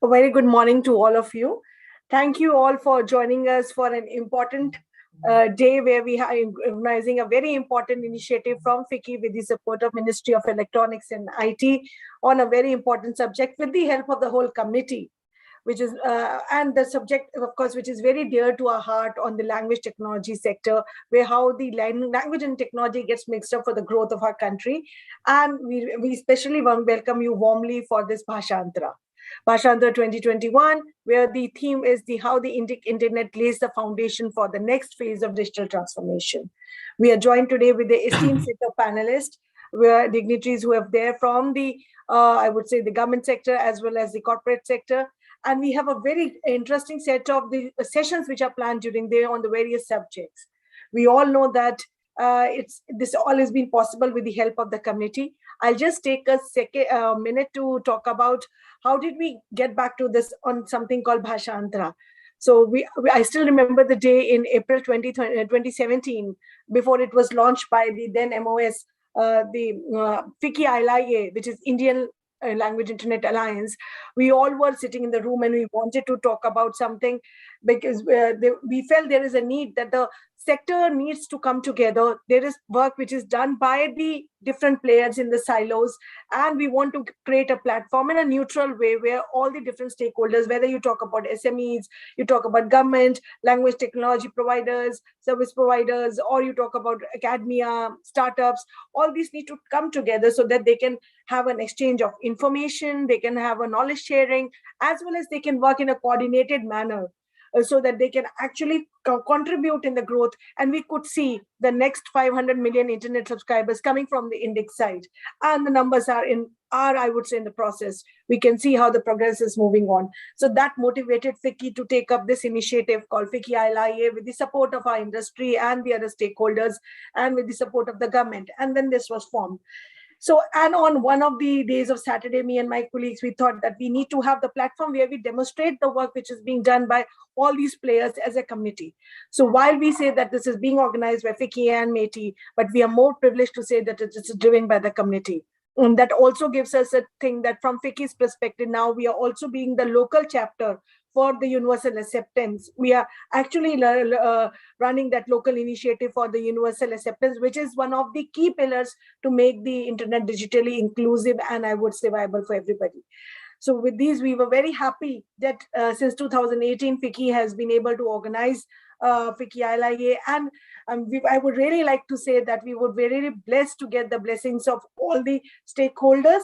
A very good morning to all of you. Thank you all for joining us for an important day where we are organizing a very important initiative from FICCI with the support of Ministry of Electronics and IT on a very important subject with the help of the whole committee, which is and the subject, of course, which is very dear to our heart on the language technology sector, where how the language and technology gets mixed up for the growth of our country. And we especially welcome you warmly for this Bhashantra. Bhashantra 2021, where the theme is how the Indic internet lays the foundation for the next phase of digital transformation. We are joined today with the esteemed set of panelists, where dignitaries who have there from the, I would say, the government sector as well as the corporate sector. And we have a very interesting set of the sessions which are planned during the day on the various subjects. We all know that this all has been possible with the help of the committee. I'll just take a minute to talk about how did we get back to this on something called Bhashantra. So I still remember the day in April 2017, before it was launched by the then MOS, the FICCI ILIA, which is Indian Language Internet Alliance. We all were sitting in the room and we wanted to talk about something because we felt there is a need that the sector needs to come together. There is work which is done by the different players in the silos, and we want to create a platform in a neutral way where all the different stakeholders, whether you talk about SMEs, you talk about government, language technology providers, service providers, or you talk about academia, startups, all these need to come together so that they can have an exchange of information, they can have a knowledge sharing, as well as they can work in a coordinated manner. So that they can actually contribute in the growth, and we could see the next 500 million internet subscribers coming from the Indic side, and the numbers are I would say in the process. We can see how the progress is moving on. So that motivated FICCI to take up this initiative called FICCI ILIA with the support of our industry and the other stakeholders, and with the support of the government. And then this was formed. So, and on one of the days of Saturday, me and my colleagues, we thought that we need to have the platform where we demonstrate the work which is being done by all these players as a community. So while we say that this is being organized by FICCI and METI, but we are more privileged to say that it is driven by the community. And that also gives us a thing that from FICCI's perspective, now we are also being the local chapter for the universal acceptance. We are actually running that local initiative for the universal acceptance, which is one of the key pillars to make the internet digitally inclusive and I would say viable for everybody. So with these, we were very happy that since 2018, FICCI has been able to organize FICCI ILIA. And I would really like to say that we were very blessed to get the blessings of all the stakeholders.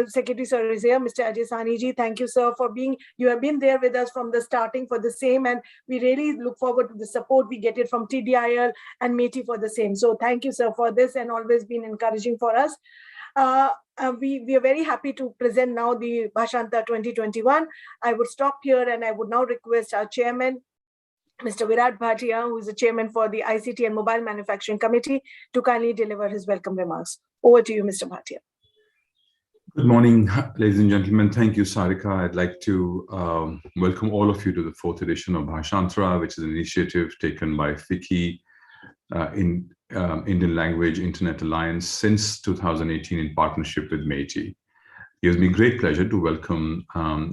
Secretary Sir is here, Mr. Ajay Sani ji. Thank you, sir, for you have been there with us from the starting for the same, and we really look forward to the support we get it from TDIL and METI for the same. So thank you, sir, for this, and always been encouraging for us. We are very happy to present now the Bhashantra 2021. I would stop here and I would now request our chairman, Mr. Virat Bhatia, who is the chairman for the ICT and Mobile Manufacturing Committee, to kindly deliver his welcome remarks. Over to you, Mr. Bhatia. Good morning, ladies and gentlemen. Thank you, Sarika. I'd like to welcome all of you to the 4th edition of Bhashantra, which is an initiative taken by FICCI in Indian Language Internet Alliance since 2018 in partnership with METI. It gives me great pleasure to welcome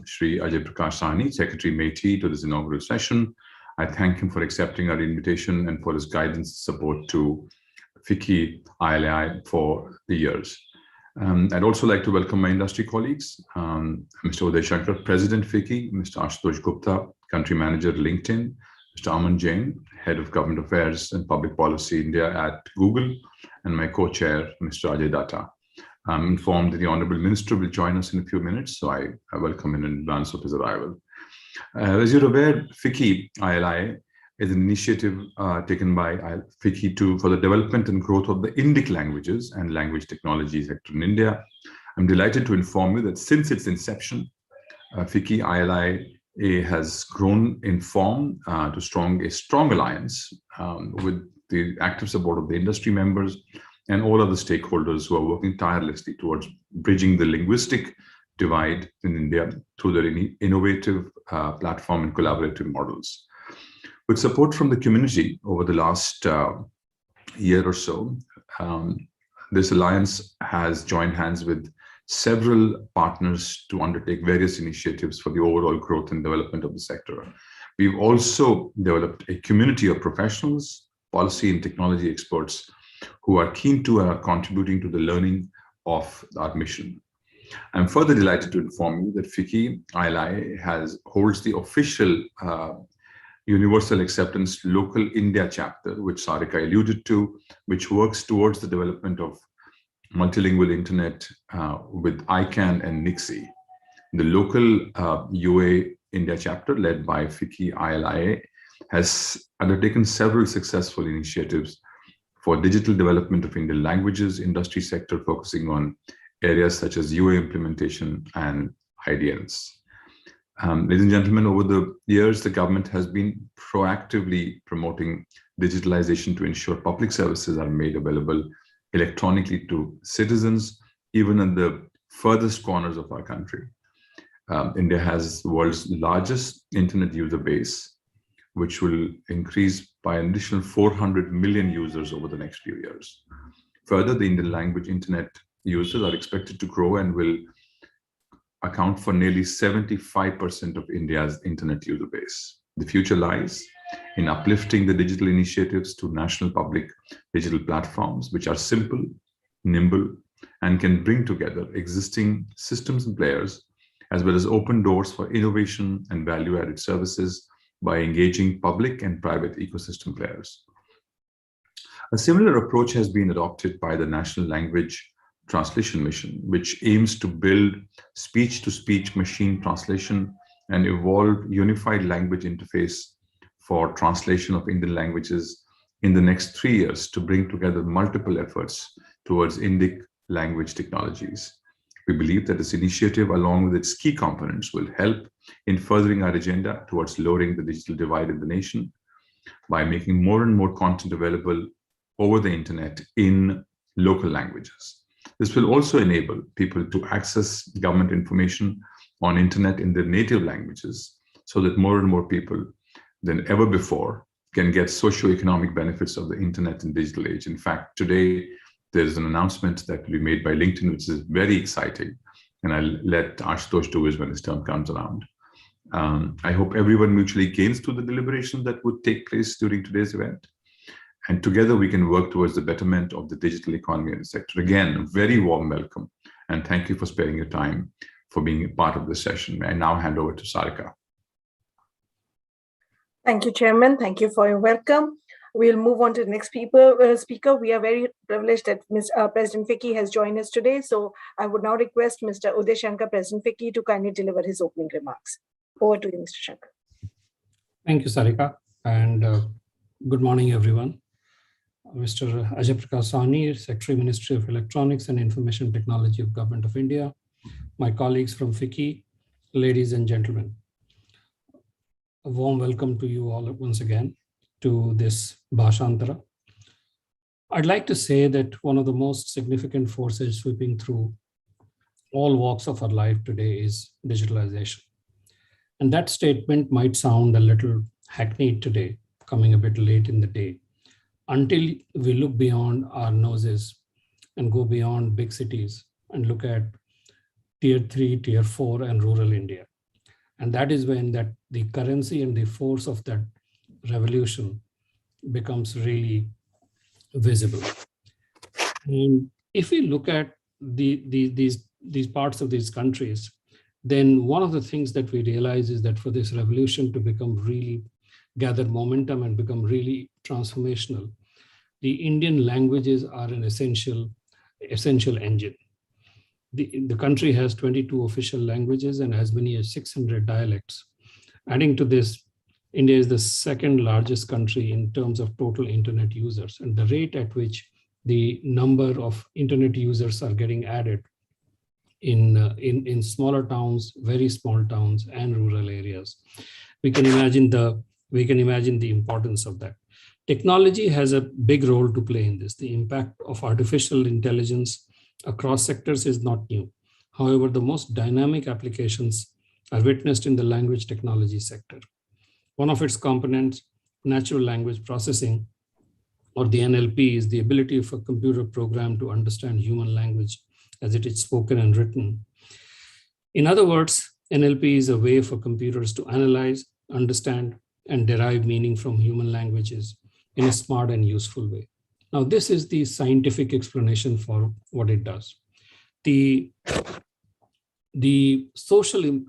Shri Ajay Prakash Sani, Secretary METI, to this inaugural session. I thank him for accepting our invitation and for his guidance and support to FICCI ILI for the years. I'd also like to welcome my industry colleagues, Mr. Uday Shankar, President FICCI, Mr. Ashutosh Gupta, Country Manager LinkedIn, Mr. Aman Jain, Head of Government Affairs and Public Policy India at Google, and my co-chair, Mr. Ajay Datta. I'm informed that the Honorable Minister will join us in a few minutes, so I welcome him in advance of his arrival. As you're aware, FICCI ILI is an initiative taken by FICCI for the development and growth of the Indic languages and language technology sector in India. I'm delighted to inform you that since its inception, FICCI ILI has grown in form to a strong alliance with the active support of the industry members and all other stakeholders who are working tirelessly towards bridging the linguistic divide in India through their innovative platform and collaborative models. With support from the community over the last year or so, this alliance has joined hands with several partners to undertake various initiatives for the overall growth and development of the sector. We've also developed a community of professionals, policy and technology experts who are keen to contributing to the learning of our mission. I'm further delighted to inform you that FICCI ILI holds the official Universal Acceptance Local India chapter, which Sarika alluded to, which works towards the development of multilingual internet with ICANN and NIXI. The local UA India chapter, led by FICCI ILI, has undertaken several successful initiatives for digital development of Indian languages industry sector, focusing on areas such as UA implementation and IDNs. Ladies and gentlemen, over the years, the government has been proactively promoting digitalization to ensure public services are made available electronically to citizens, even in the furthest corners of our country. India has the world's largest internet user base, which will increase by an additional 400 million users over the next few years. Further, the Indian language internet users are expected to grow and will account for nearly 75% of India's internet user base. The future lies in uplifting the digital initiatives to national public digital platforms, which are simple, nimble, and can bring together existing systems and players, as well as open doors for innovation and value-added services by engaging public and private ecosystem players. A similar approach has been adopted by the National Language Translation Mission, which aims to build speech-to-speech machine translation and evolve unified language interface for translation of Indian languages in the next 3 years to bring together multiple efforts towards Indic language technologies. We believe that this initiative, along with its key components, will help in furthering our agenda towards lowering the digital divide in the nation by making more and more content available over the internet in local languages. This will also enable people to access government information on internet in their native languages, so that more and more people than ever before can get socio-economic benefits of the internet and digital age. In fact, today, there is an announcement that will be made by LinkedIn, which is very exciting, and I'll let Ashutosh do it when his term comes around. I hope everyone mutually gains through the deliberations that would take place during today's event. And together we can work towards the betterment of the digital economy in the sector. Again, a very warm welcome, and thank you for sparing your time for being a part of this session. May I now hand over to Sarika. Thank you, Chairman. Thank you for your welcome. We'll move on to the next speaker. We are very privileged that President FICCI has joined us today. So I would now request Mr. Uday Shankar, President FICCI, to kindly deliver his opening remarks. Over to you, Mr. Shankar. Thank you, Sarika, and good morning, everyone. Mr. Ajay Prakash Sahni, Secretary, Ministry of Electronics and Information Technology of Government of India, my colleagues from FICCI, ladies and gentlemen. A warm welcome to you all once again to this Bhashantara. I'd like to say that one of the most significant forces sweeping through all walks of our life today is digitalization. And that statement might sound a little hackneyed today, coming a bit late in the day, until we look beyond our noses and go beyond big cities and look at tier 3, tier 4 and rural India. And that is when the currency and the force of that revolution becomes really visible. And if we look at these parts of these countries, then one of the things that we realize is that for this revolution to become really gather momentum and become really transformational, the Indian languages are an essential engine. The country has 22 official languages and as many as 600 dialects. Adding to this, India is the second largest country in terms of total internet users, and the rate at which the number of internet users are getting added in smaller towns, very small towns, and rural areas. We can imagine the importance of that. Technology has a big role to play in this. The impact of artificial intelligence across sectors is not new. However, the most dynamic applications are witnessed in the language technology sector. One of its components, natural language processing, or the NLP, is the ability of a computer program to understand human language as it is spoken and written. In other words, NLP is a way for computers to analyze, understand, and derive meaning from human languages in a smart and useful way. Now, this is the scientific explanation for what it does. The social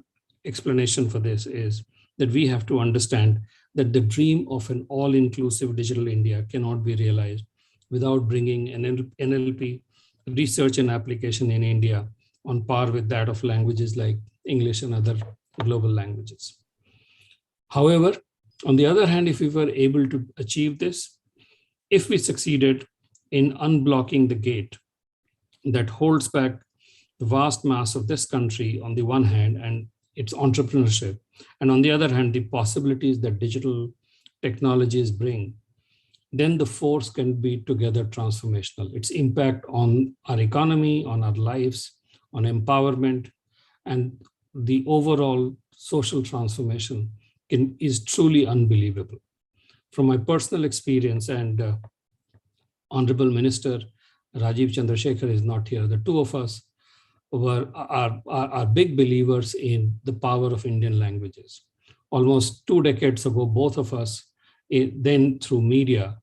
explanation for this is that we have to understand that the dream of an all-inclusive digital India cannot be realized without bringing an NLP research and application in India on par with that of languages like English and other global languages. However, on the other hand, if we were able to achieve this, if we succeeded in unblocking the gate that holds back the vast mass of this country on the one hand and its entrepreneurship, and on the other hand, the possibilities that digital technologies bring, then the force can be together transformational. Its impact on our economy, on our lives, on empowerment, and the overall social transformation is truly unbelievable. From my personal experience, and Honorable Minister Rajiv Chandrasekhar is not here, the two of us are big believers in the power of Indian languages. Almost 2 decades ago, both of us, then through media,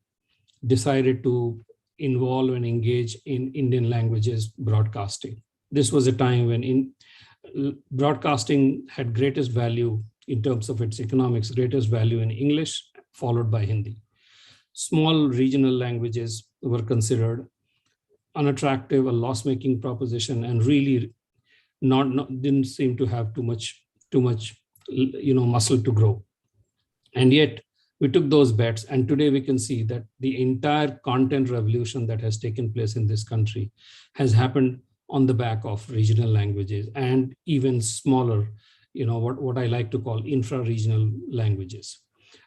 decided to involve and engage in Indian languages broadcasting. This was a time when broadcasting had greatest value in terms of its economics, greatest value in English, followed by Hindi. Small regional languages were considered unattractive, a loss-making proposition, and really didn't seem to have too much muscle to grow. And yet we took those bets, and today we can see that the entire content revolution that has taken place in this country has happened on the back of regional languages and even smaller, what I like to call infra-regional languages.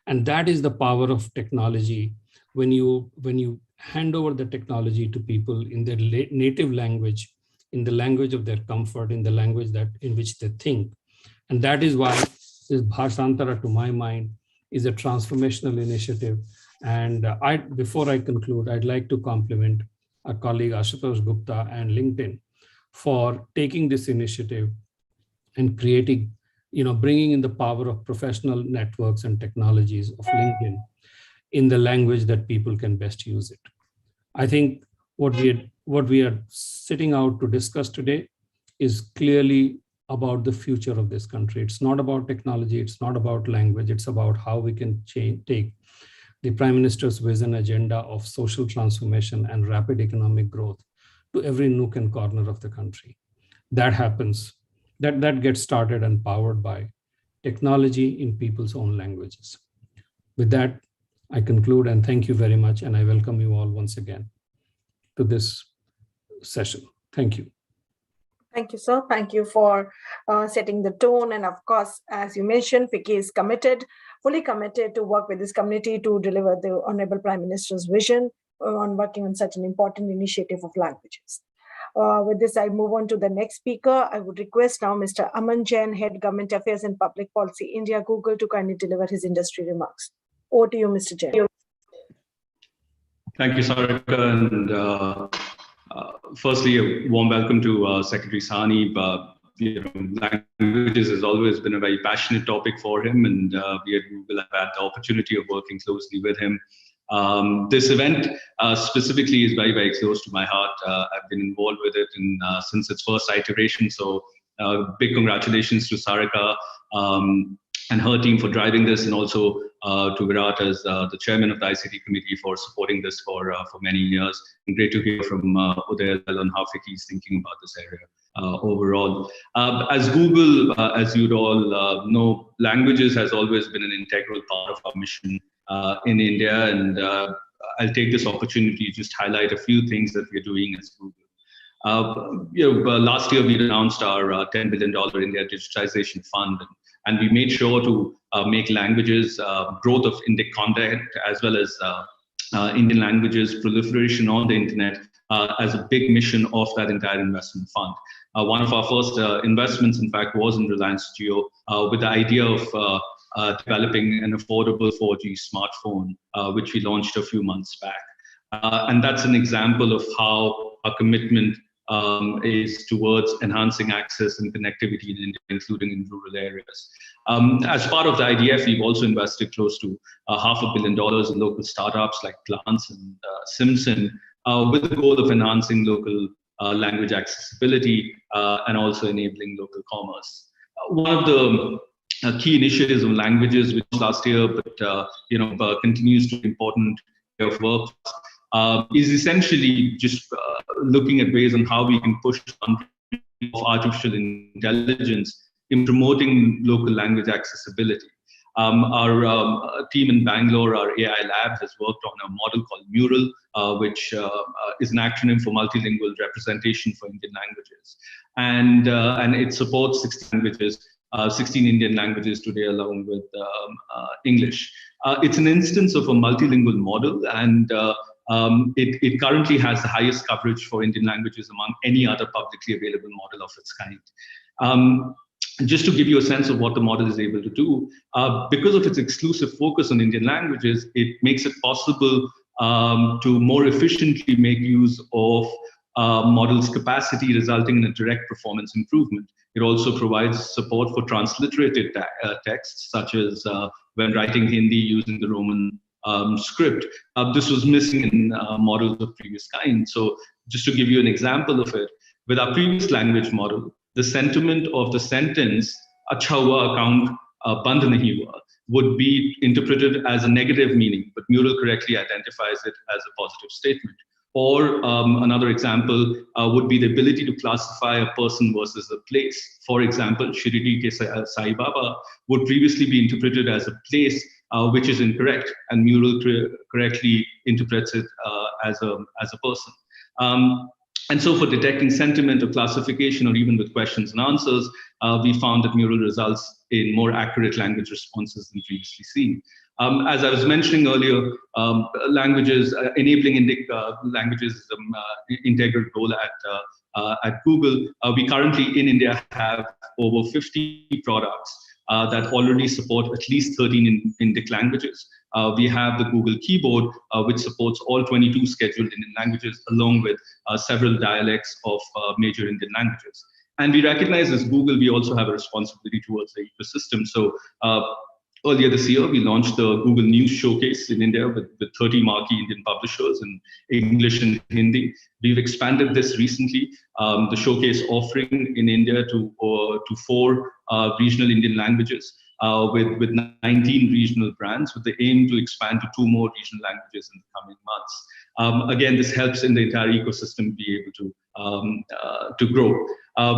And that is the power of technology. When you hand over the technology to people in their native language, in the language of their comfort, in the language in which they think. And that is why this Bhashantara, to my mind, is a transformational initiative. And before I conclude, I'd like to compliment our colleague Ashutosh Gupta and LinkedIn for taking this initiative and creating, bringing in the power of professional networks and technologies of LinkedIn in the language that people can best use it. I think what we are sitting out to discuss today is clearly about the future of this country. It's not about technology, it's not about language, it's about how we can take the Prime Minister's vision agenda of social transformation and rapid economic growth to every nook and corner of the country. That happens, that gets started and powered by technology in people's own languages. With that, I conclude and thank you very much, and I welcome you all once again to this session. Thank you. Thank you, sir. Thank you for setting the tone. And of course, as you mentioned, FICCI is fully committed to work with this community to deliver the Honorable Prime Minister's vision on working on such an important initiative of languages. With this, I move on to the next speaker. I would request now Mr. Aman Jain, Head Government Affairs and Public Policy, India, Google, to kindly deliver his industry remarks. Over to you, Mr. Jain. Thank you, Sarika. And firstly, a warm welcome to Secretary Sahni. Languages has always been a very passionate topic for him, and we at Google have had the opportunity of working closely with him. This event specifically is very, very close to my heart. I've been involved with it since its first iteration. So big congratulations to Sarika and her team for driving this, and also to Virat as the chairman of the ICT committee for supporting this for many years. And great to hear from Uday on how FICCI is thinking about this area overall. As Google, as you'd all know, languages has always been an integral part of our mission in India, and I'll take this opportunity to just highlight a few things that we're doing as Google. Last year we announced our $10 billion India Digitization Fund, and we made sure to make languages, growth of Indic content, as well as Indian languages, proliferation on the internet as a big mission of that entire investment fund. One of our first investments, in fact, was in Reliance Jio with the idea of developing an affordable 4G smartphone, which we launched a few months back. And that's an example of how our commitment is towards enhancing access and connectivity in India, including in rural areas. As part of the IDF, we've also invested close to $500 million in local startups like Glance and Simpson, with the goal of enhancing local language accessibility and also enabling local commerce. One of the key initiatives on languages, which last year, but continues to be important of work, is essentially just looking at ways on how we can push the boundaries of artificial intelligence in promoting local language accessibility. Our team in Bangalore, our AI lab, has worked on a model called Mural, which is an acronym for multilingual representation for Indian languages. And it supports 16 languages, 16 Indian languages today, along with English. It's an instance of a multilingual model, and it currently has the highest coverage for Indian languages among any other publicly available model of its kind. Just to give you a sense of what the model is able to do, because of its exclusive focus on Indian languages, it makes it possible to more efficiently make use of model's capacity, resulting in a direct performance improvement. It also provides support for transliterated texts, such as when writing Hindi using the Roman script. This was missing in models of previous kind. So just to give you an example of it, with our previous language model, the sentiment of the sentence, "Acha hua account band nahi hua," would be interpreted as a negative meaning, but Mural correctly identifies it as a positive statement. Or another example would be the ability to classify a person versus a place. For example, Shirdi ke Sai Baba would previously be interpreted as a place, which is incorrect, and Mural correctly interprets it as a person. And so for detecting sentiment or classification, or even with questions and answers, we found that Mural results in more accurate language responses than previously seen. As I was mentioning earlier, languages, enabling Indic languages is an integral goal at Google. We currently in India have over 50 products that already support at least 13 Indic languages. We have the Google Keyboard, which supports all 22 scheduled Indian languages, along with several dialects of major Indian languages. And we recognize as Google, we also have a responsibility towards the ecosystem. So earlier this year, we launched the Google News Showcase in India with 30 marquee Indian publishers in English and Hindi. We've expanded this recently, the showcase offering in India to 4 regional Indian languages, with 19 regional brands, with the aim to expand to 2 more regional languages in the coming months. Again, this helps in the entire ecosystem be able to grow.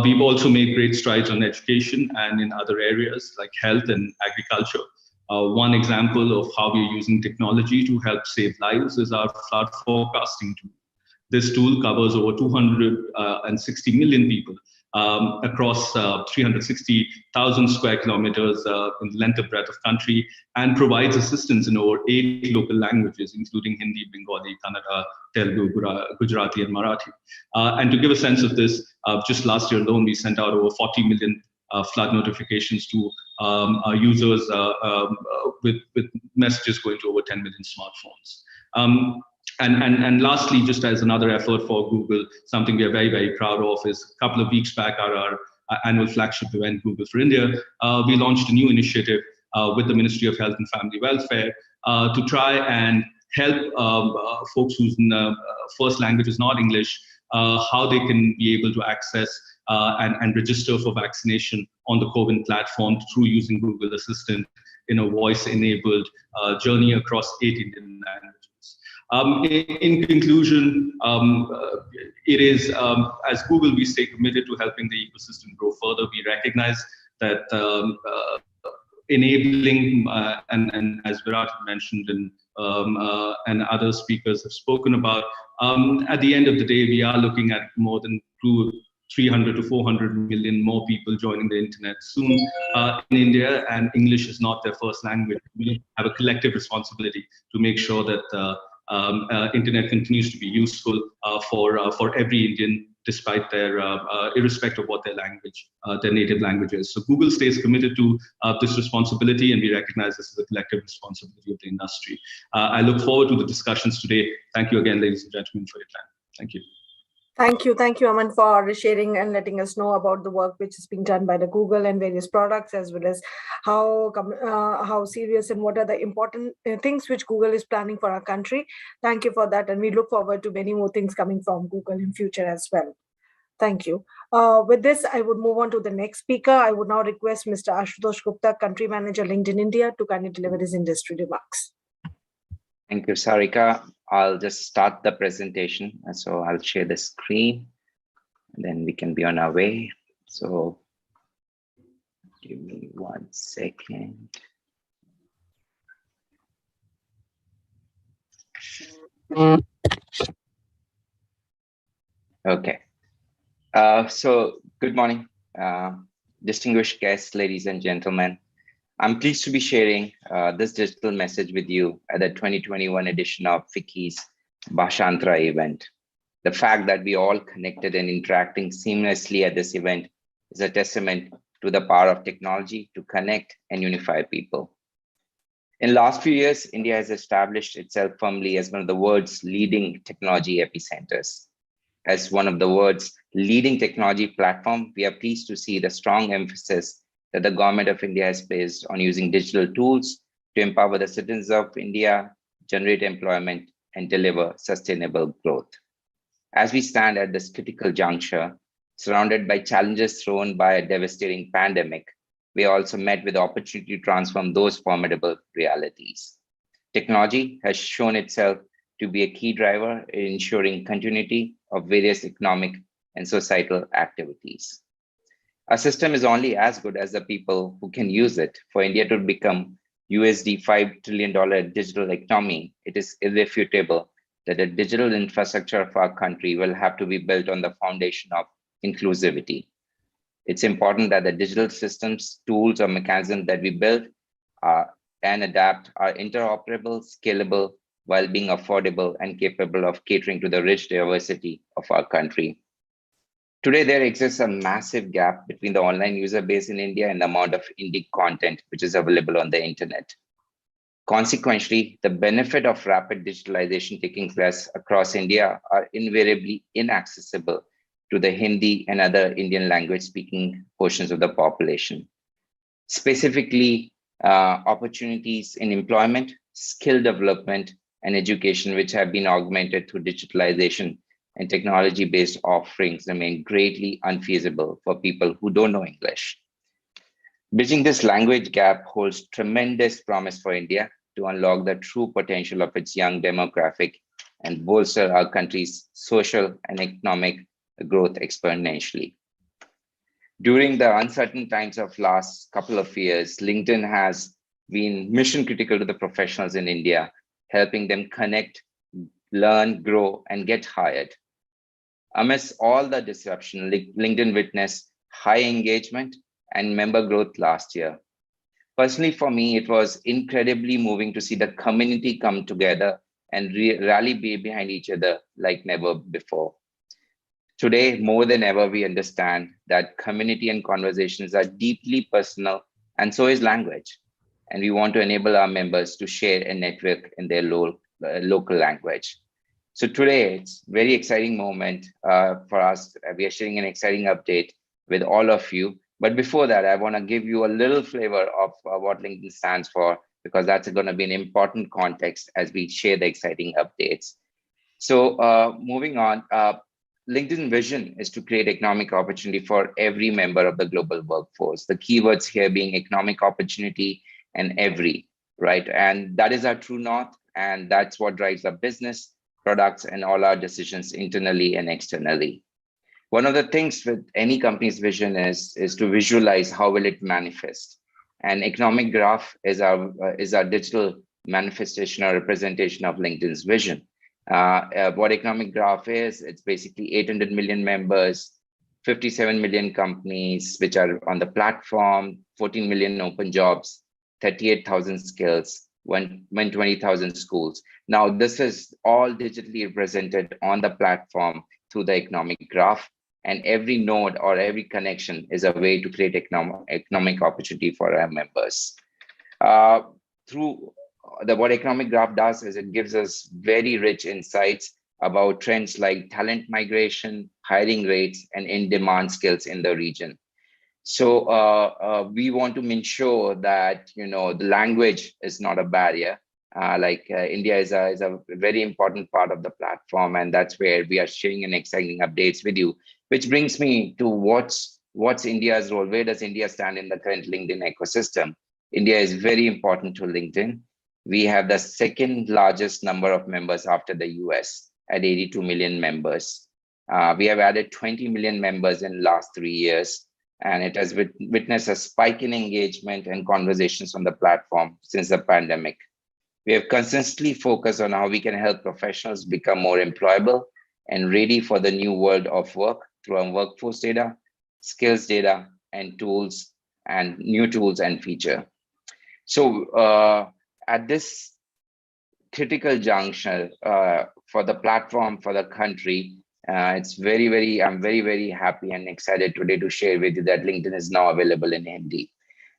We've also made great strides on education and in other areas like health and agriculture. One example of how we're using technology to help save lives is our flood forecasting tool. This tool covers over 260 million people across 360,000 square kilometers in the length and breadth of country, and provides assistance in over 8 local languages, including Hindi, Bengali, Kannada, Telugu, Gujarati, and Marathi. And to give a sense of this, just last year alone, we sent out over 40 million flood notifications to our users with messages going to over 10 million smartphones. And lastly, just as another effort for Google, something we are very, very proud of is a couple of weeks back at our annual flagship event, Google for India, we launched a new initiative with the Ministry of Health and Family Welfare to try and help folks whose first language is not English, how they can be able to access and register for vaccination on the CoWIN platform through using Google Assistant in a voice-enabled journey across 8 Indian languages. In conclusion, it is, as Google, we stay committed to helping the ecosystem grow further. We recognize that enabling, and as Virat mentioned and other speakers have spoken about, at the end of the day, we are looking at more than 300 to 400 million more people joining the internet soon in India, and English is not their first language. We have a collective responsibility to make sure that internet continues to be useful for every Indian, despite their irrespective of what their language, their native language is. So Google stays committed to this responsibility, and we recognize this as a collective responsibility of the industry. I look forward to the discussions today. Thank you again, ladies and gentlemen, for your time. Thank you. Thank you, Aman, for sharing and letting us know about the work which is being done by the Google and various products, as well as how serious and what are the important things which Google is planning for our country. Thank you for that, and we look forward to many more things coming from Google in future as well. Thank you. With this, I would move on to the next speaker. I would now request Mr. Ashutosh Gupta, Country Manager, LinkedIn India, to kindly deliver his industry remarks. Thank you, Sarika. I'll just start the presentation. So I'll share the screen, and then we can be on our way. So give me 1 second. Okay. So good morning, distinguished guests, ladies and gentlemen. I'm pleased to be sharing this digital message with you at the 2021 edition of FICCI's Bhashantra event. The fact that we all connected and interacting seamlessly at this event is a testament to the power of technology to connect and unify people. In the last few years, India has established itself firmly as one of the world's leading technology epicenters. As one of the world's leading technology platform, we are pleased to see the strong emphasis that the government of India has placed on using digital tools to empower the citizens of India, generate employment, and deliver sustainable growth. As we stand at this critical juncture, surrounded by challenges thrown by a devastating pandemic, we are also met with the opportunity to transform those formidable realities. Technology has shown itself to be a key driver in ensuring continuity of various economic and societal activities. A system is only as good as the people who can use it. For India to become USD $5 trillion digital economy, it is irrefutable that the digital infrastructure of our country will have to be built on the foundation of inclusivity. It's important that the digital systems, tools, or mechanisms that we build and adapt are interoperable, scalable, while being affordable and capable of catering to the rich diversity of our country. Today, there exists a massive gap between the online user base in India and the amount of Indic content which is available on the internet. Consequently, the benefit of rapid digitalization taking place across India are invariably inaccessible to the Hindi and other Indian language speaking portions of the population. Specifically, opportunities in employment, skill development, and education, which have been augmented through digitalization and technology-based offerings, remain greatly unfeasible for people who don't know English. Bridging this language gap holds tremendous promise for India to unlock the true potential of its young demographic and bolster our country's social and economic growth exponentially. During the uncertain times of last couple of years, LinkedIn has been mission critical to the professionals in India, helping them connect, learn, grow, and get hired. Amidst all the disruption, LinkedIn witnessed high engagement and member growth last year. Personally, for me, it was incredibly moving to see the community come together and rally behind each other like never before. Today, more than ever, we understand that community and conversations are deeply personal, and so is language. And we want to enable our members to share and network in their local language. So today, it's a very exciting moment for us. We are sharing an exciting update with all of you. But before that, I want to give you a little flavor of what LinkedIn stands for, because that's going to be an important context as we share the exciting updates. So moving on, LinkedIn vision is to create economic opportunity for every member of the global workforce. The keywords here being economic opportunity and every, right? And that is our true north, and that's what drives our business, products, and all our decisions internally and externally. One of the things with any company's vision is to visualize how will it manifest. And economic graph is our digital manifestation or representation of LinkedIn's vision. What economic graph is, it's basically 800 million members, 57 million companies which are on the platform, 14 million open jobs, 38,000 skills, 20,000 schools. Now, this is all digitally represented on the platform through the economic graph, and every node or every connection is a way to create economic opportunity for our members. What economic graph does is it gives us very rich insights about trends like talent migration, hiring rates, and in-demand skills in the region. So we want to ensure that the language is not a barrier. India is a very important part of the platform, and that's where we are sharing an exciting updates with you. Which brings me to what's India's role? Where does India stand in the current LinkedIn ecosystem? India is very important to LinkedIn. We have the second largest number of members after the US at 82 million members. We have added 20 million members in last 3 years, and it has witnessed a spike in engagement and conversations on the platform since the pandemic. We have consistently focused on how we can help professionals become more employable and ready for the new world of work through our workforce data, skills data, and tools, and new tools and feature. So at this critical juncture for the platform, for the country, I'm very, very happy and excited today to share with you that LinkedIn is now available in Hindi.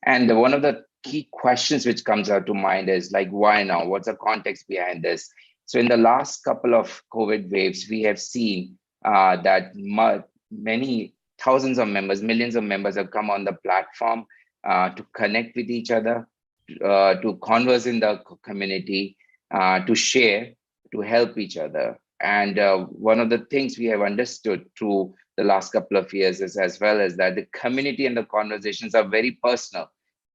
And one of the key questions which comes out to mind is like, why now? What's the context behind this? So in the last couple of COVID waves, we have seen that many thousands of members, millions of members have come on the platform to connect with each other, to converse in the community, to share, to help each other. And one of the things we have understood through the last couple of years is as well as that the community and the conversations are very personal,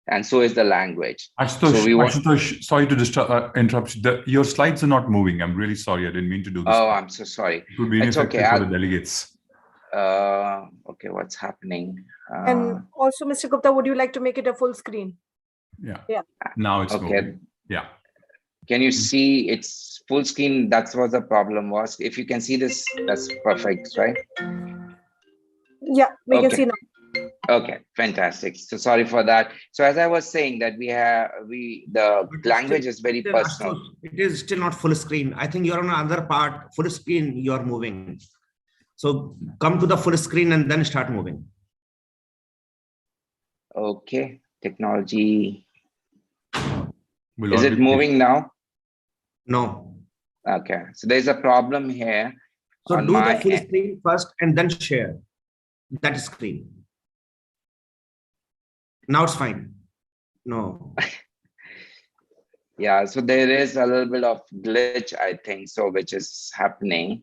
and so is the language. Ashutosh, sorry to interrupt. Your slides are not moving. I'm really sorry. I didn't mean to do this. Oh, I'm so sorry. It would be ineffective for the delegates. Okay, what's happening? And also, Mr. Gupta, would you like to make it a full screen? Yeah. Now it's moving. Yeah. Can you see it's full screen? That's what the problem was. If you can see this, that's perfect, right? Yeah, we can see now. Okay, fantastic. So sorry for that. So as I was saying that the language is very personal. It is still not full screen. I think you're on another part, full screen, you're moving. So come to the full screen and then start moving. Okay, technology. Is it moving now? No. Okay, so there's a problem here. So do the full screen first and then share that screen. Now it's fine. No. Yeah, so there is a little bit of glitch, I think, so which is happening.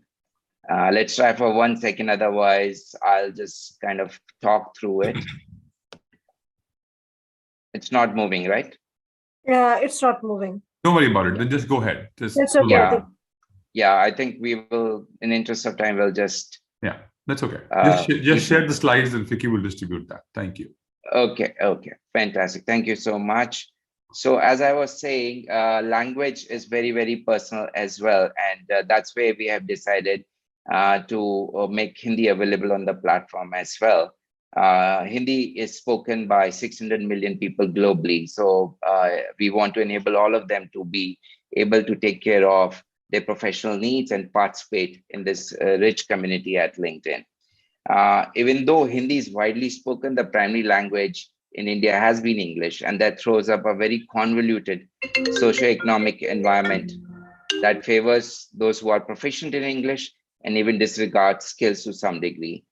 Let's try for 1 second, otherwise I'll just kind of talk through it. It's not moving, right? Yeah, it's not moving. Don't worry about it. Then just go ahead. That's okay. Yeah, I think we will, in the interest of time, we'll just... Yeah, that's okay. Just share the slides and Vicky will distribute that. Thank you. Okay, fantastic. Thank you so much. So as I was saying, language is very, very personal as well. And that's where we have decided to make Hindi available on the platform as well. Hindi is spoken by 600 million people globally. So we want to enable all of them to be able to take care of their professional needs and participate in this rich community at LinkedIn. Even though Hindi is widely spoken, the primary language in India has been English, and that throws up a very convoluted socioeconomic environment that favors those who are proficient in English and even disregards skills to some degree.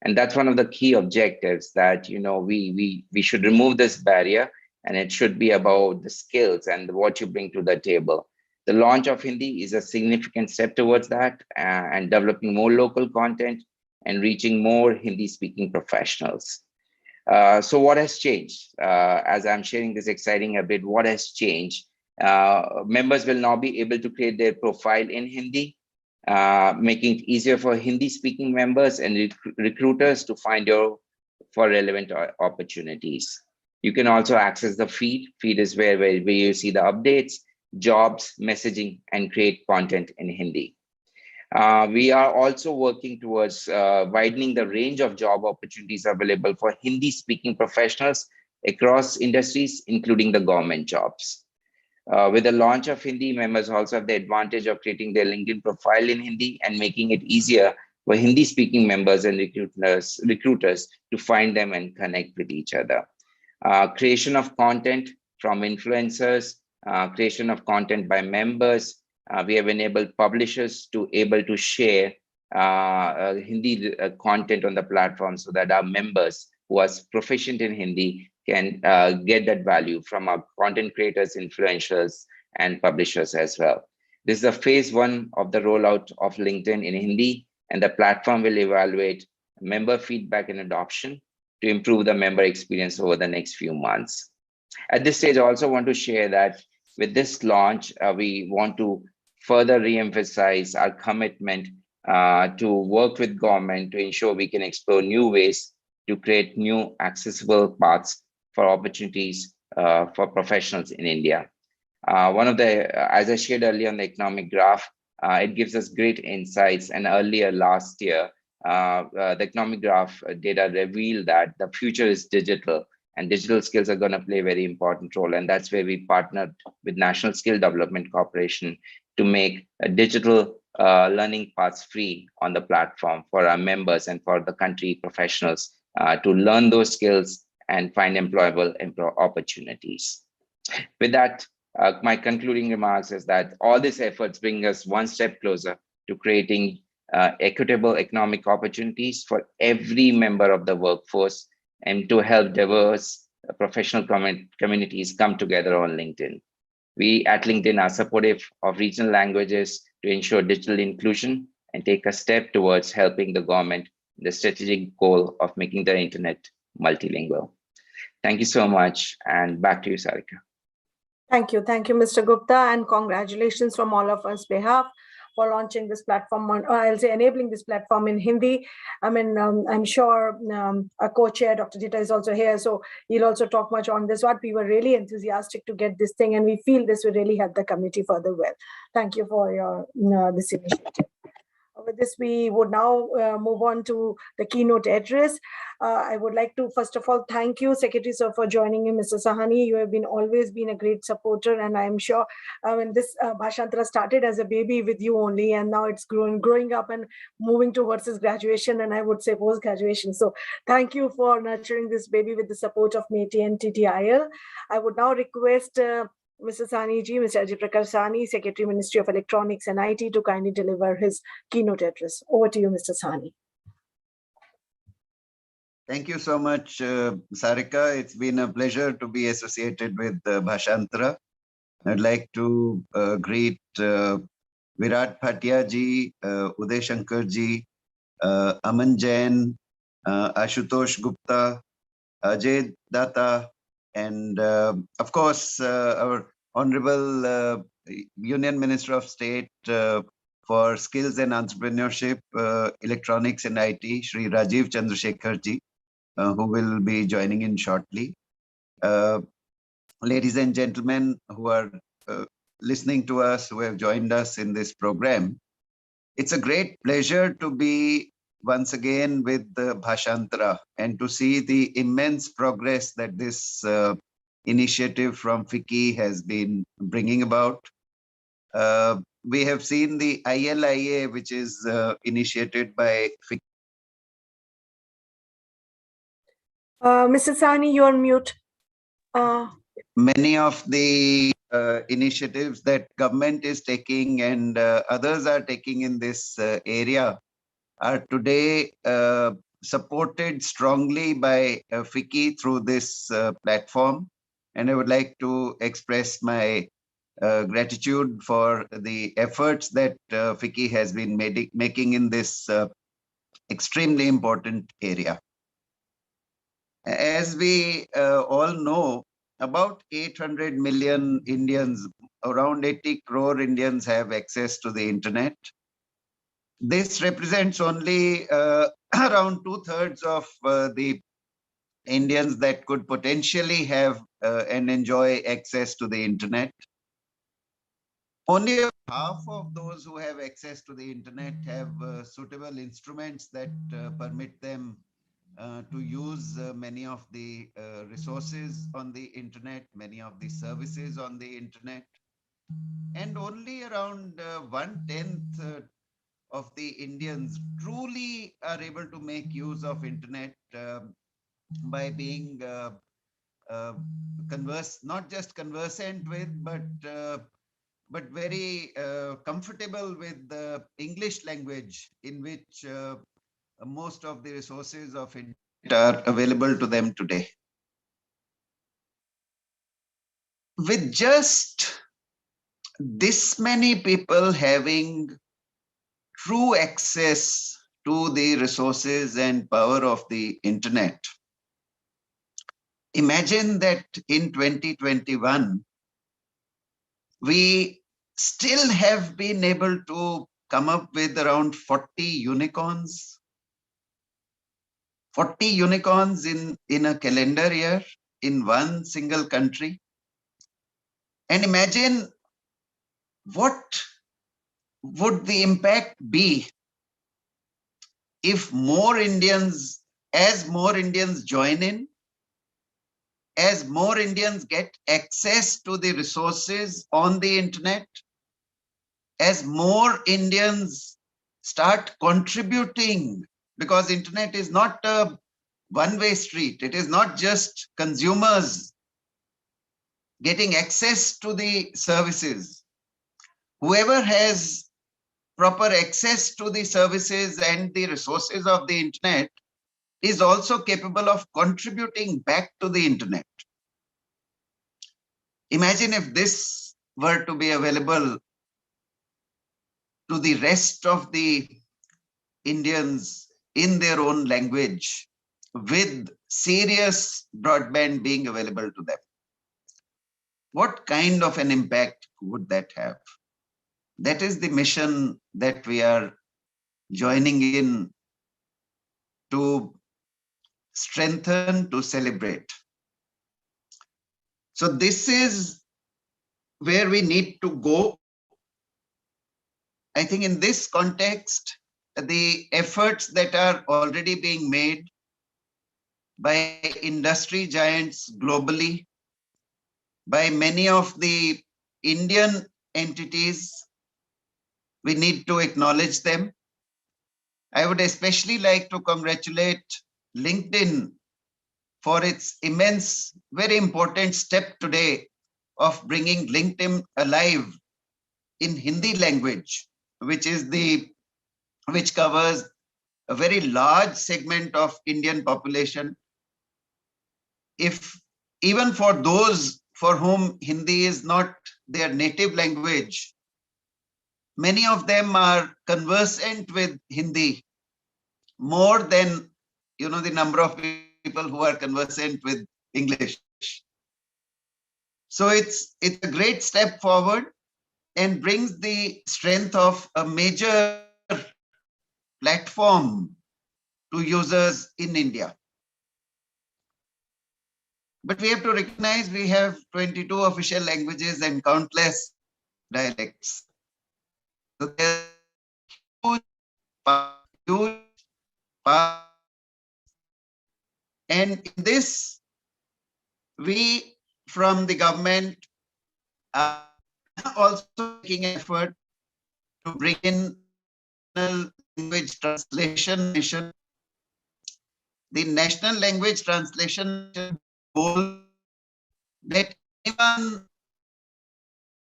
And that's one of the key objectives that, we should remove this barrier, and it should be about the skills and what you bring to the table. The launch of Hindi is a significant step towards that, and developing more local content and reaching more Hindi-speaking professionals. So what has changed? As I'm sharing this exciting update, what has changed? Members will now be able to create their profile in Hindi, making it easier for Hindi-speaking members and recruiters to find you for relevant opportunities. You can also access the feed. Feed is where you see the updates, jobs, messaging, and create content in Hindi. We are also working towards widening the range of job opportunities available for Hindi-speaking professionals across industries, including the government jobs. With the launch of Hindi, members also have the advantage of creating their LinkedIn profile in Hindi and making it easier for Hindi-speaking members and recruiters to find them and connect with each other. Creation of content from influencers, creation of content by members, we have enabled publishers to able to share Hindi content on the platform so that our members who are proficient in Hindi can get that value from our content creators, influencers, and publishers as well. This is the phase one of the rollout of LinkedIn in Hindi, and the platform will evaluate member feedback and adoption to improve the member experience over the next few months. At this stage, I also want to share that with this launch, we want to further re-emphasize our commitment to work with government to ensure we can explore new ways to create new accessible paths for opportunities for professionals in India. One of the, as I shared earlier on the economic graph, it gives us great insights. And earlier last year, the economic graph data revealed that the future is digital, and digital skills are going to play a very important role. And that's where we partnered with National Skill Development Corporation to make a digital learning paths free on the platform for our members and for the country professionals to learn those skills and find employable opportunities. With that, my concluding remarks is that all these efforts bring us one step closer to creating equitable economic opportunities for every member of the workforce and to help diverse professional communities come together on LinkedIn. We at LinkedIn are supportive of regional languages to ensure digital inclusion and take a step towards helping the government in the strategic goal of making the internet multilingual. Thank you so much, and back to you, Sarika. Thank you, Mr. Gupta, and congratulations from all of us behalf for launching this platform, I'll say enabling this platform in Hindi. I mean, I'm sure our co-chair, Dr. Jita, is also here, so he'll also talk much on this one. We were really enthusiastic to get this thing, and we feel this will really help the committee further well. Thank you for your this initiative. With this, we would now move on to the keynote address. I would like to, first of all, thank you, Secretary Sir, for joining in. Mr. Sahani, you have always been a great supporter, and I am sure when this Bhashantra started as a baby with you only, and now it's growing up and moving towards his graduation, and I would say post-graduation. So thank you for nurturing this baby with the support of METI and TTIL. I would now request Mr. Sani ji, Mr. Ajay Prakash Sani, Secretary, Ministry of Electronics and IT, to kindly deliver his keynote address. Over to you, Mr. Sani. Thank you so much, Sarika. It's been a pleasure to be associated with Bhashantra. I'd like to greet Virat Bhatia ji, Uday Shankar ji, Aman Jain, Ashutosh Gupta, Ajay Datta, and of course, our Honorable Union Minister of State for Skills and Entrepreneurship, Electronics and IT, Shri Rajiv Chandrasekhar ji, who will be joining in shortly. Ladies and gentlemen who are listening to us, who have joined us in this program, it's a great pleasure to be once again with Bhashantra and to see the immense progress that this initiative from FICCI has been bringing about. We have seen the ILIA, which is initiated by FICCI. Mr. Sani, you're on mute. Many of the initiatives that government is taking and others are taking in this area are today supported strongly by FICCI through this platform. And I would like to express my gratitude for the efforts that FICCI has been making in this extremely important area. As we all know, about 800 million Indians, around 80 crore Indians have access to the internet. This represents only around 2/3 of the Indians that could potentially have and enjoy access to the internet. Only half of those who have access to the internet have suitable instruments that permit them to use many of the resources on the internet, many of the services on the internet. And only around 1/10 of the Indians truly are able to make use of internet by being not just conversant with, but but very comfortable with the English language in which most of the resources of internet are available to them today. With just this many people having true access to the resources and power of the internet, imagine that in 2021, we still have been able to come up with around 40 unicorns. 40 unicorns in a calendar year in one single country. And imagine what would the impact be if more Indians, as more Indians join in, as more Indians get access to the resources on the internet, as more Indians start contributing, because internet is not a one-way street. It is not just consumers getting access to the services. Whoever has proper access to the services and the resources of the internet is also capable of contributing back to the internet. Imagine if this were to be available to the rest of the Indians in their own language, with serious broadband being available to them. What kind of an impact would that have? That is the mission that we are joining in to strengthen, to celebrate. So this is where we need to go. I think in this context, the efforts that are already being made by industry giants globally, by many of the Indian entities, we need to acknowledge them. I would especially like to congratulate LinkedIn for its immense, very important step today of bringing LinkedIn alive in Hindi language, which covers a very large segment of Indian population. If even for those for whom Hindi is not their native language, many of them are conversant with Hindi more than the number of people who are conversant with English. So it's a great step forward and brings the strength of a major platform to users in India. But we have to recognize we have 22 official languages and countless dialects. So there's huge part. And in this, we from the government are also making an effort to bring in language translation mission. The national language translation goal that anyone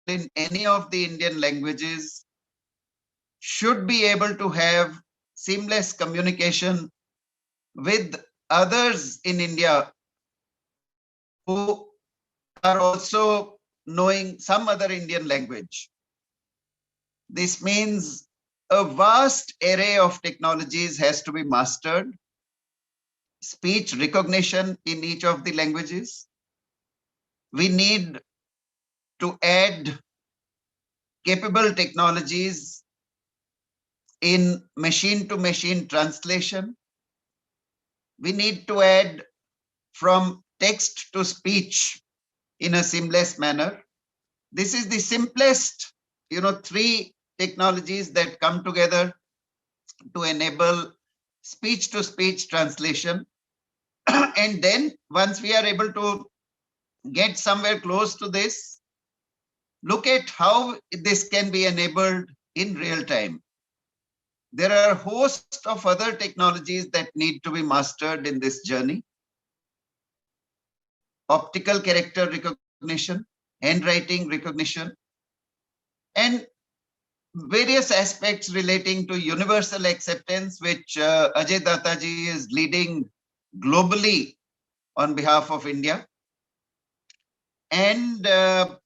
in any of the Indian languages should be able to have seamless communication with others in India who are also knowing some other Indian language. This means a vast array of technologies has to be mastered. Speech recognition in each of the languages. We need to add capable technologies in machine-to-machine translation. We need to add from text to speech in a seamless manner. This is the simplest, 3 technologies that come together to enable speech-to-speech translation. And then once we are able to get somewhere close to this, look at how this can be enabled in real time. There are a host of other technologies that need to be mastered in this journey. Optical character recognition, handwriting recognition, and various aspects relating to universal acceptance, which Ajay Dattaji is leading globally on behalf of India. And I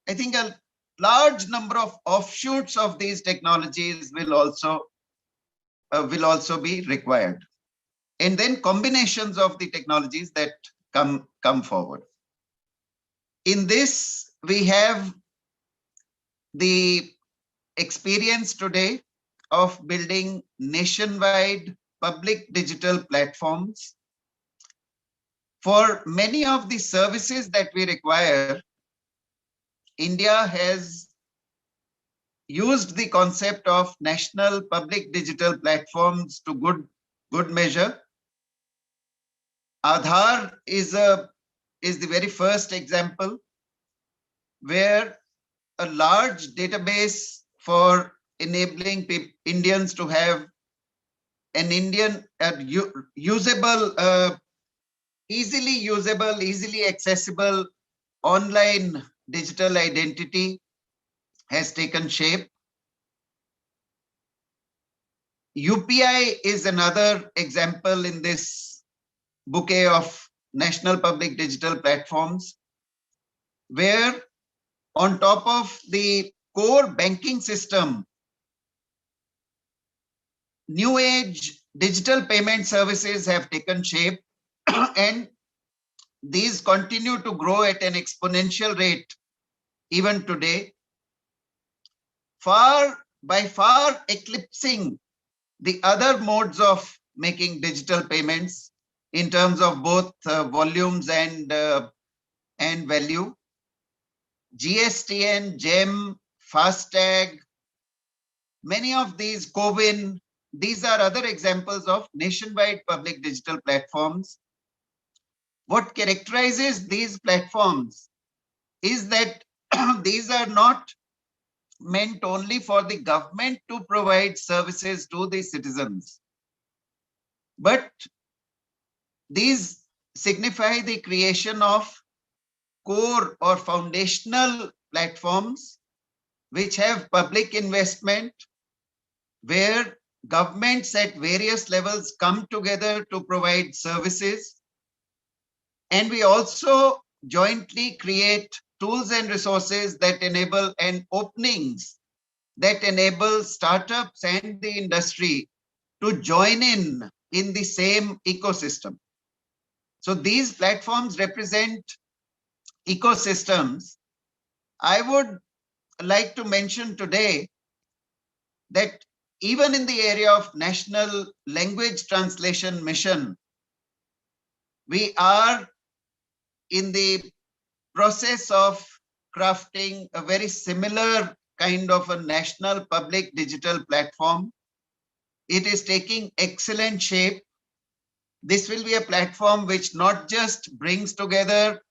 think a large number of offshoots of these technologies will also be required. And then combinations of the technologies that come forward. In this, we have the experience today of building nationwide public digital platforms. For many of the services that we require, India has used the concept of national public digital platforms to good measure. Aadhaar is the very first example where a large database for enabling Indians to have an easily usable, easily accessible online digital identity has taken shape. UPI is another example in this bouquet of national public digital platforms, where on top of the core banking system, new age digital payment services have taken shape and these continue to grow at an exponential rate even today, by far eclipsing the other modes of making digital payments in terms of both volumes and value. GSTN, GEM, FASTag, many of these, CoWIN, these are other examples of nationwide public digital platforms. What characterizes these platforms is that these are not meant only for the government to provide services to the citizens, but these signify the creation of core or foundational platforms which have public investment, where governments at various levels come together to provide services. And we also jointly create tools and resources that enable, and openings that enable startups and the industry to join in the same ecosystem. So these platforms represent ecosystems. I would like to mention today that even in the area of National Language Translation Mission, we are in the process of crafting a very similar kind of a national public digital platform. It is taking excellent shape. This will be a platform which not just brings together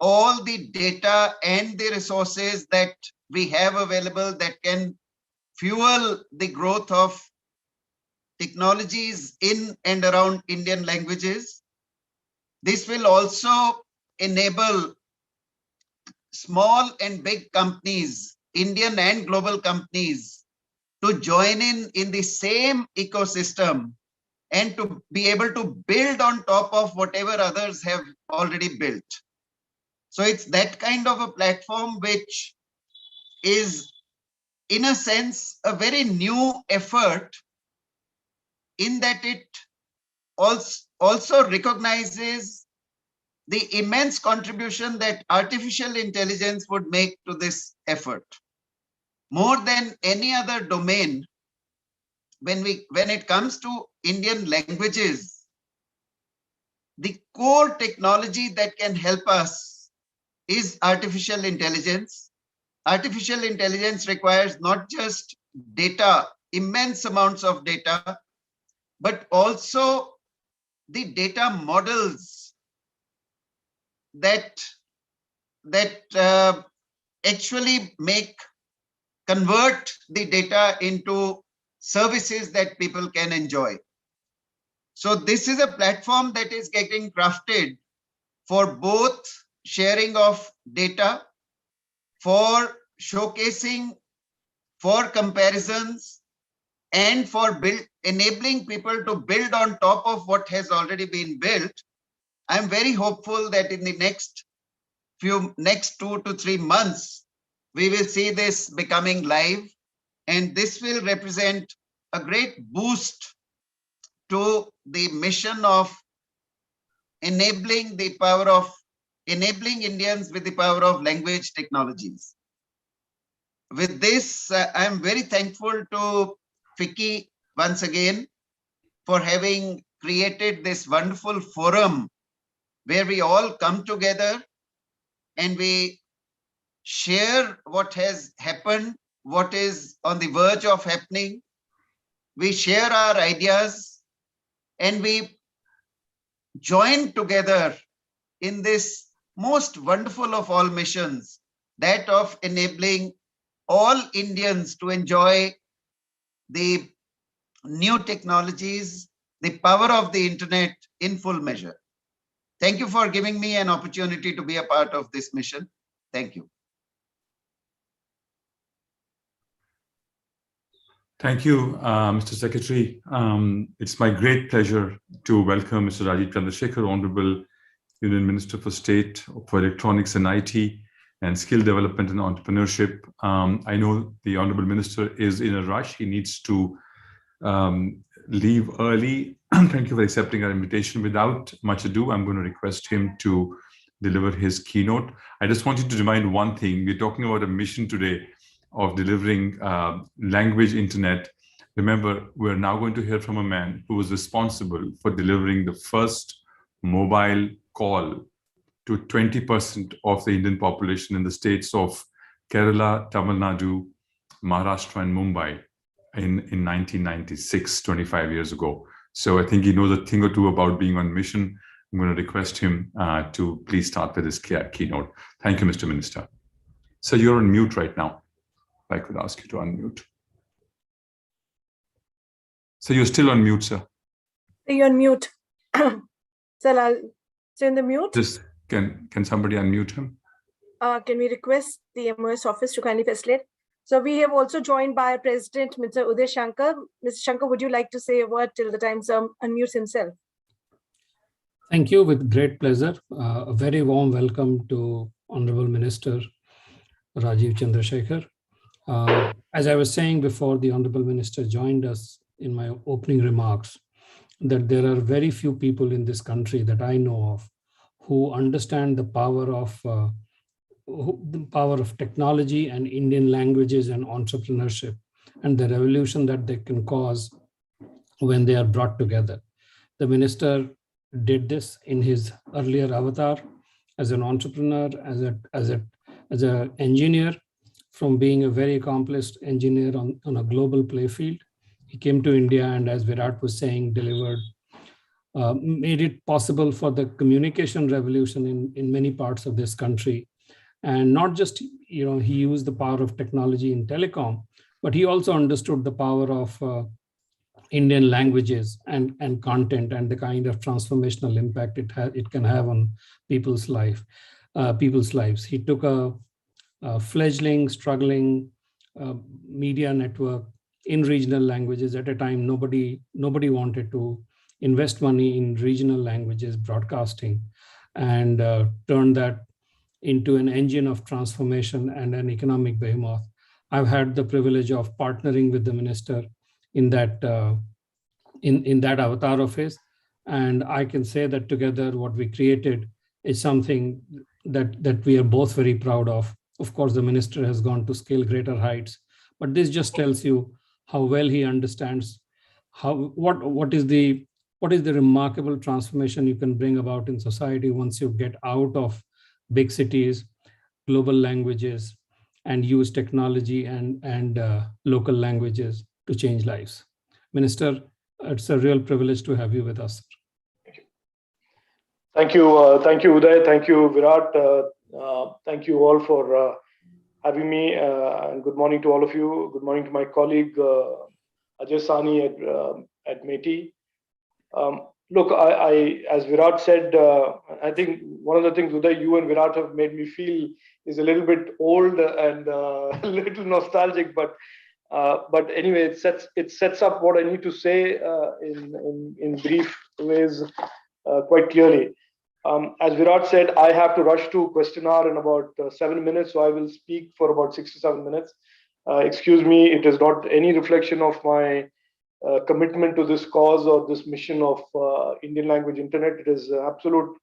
all the data and the resources that we have available that can fuel the growth of technologies in and around Indian languages. This will also enable small and big companies, Indian and global companies, to join in the same ecosystem and to be able to build on top of whatever others have already built. So it's that kind of a platform which is, in a sense, a very new effort, in that it also recognizes the immense contribution that artificial intelligence would make to this effort. More than any other domain, when it comes to Indian languages, the core technology that can help us is artificial intelligence. Artificial intelligence requires not just data, immense amounts of data, but also the data models that actually convert the data into services that people can enjoy. So this is a platform that is getting crafted for both sharing of data, for showcasing for comparisons and for enabling people to build on top of what has already been built. I'm very hopeful that in the next 2 to 3 months, we will see this becoming live, and this will represent a great boost to the mission of enabling Indians with the power of language technologies. With this, I'm very thankful to FICCI once again for having created this wonderful forum where we all come together and we share what has happened, what is on the verge of happening. We share our ideas and we join together in this most wonderful of all missions, that of enabling all Indians to enjoy the new technologies, the power of the internet in full measure. Thank you for giving me an opportunity to be a part of this mission. Thank you. Thank you, Mr. Secretary. It's my great pleasure to welcome Mr. Rajiv Chandrasekhar, Honorable Union Minister for State for Electronics and IT and Skill Development and Entrepreneurship. I know the Honorable Minister is in a rush. He needs to leave early. Thank you for accepting our invitation. Without much ado, I'm going to request him to deliver his keynote. I just wanted to remind one thing. We're talking about a mission today of delivering language internet. Remember, we're now going to hear from a man who was responsible for delivering the first mobile call to 20% of the Indian population in the states of Kerala, Tamil Nadu, Maharashtra, and Mumbai in 1996, 25 years ago. So I think he knows a thing or two about being on mission. I'm going to request him to please start with his keynote. Thank you, Mr. Minister. So you're on mute right now. I could ask you to unmute. So you're still on mute, sir. You're on mute. So in the mute. Just can somebody unmute him? Can we request the MOS office to kindly facilitate? So we have also joined by President Mr. Uday Shankar. Mr. Shankar, would you like to say a word till the time sir unmutes himself? Thank you, with great pleasure. A very warm welcome to Honorable Minister Rajiv Chandrasekhar. As I was saying before the Honorable Minister joined us in my opening remarks, that there are very few people in this country that I know of who understand the power of technology and Indian languages and entrepreneurship and the revolution that they can cause when they are brought together. The minister did this in his earlier avatar as an entrepreneur, as an engineer, from being a very accomplished engineer on a global play field. He came to India and, as Virat was saying, made it possible for the communication revolution in many parts of this country. And not just, he used the power of technology in telecom, but he also understood the power of Indian languages and content and the kind of transformational impact it can have on people's lives. He took a fledgling, struggling media network in regional languages. At a time, nobody wanted to invest money in regional languages broadcasting, and turned that into an engine of transformation and an economic behemoth. I've had the privilege of partnering with the minister in that avatar of his, and I can say that together what we created is something that we are both very proud of. Of course, the minister has gone to scale greater heights, but this just tells you how well he understands what is the remarkable transformation you can bring about in society once you get out of big cities, global languages, and use technology and local languages to change lives. Minister, it's a real privilege to have you with us. Thank you, Uday. Thank you, Virat. Thank you all for having me. And good morning to all of you. Good morning to my colleague Ajay Sani at METI. look, as Virat said, I think one of the things, Uday, you and Virat have made me feel is a little bit old and a little nostalgic, but anyway, it sets up what I need to say in brief ways quite clearly. As Virat said, I have to rush to question hour in about 7 minutes, so I will speak for about 6 to 7 minutes. Excuse me, it is not any reflection of my commitment to this cause or this mission of Indian language internet. It is an absolute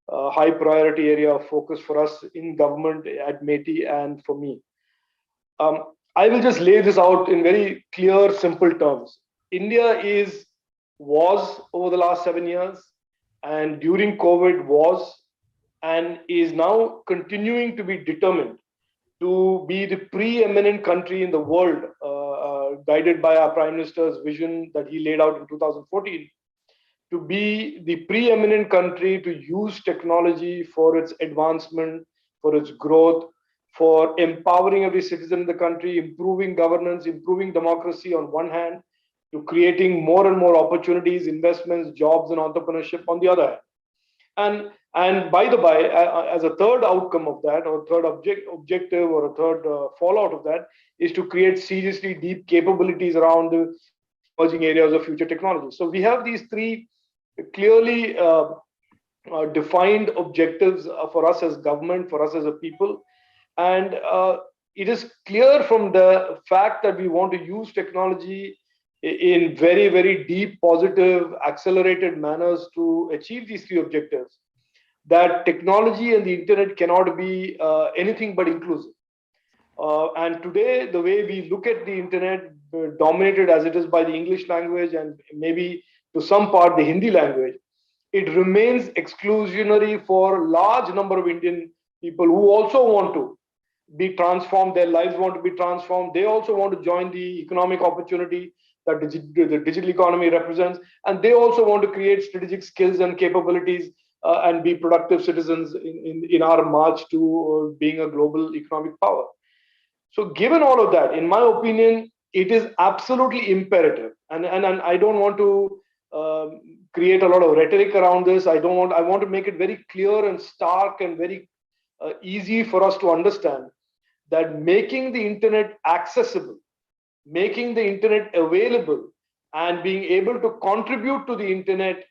high priority area of focus for us in government at METI and for me. I will just lay this out in very clear, simple terms. India was over the last 7 years, and during COVID was and is now continuing to be determined to be the preeminent country in the world, guided by our Prime Minister's vision that he laid out in 2014, to be the preeminent country to use technology for its advancement, for its growth, for empowering every citizen in the country, improving governance, improving democracy on one hand, to creating more and more opportunities, investments, jobs, and entrepreneurship on the other hand. And by the by, as a third outcome of that, or third objective, or a third fallout of that, is to create seriously deep capabilities around the emerging areas of future technology. So we have these three clearly defined objectives for us as government, for us as a people. And it is clear from the fact that we want to use technology in very, very deep, positive, accelerated manners to achieve these three objectives, that technology and the internet cannot be anything but inclusive. And today, the way we look at the internet, dominated as it is by the English language and maybe to some part the Hindi language, it remains exclusionary for a large number of Indian people who also want to be transformed. Their lives want to be transformed. They also want to join the economic opportunity that the digital economy represents. And they also want to create strategic skills and capabilities and be productive citizens in our march to being a global economic power. So given all of that, in my opinion, it is absolutely imperative. And I don't want to create a lot of rhetoric around this. I want to make it very clear and stark and very easy for us to understand that making the internet accessible, making the internet available, and being able to contribute to the internet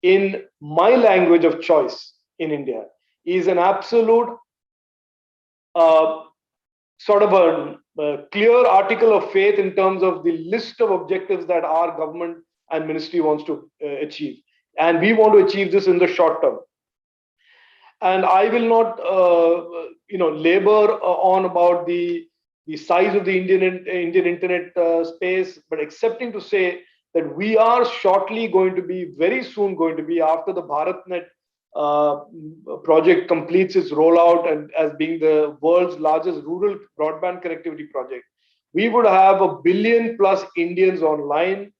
in my language of choice in India is an absolute sort of a clear article of faith in terms of the list of objectives that our government and ministry wants to achieve. And we want to achieve this in the short term. And I will not, labor on about the size of the Indian internet space, but accepting to say that we are shortly going to be, very soon going to be, after the BharatNet project completes its rollout and as being the world's largest rural broadband connectivity project, we would have 1 billion plus Indians online.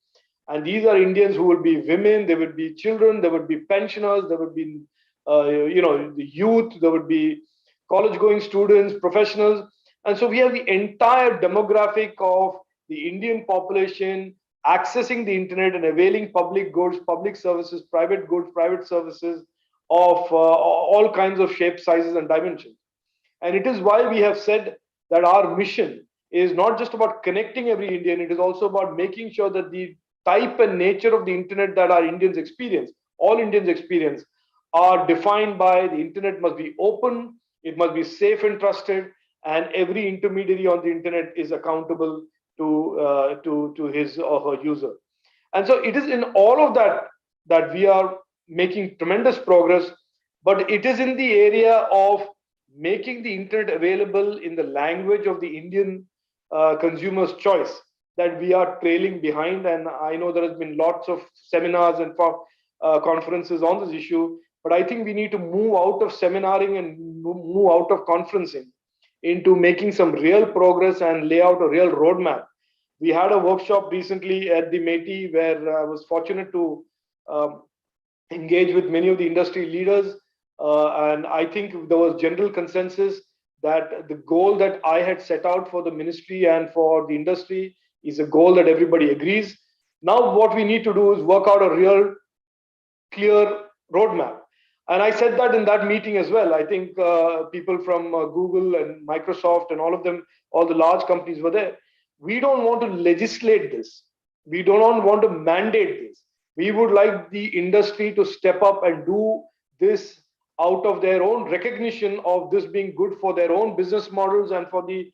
And these are Indians who will be women, there would be children, there would be pensioners, there would be the youth, there would be college-going students, professionals. And so we have the entire demographic of the Indian population accessing the internet and availing public goods, public services, private goods, private services of all kinds of shapes, sizes, and dimensions. And it is why we have said that our mission is not just about connecting every Indian, it is also about making sure that the type and nature of the internet that our Indians experience, all Indians experience, are defined by the internet must be open, it must be safe and trusted, and every intermediary on the internet is accountable to his or her user. And so it is in all of that we are making tremendous progress, but it is in the area of making the internet available in the language of the Indian consumer's choice that we are trailing behind. And I know there has been lots of seminars and conferences on this issue, but I think we need to move out of seminaring and move out of conferencing into making some real progress and lay out a real roadmap. We had a workshop recently at the METI where I was fortunate to engage with many of the industry leaders. And I think there was general consensus that the goal that I had set out for the ministry and for the industry is a goal that everybody agrees. Now what we need to do is work out a real clear roadmap. And I said that in that meeting as well. I think people from Google and Microsoft and all of them, all the large companies were there. We don't want to legislate this. We don't want to mandate this. We would like the industry to step up and do this out of their own recognition of this being good for their own business models and for the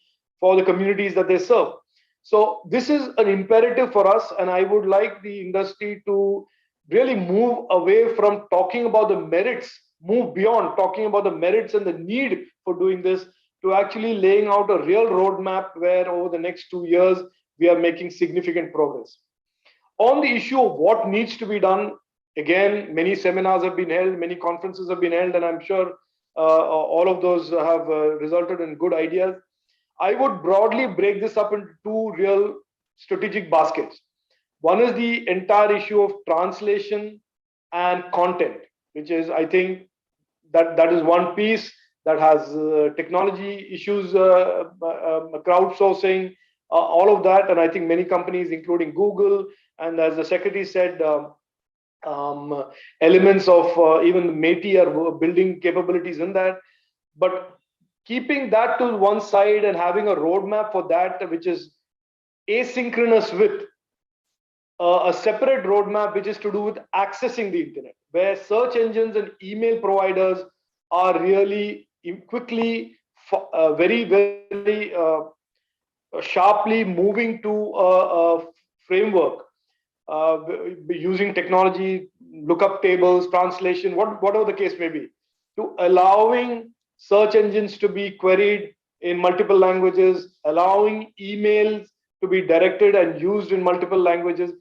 communities that they serve. So this is an imperative for us, and I would like the industry to really move away from talking about the merits, move beyond talking about the merits and the need for doing this, to actually laying out a real roadmap where over the next 2 years, we are making significant progress. On the issue of what needs to be done, again, many seminars have been held, many conferences have been held, and I'm sure all of those have resulted in good ideas. I would broadly break this up into two real strategic baskets. One is the entire issue of translation and content, which is, I think, that is one piece that has technology issues, crowdsourcing, all of that. And I think many companies, including Google, and as the secretary said, elements of even METI are building capabilities in that. But keeping that to one side and having a roadmap for that, which is asynchronous with a separate roadmap, which is to do with accessing the internet, where search engines and email providers are really quickly, very, very sharply moving to a framework using technology, lookup tables, translation, whatever the case may be, to allowing search engines to be queried in multiple languages, allowing emails to be directed and used in multiple languages.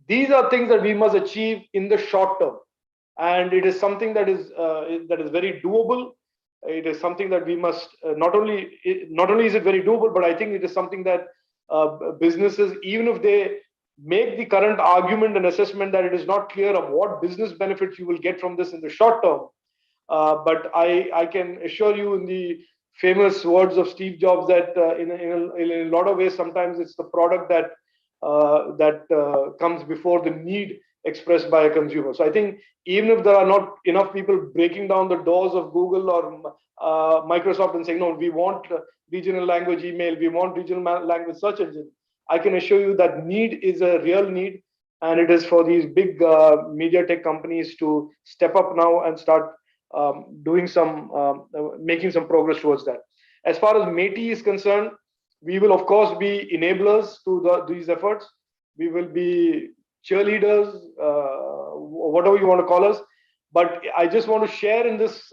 These are things that we must achieve in the short term, and it is something that is very doable. It is something that we must not only is it very doable, but I think it is something that businesses, even if they make the current argument and assessment that it is not clear of what business benefits you will get from this in the short term, but I can assure you, in the famous words of Steve Jobs, that in a lot of ways, sometimes it's the product that comes before the need expressed by a consumer. So I think even if there are not enough people breaking down the doors of Google or Microsoft and saying, no, we want regional language email, we want regional language search engine, I can assure you that need is a real need, and it is for these big media tech companies to step up now and start doing making some progress towards that. As far as METI is concerned, we will of course be enablers to these efforts. We will be cheerleaders, whatever you want to call us. But I just want to share in this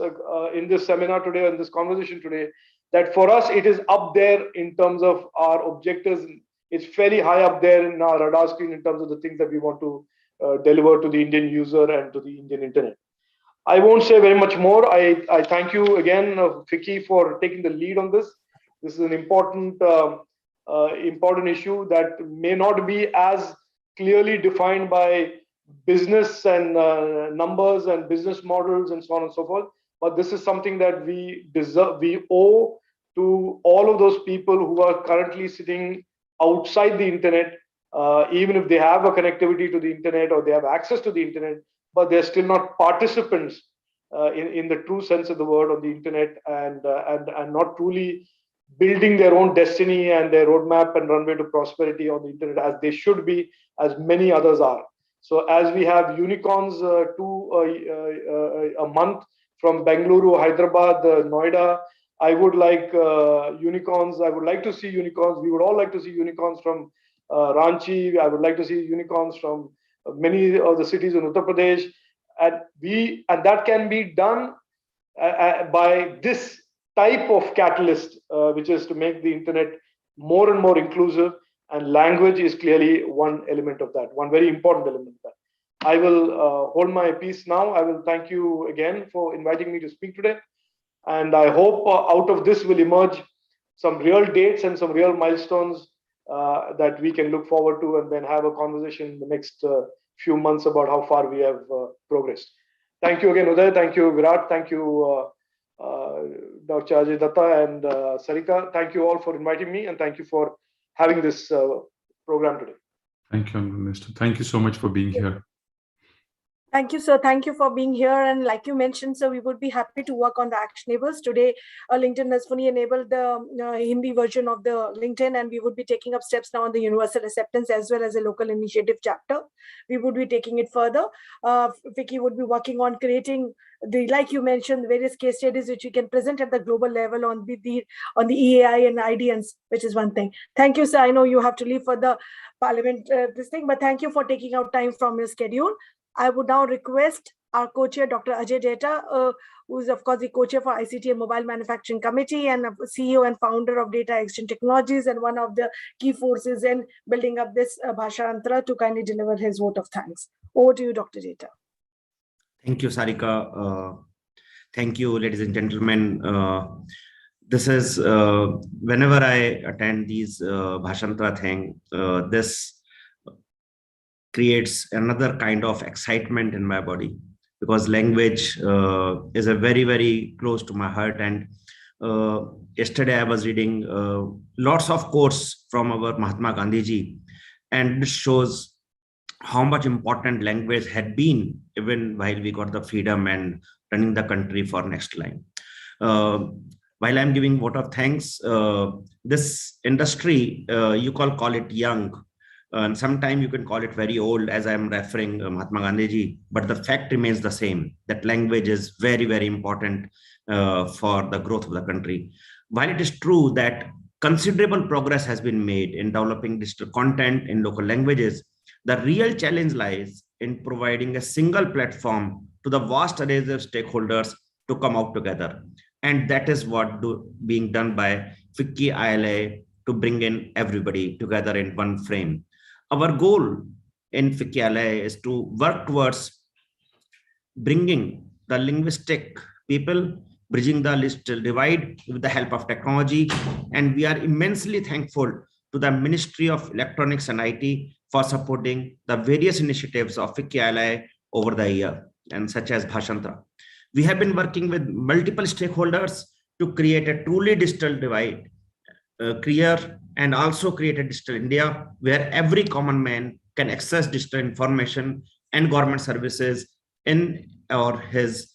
seminar today, in this conversation today, that for us it is up there in terms of our objectives. It's fairly high up there in our radar screen in terms of the things that we want to deliver to the Indian user and to the Indian internet. I won't say very much more. I thank you again, Vicky, for taking the lead on this. This is an important issue that may not be as clearly defined by business and numbers and business models and so on and so forth. But this is something that we owe to all of those people who are currently sitting outside the internet, even if they have a connectivity to the internet or they have access to the internet, but they're still not participants in the true sense of the word on the internet, and not truly building their own destiny and their roadmap and runway to prosperity on the internet as they should be, as many others are. So as we have unicorns a month from Bengaluru, Hyderabad, Noida, I would like unicorns. I would like to see unicorns. We would all like to see unicorns from Ranchi. I would like to see unicorns from many of the cities in Uttar Pradesh. And that can be done by this type of catalyst, which is to make the internet more and more inclusive. And language is clearly one element of that, one very important element of that. I will hold my peace now. I will thank you again for inviting me to speak today. And I hope out of this will emerge some real dates and some real milestones that we can look forward to, and then have a conversation in the next few months about how far we have progressed. Thank you again, Uday. Thank you, Virat. Thank you, Dr. Ajay Datta and Sarika. Thank you all for inviting me, and thank you for having this program today. Thank you, Minister. Thank you so much for being here. Thank you, sir. Thank you for being here. And like you mentioned, sir, we would be happy to work on the actionables. Today, LinkedIn has fully enabled the Hindi version of the LinkedIn, and we would be taking up steps now on the universal acceptance as well as a local initiative chapter. We would be taking it further. Vicky would be working on creating like you mentioned, various case studies which we can present at the global level on the EAI and IDNs, which is one thing. Thank you, sir. I know you have to leave for the parliament, this thing, but thank you for taking out time from your schedule. I would now request our co-chair, Dr. Ajay Data, who is, of course, the co-chair for ICT and Mobile Manufacturing Committee and CEO and founder of Data Exchange Technologies and one of the key forces in building up this Bhashantra, to kindly deliver his vote of thanks. Over to you, Dr. Data. Thank you, Sarika. Thank you, ladies and gentlemen. This is, whenever I attend these Bhashantra thing, this creates another kind of excitement in my body, because language is a very, very close to my heart. And yesterday I was reading lots of quotes from our Mahatma Gandhi ji, and this shows how much important language had been even while we got the freedom and running the country for next line. While I'm giving vote of thanks, this industry, you call it young, and sometimes you can call it very old, as I'm referring Mahatma Gandhi ji, but the fact remains the same, that language is very, very important for the growth of the country. While it is true that considerable progress has been made in developing digital content in local languages, the real challenge lies in providing a single platform to the vast array of stakeholders to come out together. And that is what being done by FICCI ILA, to bring in everybody together in one frame. Our goal in FICCI ILA is to work towards bringing the linguistic people, bridging the digital divide with the help of technology. And we are immensely thankful to the Ministry of Electronics and IT for supporting the various initiatives of FICCI ILA over the year, and such as Bhashantra. We have been working with multiple stakeholders to create a truly digital divide, clear, and also create a digital India where every common man can access digital information and government services in or his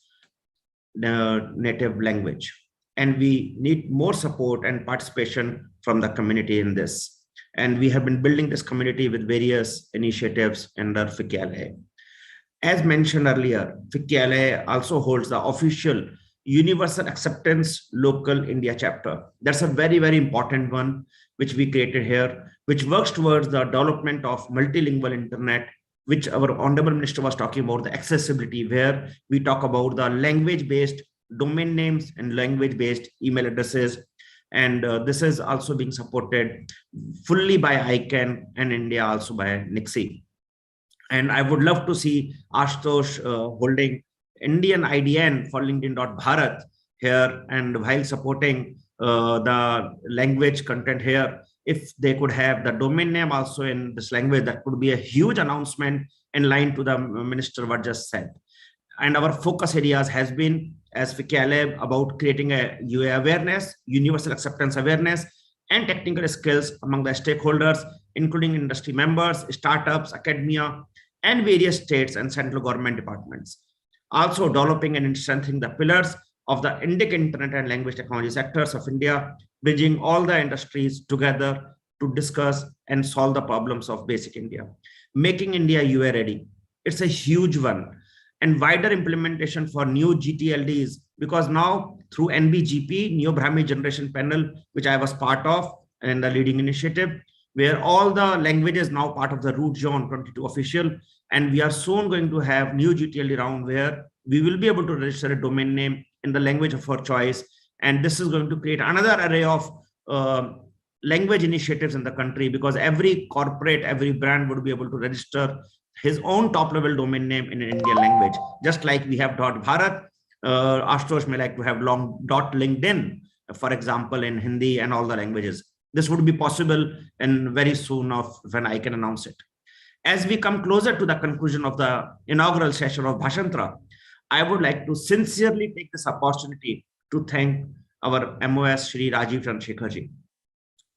native language. And we need more support and participation from the community in this. And we have been building this community with various initiatives under FICCI ILA. As mentioned earlier, FICCI ILA also holds the official Universal Acceptance Local India chapter. That's a very, very important one, which we created here, which works towards the development of multilingual internet, which our Honorable Minister was talking about, the accessibility, where we talk about the language-based domain names and language-based email addresses. And this is also being supported fully by ICANN and India also by NICSI. And I would love to see Ashutosh holding Indian IDN for LinkedIn.Bharat here, and while supporting the language content here, if they could have the domain name also in this language, that could be a huge announcement in line to the minister what just said. And our focus areas has been, as FICCI ILA, about creating a UA awareness, universal acceptance awareness, and technical skills among the stakeholders, including industry members, startups, academia, and various states and central government departments. Also developing and strengthening the pillars of the Indic internet and language technology sectors of India, bridging all the industries together to discuss and solve the problems of basic India. Making India UA ready. It's a huge one. And wider implementation for new GTLDs, because now through NBGP, Neo Brahmi Generation Panel, which I was part of and the leading initiative, where all the languages now part of the root zone 22 official. And we are soon going to have new GTLD round where we will be able to register a domain name in the language of our choice. And this is going to create another array of language initiatives in the country, because every corporate, every brand would be able to register his own top level domain name in an Indian language. Just like we have .Bharat, Ashutosh may like to have long .LinkedIn, for example, in Hindi and all the languages. This would be possible and very soon of when I can announce it. As we come closer to the conclusion of the inaugural session of Bhashantra, I would like to sincerely take this opportunity to thank our MOS Shri Rajiv Chandrasekhar ji,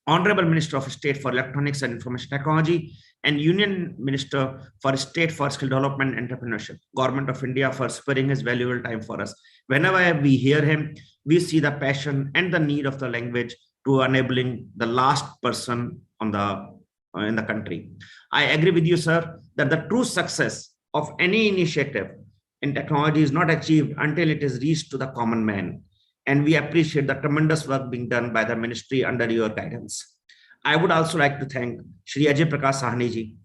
Honorable Minister of State for Electronics and Information Technology, and Union Minister for State for Skill Development and Entrepreneurship, Government of India, for sparing his valuable time for us. Whenever we hear him, we see the passion and the need of the language to enabling the last person on in the country. I agree with you, sir, that the true success of any initiative in technology is not achieved until it is reached to the common man. And we appreciate the tremendous work being done by the ministry under your guidance. I would also like to thank Shri Ajay Prakash Sahni ji,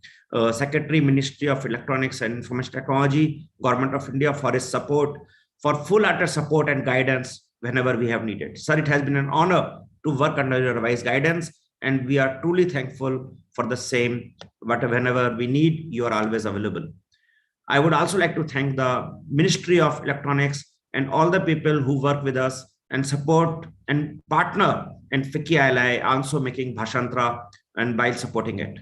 Secretary, Ministry of Electronics and Information Technology, Government of India, for his support, for full-hearted support and guidance whenever we have needed. Sir, it has been an honor to work under your wise guidance, and we are truly thankful for the same. But whenever we need, you are always available. I would also like to thank the Ministry of Electronics and all the people who work with us and support and partner in FICCI ILI, also making Bhashantra and by supporting it.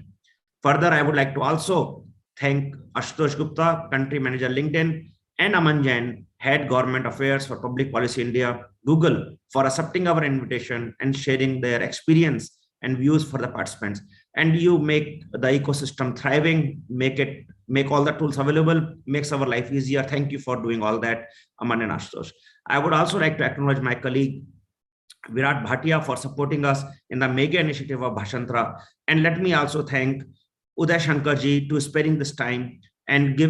Further, I would like to also thank Ashutosh Gupta, Country Manager LinkedIn, and Aman Jain, Head Government Affairs for Public Policy India, Google, for accepting our invitation and sharing their experience and views for the participants. And you make the ecosystem thriving, make all the tools available, makes our life easier. Thank you for doing all that, Aman and Ashutosh. I would also like to acknowledge my colleague Virat Bhatia for supporting us in the mega initiative of Bhashantra. And let me also thank Uday Shankarji to sparing this time and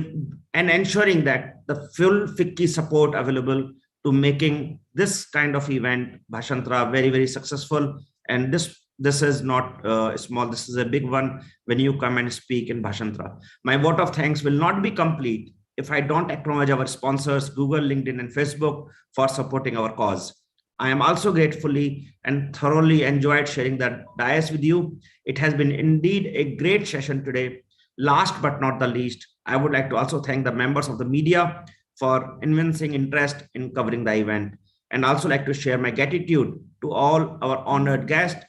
ensuring that the full FICCI support available to making this kind of event, Bhashantra, very, very successful. And this is not small, this is a big one when you come and speak in Bhashantra. My vote of thanks will not be complete if I don't acknowledge our sponsors, Google, LinkedIn, and Facebook, for supporting our cause. I am also gratefully and thoroughly enjoyed sharing that dais with you. It has been indeed a great session today. Last but not the least, I would like to also thank the members of the media for evincing interest in covering the event, and also like to share my gratitude to all our honored guests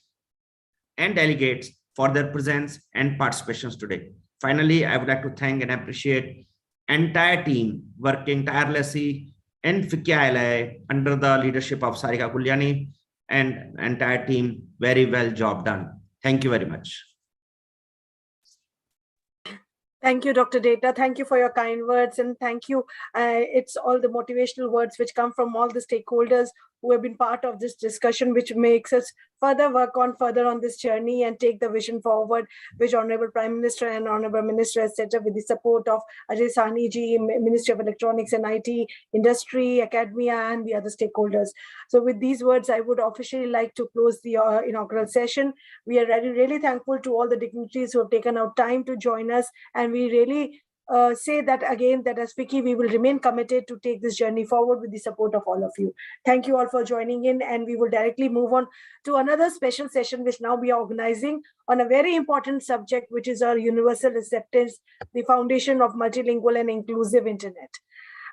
and delegates for their presence and participations today. Finally, I would like to thank and appreciate entire team working tirelessly in FICCI ILI under the leadership of Sarika Kulyani and entire team. Very well job done. Thank you very much. Thank you, Dr. Data. Thank you for your kind words, and thank you. It's all the motivational words which come from all the stakeholders who have been part of this discussion, which makes us further on this journey and take the vision forward, which Honorable Prime Minister and Honorable Minister has set up with the support of Ajay Sahni ji, Ministry of Electronics and IT, industry, academia, and the other stakeholders. So with these words, I would officially like to close the inaugural session. We are really thankful to all the dignitaries who have taken out time to join us, and we really say that again, that as FICCI, we will remain committed to take this journey forward with the support of all of you. Thank you all for joining in, and we will directly move on to another special session, which now we are organizing on a very important subject, which is our universal acceptance, the foundation of multilingual and inclusive internet.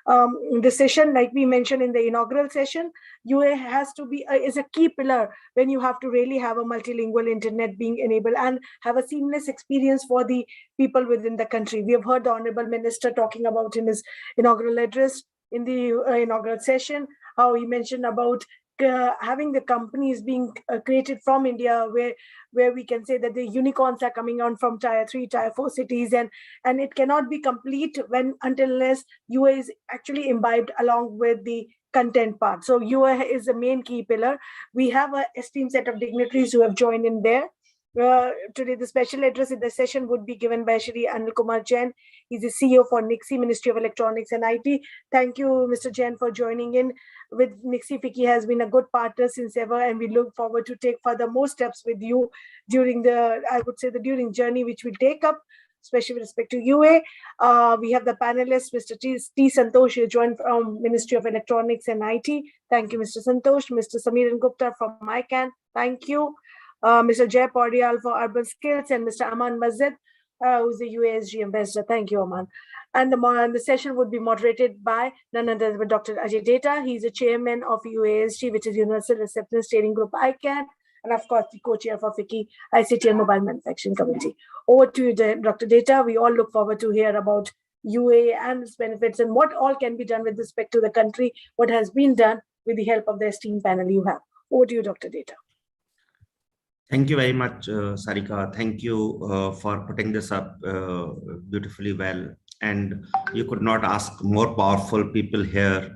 The session, like we mentioned in the inaugural session, UA has to be is a key pillar when you have to really have a multilingual internet being enabled and have a seamless experience for the people within the country. We have heard the Honorable Minister talking about in his inaugural address in the inaugural session, how he mentioned about having the companies being created from India, where we can say that the unicorns are coming on from tier 3, tier 4 cities, and it cannot be complete unless UA is actually imbibed along with the content part. So UA is the main key pillar. We have an esteemed set of dignitaries who have joined in there. Today, the special address in the session would be given by Shri Anil Kumar Jain. He's the CEO for NIXI, Ministry of Electronics and IT. Thank you, Mr. Jain, for joining in. With NIXI, FICCI has been a good partner since ever, and we look forward to take further more steps with you during during journey which we'll take up, especially with respect to UA. We have the panelists, Mr. T. Santosh, who joined from Ministry of Electronics and IT. Thank you, Mr. Santosh. Mr. Samiran Gupta from ICANN. Thank you. Mr. Jay Padial for Urban Skills, and Mr. Aman Mazid, who's the UASG ambassador. Thank you, Aman. And the session would be moderated by none other than Dr. Ajay Data. He's the chairman of UASG, which is Universal Acceptance Steering Group ICANN, and of course the co-chair for FICCI, ICT and Mobile Manufacturing Committee. Over to you, Dr. Data. We all look forward to hear about UA and its benefits and what all can be done with respect to the country, what has been done with the help of the esteemed panel you have. Over to you, Dr. Data. Thank you very much, Sarika. Thank you for putting this up beautifully well. And you could not ask more powerful people here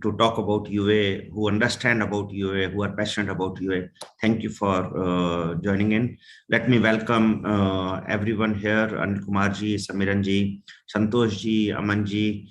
to talk about UA, who understand about UA, who are passionate about UA. Thank you for joining in. Let me welcome everyone here, Anil Kumarji, Samiranji, Santoshji, Amanji,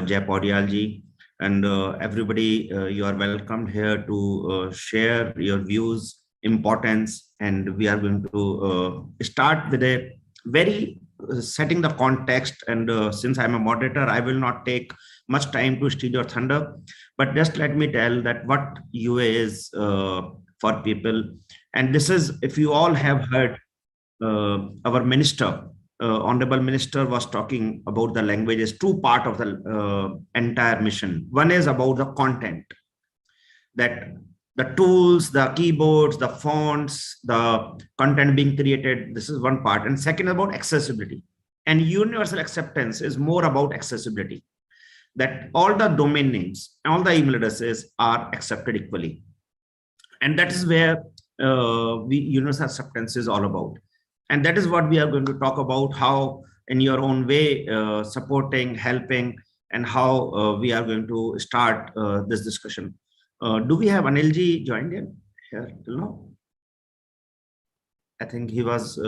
Jay Paudyalji, and everybody, you are welcomed here to share your views, importance, and we are going to start with a very setting the context. And since I'm a moderator, I will not take much time to steal your thunder, but just let me tell that what UA is for people. And this is, if you all have heard, our minister, honorable minister, was talking about the languages, two part of the entire mission. One is about the content, that the tools, the keyboards, the fonts, the content being created. This is one part. And second, about accessibility. And universal acceptance is more about accessibility, that all the domain names, all the email addresses are accepted equally. And that is where universal acceptance is all about. And that is what we are going to talk about, how in your own way, supporting, helping, and how we are going to start this discussion. Do we have Anilji joined in here till now? I think he was.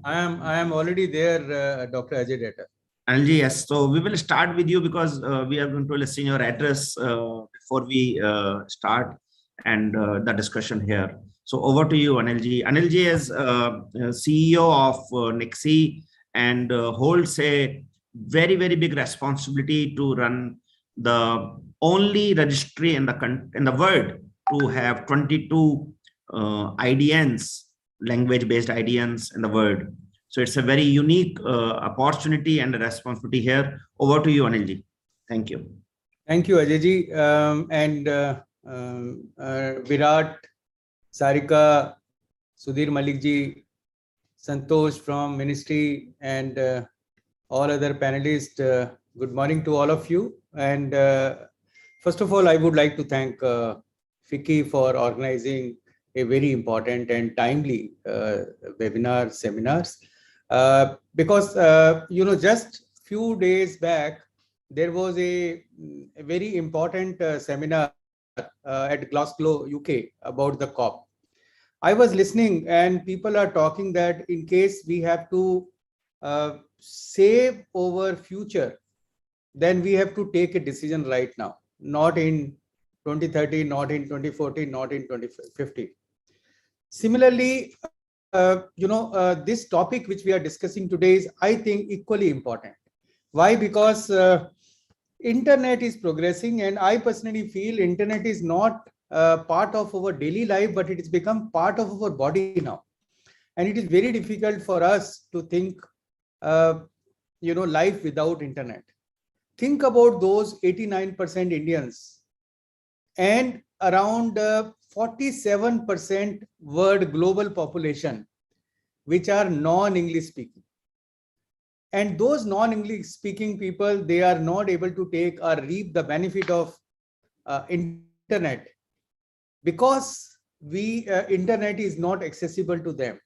I am already there, Dr. Ajay Data. Anilji, yes. So we will start with you because we are going to listen your address before we start and the discussion here. So over to you, Anilji. Anilji is CEO of Nixie and holds a very, very big responsibility to run the only registry in the world to have 22 IDNs, language-based IDNs in the world. So it's a very unique opportunity and a responsibility here. Over to you, Anilji. Thank you. Thank you, Ajayji. Virat, Sarika, Sudhir Malikji, Santosh from Ministry, and all other panelists. Good morning to all of you. And first of all, I would like to thank FICCI for organizing a very important and timely seminars. Because, just few days back, there was a very important seminar at Glasgow, UK about the COP. I was listening and people are talking that in case we have to save our future, then we have to take a decision right now, not in 2030, not in 2040, not in 2050. Similarly, this topic which we are discussing today is, I think, equally important. Why? Because internet is progressing, and I personally feel internet is not part of our daily life, but it has become part of our body now. And it is very difficult for us to think, life without internet. Think about those 89% Indians and around 47% world global population, which are non-English speaking. And those non-English speaking people, they are not able to take or reap the benefit of internet because internet is not accessible to them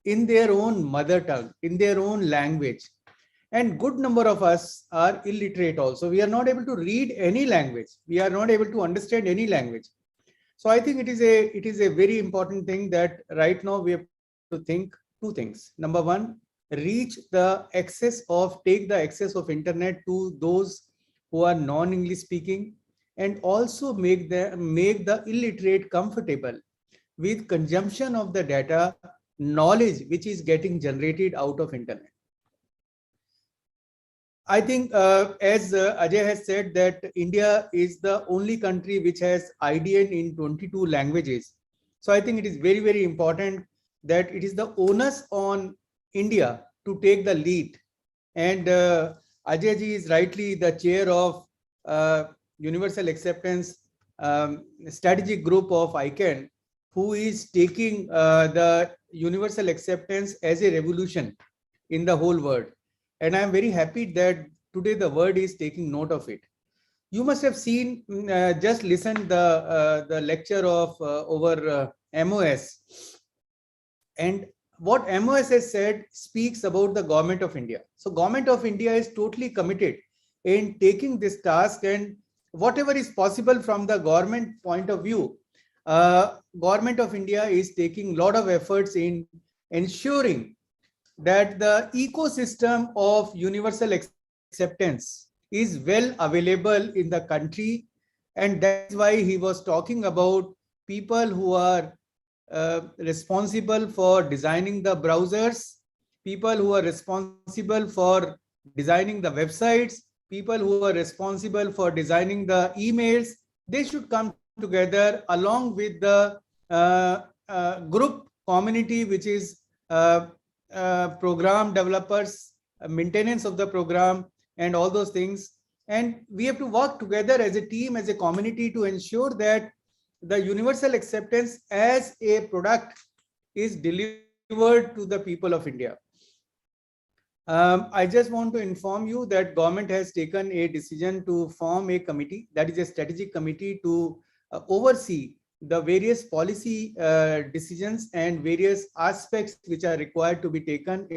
in their own mother tongue, in their own language. And good number of us are illiterate also. We are not able to read any language. We are not able to understand any language. So I think it is a very important thing that right now we have to think two things. Number one, take the access of internet to those who are non-English speaking, and also make the illiterate comfortable with consumption of the data, knowledge which is getting generated out of internet. I think as Ajay has said that India is the only country which has IDN in 22 languages. So I think it is very, very important that it is the onus on India to take the lead. And Ajay ji is rightly the chair of Universal Acceptance Strategic Group of ICANN, who is taking the universal acceptance as a revolution in the whole world. And I am very happy that today the world is taking note of it. You must have seen, just listen the lecture of over MOS. And what MOS has said speaks about the government of India. So government of India is totally committed in taking this task, and whatever is possible from the government point of view, government of India is taking a lot of efforts in ensuring that the ecosystem of universal acceptance is well available in the country. And that's why he was talking about people who are responsible for designing the browsers, people who are responsible for designing the websites, people who are responsible for designing the emails. They should come together along with the group community, which is program developers, maintenance of the program, and all those things. And we have to work together as a team, as a community, to ensure that the universal acceptance as a product is delivered to the people of India. I just want to inform you that government has taken a decision to form a committee, that is a strategic committee, to oversee the various policy decisions and various aspects which are required to be taken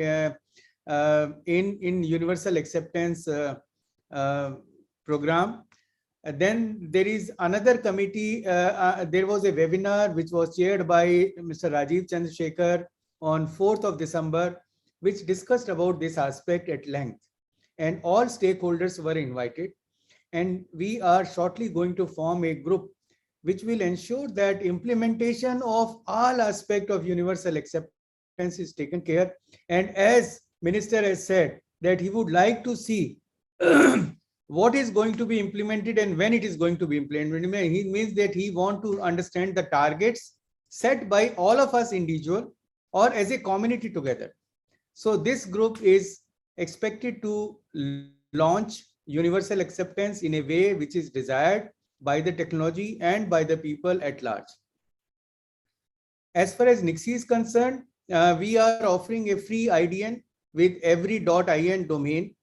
in universal acceptance program. Then there is another committee. There was a webinar which was chaired by Mr. Rajiv Chandrasekhar on 4th of December, which discussed about this aspect at length, and all stakeholders were invited. And we are shortly going to form a group which will ensure that implementation of all aspects of universal acceptance is taken care. And as Minister has said that he would like to see what is going to be implemented and when it is going to be implemented. He means that he wants to understand the targets set by all of us individual or as a community together. So this group is expected to launch universal acceptance in a way which is desired by the technology and by the people at large. As far as Nixie is concerned, we are offering a free IDN with every .in domain.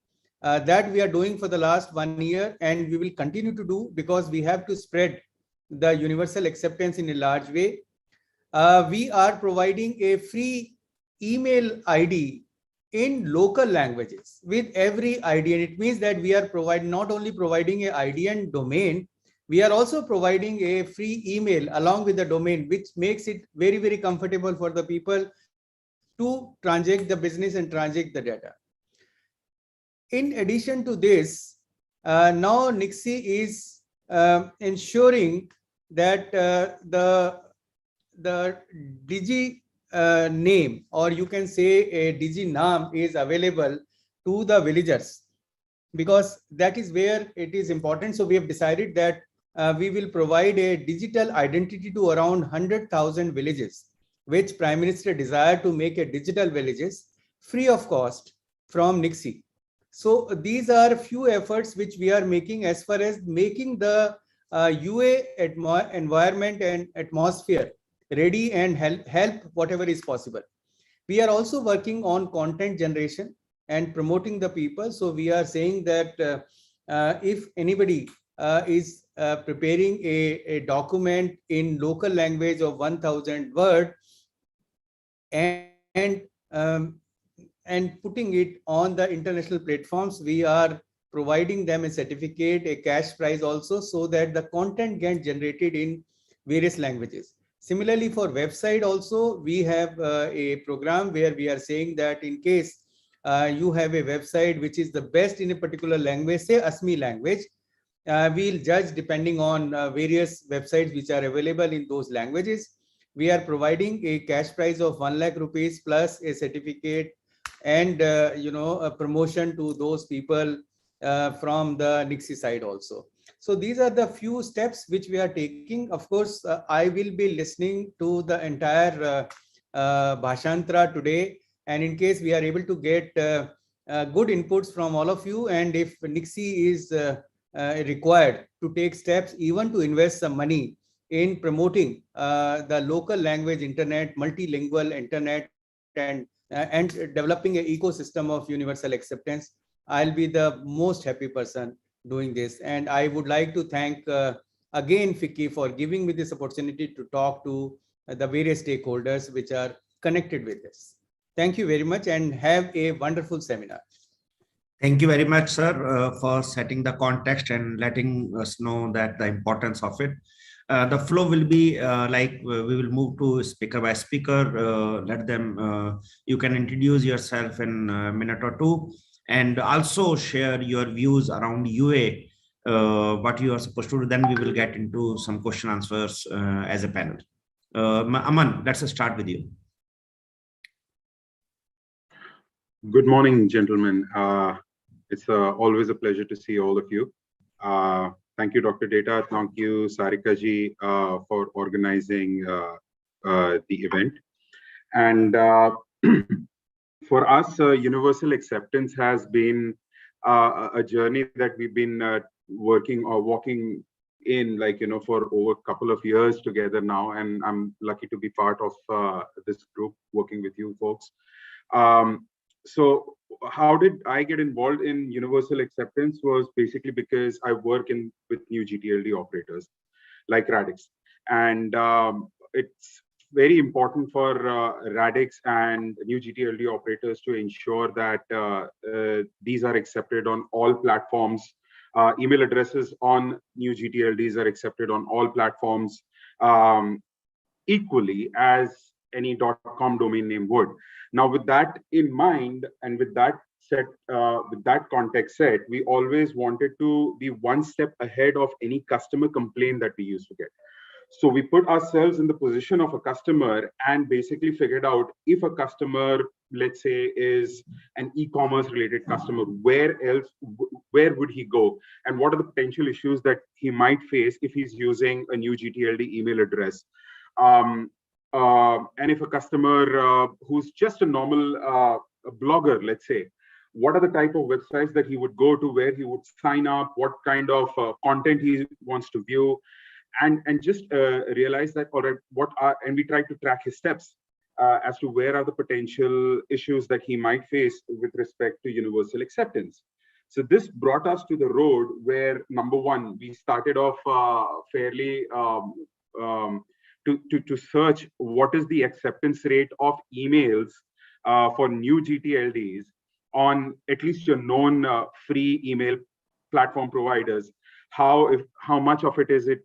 That we are doing for the last 1 year, and we will continue to do, because we have to spread the universal acceptance in a large way. We are providing a free email ID in local languages with every IDN. It means that we are not only providing a IDN domain, we are also providing a free email along with the domain, which makes it very, very comfortable for the people to transact the business and transact the data. In addition to this, now Nixie is ensuring that the Digi name, or you can say a Digi Naam, is available to the villagers, because that is where it is important. So we have decided that we will provide a digital identity to around 100,000 villages, which Prime Minister desired to make a digital villages free of cost from Nixie. So these are few efforts which we are making as far as making the UA environment and atmosphere ready and help whatever is possible. We are also working on content generation and promoting the people. So we are saying that if anybody is preparing a document in local language of 1,000 word and putting it on the international platforms, we are providing them a certificate, a cash prize also, so that the content gets generated in various languages. Similarly, for website also, we have a program where we are saying that in case you have a website which is the best in a particular language, say Asmi language, we'll judge depending on various websites which are available in those languages. We are providing a cash prize of 1 lakh rupees plus a certificate and a promotion to those people from the Nixie side also. So these are the few steps which we are taking. Of course, I will be listening to the entire Bhashantra today, and in case we are able to get good inputs from all of you, and if Nixie is required to take steps, even to invest some money in promoting the local language internet, multilingual internet, and developing an ecosystem of universal acceptance, I'll be the most happy person doing this. And I would like to thank again FICCI for giving me this opportunity to talk to the various stakeholders which are connected with us. Thank you very much and have a wonderful seminar. Thank you very much, sir, for setting the context and letting us know that the importance of it. The flow will be we will move to speaker by speaker. Let them, you can introduce yourself in a minute or two and also share your views around UA, what you are supposed to do. Then we will get into some question answers as a panel. Aman, let's start with you. Good morning, gentlemen. It's always a pleasure to see all of you. Thank you, Dr. Data. Thank you, Sarika ji, for organizing the event. And for us, universal acceptance has been a journey that we've been working or walking in, for over a couple of years together now. And I'm lucky to be part of this group working with you folks. So how did I get involved in universal acceptance was basically because I work with new GTLD operators like Radix. And it's very important for Radix and new GTLD operators to ensure that these are accepted on all platforms. Email addresses on new GTLDs are accepted on all platforms equally as any .com domain name would. Now, with that in mind, and with that context set, we always wanted to be one step ahead of any customer complaint that we used to get. So we put ourselves in the position of a customer and basically figured out if a customer, let's say, is an e-commerce related customer, where would he go? And what are the potential issues that he might face if he's using a new GTLD email address? And if a customer who's just a normal blogger, let's say, what are the type of websites that he would go to, where he would sign up, what kind of content he wants to view, and just realize that, and we try to track his steps as to where are the potential issues that he might face with respect to universal acceptance. So this brought us to the road where, number one, we started off fairly to search what is the acceptance rate of emails for new GTLDs on at least your known free email platform providers. How much of it is it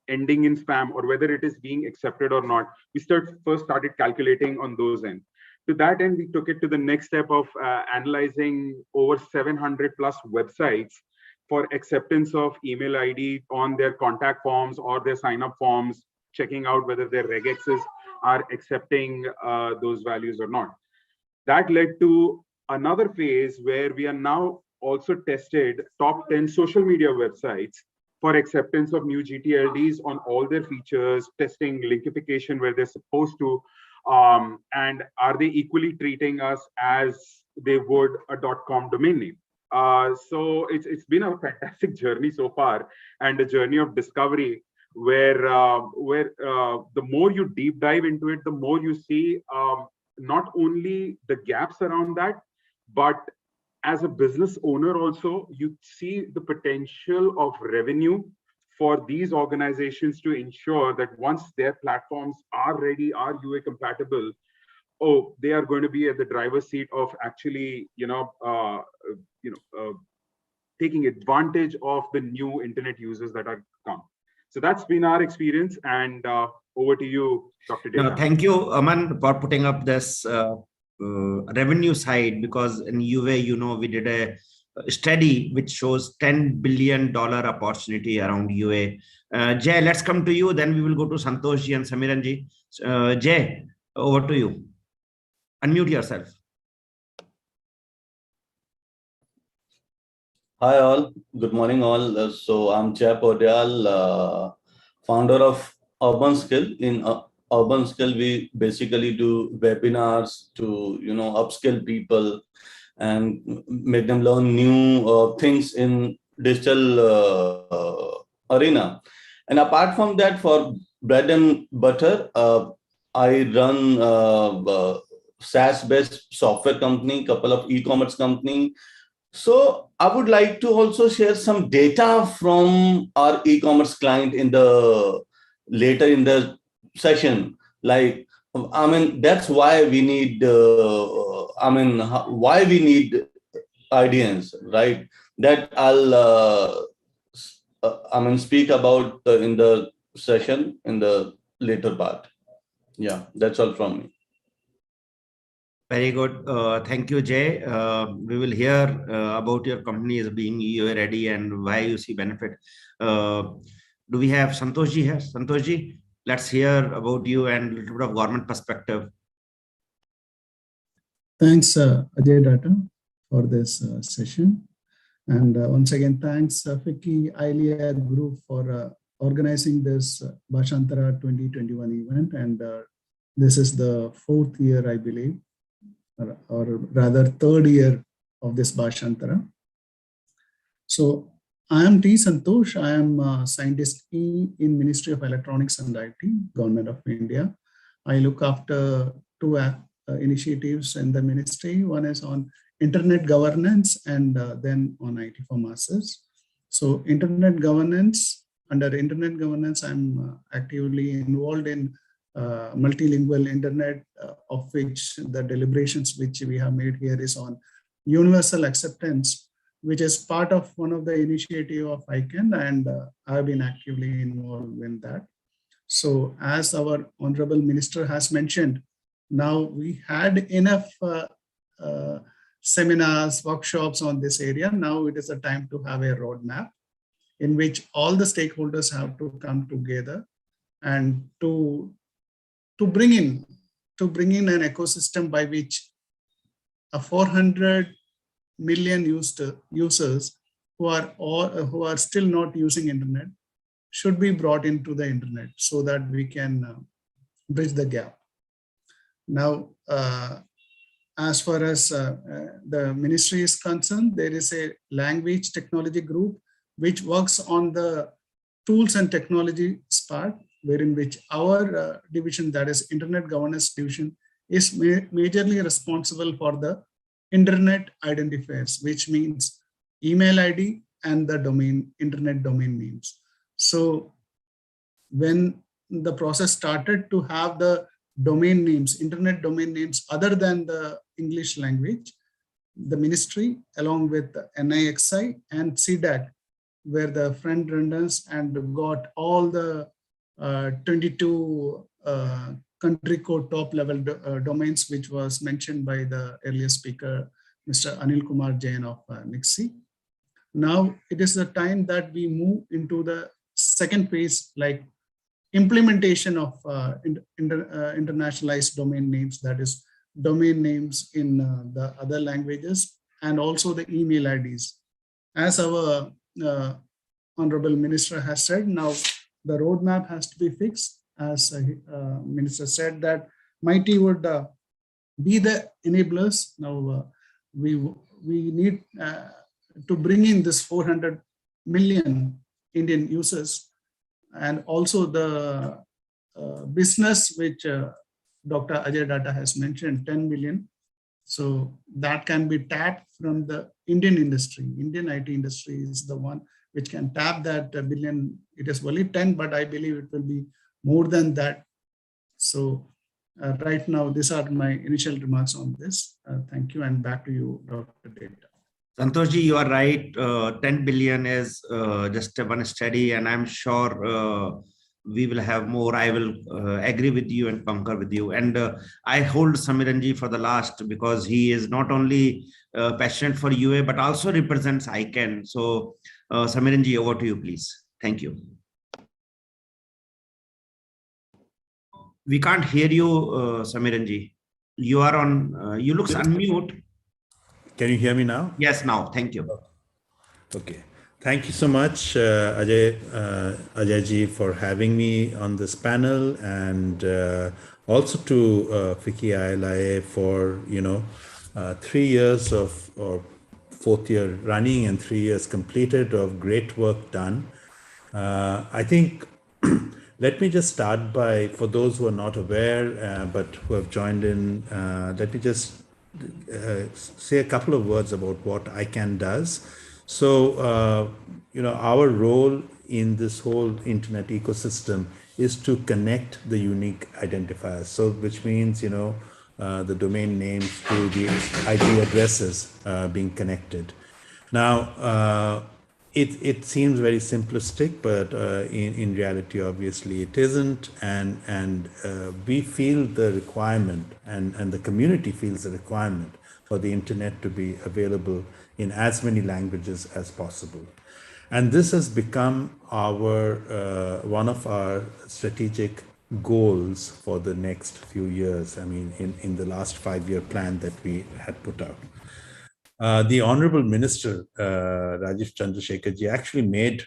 ending in spam, or whether it is being accepted or not. We first started calculating on those ends. To that end, we took it to the next step of analyzing over 700 plus websites for acceptance of email ID on their contact forms or their sign-up forms, checking out whether their regexes are accepting those values or not. That led to another phase where we are now also tested top 10 social media websites for acceptance of new GTLDs on all their features, testing linkification where they're supposed to, and are they equally treating us as they would a .com domain name. So it's been a fantastic journey so far, and a journey of discovery where the more you deep dive into it, the more you see not only the gaps around that, but as a business owner also, you see the potential of revenue for these organizations to ensure that once their platforms are ready, are UA compatible, they are going to be at the driver's seat of actually, taking advantage of the new internet users that are come. So that's been our experience, and over to you, Dr. Data. No, thank you, Aman, for putting up this revenue side, because in UA, we did a study which shows $10 billion opportunity around UA. Jay, let's come to you. Then we will go to Santosh ji and Samiran ji. Jay, over to you. Unmute yourself. Hi all, good morning all. So I'm Jay Podyal, founder of Urban Skill. In Urban Skill, we basically do webinars to upskill people and make them learn new things in digital arena. And apart from that, for bread and butter, I run SaaS-based software company, couple of e-commerce company. So I would like to also share some data from our e-commerce client later in the session. Like I mean, that's why we need, why we need ideas, right? That I'll, speak about in the session in the later part. Yeah, that's all from me. Very good. Thank you, Jay. We will hear about your company as being EOA ready and why you see benefit. Do we have Santoshji here? Santoshji, let's hear about you and a little bit of government perspective. Thanks, Ajay Data, for this session. And once again, thanks, FICCI ILIA Group for organizing this Bhashantara 2021 event. And this is the 4th year, I believe, or rather 3rd year of this Bhashantara. So I am T. Santosh. I am a scientist in Ministry of Electronics and IT, Government of India. I look after 2 initiatives in the ministry. One is on internet governance and then on IT for masses. So internet governance, under internet governance, I'm actively involved in multilingual internet, of which the deliberations which we have made here is on universal acceptance, which is part of one of the initiative of ICANN, and I've been actively involved in that. So as our Honorable Minister has mentioned, now we had enough seminars, workshops on this area. Now it is a time to have a roadmap in which all the stakeholders have to come together and to bring in an ecosystem by which a 400 million users who are still not using internet should be brought into the internet so that we can bridge the gap. Now, as far as the ministry is concerned, there is a language technology group which works on the tools and technology part, wherein which our division, that is Internet Governance Division, is majorly responsible for the internet identifiers, which means email ID and the domain, internet domain names. So when the process started to have the domain names, internet domain names other than the English language, the ministry along with NIXI and CDAC were the front runners and got all the 22 country code top level domains, which was mentioned by the earlier speaker, Mr. Anil Kumar Jain of NIXI. Now it is the time that we move into the second phase, like implementation of internationalized domain names, that is domain names in the other languages, and also the email IDs. As our Honorable Minister has said, now the roadmap has to be fixed. As Minister said that MIT would be the enablers. Now we need to bring in this 400 million Indian users, and also the business which Dr. Ajay Data has mentioned, 10 million. So that can be tapped from the Indian industry. Indian IT industry is the one which can tap that billion. It is only 10, but I believe it will be more than that. So right now, these are my initial remarks on this. Thank you, and back to you, Dr. Data. Santoshji, you are right. 10 billion is just one study, and I'm sure we will have more. I will agree with you and concur with you. And I hold Samiranji for the last, because he is not only passionate for UA, but also represents ICANN. So Samiranji, over to you, please. Thank you. We can't hear you, Samiranji. You are on, you look unmute. Can you hear me now? Yes, now. Thank you. Okay. Thank you so much, Ajay ji, for having me on this panel, and also to FICCI ILIA for 3 years of, or 4th year running and 3 years completed of great work done. I think let me just start by, for those who are not aware but who have joined in, let me just say a couple of words about what ICANN does. So, our role in this whole internet ecosystem is to connect the unique identifiers. So which means, the domain names to the IP addresses being connected. Now, it seems very simplistic, but in reality, obviously, it isn't. And we feel the requirement, and the community feels the requirement for the internet to be available in as many languages as possible. And this has become our one of our strategic goals for the next few years. I mean, in the last 5-year plan that we had put out. The Honorable Minister, Rajiv Chandrasekharji, actually made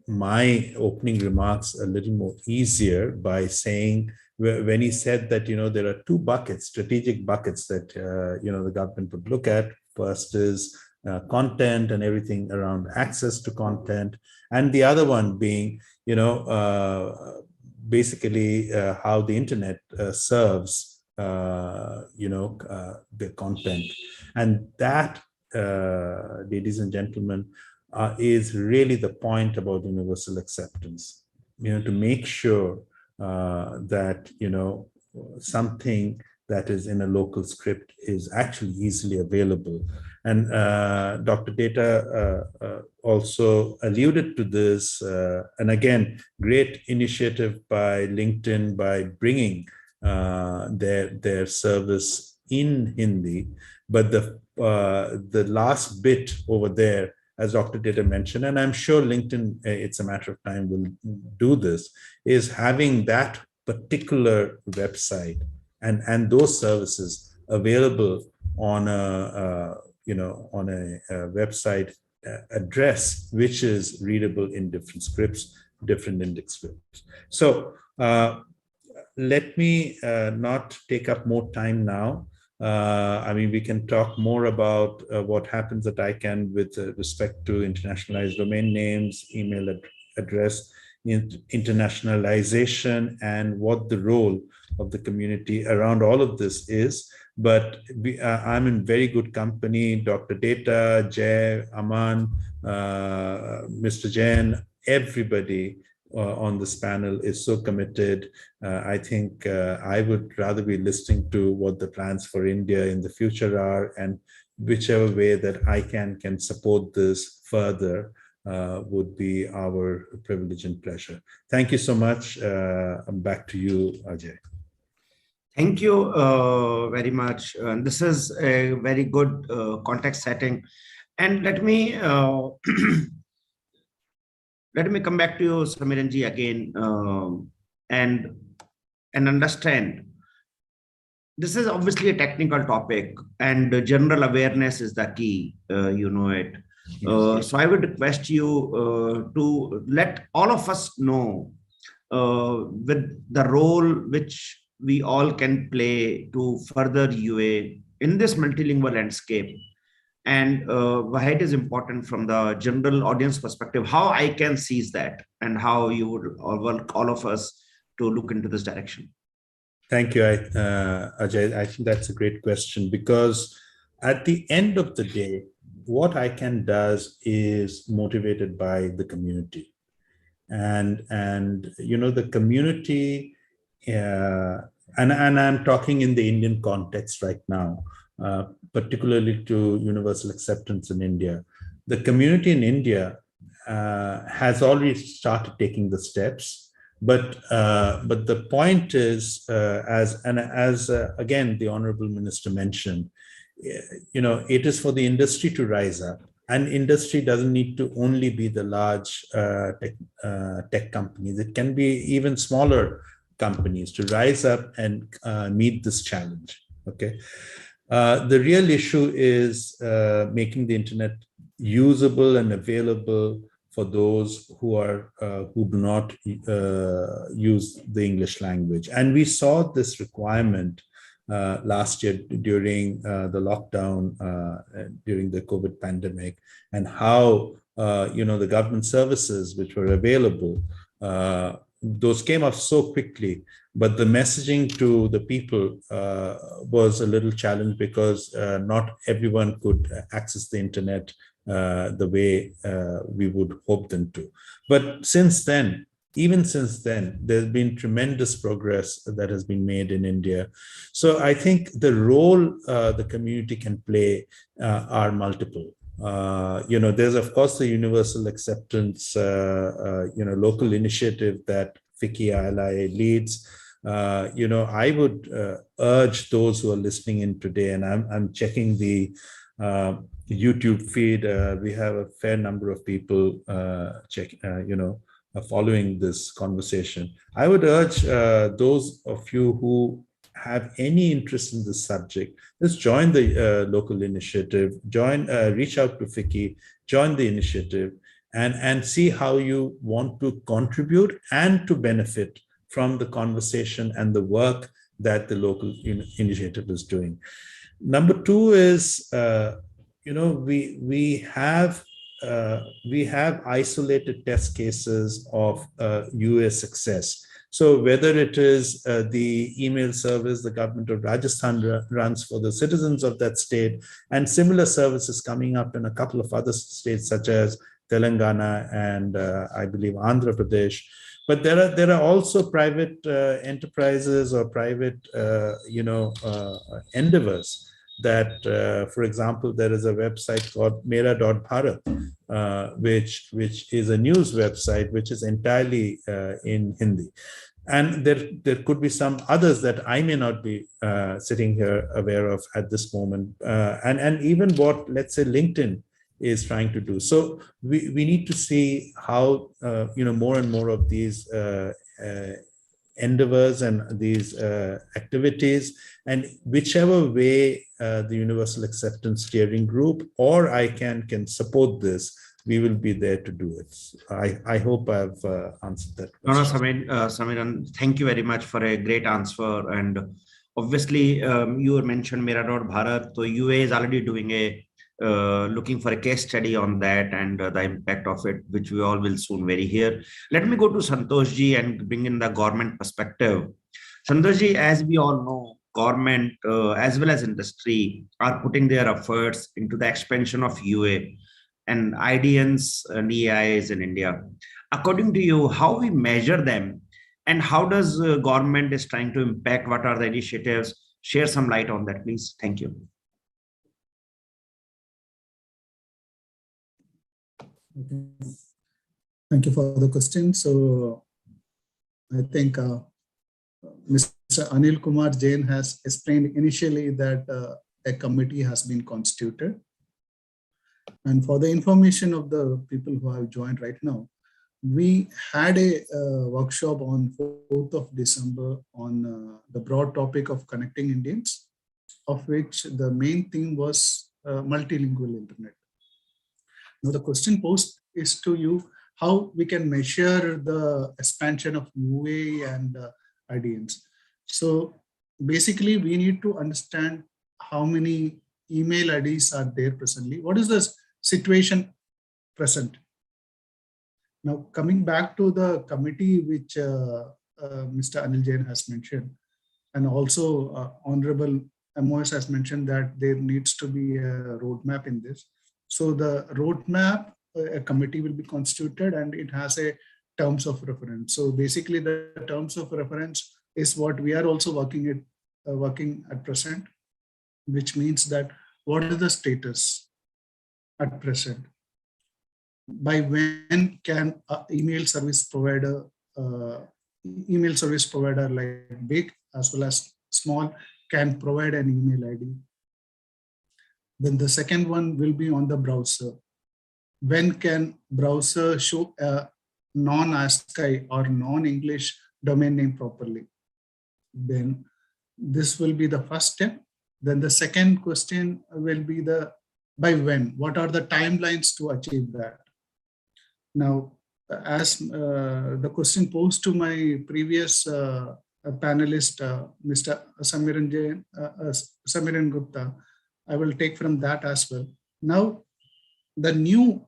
my opening remarks a little more easier by saying, when he said that, there are two buckets, strategic buckets that, the government would look at. First is content and everything around access to content. And the other one being, basically how the internet serves, the content. And that, ladies and gentlemen, is really the point about universal acceptance, to make sure that, something that is in a local script is actually easily available. And Dr. Data also alluded to this, and again, great initiative by LinkedIn by bringing their service in Hindi. But the last bit over there, as Dr. Data mentioned, and I'm sure LinkedIn, it's a matter of time, will do this, is having that particular website and those services available on a website address which is readable in different scripts, different Indic scripts. So let me not take up more time now. We can talk more about what happens at ICANN with respect to internationalized domain names, email address, internationalization, and what the role of the community around all of this is. But I'm in very good company. Dr. Data, Jay, Aman, Mr. Jain, everybody on this panel is so committed. I think I would rather be listening to what the plans for India in the future are, and whichever way that ICANN can support this further would be our privilege and pleasure. Thank you so much. Back to you, Ajay. Thank you very much. This is a very good context setting. And let me let me come back to you, Samiranji, again, and understand. This is obviously a technical topic, and general awareness is the key. You know it. So I would request you to let all of us know with the role which we all can play to further UA in this multilingual landscape, and why it is important from the general audience perspective, how ICANN sees that, and how you would work all of us to look into this direction. Thank you, Ajay. I think that's a great question, because at the end of the day, what ICANN does is motivated by the community. And the community, and I'm talking in the Indian context right now, particularly to universal acceptance in India. The community in India has already started taking the steps, but the point is, as again the Honorable Minister mentioned, it is for the industry to rise up. And industry doesn't need to only be the large tech companies. It can be even smaller companies to rise up and meet this challenge. Okay, the real issue is making the internet usable and available for those who do not use the English language. And we saw this requirement last year during the lockdown, during the COVID pandemic, and how the government services which were available, those came up so quickly, but the messaging to the people was a little challenged, because not everyone could access the internet the way we would hope them to. But since then, even since then, there's been tremendous progress that has been made in India. So I think the role the community can play are multiple. There's of course the universal acceptance, local initiative that FICCI ILIA leads. I would urge those who are listening in today, and I'm checking the YouTube feed. We have a fair number of people following this conversation. I would urge those of you who have any interest in this subject, just join the local initiative, reach out to FICCI, join the initiative, and see how you want to contribute and to benefit from the conversation and the work that the local initiative is doing. Number two is, we have isolated test cases of UA success. So whether it is the email service the government of Rajasthan runs for the citizens of that state, and similar services coming up in a couple of other states such as Telangana and I believe Andhra Pradesh. But there are also private enterprises or private endeavors that, for example, there is a website called Mera.Bharat, which is a news website which is entirely in Hindi. And there could be some others that I may not be sitting here aware of at this moment. And even what, let's say, LinkedIn is trying to do. So we need to see how, more and more of these endeavors and these activities, and whichever way the Universal Acceptance Steering Group or ICANN can support this, we will be there to do it. I hope I've answered that question. No, Samiran, thank you very much for a great answer. And obviously, you mentioned Mera.Bharat, so UA is already doing looking for a case study on that and the impact of it, which we all will soon very hear. Let me go to Santosh ji and bring in the government perspective. Santosh ji, as we all know, government as well as industry are putting their efforts into the expansion of UA and IDNs and EIs in India. According to you, how we measure them and how does government is trying to impact? What are the initiatives? Share some light on that, please. Thank you. Okay. Thank you for the question. So I think Mr. Anil Kumar Jain has explained initially that a committee has been constituted. And for the information of the people who have joined right now, we had a workshop on 4th of December on the broad topic of connecting Indians, of which the main theme was multilingual internet. Now the question posed is to you, how we can measure the expansion of UA and IDNs. So basically we need to understand how many email IDs are there presently. What is the situation present? Now coming back to the committee which Mr. Anil Jain has mentioned, and also Honorable MOS has mentioned that there needs to be a roadmap in this. So the roadmap, a committee will be constituted and it has a terms of reference. So basically the terms of reference is what we are also working at present, which means that what is the status at present? By when can email service provider like big as well as small can provide an email ID? Then the second one will be on the browser. When can browser show a non-ASCII or non-English domain name properly? Then this will be the first step. Then the second question will be by when? What are the timelines to achieve that? Now, as the question posed to my previous panelist, Mr. Samiran Gupta, I will take from that as well. Now, the new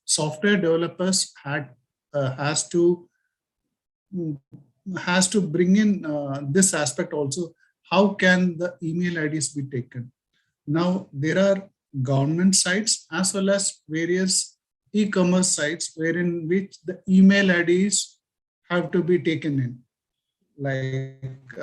software developers has to bring in this aspect also. How can the email IDs be taken? Now, there are government sites as well as various e-commerce sites wherein which the email IDs have to be taken in. Like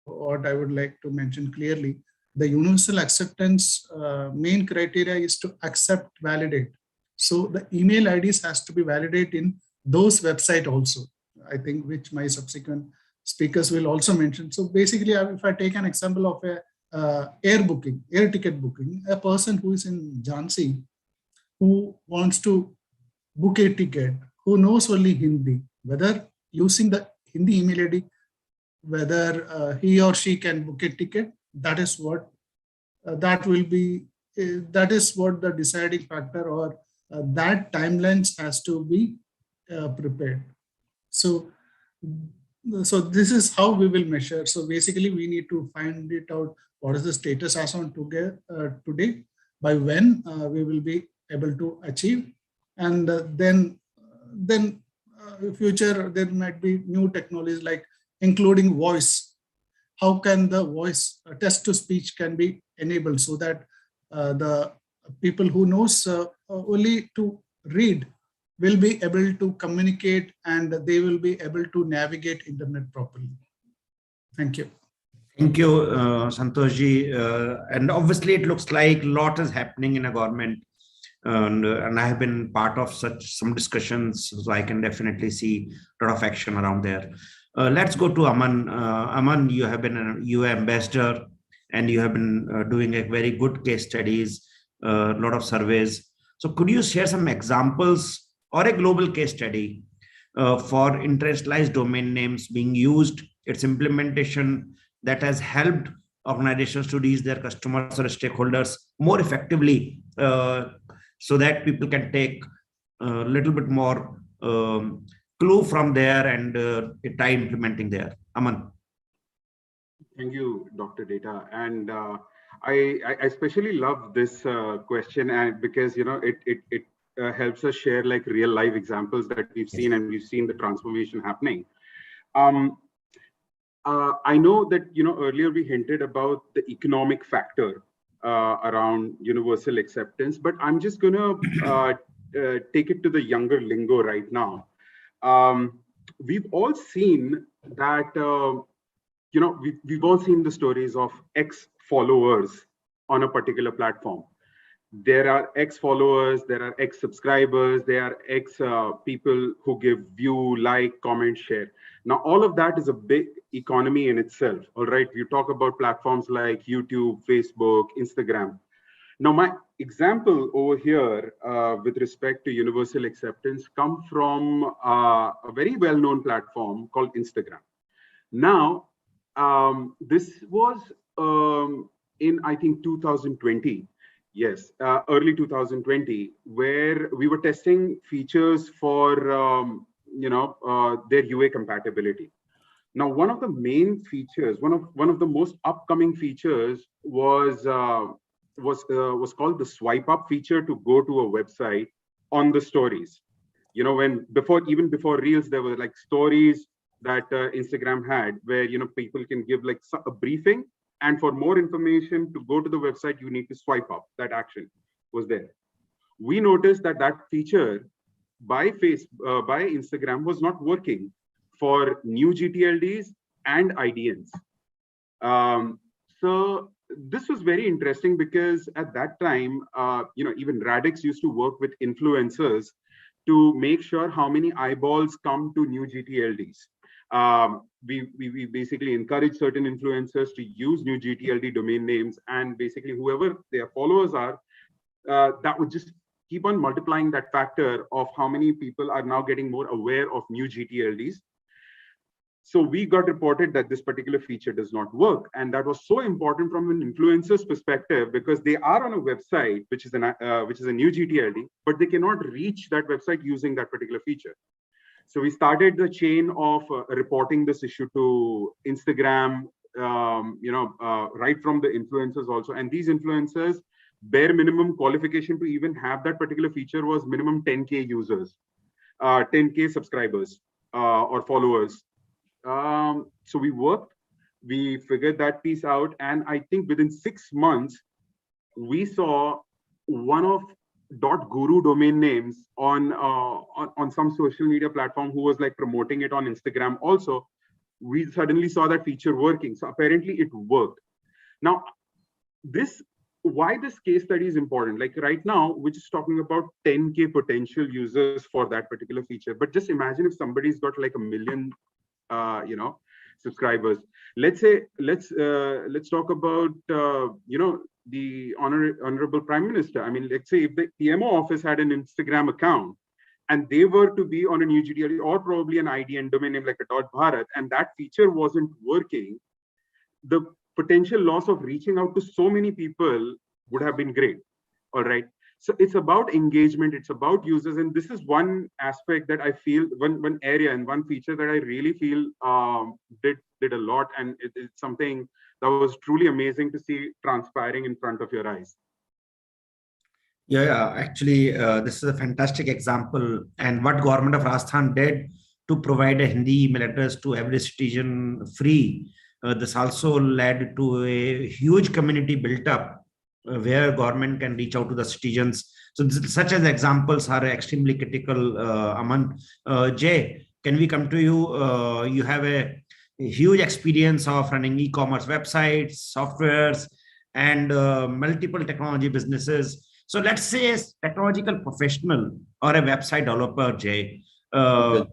what I would like to mention clearly, the universal acceptance main criteria is to accept, validate. So the email IDs has to be validated in those websites also, I think, which my subsequent speakers will also mention. So basically, if I take an example of a air ticket booking, a person who is in Jhansi, who wants to book a ticket, who knows only Hindi, whether using the Hindi email ID, whether he or she can book a ticket, that is what that will be. That is what the deciding factor, or that timelines has to be prepared. So this is how we will measure. So basically, we need to find it out. What is the status as on today? By when we will be able to achieve, and then future there might be new technologies like including voice. How can the voice text to speech can be enabled so that the people who knows only to read will be able to communicate, and they will be able to navigate internet properly. Thank you. Thank you, Santoshji. And obviously, it looks like a lot is happening in a government, and I have been part of some discussions, so I can definitely see a lot of action around there. Let's go to Aman. Aman, you have been a UA ambassador, and you have been doing a very good case studies, a lot of surveys. So could you share some examples or a global case study for industrialized domain names being used, its implementation that has helped organizations to reach their customers or stakeholders more effectively, so that people can take a little bit more clue from there and try implementing there. Aman. Thank you, Dr. Data. And I especially love this question, and because it helps us share like real life examples that we've seen, and we've seen the transformation happening. I know that earlier we hinted about the economic factor around universal acceptance, but I'm just gonna take it to the younger lingo right now. We've all seen that we've all seen the stories of ex-followers on a particular platform. There are ex-followers, there are ex-subscribers, there are ex-people who give view, like, comment, share. Now, all of that is a big economy in itself, all right? You talk about platforms like YouTube, Facebook, Instagram. Now, my example over here with respect to universal acceptance come from a very well-known platform called Instagram. Now, this was in, I think, 2020. Yes, early 2020, where we were testing features for their UA compatibility. Now, one of the main features, one of the most upcoming features was called the swipe up feature to go to a website on the stories. Even before Reels, there were like stories that Instagram had, where people can give like a briefing. And for more information to go to the website, you need to swipe up. That action was there. We noticed that that feature by Instagram was not working for new GTLDs and IDNs. So this was very interesting because at that time, even Radix used to work with influencers to make sure how many eyeballs come to new GTLDs. We basically encourage certain influencers to use new GTLD domain names, and basically whoever their followers are, that would just keep on multiplying that factor of how many people are now getting more aware of new GTLDs. So we got reported that this particular feature does not work, and that was so important from an influencer's perspective, because they are on a website which is a new GTLD, but they cannot reach that website using that particular feature. So we started the chain of reporting this issue to Instagram, right from the influencers also. And these influencers, bare minimum qualification to even have that particular feature was minimum 10K users, 10K subscribers or followers. So we figured that piece out. And I think within 6 months, we saw one of .guru domain names on some social media platform who was like promoting it on Instagram also. We suddenly saw that feature working. So apparently it worked. Now, why this case study is important. Like right now, we're just talking about 10K potential users for that particular feature. But just imagine if somebody's got like 1 million, subscribers. Let's talk about, the honorable Prime Minister. I mean, let's say if the PMO office had an Instagram account and they were to be on a new GTLD or probably an IDN domain name like a .bharat, and that feature wasn't working, the potential loss of reaching out to so many people would have been great. All right. So it's about engagement, it's about users. And this is one aspect that I feel, one area and one feature that I really feel did a lot. And it's something that was truly amazing to see transpiring in front of your eyes. Yeah, actually, this is a fantastic example. And what government of Rajasthan did to provide a Hindi email address to every citizen free, this also led to a huge community built up where government can reach out to the citizens. So such as examples are extremely critical. Aman, Jay, can we come to you? You have a huge experience of running e-commerce websites, softwares, and multiple technology businesses. So let's say a technological professional or a website developer, Jay, and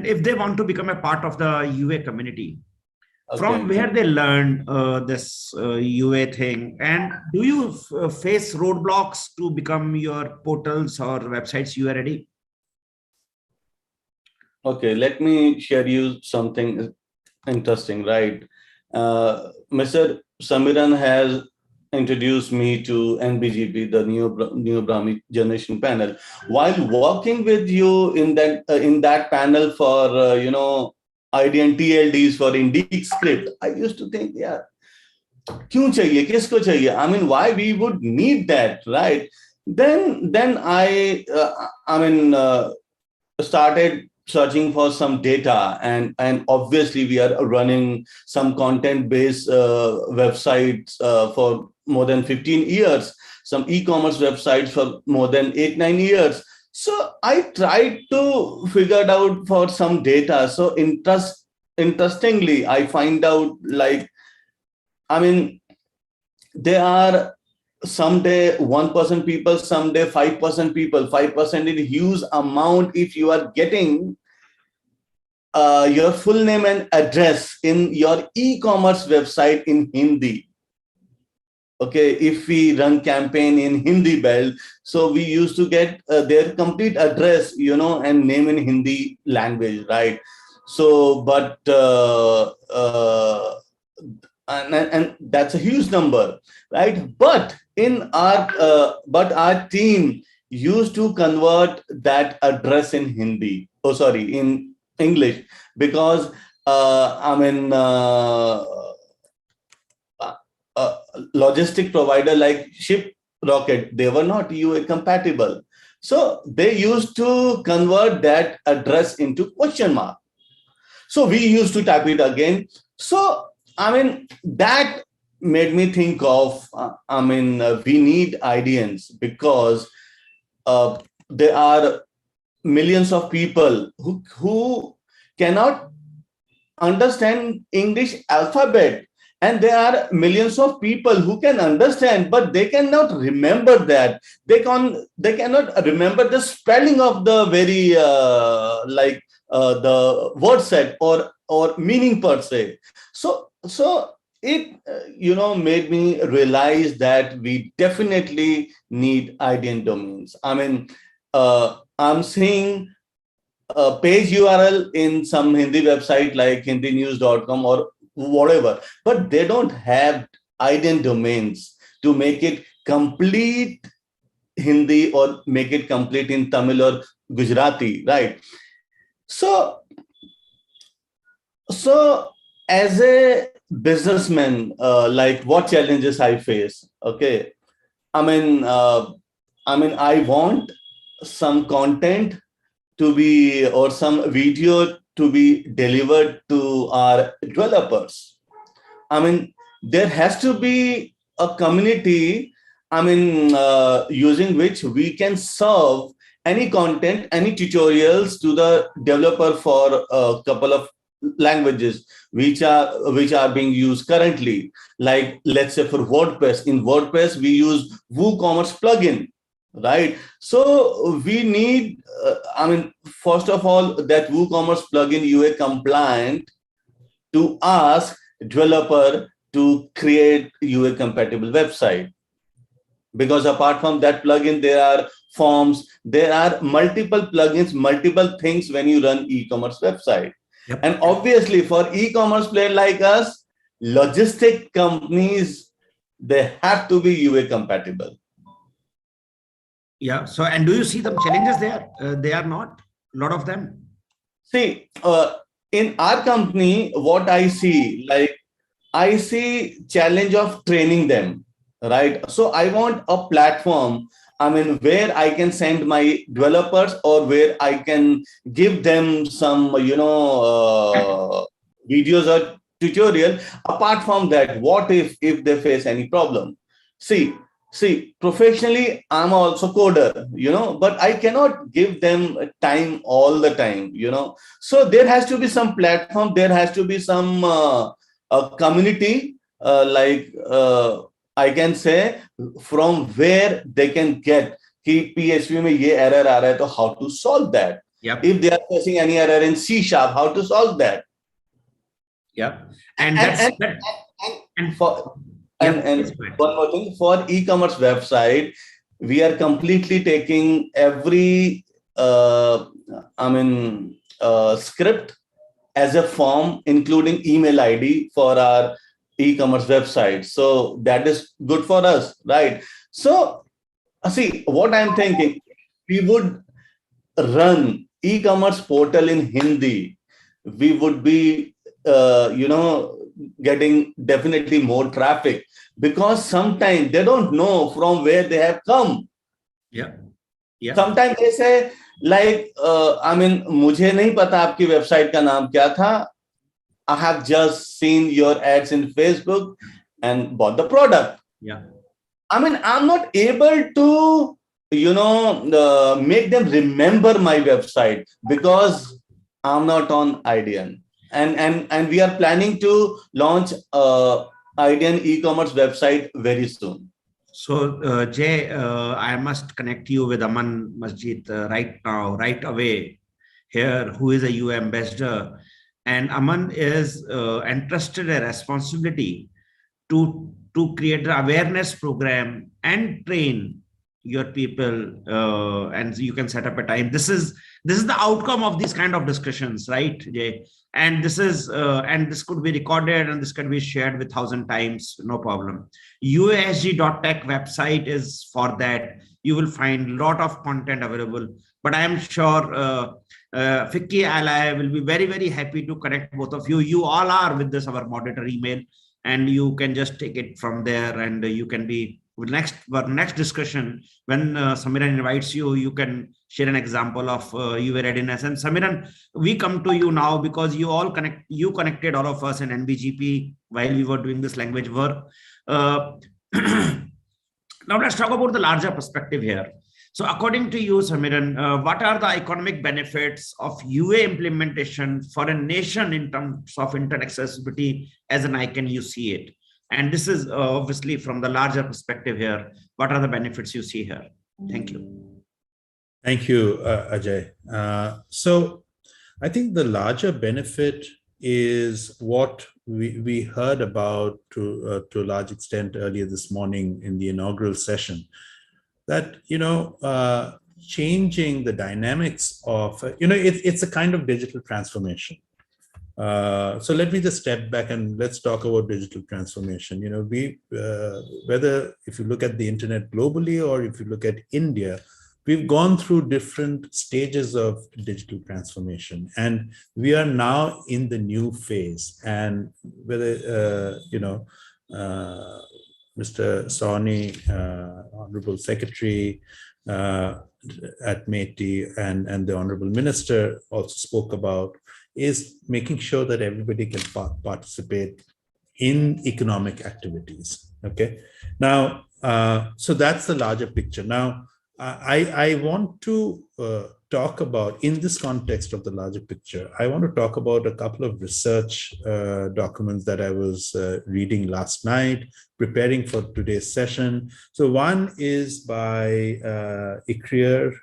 if they want to become a part of the UA community, from where they learn this UA thing, and do you face roadblocks to become your portals or websites UA ready? Okay, let me share you something interesting, right? Mr. Samiran has introduced me to NBGP, the Neo Brahmi Generation Panel. While working with you in that panel for IDN TLDs for Indic script, I used to think, yeah, kyun chahiye, kisko chahiye? I mean, why we would need that, right? Then I started searching for some data, and obviously we are running some content-based websites for more than 15 years, some e-commerce websites for more than 8-9 years. So I tried to figure out for some data. So interestingly, I find out, like, I mean, there are someday 1% people, someday 5% people. 5% is a huge amount if you are getting your full name and address in your e-commerce website in Hindi. Okay, if we run campaign in Hindi belt, so we used to get their complete address, and name in Hindi language, right? So, but and that's a huge number, right? But our team used to convert that address in Hindi. Oh, sorry, in English, because logistic provider like Ship Rocket, they were not UA compatible. So they used to convert that address into question mark. So we used to type it again. So, that made me think of, we need IDNs, because there are millions of people who cannot understand English alphabet. And there are millions of people who can understand, but they cannot remember that. They cannot remember the spelling of the very the word set or meaning per se. So it made me realize that we definitely need IDN domains. I'm seeing a page URL in some Hindi website like hindinews.com or whatever, but they don't have IDN domains to make it complete Hindi or make it complete in Tamil or Gujarati, right? So as a businessman, like, what challenges I face? Okay, I want some content to be, or some video to be delivered to our developers. There has to be a community using which we can serve any content, any tutorials to the developer for a couple of languages which are being used currently. Like, let's say for WordPress, in WordPress we use WooCommerce plugin, right? So we need, first of all, that WooCommerce plugin UA compliant to ask developer to create UA compatible website. Because apart from that plugin, there are forms, there are multiple plugins, multiple things when you run e-commerce website. Yep. And obviously for e-commerce player like us, logistic companies, they have to be UA compatible. Yeah. So, and do you see the challenges there? They are not, a lot of them. See, in our company, what I see, I see challenge of training them, right? So I want a platform, where I can send my developers or where I can give them some, videos or tutorial. Apart from that, what if they face any problem? See, professionally, I'm also coder, but I cannot give them time all the time, So there has to be some platform, there has to be some a community, I can say, from where they can get कि PHP में ये error आ रहा है, तो how to solve that. Yep. If they are facing any error in C#, how to solve that. Yeah. And one more thing, for e-commerce website, we are completely taking every script as a form, including email ID for our e-commerce website. So that is good for us, right? So see, what I'm thinking, we would run e-commerce portal in Hindi, we would be, getting definitely more traffic, because sometimes they don't know from where they have come. Yeah. Yeah. Sometimes they say, मुझे नहीं पता आपकी website का नाम क्या था. I have just seen your ads in Facebook and bought the product. Yeah. I'm not able to, make them remember my website because I'm not on IDN. And we are planning to launch IDN e-commerce website very soon. So, Jay, I must connect you with Aman Masjid right now, right away here, who is a UA ambassador. And Aman is entrusted a responsibility to create an awareness program and train your people, and you can set up a time. This is the outcome of these kind of discussions, right, Jay? And this is and this could be recorded and this can be shared with 1,000 times, no problem. UASG.tech website is for that. You will find a lot of content available, but I am sure FICCI Ally will be very, very happy to connect both of you. You all are with this, our moderator email, and you can just take it from there, and you can be next discussion. When Samiran invites you, you can share an example of UA readiness. And Samiran, we come to you now because you connected all of us in NBGP while we were doing this language work. Now let's talk about the larger perspective here. So according to you, Samiran, what are the economic benefits of UA implementation for a nation in terms of internet accessibility as an icon you see it? And this is obviously from the larger perspective here. What are the benefits you see here? Thank you. Thank you, Ajay. So I think the larger benefit is what we heard about to a large extent earlier this morning in the inaugural session, that, changing the dynamics of, it's a kind of digital transformation. So let me just step back and let's talk about digital transformation. Whether if you look at the internet globally or if you look at India, we've gone through different stages of digital transformation, and we are now in the new phase. And whether, Mr. Sawhney, Honorable Secretary at METI and the Honorable Minister also spoke about, is making sure that everybody can participate in economic activities. Okay. Now, So that's the larger picture. Now, I want to talk about, in this context of the larger picture, I want to talk about a couple of research documents that I was reading last night, preparing for today's session. So one is by ICRIER,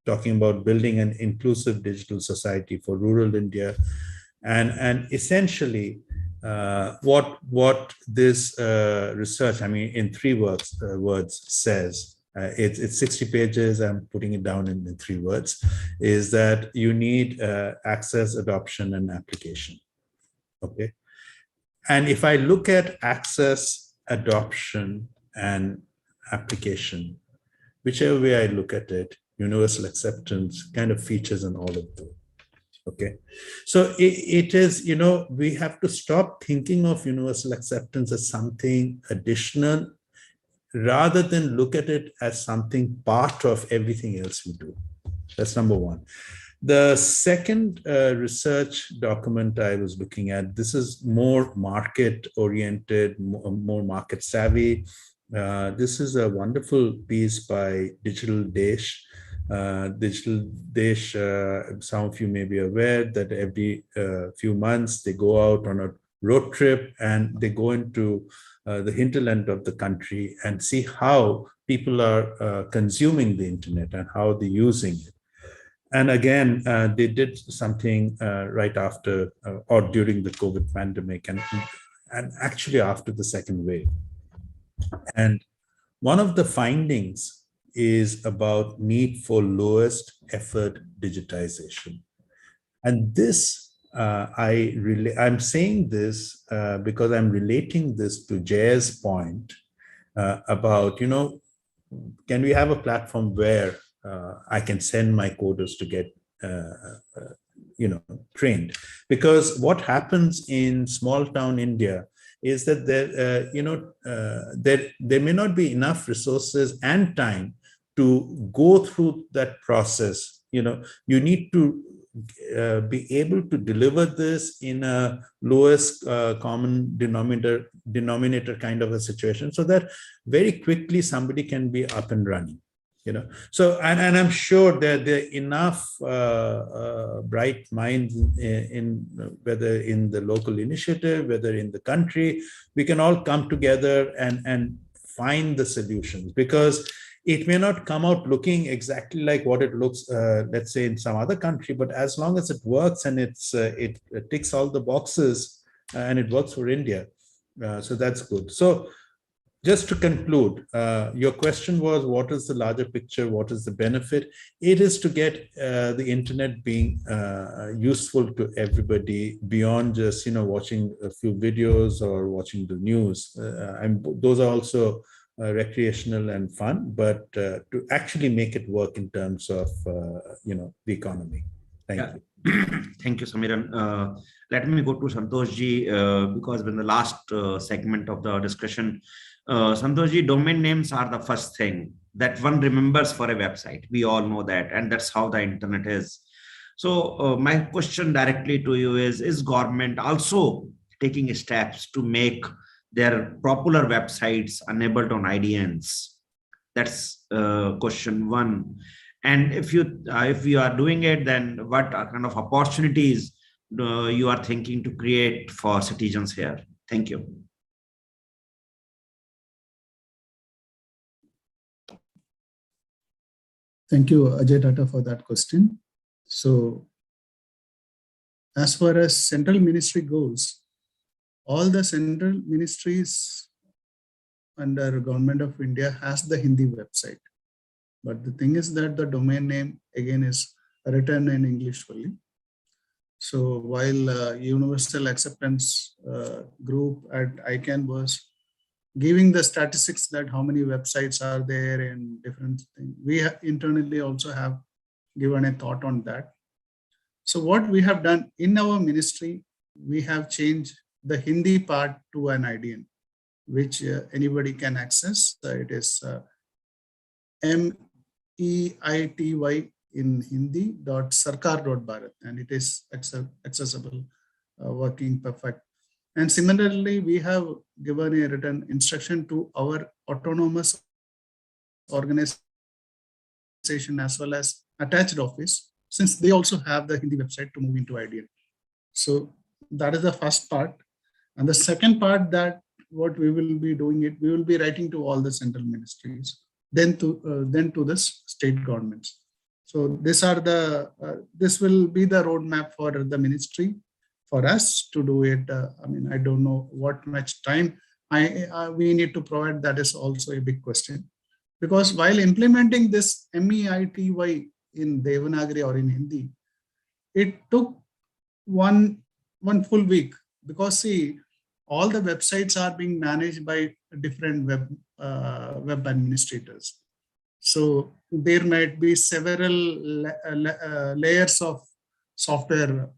talking about building an inclusive digital society for rural India. And essentially, what this research, I mean, in three words says, it's 60 pages, I'm putting it down in 3 words, is that you need access, adoption, and application. Okay. And if I look at access, adoption, and application, whichever way I look at it, universal acceptance kind of features in all of them. Okay, so it is, we have to stop thinking of universal acceptance as something additional, rather than look at it as something part of everything else we do. That's number one. The second research document I was looking at, this is more market oriented, more market savvy. This is a wonderful piece by Digital Desh. Digital Desh, some of you may be aware that every few months they go out on a road trip and they go into the hinterland of the country and see how people are consuming the internet and how they're using it. And again, they did something right after or during the COVID pandemic, and actually after the second wave. And one of the findings is about need for lowest effort digitization. And this, I'm saying this because I'm relating this to Jay's point about, can we have a platform where I can send my coders to get, trained? Because what happens in small town India is that there may not be enough resources and time to go through that process. You need to be able to deliver this in a lowest common denominator kind of a situation, so that very quickly somebody can be up and running. So and I'm sure that there are enough bright minds in whether in the local initiative, whether in the country, we can all come together and find the solutions, because it may not come out looking exactly like what it looks, let's say, in some other country, but as long as it works and it ticks all the boxes and it works for India, so that's good. So just to conclude, your question was, what is the larger picture? What is the benefit? It is to get the internet being useful to everybody beyond just, watching a few videos or watching the news. Those are also recreational and fun, but to actually make it work in terms of, the economy. Thank you. Thank you, Samiran. Let me go to Santoshji, because in the last segment of the discussion, Santoshji, domain names are the first thing that one remembers for a website. We all know that, and that's how the internet is. So my question directly to you is government also taking steps to make their popular websites enabled on IDNs? That's question one. And if you are doing it, then what kind of opportunities you are thinking to create for citizens here? Thank you. Thank you, Ajay Tata, for that question. So as far as central ministry goes, all the central ministries under Government of India has the Hindi website. But the thing is that the domain name again is written in English only. So while Universal Acceptance Group at ICANN was giving the statistics that how many websites are there and different things, we internally also have given a thought on that. So what we have done in our ministry, we have changed the Hindi part to an IDN, which anybody can access. It is MEITY in Hindi .sarkar.bharat, and it is accessible, working perfect. And similarly, we have given a written instruction to our autonomous organization as well as attached office, since they also have the Hindi website, to move into IDN. So that is the first part. And the second part, that what we will be doing it, we will be writing to all the central ministries, then to the state governments. So these are the this will be the roadmap for the ministry for us to do it. I mean, I don't know what much time we need to provide. That is also a big question, because while implementing this MEITY in Devanagari or in Hindi, it took one full week, because see, all the websites are being managed by different web administrators. So there might be several layers of software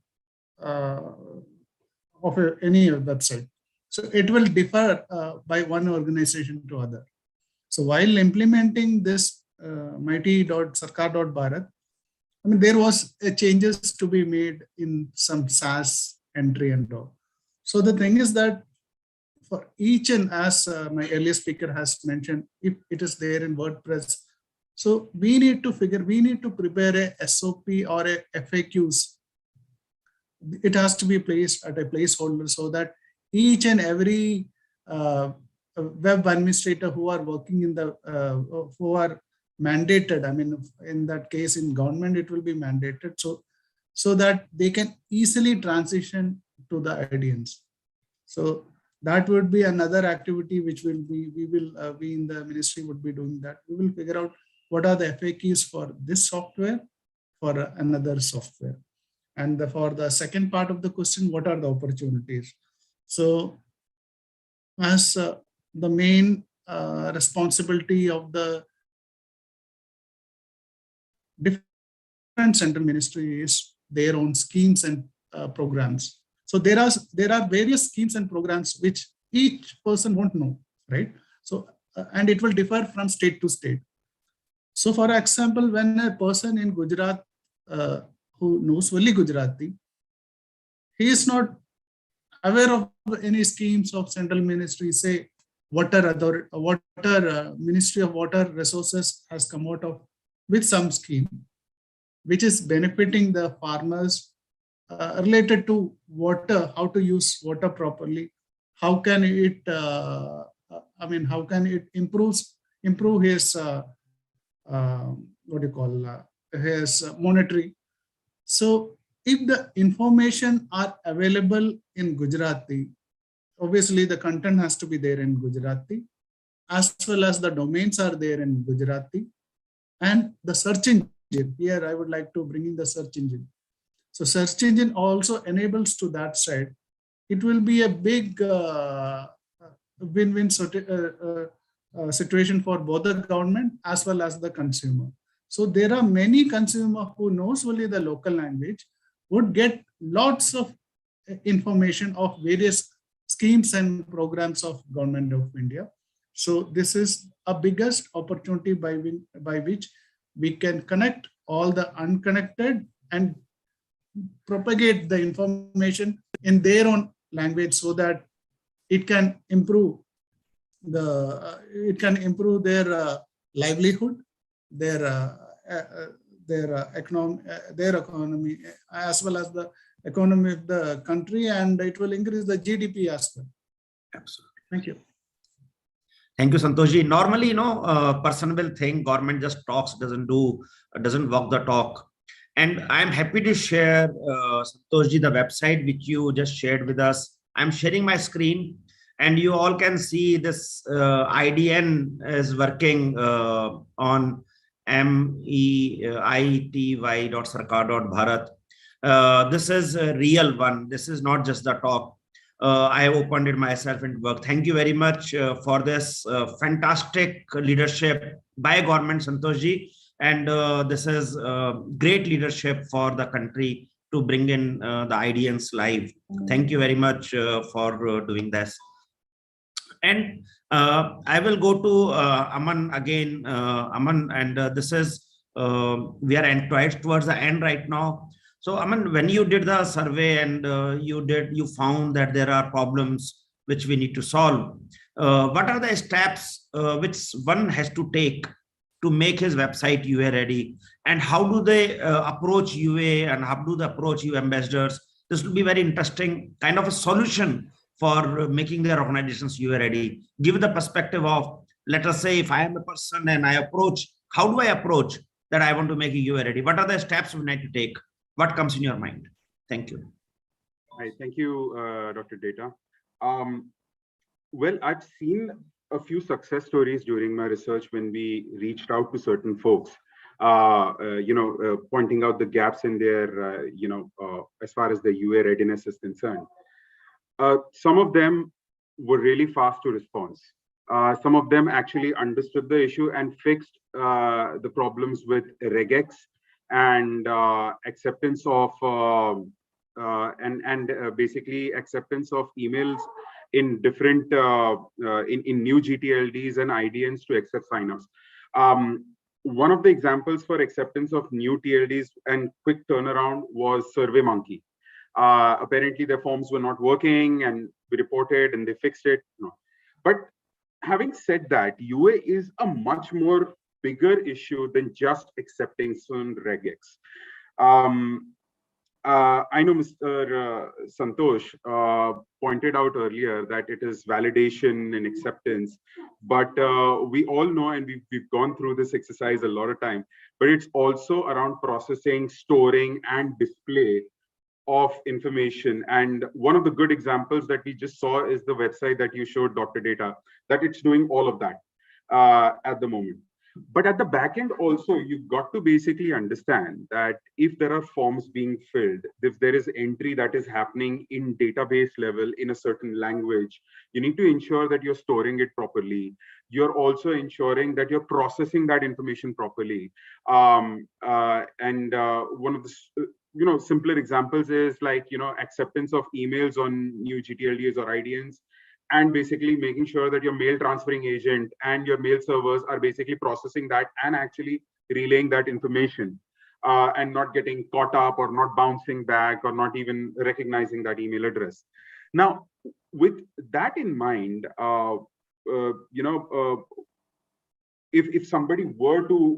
of any website. So it will differ by one organization to other. So while implementing this mighty.sarkar.bharat, I mean, there was changes to be made in some SAS entry and all. So the thing is that for each, and as my earlier speaker has mentioned, if it is there in WordPress, so we need to prepare a SOP or a FAQs. It has to be placed at a placeholder, so that each and every web administrator who are working in the, who are mandated, I mean, in that case in government, it will be mandated, so that they can easily transition to the IDNs. So that would be another activity which will be, we in the ministry would be doing that. We will figure out what are the FAQs for this software, for another software. And for the second part of the question, what are the opportunities? So as the main responsibility of the different central ministry is their own schemes and programs. So there are various schemes and programs which each person won't know, right? So and it will differ from state to state. So for example, when a person in Gujarat who knows only Gujarati, he is not aware of any schemes of central ministry, say Ministry of Water Resources has come out of with some scheme which is benefiting the farmers related to water, how to use water properly, how can it, how can it improve his his monetary. So if the information are available in Gujarati, obviously the content has to be there in Gujarati, as well as the domains are there in Gujarati, and the search engine. Here I would like to bring in the search engine. So search engine also enables to that side. It will be a big win-win situation for both the government as well as the consumer. So there are many consumers who knows only the local language would get lots of information of various schemes and programs of Government of India. So this is a biggest opportunity by which we can connect all the unconnected and propagate the information in their own language, so that it can improve their livelihood, their economy, as well as the economy of the country, and it will increase the GDP as well. Absolutely. Thank you. Thank you, Santoshji. Normally, person will think government just talks, doesn't walk the talk. And I'm happy to share, Santoshji, the website which you just shared with us. I'm sharing my screen, and you all can see this IDN is working on MEITY.sarkar.bharat. This is a real one. This is not just the talk. I have opened it myself and worked. Thank you very much for this fantastic leadership by government, Santoshji. And this is great leadership for the country to bring in the IDNs live. Thank you very much for doing this. And I will go to Aman again. Aman, and this is, we are towards the end right now. So, I mean, when you did the survey and you found that there are problems which we need to solve, what are the steps which one has to take to make his website UA ready, and how do they approach UA, and how do they approach UA ambassadors? This will be very interesting kind of a solution for making their organizations UA ready. Give the perspective of, let us say, if I am a person and I approach, how do I approach that I want to make a UA ready? What are the steps we need to take? What comes in your mind? Thank you. Hi, thank you, Dr. Data. Well, I've seen a few success stories during my research when we reached out to certain folks, pointing out the gaps in their, as far as the UA readiness is concerned. Some of them were really fast to respond. Some of them actually understood the issue and fixed the problems with regex and acceptance of basically acceptance of emails in different in new GTLDs and IDNs to accept signups. One of the examples for acceptance of new TLDs and quick turnaround was SurveyMonkey. Apparently their forms were not working and we reported and they fixed it. No. But having said that, UA is a much more bigger issue than just accepting certain regex. I know Mr. Santosh pointed out earlier that it is validation and acceptance, but we all know, and we've gone through this exercise a lot of time, but it's also around processing, storing, and display of information. And one of the good examples that we just saw is the website that you showed, Dr. Data, that it's doing all of that at the moment. But at the back end also, you've got to basically understand that if there are forms being filled, if there is entry that is happening in database level in a certain language, you need to ensure that you're storing it properly. You're also ensuring that you're processing that information properly. One of the simpler examples is like, acceptance of emails on new GTLDs or IDNs, and basically making sure that your mail transferring agent and your mail servers are basically processing that and actually relaying that information and not getting caught up or not bouncing back or not even recognizing that email address. Now, with that in mind, if somebody were to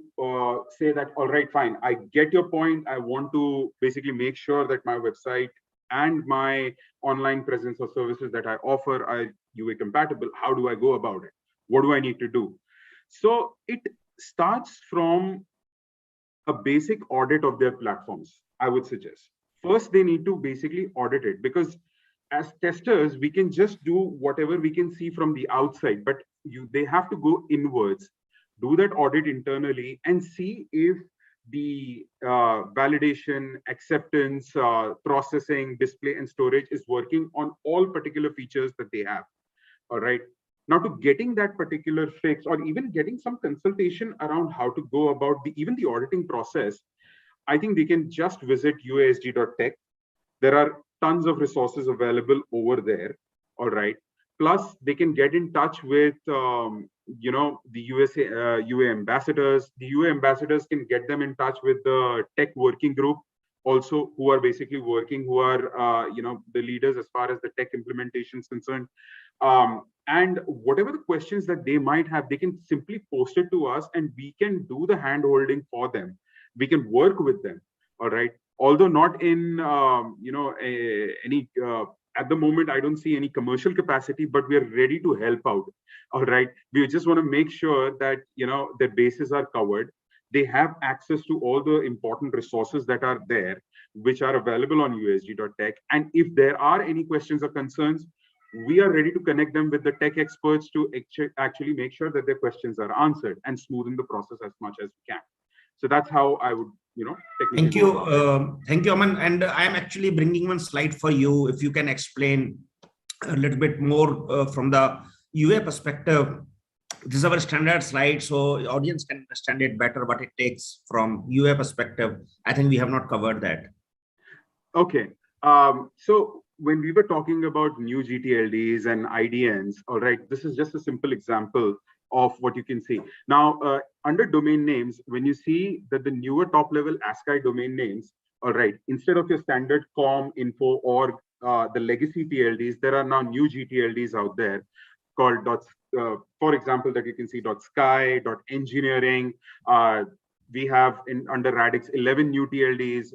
say that, all right, fine, I get your point. I want to basically make sure that my website and my online presence or services that I offer are UA compatible. How do I go about it? What do I need to do? So it starts from a basic audit of their platforms, I would suggest. First, they need to basically audit it, because as testers, we can just do whatever we can see from the outside, but they have to go inwards, do that audit internally and see if the validation, acceptance, processing, display, and storage is working on all particular features that they have. All right. Now, to getting that particular fix, or even getting some consultation around how to go about even the auditing process, I think they can just visit uasg.tech. There are tons of resources available over there. All right. Plus, they can get in touch with the UA ambassadors. The UA ambassadors can get them in touch with the tech working group also, who are basically working, who are the leaders as far as the tech implementation is concerned. And whatever the questions that they might have, they can simply post it to us and we can do the hand holding for them. We can work with them. All right. Although not in any at the moment, I don't see any commercial capacity, but we are ready to help out. All right. We just want to make sure that, their bases are covered. They have access to all the important resources that are there, which are available on usg.tech. And if there are any questions or concerns, we are ready to connect them with the tech experts to actually make sure that their questions are answered and smoothen the process as much as we can. So that's how I would, Thank you. Thank you, Aman. And I'm actually bringing one slide for you. If you can explain a little bit more from the UA perspective. This is our standard slide, so the audience can understand it better, what it takes from UA perspective. I think we have not covered that. Okay. So when we were talking about new GTLDs and IDNs, all right, this is just a simple example of what you can see. Now, under domain names, when you see that the newer top level ASCII domain names, all right, instead of your standard com, info, or the legacy TLDs, there are now new GTLDs out there called for example, that you can see .sky, .engineering. We have under Radix 11 new TLDs,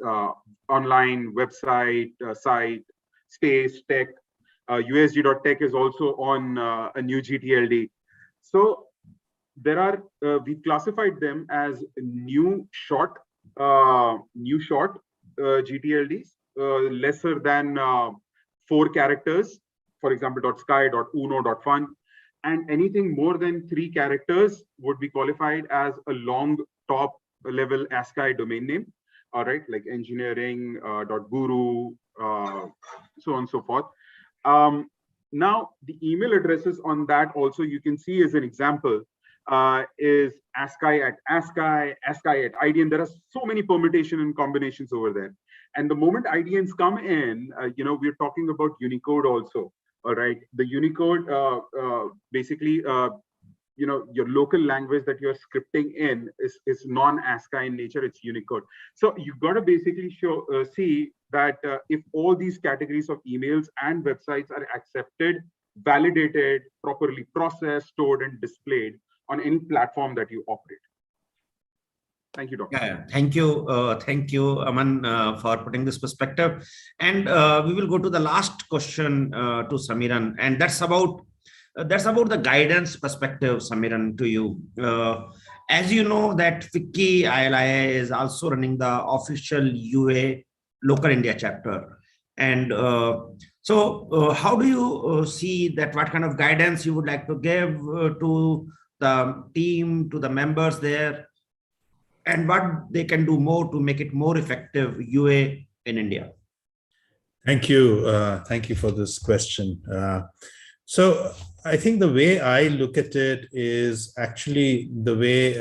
online, website, site, space, tech. USG.tech is also on a new GTLD. So there are, we classified them as new short GTLDs, lesser than 4 characters, for example, .sky, .uno, .fun, and anything more than 3 characters would be qualified as a long top level ASCII domain name, all right, like engineering, .guru, so on and so forth. Now, the email addresses on that also you can see as an example is ASCII at ASCII, ASCII at IDN. There are so many permutation and combinations over there. And the moment IDNs come in, we're talking about Unicode also. All right, the Unicode basically, your local language that you're scripting in is non-ASCII in nature. It's Unicode. So you've got to basically see that if all these categories of emails and websites are accepted, validated, properly processed, stored, and displayed on any platform that you operate. Thank you, Doctor. Yeah, thank you, Aman, for putting this perspective. And we will go to the last question to Samiran, and that's about the guidance perspective, Samiran, to you. As you know, that FICCI ILIA is also running the official UA Local India chapter, and so how do you see that? What kind of guidance you would like to give to the team, to the members there, and what they can do more to make it more effective UA in India? Thank you. Thank you for this question. So I think the way I look at it is actually the way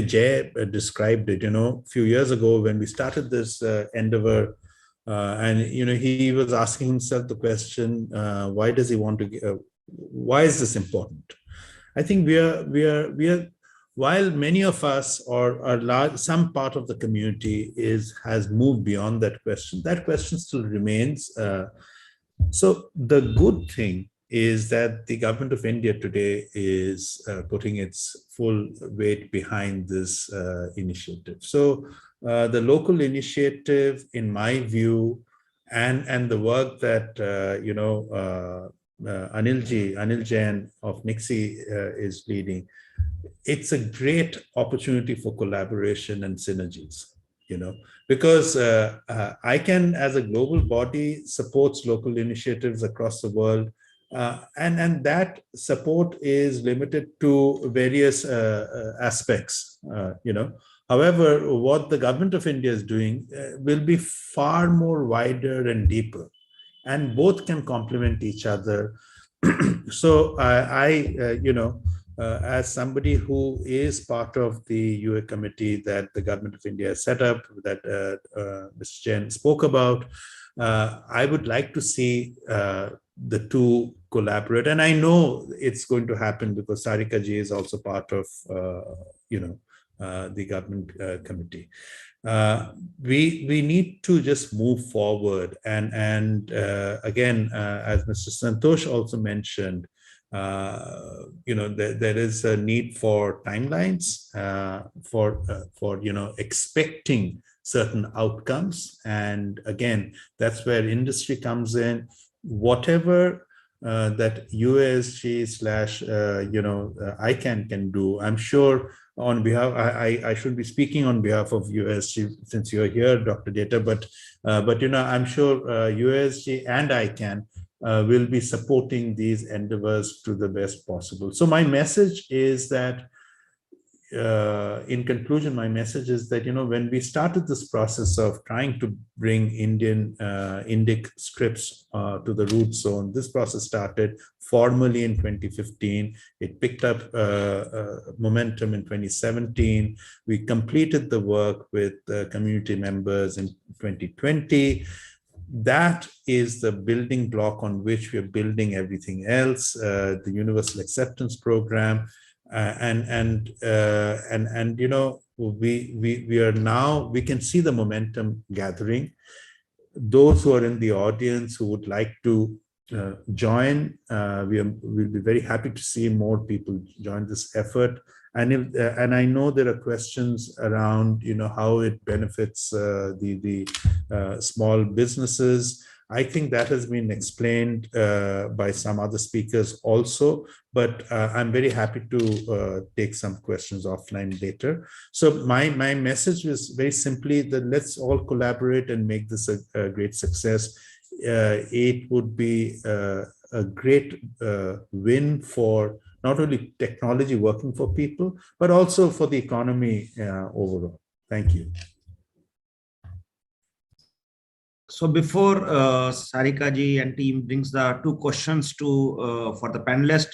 Jay described it. A few years ago when we started this endeavor, and he was asking himself the question, why does he want to? Why is this important? I think we are. While many of us or some part of the community has moved beyond that question still remains. So the good thing is that the government of India today is putting its full weight behind this initiative. So the local initiative, in my view, and the work that Anil Jain of Nixie is leading, it's a great opportunity for collaboration and synergies, because ICANN as a global body supports local initiatives across the world, and that support is limited to various aspects, However, what the government of India is doing will be far more wider and deeper, and both can complement each other. So as somebody who is part of the UA committee that the government of India has set up, that Mr. Jain spoke about, I would like to see the two collaborate. And I know it's going to happen because Sarika ji is also part of, the government committee. We need to just move forward. And again, as Mr. Santosh also mentioned, there is a need for timelines, for expecting certain outcomes. And again, that's where industry comes in. Whatever that UASG / ICANN can do, I'm sure on behalf, I should be speaking on behalf of UASG since you're here, Dr. Data, but I'm sure UASG and ICANN will be supporting these endeavors to the best possible. So my message is that, in conclusion, my message is that, when we started this process of trying to bring Indian Indic scripts to the root zone, this process started formally in 2015. It picked up momentum in 2017. We completed the work with community members in 2020. That is the building block on which we're building everything else, the Universal Acceptance Program. you know, we are now, we can see the momentum gathering. Those who are in the audience who would like to join, we'll be very happy to see more people join this effort. And I know there are questions around, you know, how it benefits the small businesses. I think that has been explained by some other speakers also, but I'm very happy to take some questions offline later. So my message was very simply that let's all collaborate and make this a great success. It would be a great win for not only technology working for people, but also for the economy overall. Thank you. So before Sarika ji and team brings the two questions to for the panelist,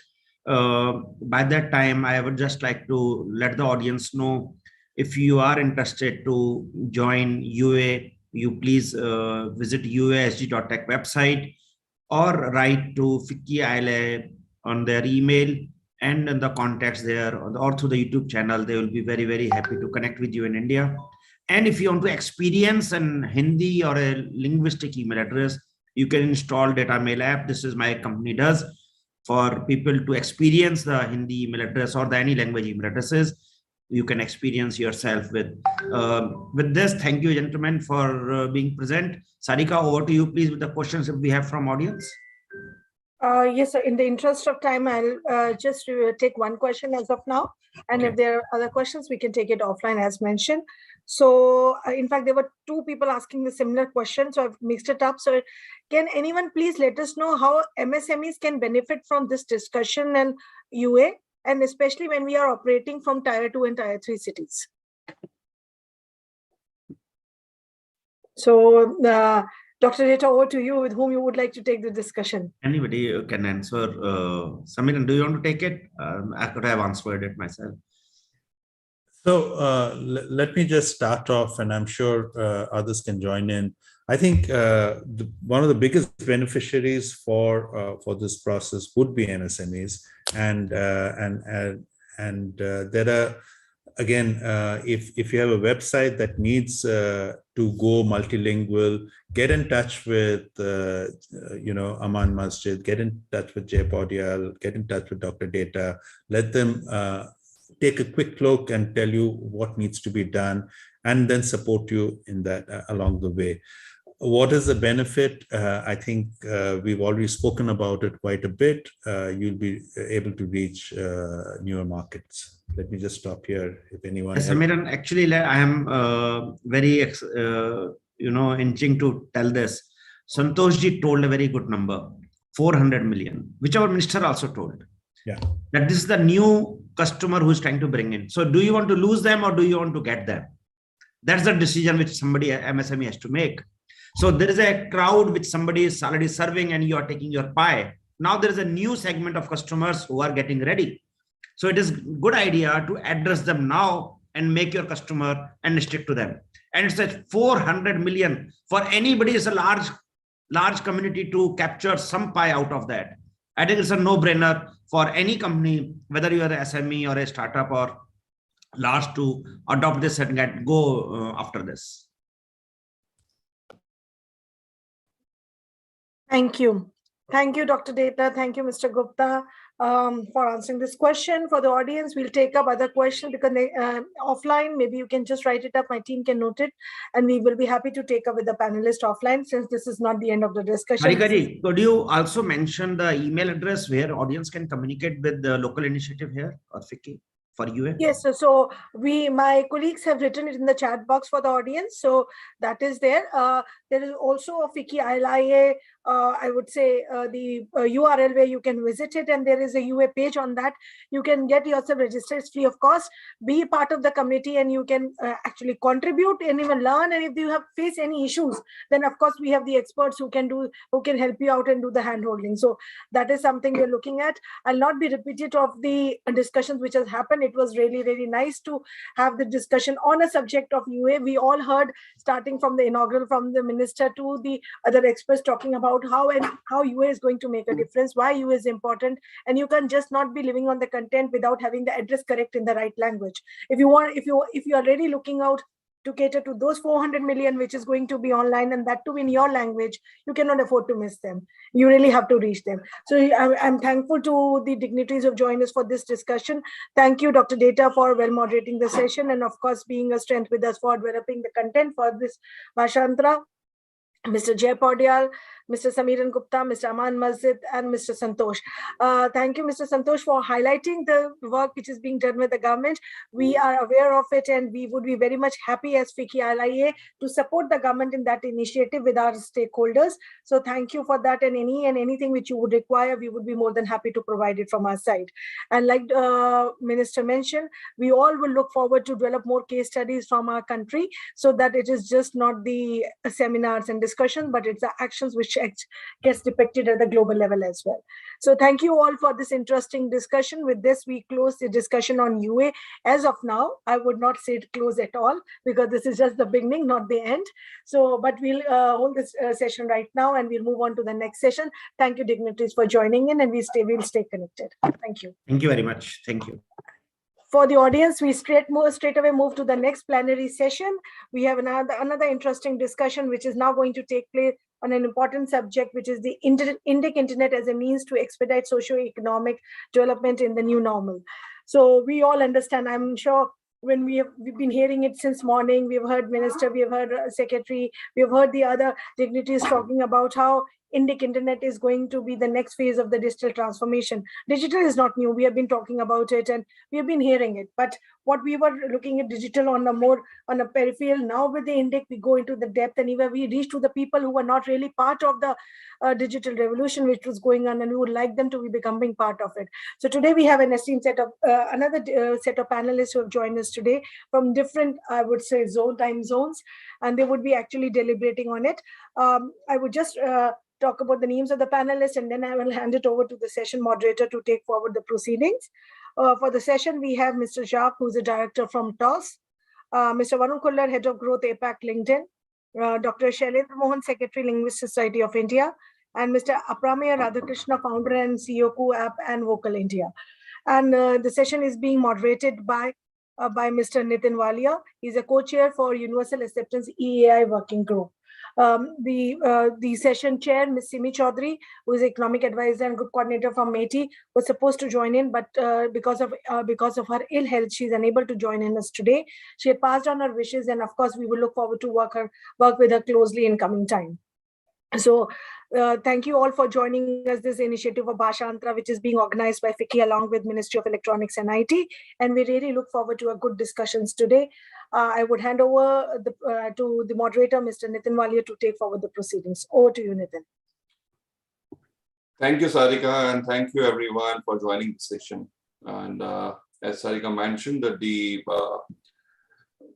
by that time, I would just like to let the audience know, if you are interested to join UA, you please visit uasg.tech website or write to FICCI ILA on their email and in the contacts there, or through the YouTube channel. They will be very, very happy to connect with you in India. And if you want to experience an Hindi or a linguistic email address, you can install Data Mail app. This is my company does for people to experience the Hindi email address or the any language email addresses. You can experience yourself with this. Thank you, gentlemen, for being present. Sarika, over to you, please, with the questions that we have from audience. Yes, sir. In the interest of time, I'll just take one question as of now. And Okay. if there are other questions, we can take it offline as mentioned. So in fact, there were two people asking the similar question. So I've mixed it up. So can anyone please let us know how MSMEs can benefit from this discussion and UA, and especially when we are operating from Tier 2 and Tier 3 cities? So Dr. Data, over to you, with whom you would like to take the discussion. Anybody can answer. Samir, do you want to take it? I could have answered it myself. So let me just start off, and I'm sure others can join in. I think one of the biggest beneficiaries for this process would be MSMEs, and there are, again, if you have a website that needs to go multilingual, get in touch with you know, Aman Masjid, get in touch with Jay Paudyal, get in touch with Dr. Data, let them take a quick look and tell you what needs to be done, and then support you in that along the way. What is the benefit? I think we've already spoken about it quite a bit. You'll be able to reach newer markets. Let me just stop here. If anyone Yes, Samiran, actually, I am very, you know, inching to tell this. Santoshji told a very good number, 400 million, which our minister also told. Yeah. That this is the new customer who is trying to bring in. So do you want to lose them or do you want to get them? That's the decision which somebody, MSME, has to make. So there is a crowd which somebody is already serving and you are taking your pie. Now there is a new segment of customers who are getting ready. So it is a good idea to address them now and make your customer and stick to them. And it's at 400 million. For anybody, it's a large community to capture some pie out of that. I think it's a no-brainer for any company, whether you are an SME or a startup or large, to adopt this and go after this. Thank you. Thank you, Dr. Data. Thank you, Mr. Gupta, for answering this question. For the audience, we'll take up other questions because they, offline, maybe you can just write it up. My team can note it, and we will be happy to take up with the panelist offline, since this is not the end of the discussion. Harika, could you also mention the email address where audience can communicate with the local initiative here or FICCI for UA? Yes, so my colleagues have written it in the chat box for the audience, so that is there. There is also a FICCI ILA, I would say the URL where you can visit it, and there is a UA page on that. You can get yourself registered, it's free of cost, be part of the committee, and you can actually contribute and even learn. And if you have face any issues, then of course we have the experts who can help you out and do the hand holding. So that is something we're looking at. I'll not be repeated of the discussions which has happened. It was really, really nice to have the discussion on a subject of UA. We all heard, starting from the inaugural, from the minister to the other experts, talking about about how UA is going to make a difference, why UA is important, and you can just not be living on the content without having the address correct in the right language. If you are really looking out to cater to those 400 million which is going to be online, and that too in your language, you cannot afford to miss them. You really have to reach them. So I'm thankful to the dignitaries who have joined us for this discussion. Thank you, Dr. Data, for well moderating the session, and of course being a strength with us for developing the content for this Bhashantra. Mr. Jay Paudyal, Mr. Samiran Gupta, Mr. Aman Masjid, and Mr. Santosh. Thank you, Mr. Santosh, for highlighting the work which is being done with the government. We are aware of it, and we would be very much happy as FICCI LIA to support the government in that initiative with our stakeholders. So thank you for that, and anything which you would require, we would be more than happy to provide it from our side. And like Minister mentioned, we all will look forward to develop more case studies from our country, so that it is just not the seminars and discussion, but it's the actions which gets depicted at the global level as well. So thank you all for this interesting discussion. With this, we close the discussion on UA. As of now, I would not say it close at all, because this is just the beginning, not the end. So, but we'll hold this session right now, and we'll move on to the next session. Thank you, dignitaries, for joining in, and we'll stay connected. Thank you. Thank you very much. Thank you. For the audience, we straight away move to the next plenary session. We have another interesting discussion, which is now going to take place on an important subject, which is the Indic Internet as a means to expedite socio-economic development in the new normal. So we all understand, I'm sure, when we've been hearing it since morning. We've heard Minister, we've heard Secretary, we've heard the other dignitaries talking about how Indic Internet is going to be the next phase of the digital transformation. Digital is not new. We have been talking about it and we have been hearing it. But what we were looking at digital on a peripheral, now with the Indic, we go into the depth, and even we reach to the people who were not really part of the digital revolution which was going on, and we would like them to be becoming part of it. So today we have an esteemed set of another set of panelists who have joined us today from different, I would say, time zones, and they would be actually deliberating on it. I would just talk about the names of the panelists, and then I will hand it over to the session moderator to take forward the proceedings. For the session, we have Mr. Jacques, who's a director from TOS, Mr. Varun Kullar, head of growth APAC LinkedIn, Dr. Shailendra Mohan, Secretary, Linguist Society of India, and Mr. Aprameya Radhakrishna, founder and CEO, Ku App and Vocal India. And the session is being moderated by Mr. Nitin Walia. He's a co-chair for Universal Acceptance EAI Working Group. The session chair, Ms. Simi Chaudhary, who is economic advisor and group coordinator from METI, was supposed to join in, but because of her ill health, she's unable to join in us today. She had passed on her wishes, and of course, we will look forward to work with her closely in coming time. So thank you all for joining us this initiative of Bhashantra, which is being organized by FICCI along with Ministry of Electronics and IT. And we really look forward to a good discussions today. I would hand over to the moderator, Mr. Nitin Walia, to take forward the proceedings. Over to you, Nitin. Thank you, Sarika, and thank you everyone for joining the session. And as Sarika mentioned, that the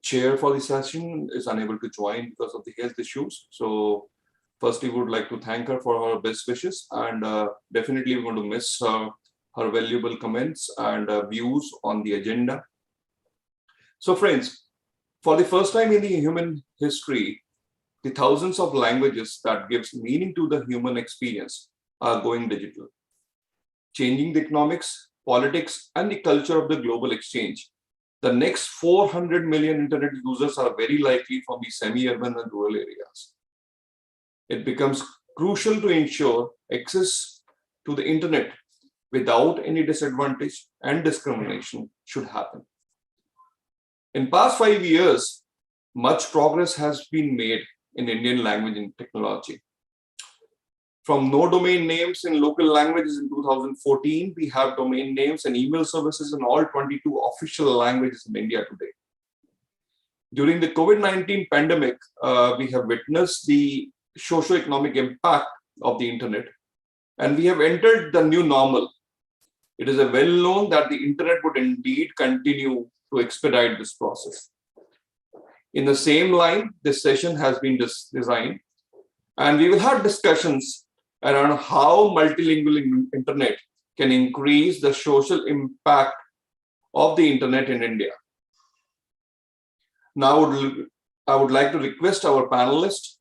chair for the session is unable to join because of the health issues. So firstly, we would like to thank her for her best wishes, and definitely we're going to miss her valuable comments and views on the agenda. So friends, for the first time in the human history, the thousands of languages that gives meaning to the human experience are going digital, changing the economics, politics, and the culture of the global exchange. The next 400 million internet users are very likely from the semi-urban and rural areas. It becomes crucial to ensure access to the internet without any disadvantage and discrimination should happen. In past 5 years, much progress has been made in Indian language and technology. From no domain names in local languages in 2014, we have domain names and email services in all 22 official languages in India today. During the COVID-19 pandemic, we have witnessed the socio-economic impact of the internet, and we have entered the new normal. It is well known that the internet would indeed continue to expedite this process. In the same line, this session has been designed, and we will have discussions around how multilingual internet can increase the social impact of the internet in India. Now, I would like to request our panelists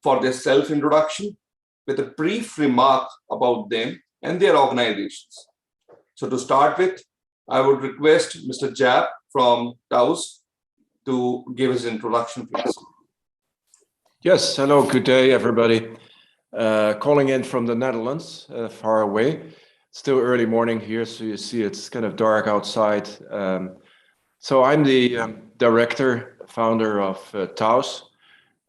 for their self-introduction with a brief remark about them and their organizations. So to start with, I would request Mr. Jap from TAUS to give his introduction, please. Yes, hello, good day, everybody. Calling in from the Netherlands, far away. Still early morning here, so you see it's kind of dark outside. So I'm the director, founder of TAUS.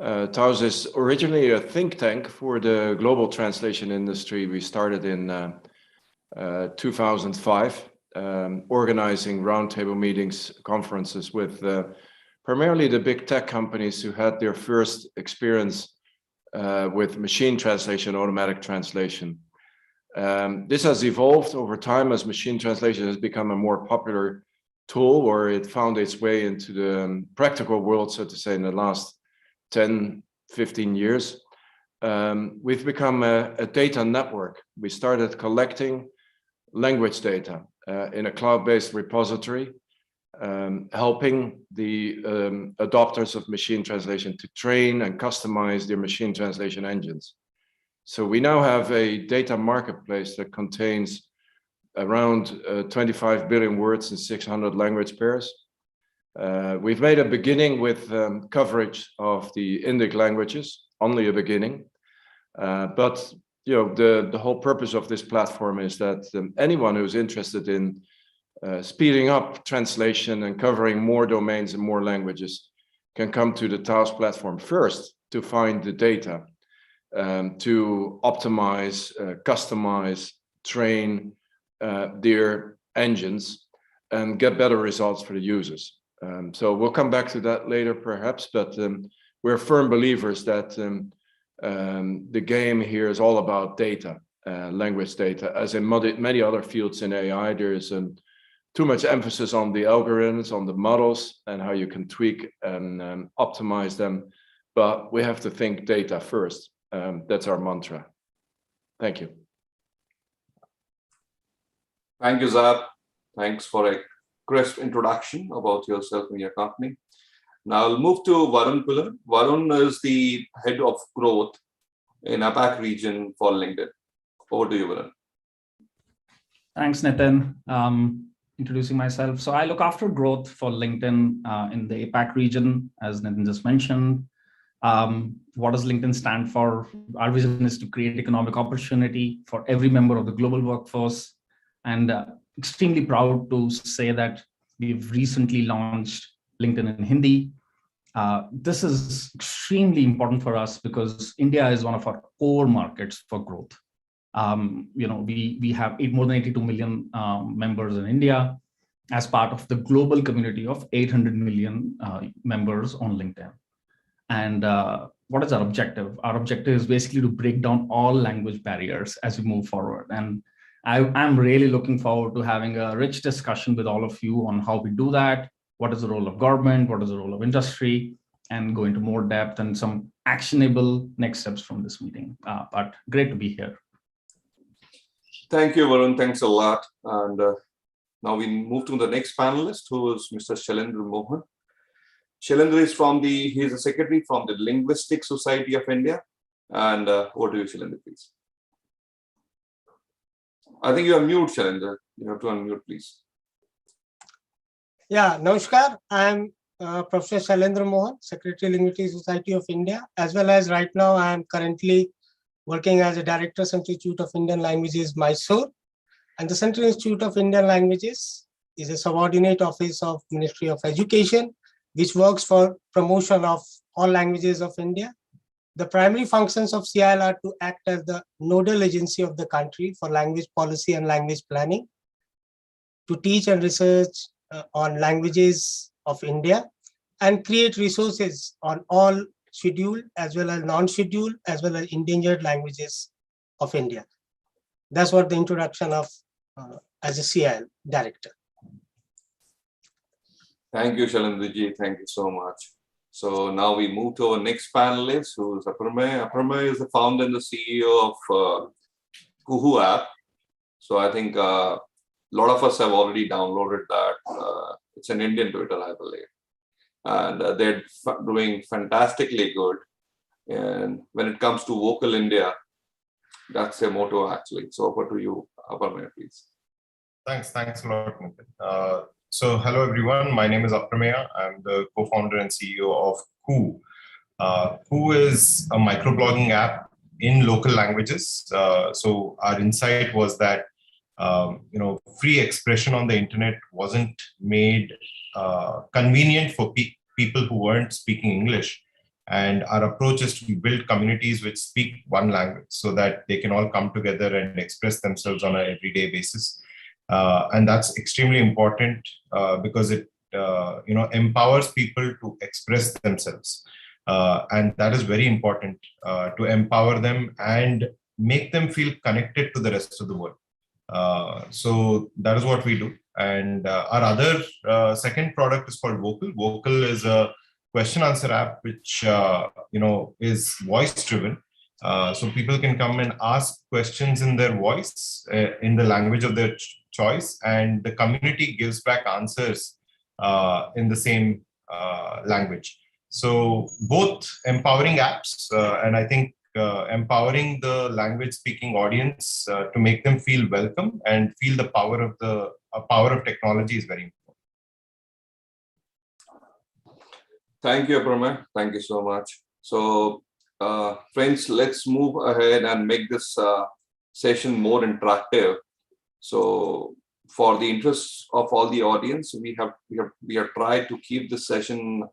TAUS is originally a think tank for the global translation industry. We started in 2005, organizing roundtable meetings, conferences with primarily the big tech companies who had their first experience with machine translation, automatic translation. This has evolved over time as machine translation has become a more popular tool, or it found its way into the practical world, so to say, in the last 10, 15 years. We've become a data network. We started collecting language data in a cloud-based repository, helping the adopters of machine translation to train and customize their machine translation engines. So we now have a data marketplace that contains around 25 billion words in 600 language pairs. We've made a beginning with coverage of the Indic languages, only a beginning. But you know, the whole purpose of this platform is that anyone who's interested in speeding up translation and covering more domains and more languages can come to the TAUS platform first to find the data, to optimize, customize, train their engines and get better results for the users. So we'll come back to that later perhaps, but we're firm believers that the game here is all about data, language data. As in many other fields in AI, there is too much emphasis on the algorithms, on the models, and how you can tweak and optimize them. But we have to think data first. That's our mantra. Thank you. Thank you, Zab. Thanks for a crisp introduction about yourself and your company. Now I'll move to Varun Kullar. Varun is the head of growth in APAC region for LinkedIn. Over to you, Varun. Thanks, Nitin. Introducing myself. So I look after growth for LinkedIn in the APAC region, as Nitin just mentioned. What does LinkedIn stand for? Our vision is to create economic opportunity for every member of the global workforce. And extremely proud to say that we've recently launched LinkedIn in Hindi. This is extremely important for us because India is one of our core markets for growth. You know, we have more than 82 million members in India as part of the global community of 800 million members on LinkedIn. And what is our objective? Our objective is basically to break down all language barriers as we move forward. And I'm really looking forward to having a rich discussion with all of you on how we do that. What is the role of government? What is the role of industry? And go into more depth and some actionable next steps from this meeting. But great to be here. Thank you, Varun. Thanks a lot. And now we move to the next panelist, who is Mr. Shailendra Mohan. Shailendra is he's a secretary from the Linguistic Society of India. And over to you, Shailendra, please. I think you are mute, Shailendra. You have to unmute, please. Yeah, Namaskar. I am Professor Shailendra Mohan, Secretary, Linguistic Society of India, as well as right now I am currently working as a Director, Central Institute of Indian Languages, Mysore. And the Central Institute of Indian Languages is a subordinate office of Ministry of Education, which works for promotion of all languages of India. The primary functions of CIL are to act as the nodal agency of the country for language policy and language planning, to teach and research on languages of India, and create resources on all scheduled as well as non-scheduled as well as endangered languages of India. That's what the introduction of as a CIL director. Thank you, Shailendra-ji. Thank you so much. So now we move to our next panelist, who is Aparmay. Aparmay is the founder and the CEO of Kuhu app. So I think a lot of us have already downloaded that. It's an Indian Twitter, I believe. And they're doing fantastically good. And when it comes to Vocal India, That's their motto, actually. So over to you, Aparna, please. Thanks a lot, Nitin. So hello, everyone. My name is Aprameya. I'm the co-founder and CEO of Koo. Koo is a microblogging app in local languages. So our insight was that free expression on the internet wasn't made convenient for people who weren't speaking English. And our approach is to build communities which speak one language so that they can all come together and express themselves on an everyday basis. And that's extremely important because it empowers people to express themselves. And that is very important to empower them and make them feel connected to the rest of the world. So that is what we do. And our other second product is called Vocal. Vocal is a question answer app which is voice driven. So people can come and ask questions in their voice in the language of their choice, and the community gives back answers in the same language. So both empowering apps and I think empowering the language speaking audience to make them feel welcome and feel the power of technology is very important. Thank you, Aparna. Thank you so much. So, friends, let's move ahead and make this session more interactive. So, for the interest of all the audience, we have tried to keep this session,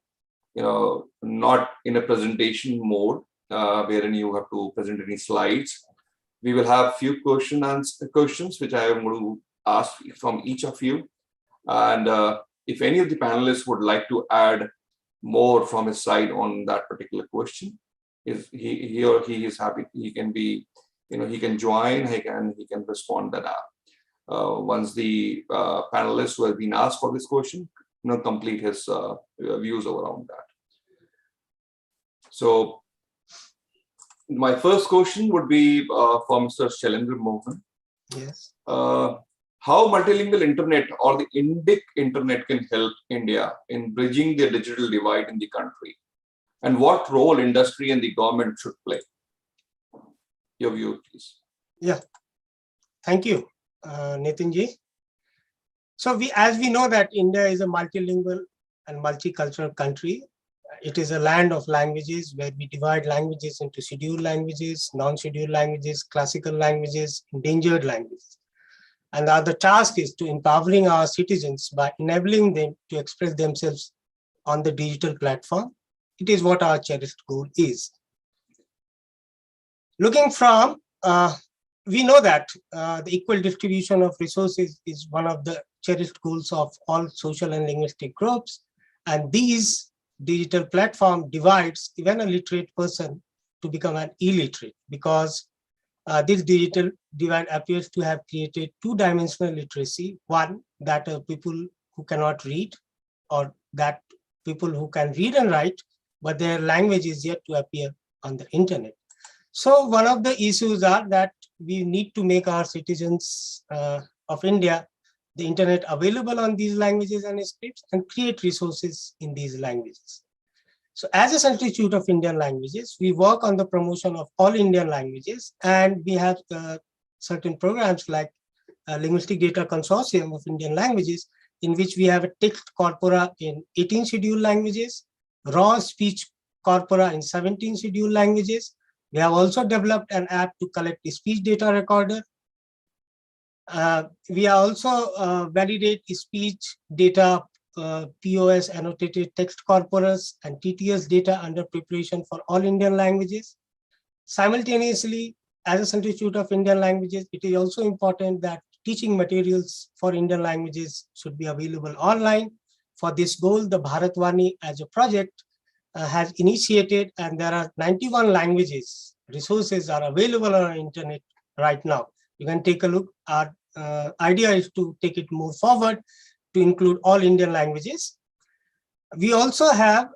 not in a presentation mode, wherein you have to present any slides. We will have few questions which I am going to ask from each of you, and if any of the panelists would like to add more from his side on that particular question, if he or he is happy, he can be, he can join, he can respond that up. Once the panelists who have been asked for this question, complete his views around that. So my first question would be for Mr. Shailendra Mohan. Yes. How multilingual internet or the Indic internet can help India in bridging the digital divide in the country, and what role industry and the government should play? Your view, please. Yeah, thank you, Nitinji. So as we know that India is a multilingual and multicultural country. It is a land of languages where we divide languages into scheduled languages, non-scheduled languages, classical languages, endangered languages. And the task is to empowering our citizens by enabling them to express themselves on the digital platform. It is what our cherished goal is. Looking from, we know that the equal distribution of resources is one of the cherished goals of all social and linguistic groups. And these digital platform divides even a literate person to become an illiterate, because this digital divide appears to have created two-dimensional literacy. One, that people who cannot read, or that people who can read and write, but their language is yet to appear on the internet. So one of the issues are that we need to make our citizens of India the internet available on these languages and scripts, and create resources in these languages. So as a Institute of Indian Languages, we work on the promotion of all Indian languages, and we have certain programs like Linguistic Data Consortium of Indian Languages, in which we have a text corpora in 18 scheduled languages, raw speech corpora in 17 scheduled languages. We have also developed an app to collect the speech data recorder. We are also validate speech data POS annotated text corpus and TTS data under preparation for all Indian languages. Simultaneously, as an Institute of Indian Languages, it is also important that teaching materials for Indian languages should be available online. For this goal, the Bharatvani as a project has initiated, and there are 91 languages resources are available on the internet right now. You can take a look. Our idea is to take it more forward to include all Indian languages. We also have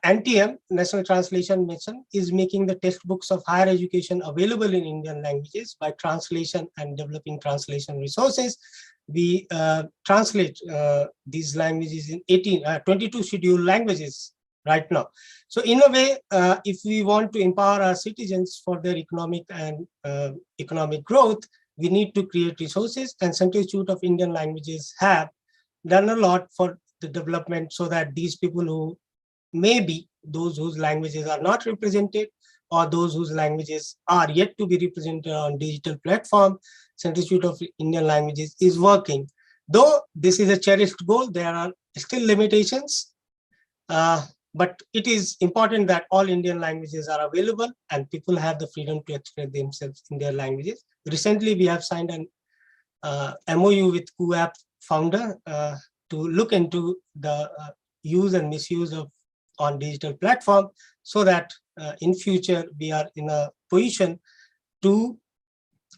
NTM, National Translation Mission, is making the textbooks of higher education available in Indian languages by translation and developing translation resources. We translate these languages in 22 scheduled languages right now. So in a way, if we want to empower our citizens for their economic and economic growth, we need to create resources, and Central Institute of Indian Languages have done a lot for the development so that these people who maybe those whose languages are not represented or those whose languages are yet to be represented on digital platform, Central Institute of Indian Languages is working. Though this is a cherished goal, there are still limitations, but it is important that all Indian languages are available and people have the freedom to express themselves in their languages. Recently, we have signed an MOU with QApp founder to look into the use and misuse of on digital platform, so that in future we are in a position to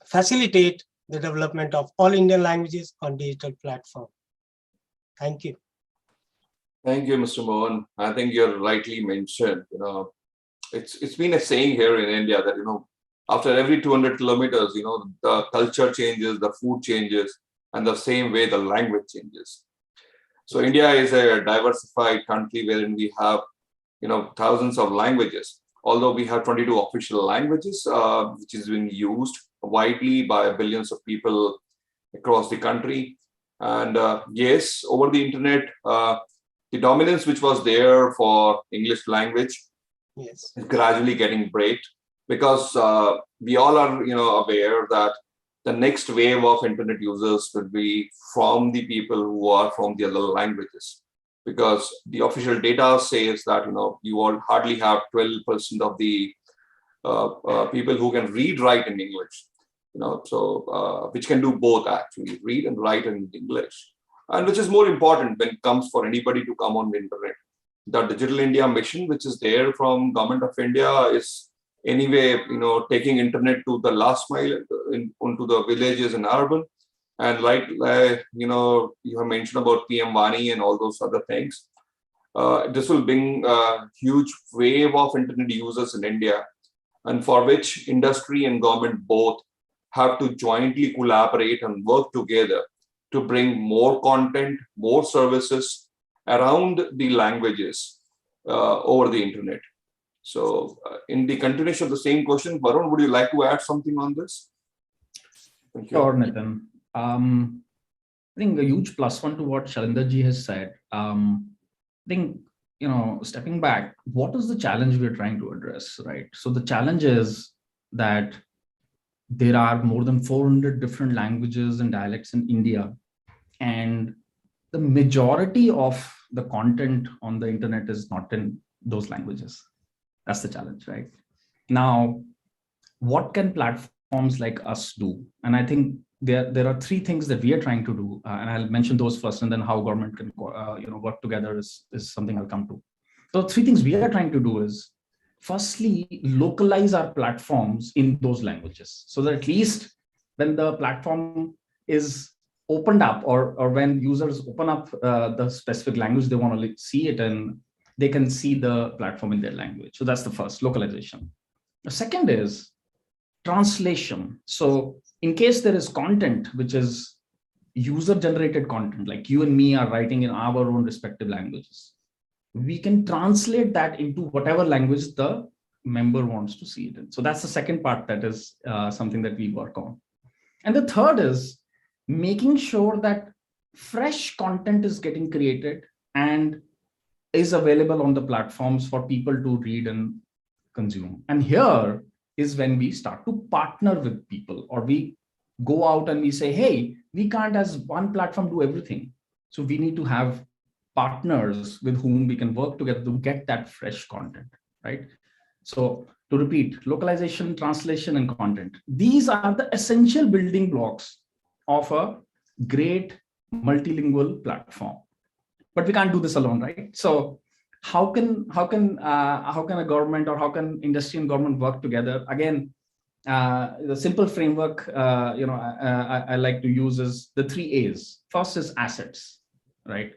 facilitate the development of all Indian languages on digital platform. Thank you. Thank you, Mr. Mohan. I think you're rightly mentioned. It's been a saying here in India that after every 200 kilometers, the culture changes, the food changes, and the same way the language changes. So India is a diversified country wherein we have, thousands of languages. Although we have 22 official languages, which is being used widely by billions of people across the country. And yes, over the internet, the dominance which was there for English language is gradually getting break, because we all are, aware that the next wave of internet users will be from the people who are from the other languages, because the official data says that you all hardly have 12% of the people who can read, write in English, so which can do both, actually read and write in English, and which is more important when it comes for anybody to come on the internet. The Digital India mission, which is there from Government of India, is anyway, taking internet to the last mile into the villages and urban. And you have mentioned about PM Vani and all those other things. This will bring a huge wave of internet users in India, and for which industry and government both have to jointly collaborate and work together to bring more content, more services around the languages over the internet. So in the continuation of the same question, Varun, would you like to add something on this? Thank you. Sure, Nitin. I think a huge plus one to what Shailendraji has said. I think, stepping back, what is the challenge we're trying to address, right? So the challenge is that there are more than 400 different languages and dialects in India, and the majority of the content on the internet is not in those languages. That's the challenge, right? Now, what can platforms like us do? And I think there are three things that we are trying to do, and I'll mention those first, and then how government can work together is something I'll come to. So three things we are trying to do is, firstly, localize our platforms in those languages, so that at least when the platform is opened up, or when users open up the specific language they want to see it in, they can see the platform in their language. So that's the first, localization. The second is translation. So in case there is content which is user-generated content, like you and me are writing in our own respective languages, we can translate that into whatever language the member wants to see it in. So that's the second part that is something that we work on. And the third is making sure that fresh content is getting created and is available on the platforms for people to read and consume. And here is when we start to partner with people, or we go out and we say, hey, we can't as one platform do everything. So we need to have partners with whom we can work together to get that fresh content, right? So to repeat, localization, translation, and content. These are the essential building blocks of a great multilingual platform. But we can't do this alone, right? So how can a government, or how can industry and government work together? Again, the simple framework I like to use is the 3 A's. First is assets, right?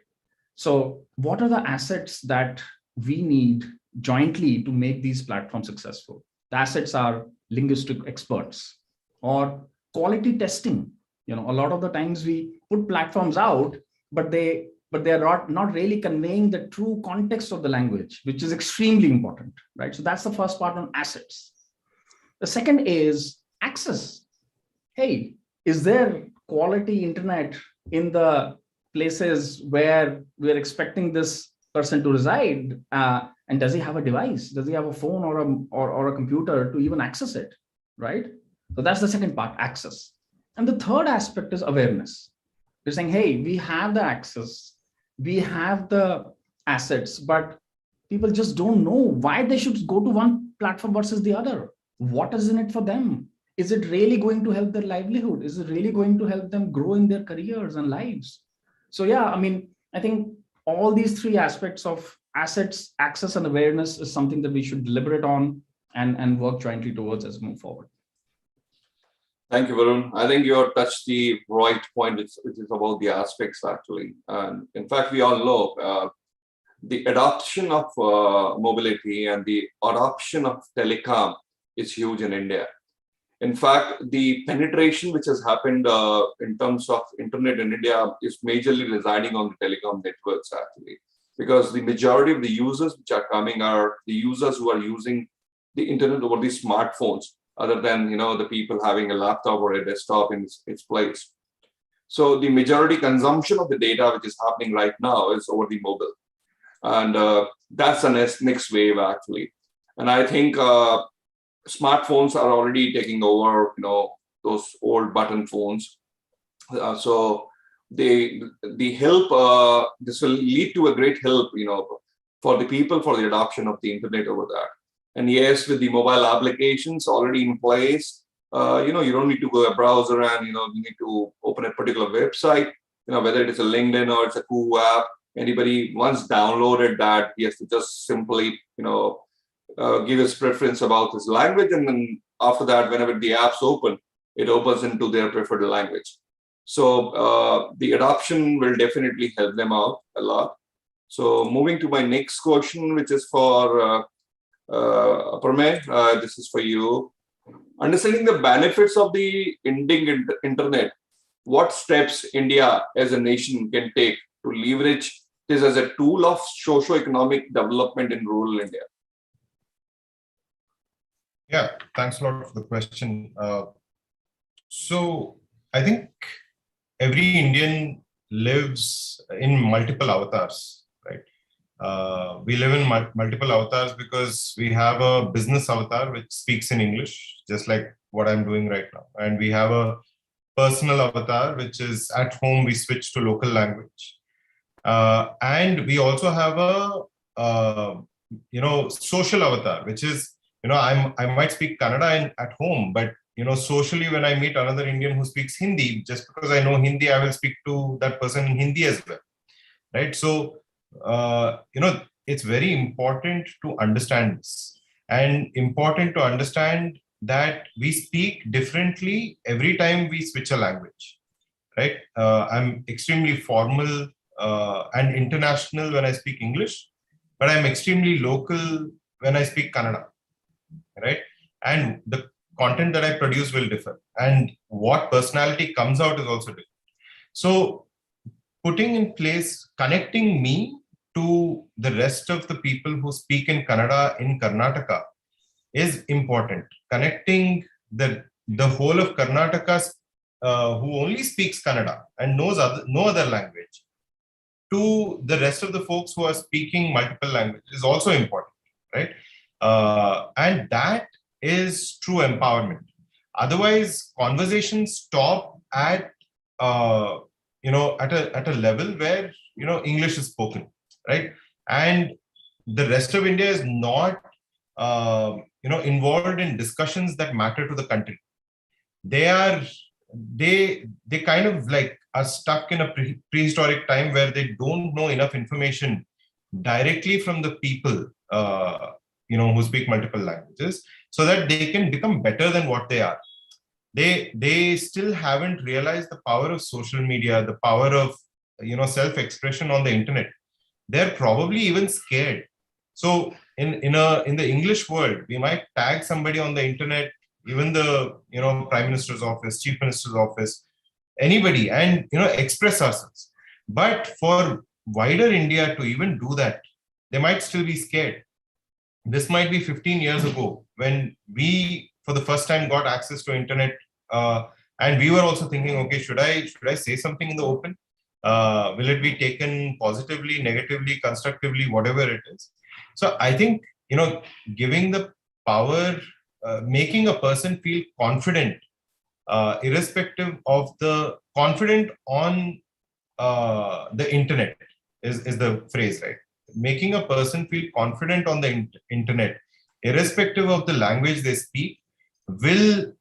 So what are the assets that we need jointly to make these platforms successful? The assets are linguistic experts or quality testing. A lot of the times we put platforms out, but they but they are not really conveying the true context of the language, which is extremely important, right? So that's the first part on assets. The second is access. Hey, is there quality internet in the places where we're expecting this person to reside? And does he have a device? Does he have a phone or a computer to even access it, right? So that's the second part, access. And the third aspect is awareness. We're saying, hey, we have the access, we have the assets, but people just don't know why they should go to one platform versus the other. What is in it for them? Is it really going to help their livelihood? Is it really going to help them grow in their careers and lives? So yeah, I mean, I think all these three aspects of assets, access, and awareness is something that we should deliberate on and work jointly towards as we move forward. Thank you, Varun. I think you have touched the right point, which is about the aspects actually. And in fact, we all know the adoption of mobility and the adoption of telecom is huge in India. In fact, the penetration which has happened in terms of internet in India is majorly residing on the telecom networks actually, because the majority of the users which are coming are the users who are using the internet over the smartphones, other than the people having a laptop or a desktop in its place. So the majority consumption of the data which is happening right now is over the mobile, and that's the next wave actually. And I think smartphones are already taking over, those old button phones. So the help, this will lead to a great help, for the people for the adoption of the internet over there. And yes, with the mobile applications already in place, you don't need to go to a browser and you need to open a particular website. Whether it is a LinkedIn or it's a Koo app, anybody once downloaded that, he has to just simply give his preference about his language, and then after that, whenever the app's open, it opens into their preferred language. So the adoption will definitely help them out a lot. So moving to my next question, which is for Pramay, this is for you. Understanding the benefits of the Indic internet, what steps India as a nation can take to leverage this as a tool of socio-economic development in rural India? Yeah, thanks a lot for the question. So I think every Indian lives in multiple avatars, right? We live in multiple avatars because we have a business avatar which speaks in English, just like what I'm doing right now. And we have a personal avatar, which is at home, we switch to local language. And we also have a, social avatar, which is, I might speak Kannada at home, but, socially, when I meet another Indian who speaks Hindi, just because I know Hindi, I will speak to that person in Hindi as well, right? So, it's very important to understand this, and important to understand that we speak differently every time we switch a language, right? I'm extremely formal and international when I speak English, but I'm extremely local when I speak Kannada, right? And the content that I produce will differ, and what personality comes out is also different. So putting in place, connecting me to the rest of the people who speak in Kannada in Karnataka is important. Connecting the whole of Karnataka who only speaks Kannada and knows no other language to the rest of the folks who are speaking multiple languages is also important, right? And that is true empowerment. Otherwise, conversations stop at at a level where English is spoken, right? And the rest of India is not involved in discussions that matter to the country. They kind of like are stuck in a prehistoric time where they don't know enough information directly from the people who speak multiple languages, so that they can become better than what they are. They still haven't realized the power of social media, the power of self-expression on the internet. They're probably even scared. So in the English world, we might tag somebody on the internet, even the Prime Minister's office, Chief Minister's office, anybody, and express ourselves. But for wider India to even do that, they might still be scared. This might be 15 years ago when we, for the first time, got access to internet, and we were also thinking, okay, should I say something in the open? Will it be taken positively, negatively, constructively, whatever it is? So I think, giving the power, making a person feel confident, irrespective of the confident on the internet is the phrase, right? Making a person feel confident on the internet, irrespective of the language they speak, will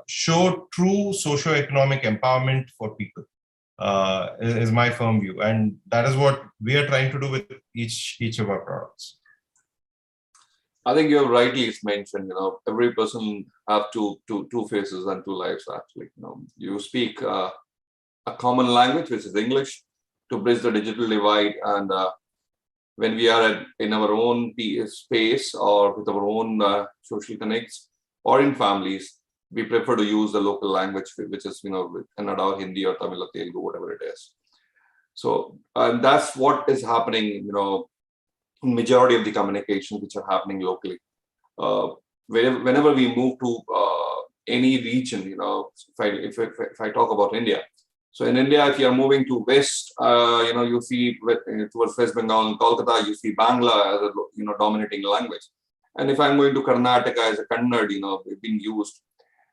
show true socio-economic empowerment for people, is my firm view. And that is what we are trying to do with each of our products. I think you have rightly mentioned, every person have two faces and two lives, actually. You speak a common language, which is English, to bridge the digital divide. And when we are in our own space or with our own social connects or in families, we prefer to use the local language, which is, Kannada, Hindi, or Tamil, or Telugu, whatever it is. So, and that's what is happening, majority of the communications which are happening locally. Whenever we move to any region, if I talk about India. So in India, if you are moving to West, you see towards West Bengal and Kolkata, you see Bangla as a dominating language. And if I'm going to Karnataka, as a Kannada, being used.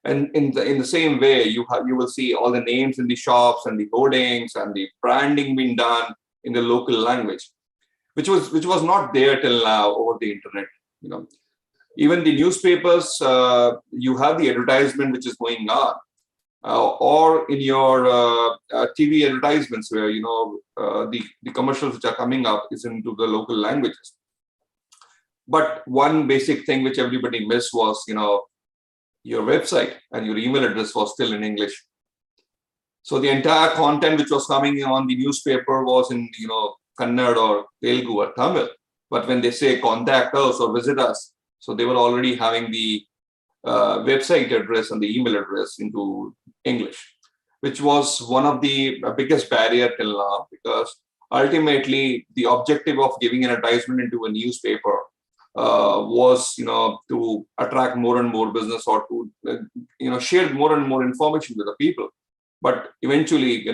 And in the same way, you will see all the names in the shops and the hoardings and the branding being done in the local language, which was not there till now over the internet. Even the newspapers, you have the advertisement which is going on, or in your TV advertisements where the commercials which are coming up is into the local languages. But one basic thing which everybody missed was, your website and your email address was still in English. So the entire content which was coming on the newspaper was in, Kannada or Telugu or Tamil. But when they say contact us or visit us, so they were already having the website address and the email address into English, which was one of the biggest barrier till now, because ultimately the objective of giving an advertisement into a newspaper was, to attract more and more business, or to, share more and more information with the people. But eventually,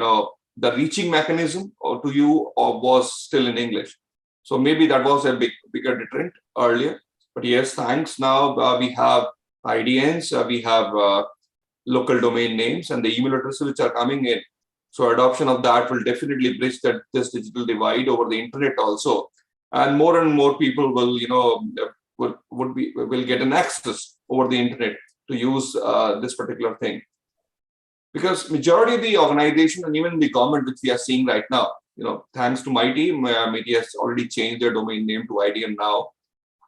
the reaching mechanism to you was still in English. So maybe that was a bigger deterrent earlier. But yes, thanks. Now we have IDNs, we have local domain names and the email addresses which are coming in. So adoption of that will definitely bridge this digital divide over the internet also. And more people will, will get an access over the internet to use this particular thing. Because majority of the organization and even the government, which we are seeing right now, thanks to my team, MIT has already changed their domain name to IDN now.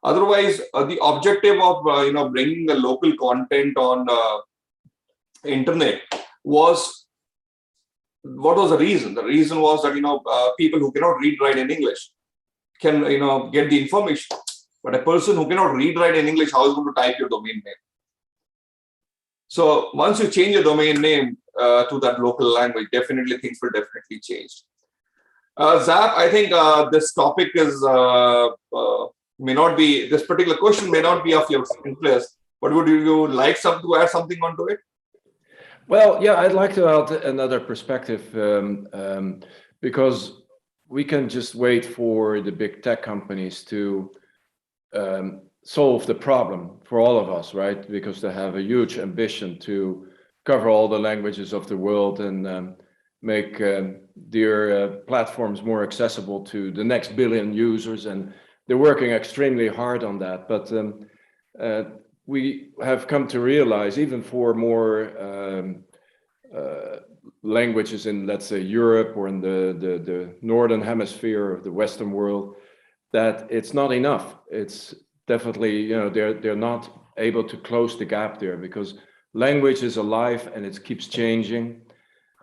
Otherwise, the objective of bringing the local content on internet was, what was the reason? The reason was that people who cannot read, write in English can get the information, but a person who cannot read, write in English, how is going to type your domain name? So once you change your domain name to that local language, definitely things will definitely change. Zap, I think this topic is may not be, this particular question may not be of your interest, but would you like to add something onto it? Well, yeah, I'd like to add another perspective, because we can just wait for the big tech companies to solve the problem for all of us, right? Because they have a huge ambition to cover all the languages of the world and make their platforms more accessible to the next billion users. And they're working extremely hard on that. But we have come to realize, even for more languages in, let's say, Europe or in the northern hemisphere of the Western world, that it's not enough. It's definitely, they're not able to close the gap there, because language is alive and it keeps changing,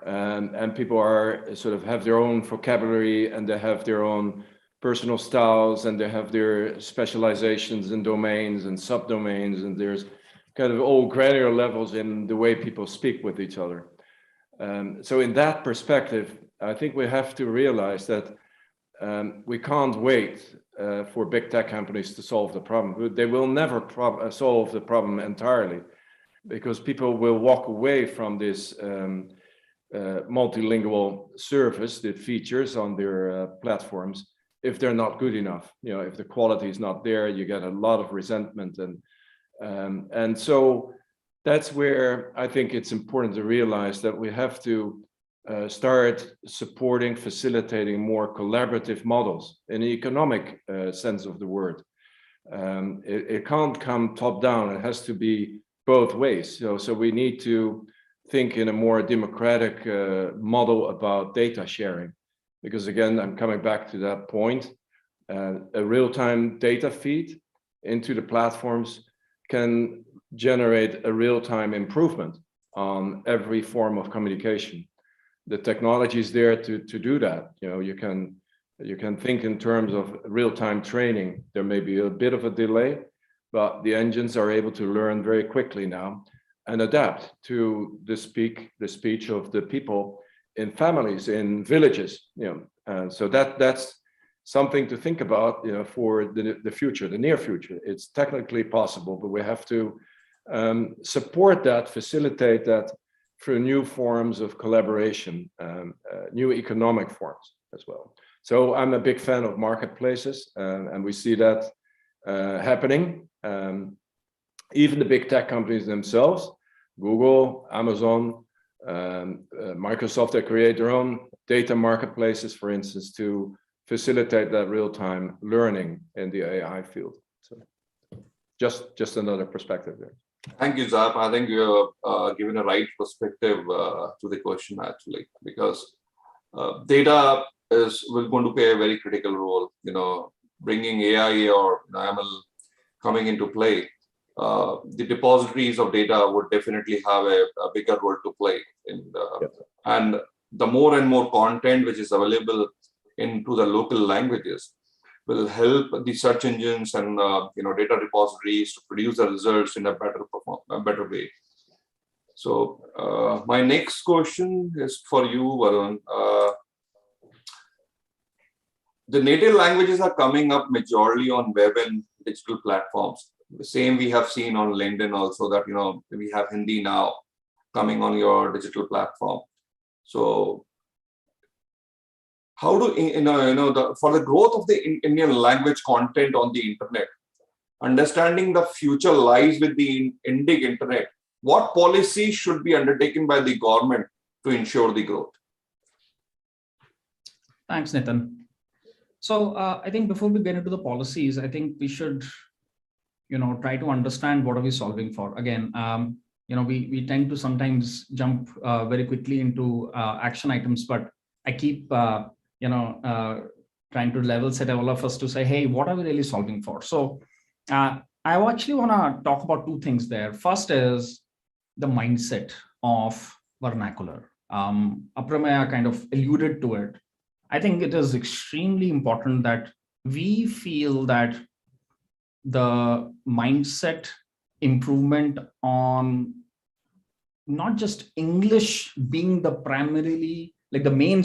and people are have their own vocabulary, and they have their own personal styles, and they have their specializations and domains and subdomains, and there's kind of all granular levels in the way people speak with each other. So in that perspective, I think we have to realize that we can't wait for big tech companies to solve the problem. They will never solve the problem entirely, because people will walk away from this multilingual service, the features on their platforms, if they're not good enough. If the quality is not there, you get a lot of resentment, and so that's where I think it's important to realize that we have to start supporting, facilitating more collaborative models in the economic sense of the word. It can't come top down. It has to be both ways. So we need to think in a more democratic model about data sharing, because again, I'm coming back to that point. A real-time data feed into the platforms can generate a real-time improvement on every form of communication. The technology is there to do that. You can think in terms of real-time training. There may be a bit of a delay, but the engines are able to learn very quickly now and adapt to the speech of the people in families, in villages. So that's something to think about, for the future, the near future. It's technically possible, but we have to support that, facilitate that through new forms of collaboration, new economic forms as well. So I'm a big fan of marketplaces, and we see that happening. Even the big tech companies themselves, Google, Amazon, Microsoft, they create their own data marketplaces, for instance, to facilitate that real-time learning in the AI field. So just another perspective there. Thank you, Zap. I think you have given a right perspective to the question, actually, because data will going to play a very critical role. Bringing AI or ML coming into play, the depositories of data would definitely have a bigger role to play. And the more and more content which is available into the local languages will help the search engines and data repositories to produce the results in a better way. So my next question is for you, Varun. The native languages are coming up majorly on web and digital platforms. The same we have seen on LinkedIn also, that we have Hindi now coming on your digital platform. So how do for the growth of the Indian language content on the internet, understanding the future lies with the Indic internet, what policies should be undertaken by the government to ensure the growth? Thanks, Nitin. So I think before we get into the policies, I think we should, try to understand what are we solving for. Again, we tend to sometimes jump very quickly into action items, but I keep, trying to level set all of us to say, hey, what are we really solving for? So I actually want to talk about two things there. First is the mindset of vernacular. Aprameya kind of alluded to it. I think it is extremely important that we feel that the mindset improvement on not just English being the primarily, like the main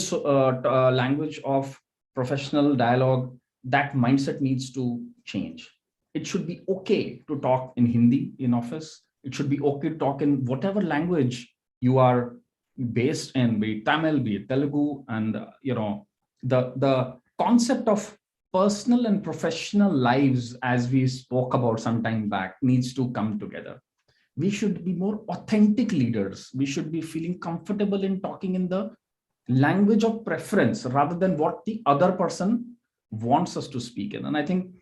language of professional dialogue, that mindset needs to change. It should be okay to talk in Hindi in office. It should be okay to talk in whatever language you are based in, be it Tamil, be it Telugu, and the concept of personal and professional lives, as we spoke about some time back, needs to come together. We should be more authentic leaders. We should be feeling comfortable in talking in the language of preference rather than what the other person wants us to speak in. And I think,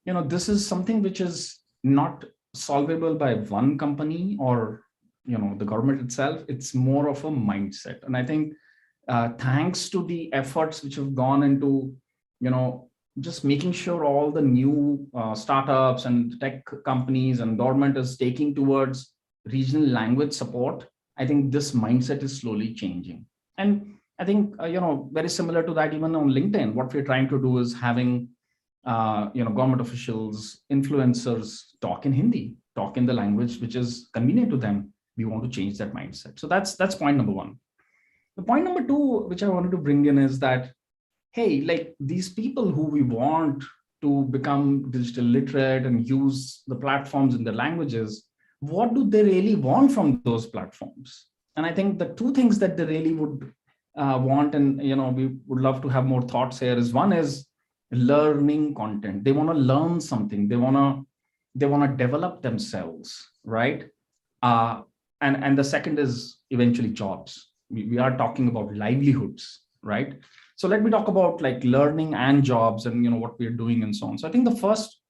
this is something which is not solvable by one company or, the government itself. It's more of a mindset. And I think thanks to the efforts which have gone into, just making sure all the new startups and tech companies and government is taking towards regional language support, I think this mindset is slowly changing. And I think, very similar to that, even on LinkedIn, what we're trying to do is having, government officials, influencers talk in Hindi, talk in the language which is convenient to them. We want to change that mindset. So that's point number one. The point number two, which I wanted to bring in, is that, hey, like these people who we want to become digital literate and use the platforms in their languages, what do they really want from those platforms? And I think the two things that they really would want, and we would love to have more thoughts here, is one is learning content. They want to learn something. They want to develop themselves, right? And the second is eventually jobs. We are talking about livelihoods, right? So let me talk about like learning and jobs and what we're doing and so on. So I think the first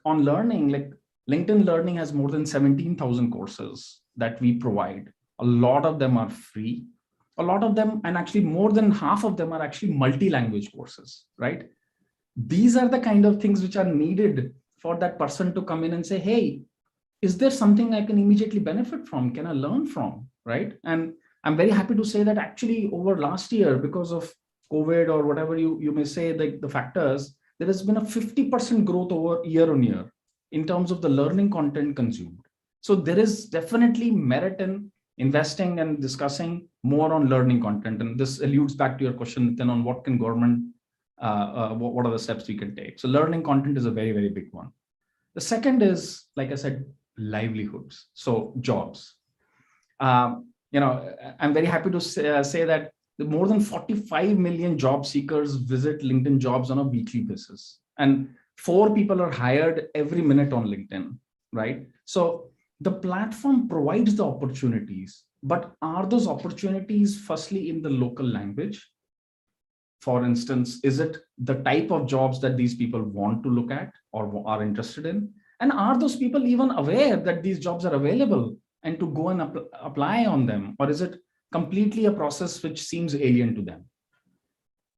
on learning, like LinkedIn Learning has more than 17,000 courses that we provide. A lot of them are free. A lot of them, and actually more than half of them, are actually multi-language courses, right? These are the kind of things which are needed for that person to come in and say, hey, is there something I can immediately benefit from? Can I learn from, right? And I'm very happy to say that actually over last year, because of COVID or whatever you may say, like the factors, there has been a 50% growth over year on year in terms of the learning content consumed. So there is definitely merit in investing and discussing more on learning content. And this alludes back to your question, then, on what can government, what are the steps we can take? So learning content is a very, very big one. The second is, like I said, livelihoods. So jobs. I'm very happy to say that more than 45 million job seekers visit LinkedIn Jobs on a weekly basis. And 4 people are hired every minute on LinkedIn, right? So the platform provides the opportunities, but are those opportunities firstly in the local language? For instance, is it the type of jobs that these people want to look at or are interested in? And are those people even aware that these jobs are available and to go and apply on them? Or is it completely a process which seems alien to them?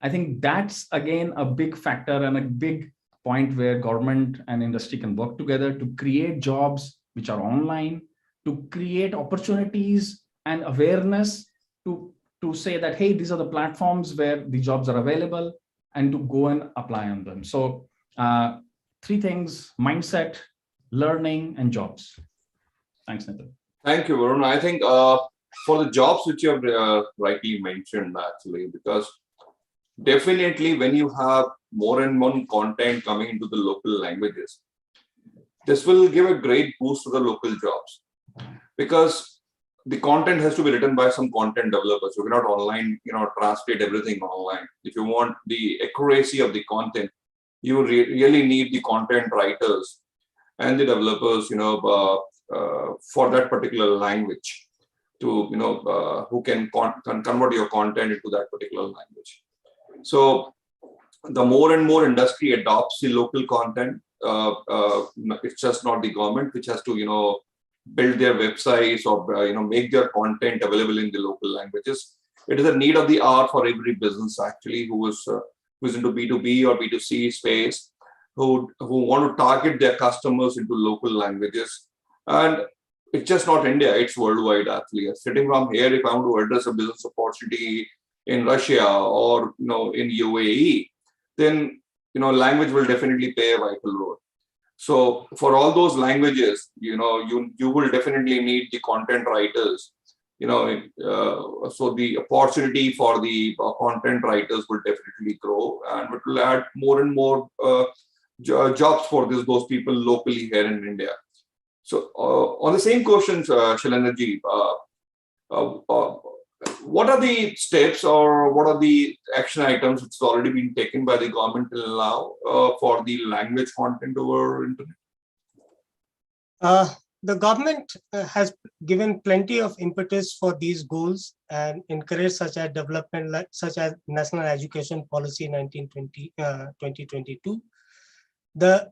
I think that's, again, a big factor and a big point where government and industry can work together to create jobs which are online, to create opportunities and awareness to say that, hey, these are the platforms where the jobs are available, and to go and apply on them. So 3 things: mindset, learning, and jobs. Thanks, Nitin. Thank you, Varun. I think for the jobs which you have rightly mentioned, actually, because definitely when you have more and more content coming into the local languages, this will give a great boost to the local jobs, because the content has to be written by some content developers. You cannot online, translate everything online. If you want the accuracy of the content, you really need the content writers and the developers, for that particular language, to who can convert your content into that particular language. So the more and more industry adopts the local content, it's just not the government which has to build their websites or make their content available in the local languages. It is a need of the hour for every business, actually, who is into B2B or B2C space, who want to target their customers into local languages. And it's just not India, it's worldwide, actually. Sitting from here, if I want to address a business opportunity in Russia or in UAE, then language will definitely play a vital role. So for all those languages, you will definitely need the content writers. So the opportunity for the content writers will definitely grow, and it will add more and more jobs for those people locally here in India. So on the same questions, Shailendraji, what are the steps or what are the action items that's already been taken by the government till now for the language content over internet? The government has given plenty of impetus for these goals and encouraged such as development, such as National Education Policy 2022. The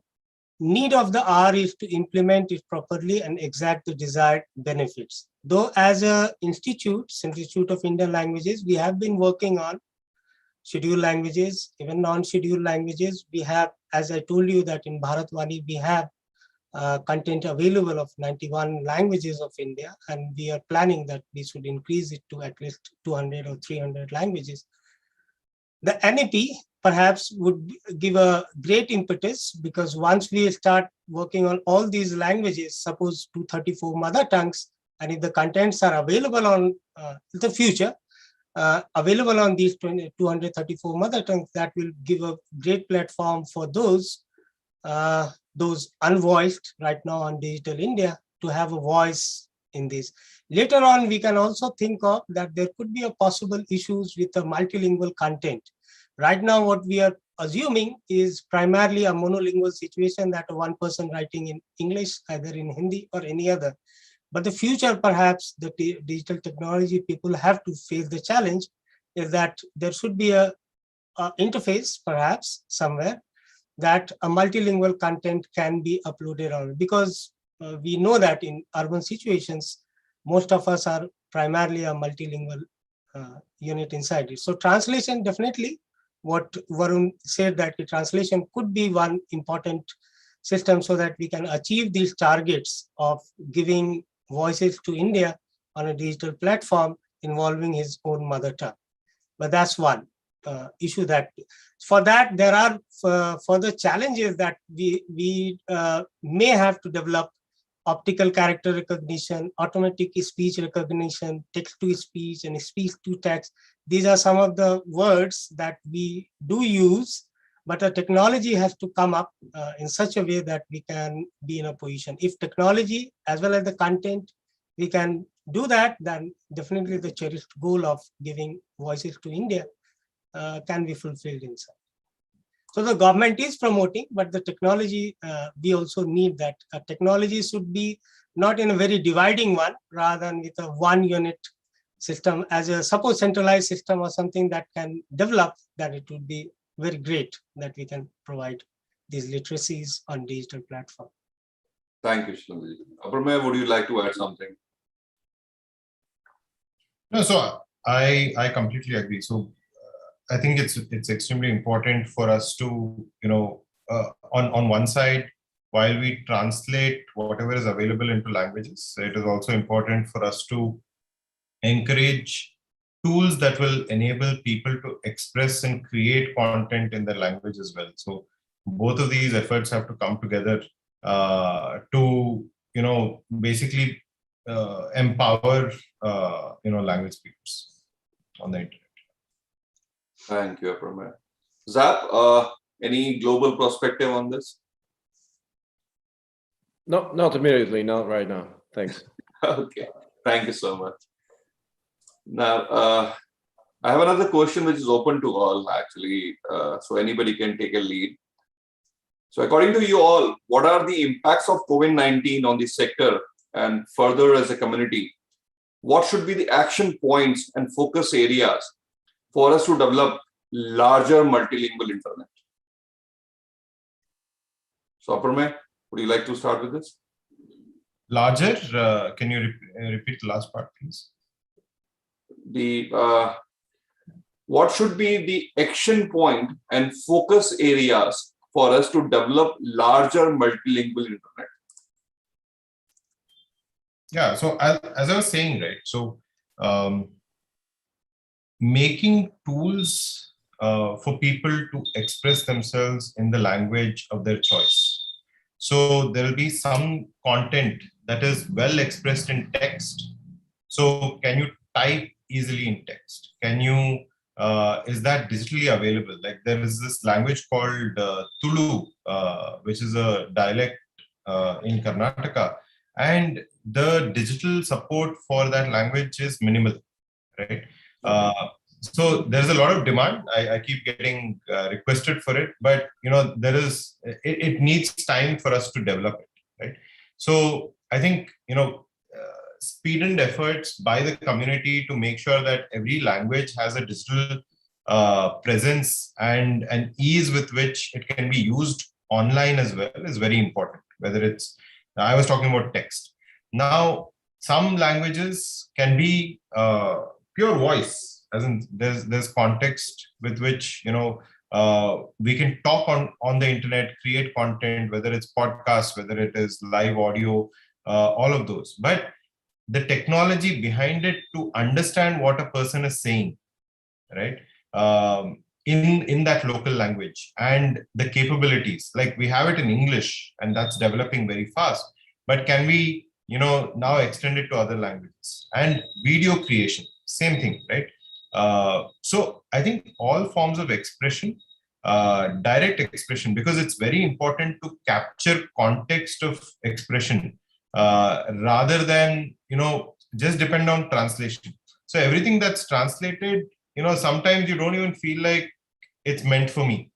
need of the hour is to implement it properly and exact the desired benefits. Though as an Institute of Indian Languages, we have been working on scheduled languages, even non-scheduled languages. We have, as I told you, that in Bharatvani, we have content available of 91 languages of India, and we are planning that we should increase it to at least 200 or 300 languages. The NEP perhaps would give a great impetus, because once we start working on all these languages, suppose 234 mother tongues, and if the contents are available on the future, available on these 234 mother tongues, that will give a great platform for those unvoiced right now on Digital India to have a voice in this. Later on, we can also think of that there could be a possible issues with the multilingual content. Right now, what we are assuming is primarily a monolingual situation, that one person writing in English, either in Hindi or any other. But the future, perhaps the digital technology people have to face the challenge is that there should be a interface, perhaps somewhere, that a multilingual content can be uploaded on, because we know that in urban situations, most of us are primarily a multilingual unit inside it. So translation, definitely, what Varun said, that the translation could be one important system so that we can achieve these targets of giving voices to India on a digital platform involving his own mother tongue. But that's one issue. That for that there are further challenges that we may have to develop: optical character recognition, automatic speech recognition, text-to-speech, and speech-to-text. These are some of the words that we do use, but the technology has to come up in such a way that we can be in a position. If technology as well as the content, we can do that, then definitely the cherished goal of giving voices to India can be fulfilled inside. So the government is promoting, but the technology, we also need that. Technology should be not in a very dividing one, rather than with a one unit system. As a suppose centralized system or something that can develop, that it would be very great that we can provide these literacies on digital platform. Thank you, Shlomi. Aparmay, would you like to add something? No, so I completely agree. So I think it's extremely important for us to, on one side, while we translate whatever is available into languages, it is also important for us to encourage tools that will enable people to express and create content in their language as well. So both of these efforts have to come together to, basically empower, language speakers on the internet. Thank you, Aparmay. Zap, any global perspective on this? No, not immediately, not right now. Thanks. Okay, thank you so much. Now, I have another question which is open to all, actually, so anybody can take a lead. So according to you all, what are the impacts of COVID-19 on the sector and further as a community? What should be the action points and focus areas for us to develop larger multilingual internet? So Aparmay, would you like to start with this? Larger, can you repeat the last part, please? What should be the action point and focus areas for us to develop larger multilingual internet? Yeah, so as I was saying, right, so making tools for people to express themselves in the language of their choice. So there will be some content that is well expressed in text. So can you type easily in text? Can you, is that digitally available? Like there is this language called Tulu, which is a dialect in Karnataka. And the digital support for that language is minimal, right? So there's a lot of demand. I keep getting requested for it, but there is, it needs time for us to develop it, right? So I think, speeded efforts by the community to make sure that every language has a digital presence and an ease with which it can be used online as well is very important. Whether it's, I was talking about text. Now, some languages can be pure voice, as in there's context with which we can talk on the internet, create content, whether it's podcasts, whether it is live audio, all of those. But the technology behind it to understand what a person is saying, right, in that local language, and the capabilities, like we have it in English and that's developing very fast, but can we now extend it to other languages? And video creation, same thing, right? So I think all forms of expression, direct expression, because it's very important to capture context of expression rather than, just depend on translation. So everything that's translated, sometimes you don't even feel like it's meant for me.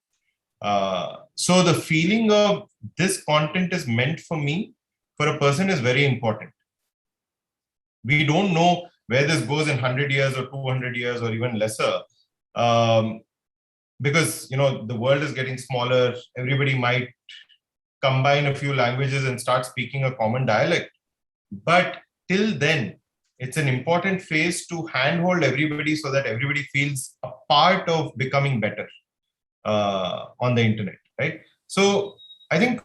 So the feeling of this content is meant for me, for a person, is very important. We don't know where this goes in 100 years or 200 years or even lesser, because the world is getting smaller. Everybody might combine a few languages and start speaking a common dialect, but till then it's an important phase to handhold everybody so that everybody feels a part of becoming better on the internet, right? So I think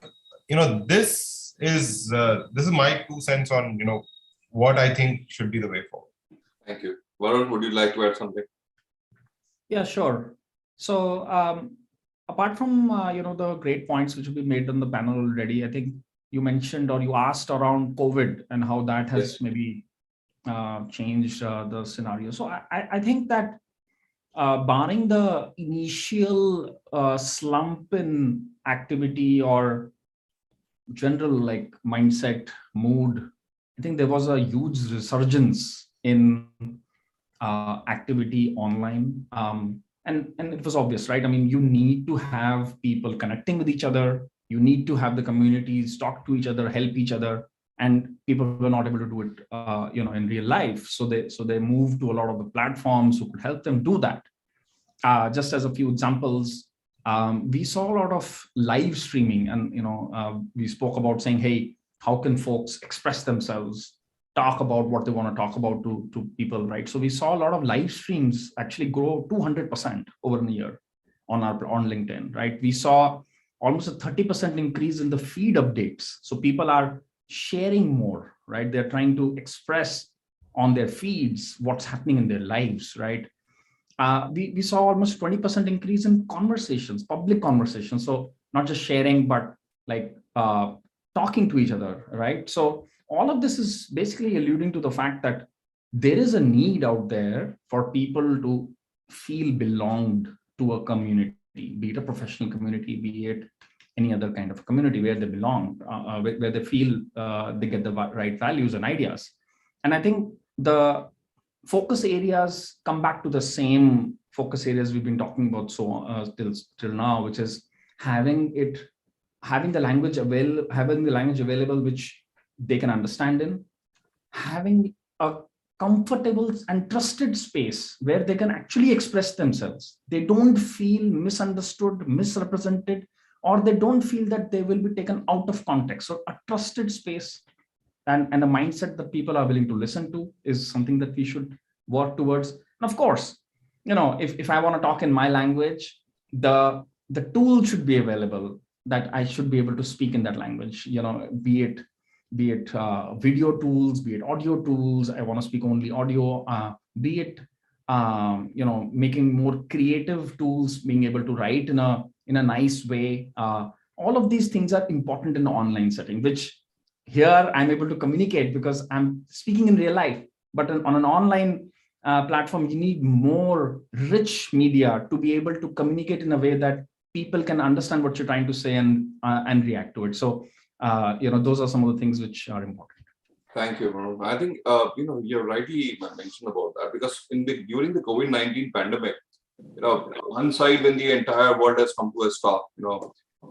this is my 2 cents on what I think should be the way forward. Thank you. Varun, would you like to add something? Yeah, sure. So apart from the great points which have been made on the panel already, I think you mentioned or you asked around COVID and how that has maybe changed the scenario. So I think that barring the initial slump in activity or general like mindset mood, I think there was a huge resurgence in activity online. And it was obvious, right? I mean, you need to have people connecting with each other. You need to have the communities talk to each other, help each other. And people were not able to do it, in real life. So they moved to a lot of the platforms who could help them do that. Just as a few examples, we saw a lot of live streaming, and we spoke about saying, hey, how can folks express themselves, talk about what they want to talk about to people, right? So we saw a lot of live streams actually grow 200% over a year on LinkedIn, right? We saw almost a 30% increase in the feed updates. So people are sharing more, right? They're trying to express on their feeds what's happening in their lives, right? We saw almost 20% increase in conversations, public conversations. So not just sharing, but like talking to each other, right? So all of this is basically alluding to the fact that there is a need out there for people to feel belonged to a community, be it a professional community, be it any other kind of community where they belong, where they feel they get the right values and ideas. And I think the focus areas come back to the same focus areas we've been talking about till now, which is having the language available which they can understand in, having a comfortable and trusted space where they can actually express themselves. They don't feel misunderstood, misrepresented, or they don't feel that they will be taken out of context. So a trusted space and a mindset that people are willing to listen to is something that we should work towards. And of course, if I want to talk in my language, the tool should be available that I should be able to speak in that language, be it video tools, be it audio tools. I want to speak only audio, be it making more creative tools, being able to write in a nice way. All of these things are important in the online setting, which here I'm able to communicate because I'm speaking in real life. But on an online platform, you need more rich media to be able to communicate in a way that people can understand what you're trying to say and react to it. So those are some of the things which are important. Thank you, Varun. I think you're rightly mentioned about that, because during the COVID-19 pandemic, one side when the entire world has come to a stop,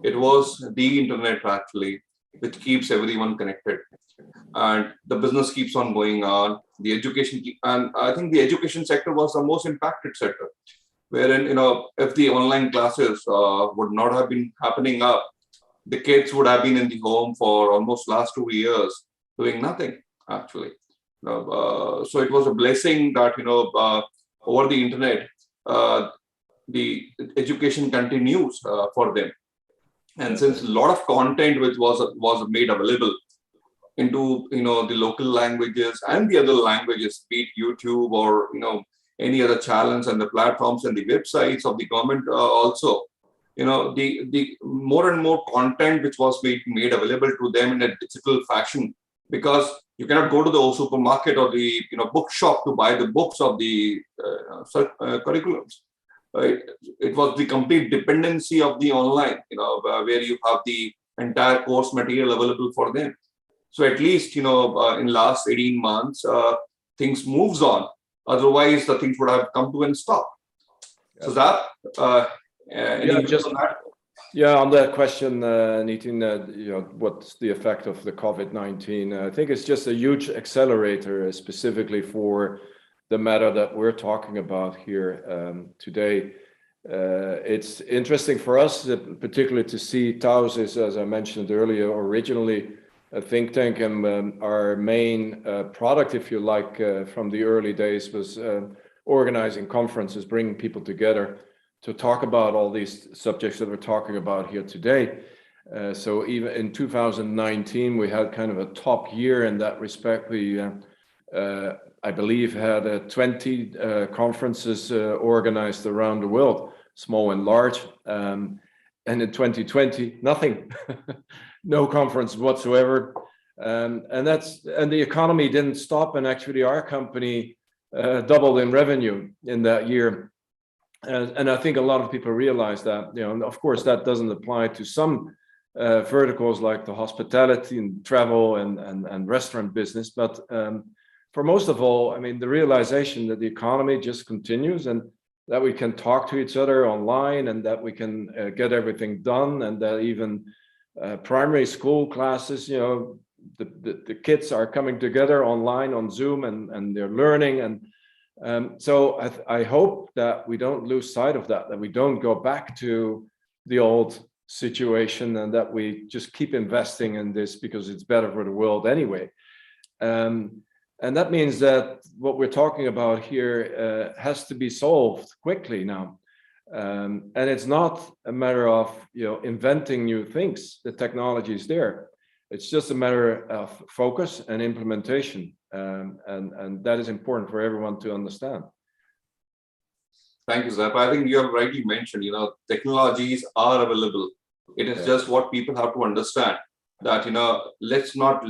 it was the internet actually which keeps everyone connected, and the business keeps on going on. The education, and I think the education sector was the most impacted sector, wherein if the online classes would not have been happening up, the kids would have been in the home for almost last 2 years doing nothing actually. So it was a blessing that over the internet the education continues for them. And since a lot of content which was made available into the local languages and the other languages, be it YouTube or any other channels and the platforms and the websites of the government also, the more and more content which was made available to them in a digital fashion, because you cannot go to the supermarket or the bookshop to buy the books of the curriculums. It was the complete dependency of the online, where you have the entire course material available for them. So at least, in last 18 months, things moves on. Otherwise, the things would have come to a stop. So that, on that question, Nitin, what's the effect of the COVID-19? I think it's just a huge accelerator, specifically for the matter that we're talking about here today. It's interesting for us, particularly to see Taos is, as I mentioned earlier, originally a think tank, and our main product, if you like, from the early days was organizing conferences, bringing people together to talk about all these subjects that we're talking about here today. So even in 2019, we had kind of a top year in that respect. We, I believe, had 20 conferences organized around the world, small and large. And in 2020, nothing. No conference whatsoever, and the economy didn't stop, and actually our company doubled in revenue in that year, and I think a lot of people realize that. And of course that doesn't apply to some verticals like the hospitality and travel and restaurant business, but for most of all, I mean, the realization that the economy just continues, and that we can talk to each other online, and that we can get everything done, and that even primary school classes, the kids are coming together online on Zoom, and they're learning. And so I hope that we don't lose sight of that we don't go back to the old situation, and that we just keep investing in this because it's better for the world anyway. And that means that what we're talking about here has to be solved quickly now. And it's not a matter of inventing new things. The technology is there. It's just a matter of focus and implementation, and that is important for everyone to understand. Thank you, Zap. I think you have rightly mentioned. Technologies are available. It is just what people have to understand that let's not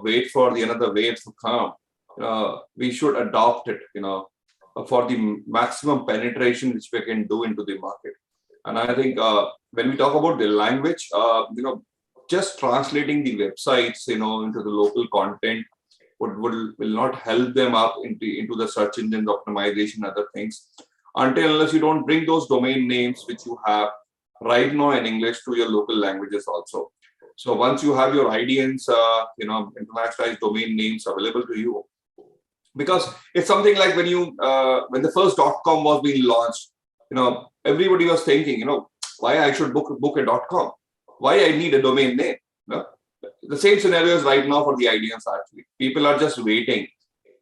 wait for the another wave to come. We should adopt it. For the maximum penetration which we can do into the market. And I think when we talk about the language, just translating the websites, into the local content will not help them up into the search engine optimization and other things, unless you don't bring those domain names which you have right now in English to your local languages also. So once you have your IDNs, internationalized domain names available to you, because it's something like when when the first .com was being launched, everybody was thinking, why I should book a .com, why I need a domain name. The same scenario is right now for the IDNs. Actually, people are just waiting.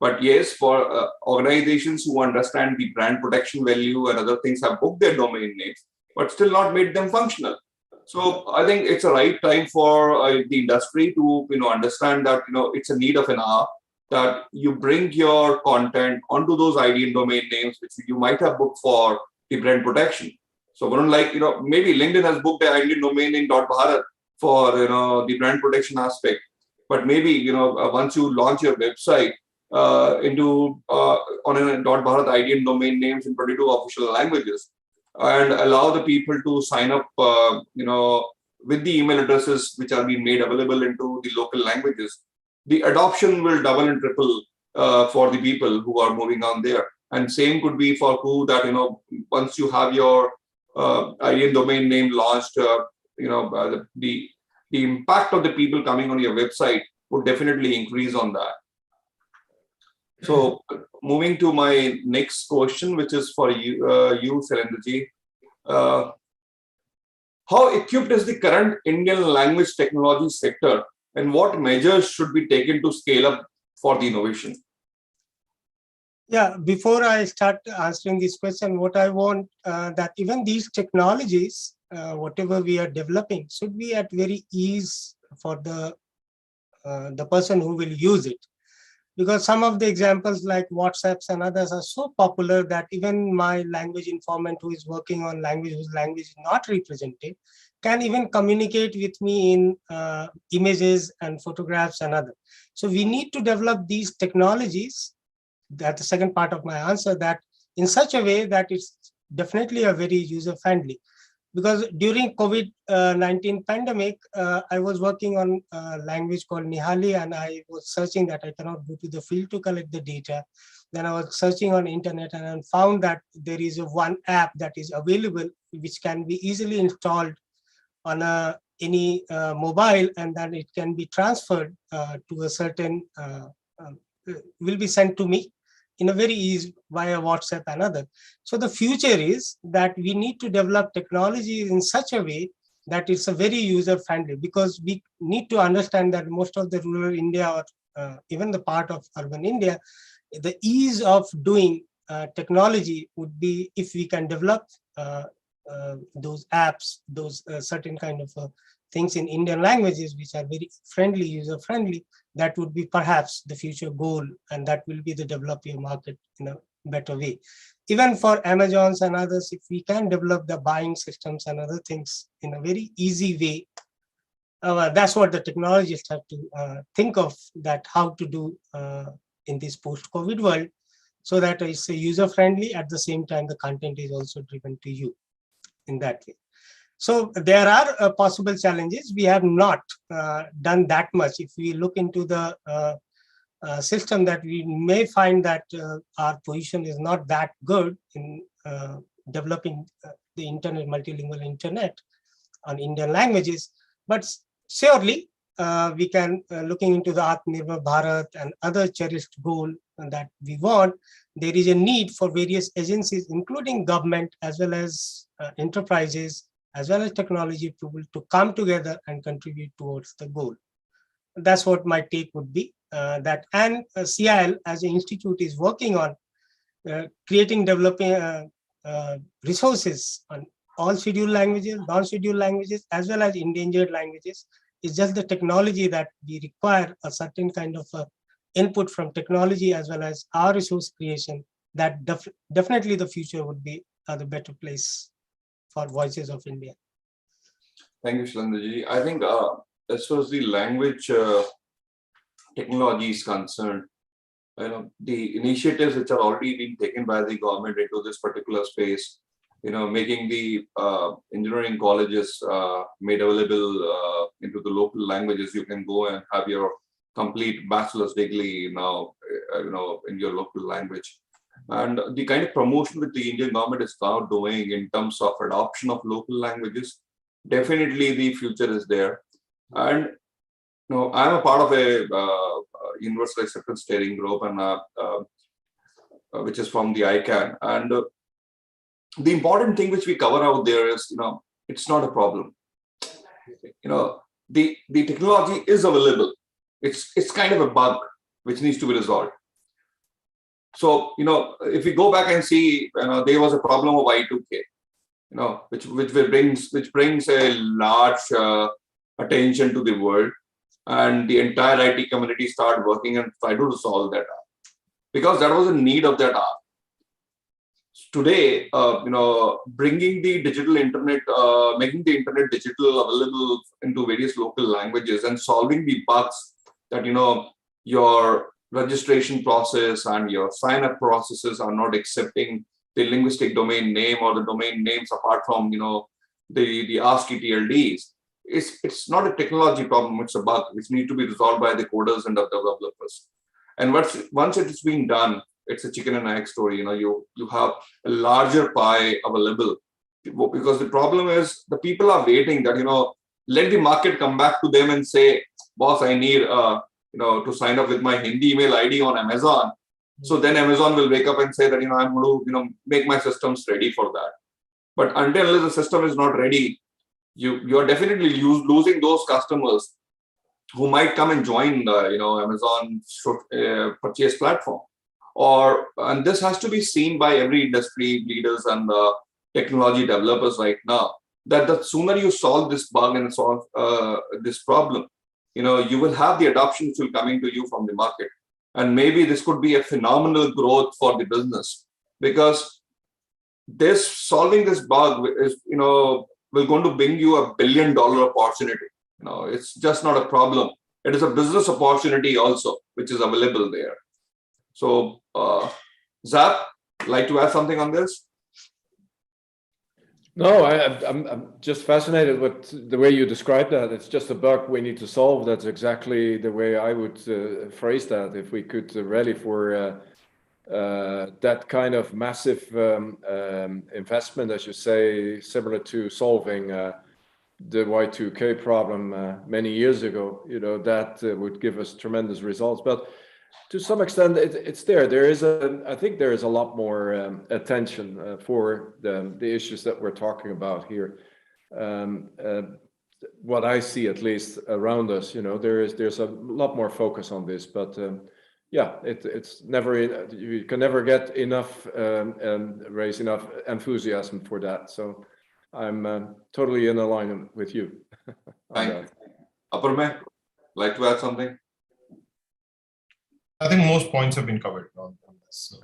But yes, for organizations who understand the brand protection value and other things, have booked their domain names, but still not made them functional. So I think it's a right time for the industry to understand that it's a need of an hour, that you bring your content onto those IDN domain names which you might have booked for the brand protection. So maybe LinkedIn has booked the IDN domain name .bharat for the brand protection aspect, but maybe once you launch your website on a .bharat IDN domain names in 22 official languages, and allow the people to sign up with the email addresses which are being made available into the local languages, the adoption will double and triple for the people who are moving on there. And same could be for who that, once you have your IDN domain name launched, the impact of the people coming on your website would definitely increase on that. So moving to my next question, which is for you, Sailendraji. How equipped is the current Indian language technology sector, and what measures should be taken to scale up for the innovation? Yeah, before I start answering this question, what I want that even these technologies, whatever we are developing, should be at very ease for the person who will use it. because some of the examples like WhatsApps and others are so popular that even my language informant who is working on language whose language is not represented can even communicate with me in images and photographs and other. So we need to develop these technologies, that's the second part of my answer, that in such a way that it's definitely a very user-friendly. Because during COVID-19 pandemic, I was working on a language called Nihali, and I was searching that I cannot go to the field to collect the data. Then I was searching on internet and I found that there is one app that is available, which can be easily installed on any mobile, and then it can be transferred to a certain, will be sent to me in a very easy via WhatsApp and other. So the future is that we need to develop technology in such a way that it's a very user-friendly, because we need to understand that most of the rural India or even the part of urban India, the ease of doing technology would be if we can develop those apps, those certain kind of things in Indian languages which are very friendly, user-friendly. That would be perhaps the future goal, and that will be the develop your market in a better way. Even for Amazons and others, if we can develop the buying systems and other things in a very easy way, that's what the technologists have to think of, that how to do in this post-COVID world, so that it's user-friendly, at the same time the content is also driven to you in that way. So there are possible challenges. We have not done that much. If we look into the system, that we may find that our position is not that good in developing the internet, multilingual internet on Indian languages. But surely we can, looking into the Atmanirbhar Bharat and other cherished goal that we want, there is a need for various agencies, including government as well as enterprises, as well as technology people, to come together and contribute towards the goal. That's what my take would be. That and CIL as an institute is working on creating, developing resources on all scheduled languages, non-scheduled languages, as well as endangered languages. It's just the technology that we require a certain kind of input from technology as well as our resource creation. That definitely the future would be the better place for Voices of India. Thank you, Shailendraji. I think as far as the language technology is concerned, the initiatives which are already being taken by the government into this particular space, making the engineering colleges made available into the local languages. You can go and have your complete bachelor's degree now, in your local language. And the kind of promotion that the Indian government is now doing in terms of adoption of local languages, definitely the future is there. And I'm a part of a universal acceptance steering group, and which is from the ICANN. And the important thing which we cover out there is, it's not a problem. The technology is available. It's kind of a bug which needs to be resolved. So, if we go back and see, there was a problem of Y2K, which brings a large attention to the world, and the entire IT community started working and try to resolve that because that was a need of that hour. Today, bringing the digital internet, making the internet digital available into various local languages and solving the bugs that, your registration process and your sign-up processes are not accepting the linguistic domain name or the domain names apart from, the ASCII TLDs. It's not a technology problem, it's a bug which needs to be resolved by the coders and the developers. And once it is being done, it's a chicken and egg story. You have a larger pie available, because the problem is the people are waiting that, let the market come back to them and say, boss, I need, to sign up with my Hindi email ID on Amazon. So then Amazon will wake up and say that, I'm going to, make my systems ready for that. But until the system is not ready, you are definitely losing those customers who might come and join the, Amazon purchase platform. And this has to be seen by every industry leaders and technology developers right now, that the sooner you solve this bug and solve this problem, you will have the adoption which will come into you from the market. And maybe this could be a phenomenal growth for the business, because solving this bug is, will going to bring you $1 billion opportunity. It's just not a problem. It is a business opportunity also, which is available there. So, Zap, like to add something on this? No, I'm just fascinated with the way you describe that. It's just a bug we need to solve. That's exactly the way I would phrase that. If we could rally for that kind of massive investment, as you say, similar to solving the Y2K problem many years ago, that would give us tremendous results. But to some extent, it's there. I think there is a lot more attention for the issues that we're talking about here. What I see, at least around us, there's a lot more focus on this. But yeah, it's never, you can never get enough and raise enough enthusiasm for that. So I'm totally in alignment with you. Thank you. Aparme, like to add something? I think most points have been covered on this. So.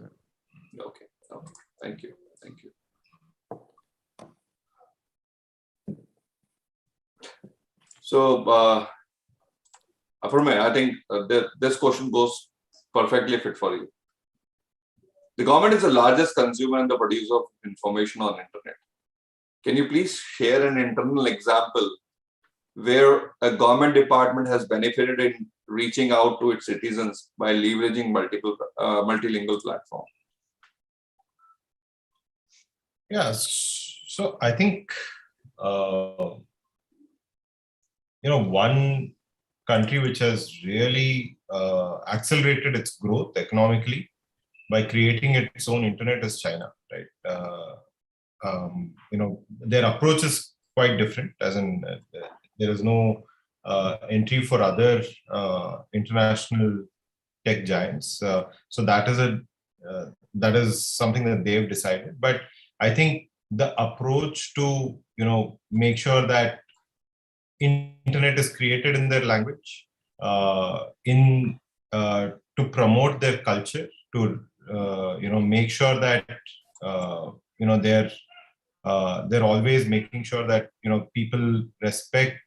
Okay. Thank you. So, Aparme, I think this question goes perfectly fit for you. The government is the largest consumer and the producer of information on internet. Can you please share an internal example where a government department has benefited in reaching out to its citizens by leveraging multilingual platform? Yes. So I think, one country which has really accelerated its growth economically by creating its own internet is China, right? Their approach is quite different, as in there is no entry for other international tech giants. So that is something that they've decided. But I think the approach to make sure that internet is created in their language, to promote their culture, to make sure that they're always making sure that people respect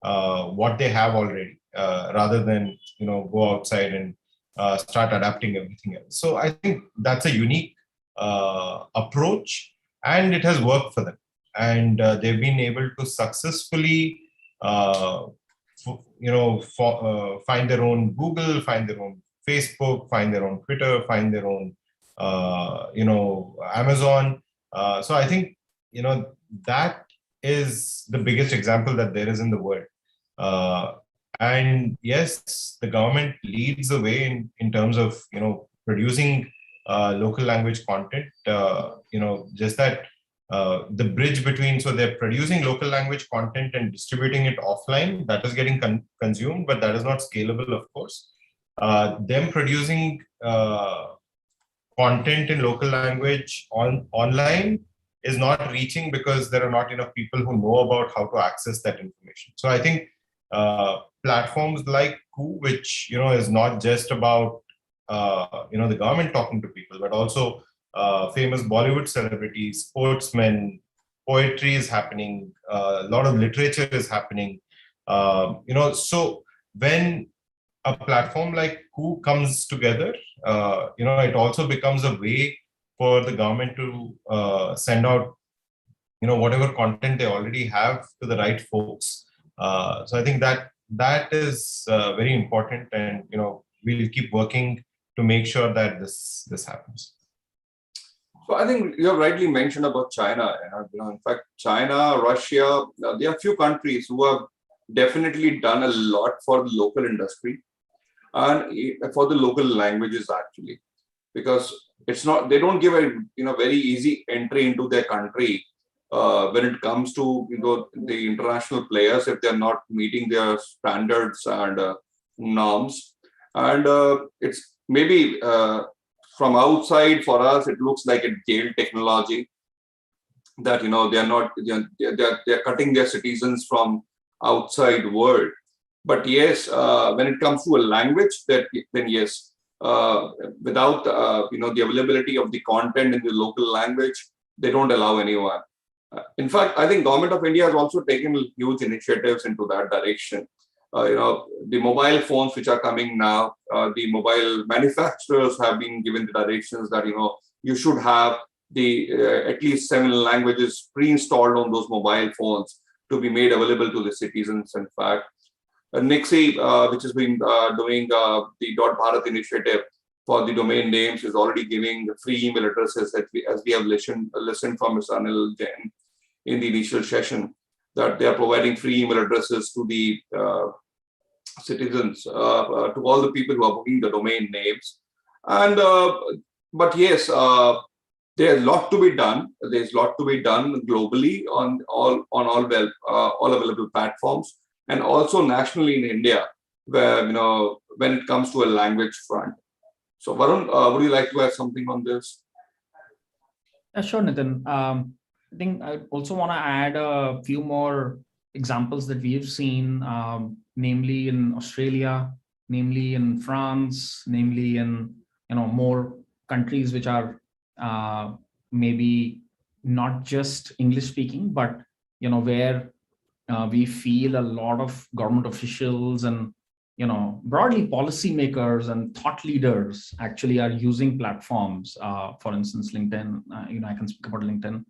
what they have already, rather than go outside and start adapting everything else. So I think that's a unique approach, and it has worked for them. And they've been able to successfully find their own Google, find their own Facebook, find their own Twitter, find their own Amazon. So I think that is the biggest example that there is in the world. And yes, the government leads the way in terms of producing local language content. Just that the bridge between, so they're producing local language content and distributing it offline, that is getting consumed, but that is not scalable, of course. Them producing content in local language online is not reaching because there are not enough people who know about how to access that information. So I think platforms like Ku, which is not just about the government talking to people, but also famous Bollywood celebrities, sportsmen, poetry is happening, a lot of literature is happening. So when a platform like Ku comes together, it also becomes a way for the government to send out, whatever content they already have to the right folks. So I think that is very important, and we'll keep working to make sure that this happens. So I think you have rightly mentioned about China. In fact, China, Russia, there are a few countries who have definitely done a lot for the local industry and for the local languages, actually, because they don't give a very easy entry into their country when it comes to the international players if they're not meeting their standards and norms. And it's maybe from outside for us, it looks like a jailed technology that they're cutting their citizens from outside world. But yes, when it comes to a language, then yes, without the availability of the content in the local language, they don't allow anyone. In fact, I think Government of India has also taken huge initiatives into that direction. The mobile phones which are coming now, the mobile manufacturers have been given the directions that you should have the at least 7 languages pre-installed on those mobile phones to be made available to the citizens. In fact, Nixie, which has been doing the .Bharat initiative for the domain names, is already giving free email addresses, as we have listened from Mr. Anil Jain in the initial session, that they are providing free email addresses to the citizens, to all the people who are booking the domain names. And but yes, there's a lot to be done. There's a lot to be done globally on all available platforms, and also nationally in India, where when it comes to a language front. So Varun, would you like to add something on this? Sure, Nitin. I think I also want to add a few more examples that we've seen, namely in Australia, namely in France, namely in more countries which are maybe not just English speaking, but where we feel a lot of government officials and broadly policymakers and thought leaders actually are using platforms. For instance, LinkedIn. I can speak about LinkedIn.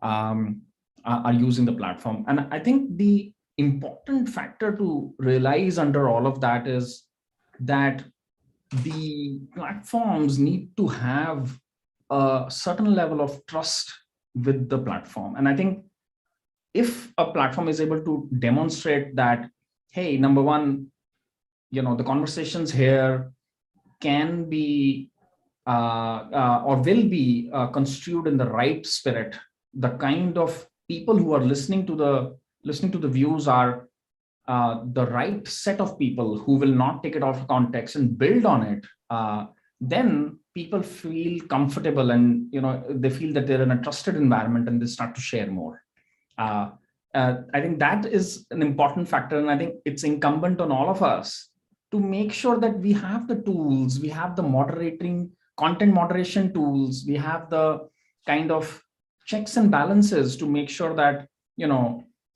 Are using the platform, and I think the important factor to realize under all of that is that the platforms need to have a certain level of trust with the platform. And I think if a platform is able to demonstrate that, hey, number one, the conversations here can be or will be construed in the right spirit, the kind of people who are listening to the views are the right set of people who will not take it out of context and build on it, then people feel comfortable and they feel that they're in a trusted environment and they start to share more. I think that is an important factor, and I think it's incumbent on all of us to make sure that we have the tools, we have the content moderation tools, we have the kind of checks and balances to make sure that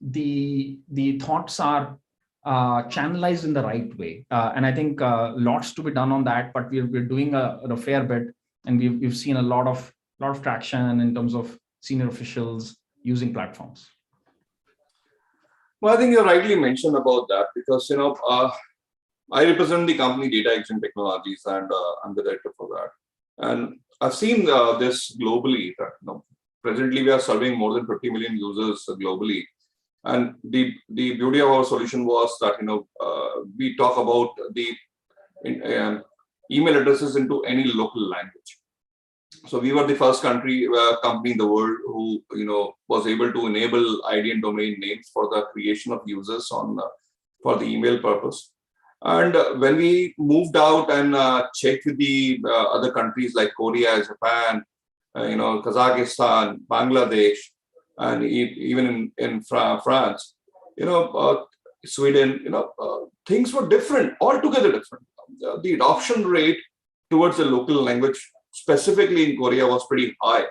the thoughts are channelized in the right way. And I think lots to be done on that, but we're doing a fair bit, and we've seen a lot of traction in terms of senior officials using platforms. Well, I think you rightly mentioned about that, because I represent the company Data Action Technologies, and I'm the director for that. And I've seen this globally. That, presently, we are serving more than 50 million users globally. And the beauty of our solution was that we talk about the email addresses into any local language. So we were the first company in the world who was able to enable ID and domain names for the creation of users for the email purpose. And when we moved out and checked with the other countries like Korea, Japan, Kazakhstan, Bangladesh, and even in France, Sweden, things were different, altogether different. The adoption rate towards the local language, specifically in Korea, was pretty high.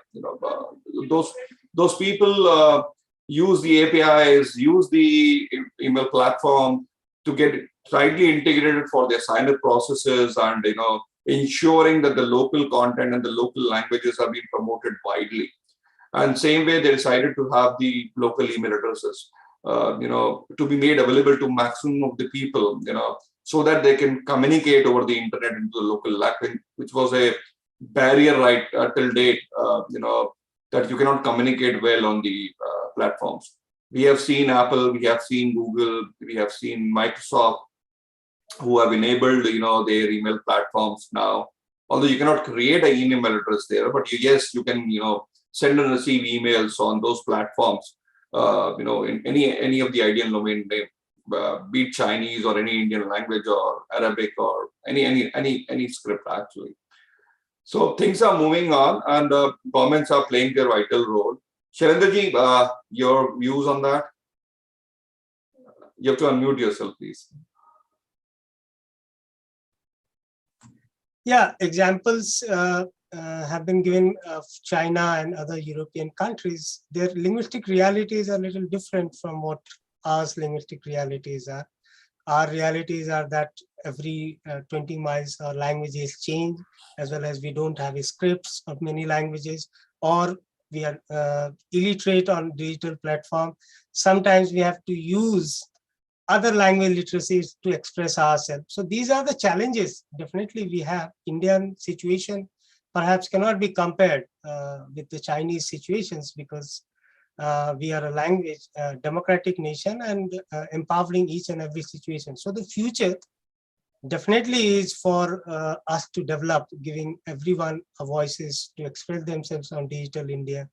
Those people use the APIs, use the email platform to get tightly integrated for their sign-up processes, and ensuring that the local content and the local languages are being promoted widely. And same way, they decided to have the local email addresses, to be made available to maximum of the people, so that they can communicate over the internet into the local language, which was a barrier right till date, that you cannot communicate well on the platforms. We have seen Apple, we have seen Google, we have seen Microsoft, who have enabled their email platforms now. Although you cannot create an email address there, but yes, you can send and receive emails on those platforms. In any of the ideal domain name, be it Chinese or any Indian language or Arabic or any script actually. So things are moving on, and governments are playing their vital role. Shailendraji, your views on that? You have to unmute yourself, please. Yeah, examples have been given of China and other European countries. Their linguistic realities are a little different from what our linguistic realities are. Our realities are that every 20 miles our languages change, as well as we don't have scripts of many languages, or we are illiterate on digital platform. Sometimes we have to use other language literacies to express ourselves. So these are the challenges definitely we have. Indian situation perhaps cannot be compared with the Chinese situations, because we are a language democratic nation and empowering each and every situation. So the future definitely is for us to develop, giving everyone a voices to express themselves on digital India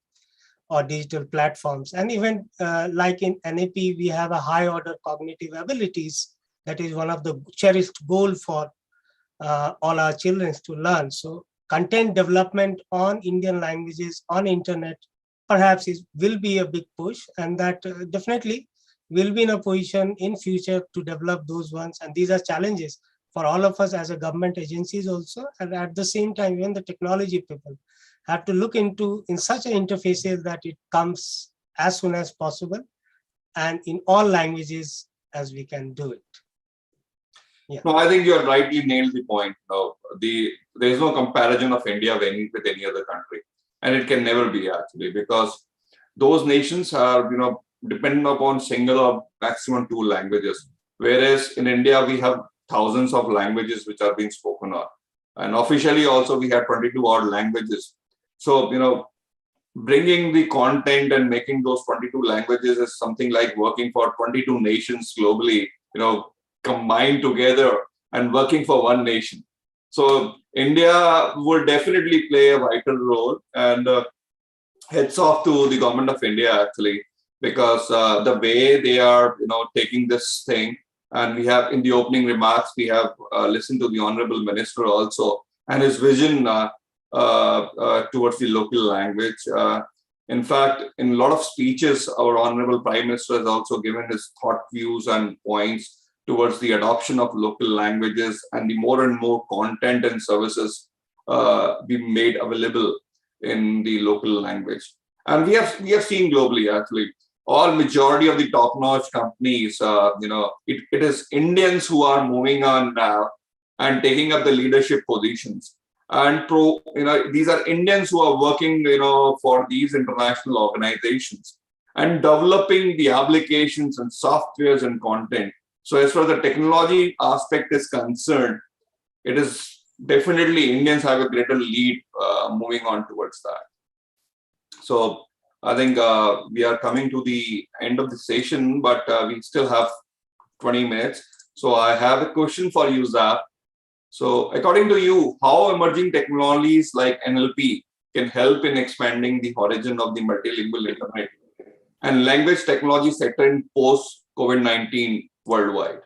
or digital platforms. And even like in NAP, we have a high order cognitive abilities. That is one of the cherished goal for all our children to learn. So content development on Indian languages on internet perhaps will be a big push, and that definitely will be in a position in future to develop those ones. And these are challenges for all of us as a government agencies also, and at the same time, even the technology people have to look into in such an interfaces that it comes as soon as possible and in all languages as we can do it. Yeah. No, I think you have rightly nailed the point. No, there is no comparison of India with any other country, and it can never be actually, because those nations are dependent upon single or maximum 2 languages, whereas in India we have thousands of languages which are being spoken on, and officially also we have 22 odd languages. So bringing the content and making those 22 languages is something like working for 22 nations globally, combined together and working for one nation. So India will definitely play a vital role, and heads off to the government of India actually, because the way they are taking this thing, and we have in the opening remarks we have listened to the Honorable Minister also and his vision towards the local language. In fact, in a lot of speeches, our Honorable Prime Minister has also given his thought, views and points towards the adoption of local languages, and the more and more content and services be made available in the local language. And we have seen globally actually, all majority of the top-notch companies, it is Indians who are moving on now and taking up the leadership positions. And these are Indians who are working, for these international organizations and developing the applications and softwares and content. So as far as the technology aspect is concerned, it is definitely Indians have a greater lead moving on towards that. So I think we are coming to the end of the session, but we still have 20 minutes. So I have a question for you, Zap. So according to you, how emerging technologies like NLP can help in expanding the horizon of the multilingual internet and language technology sector in post-COVID-19 worldwide?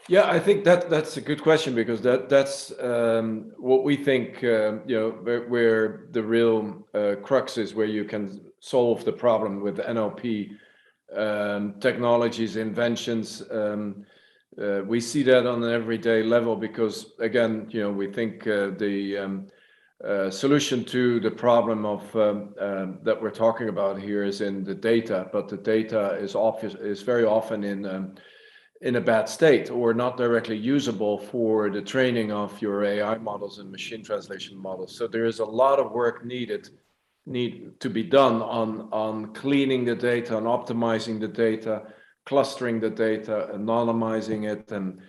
Yeah, I think that's a good question, because that's what we think, where the real crux is, where you can solve the problem with NLP technologies, inventions. We see that on an everyday level, because again, we think the solution to the problem of that we're talking about here is in the data, but the data is very often in a bad state or not directly usable for the training of your AI models and machine translation models. So there is a lot of work need to be done on cleaning the data, on optimizing the data, clustering the data, anonymizing it, and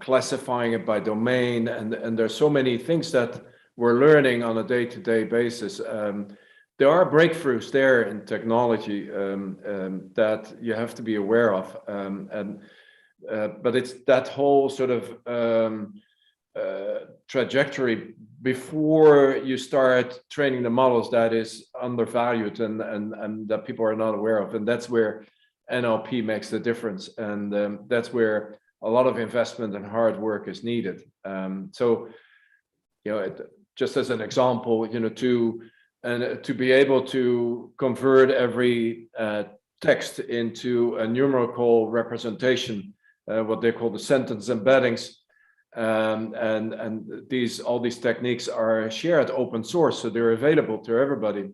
classifying it by domain. And there's so many things that we're learning on a day-to-day basis. There are breakthroughs there in technology that you have to be aware of, but it's that whole sort of trajectory before you start training the models that is undervalued and that people are not aware of, and that's where NLP makes the difference, and that's where a lot of investment and hard work is needed. So, just as an example, to be able to convert every text into a numerical representation, what they call the sentence embeddings, and all these techniques are shared open source, so they're available to everybody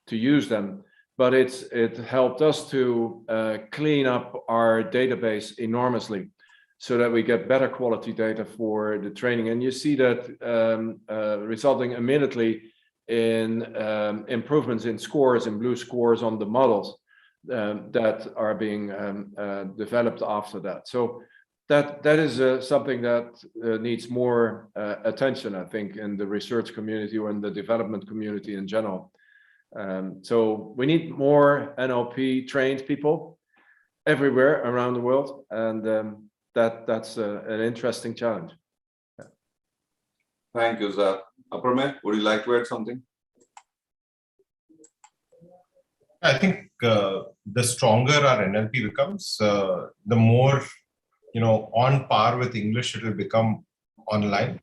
to use them. But it helped us to clean up our database enormously, so that we get better quality data for the training. And you see that resulting immediately in improvements in scores, in blue scores on the models that are being developed after that. So that is something that needs more attention, I think, in the research community or in the development community in general. So we need more NLP trained people everywhere around the world, and that's an interesting challenge. Yeah. Thank you, Zach. Aparme, would you like to add something? I think the stronger our NLP becomes, the more, on par with English it will become online.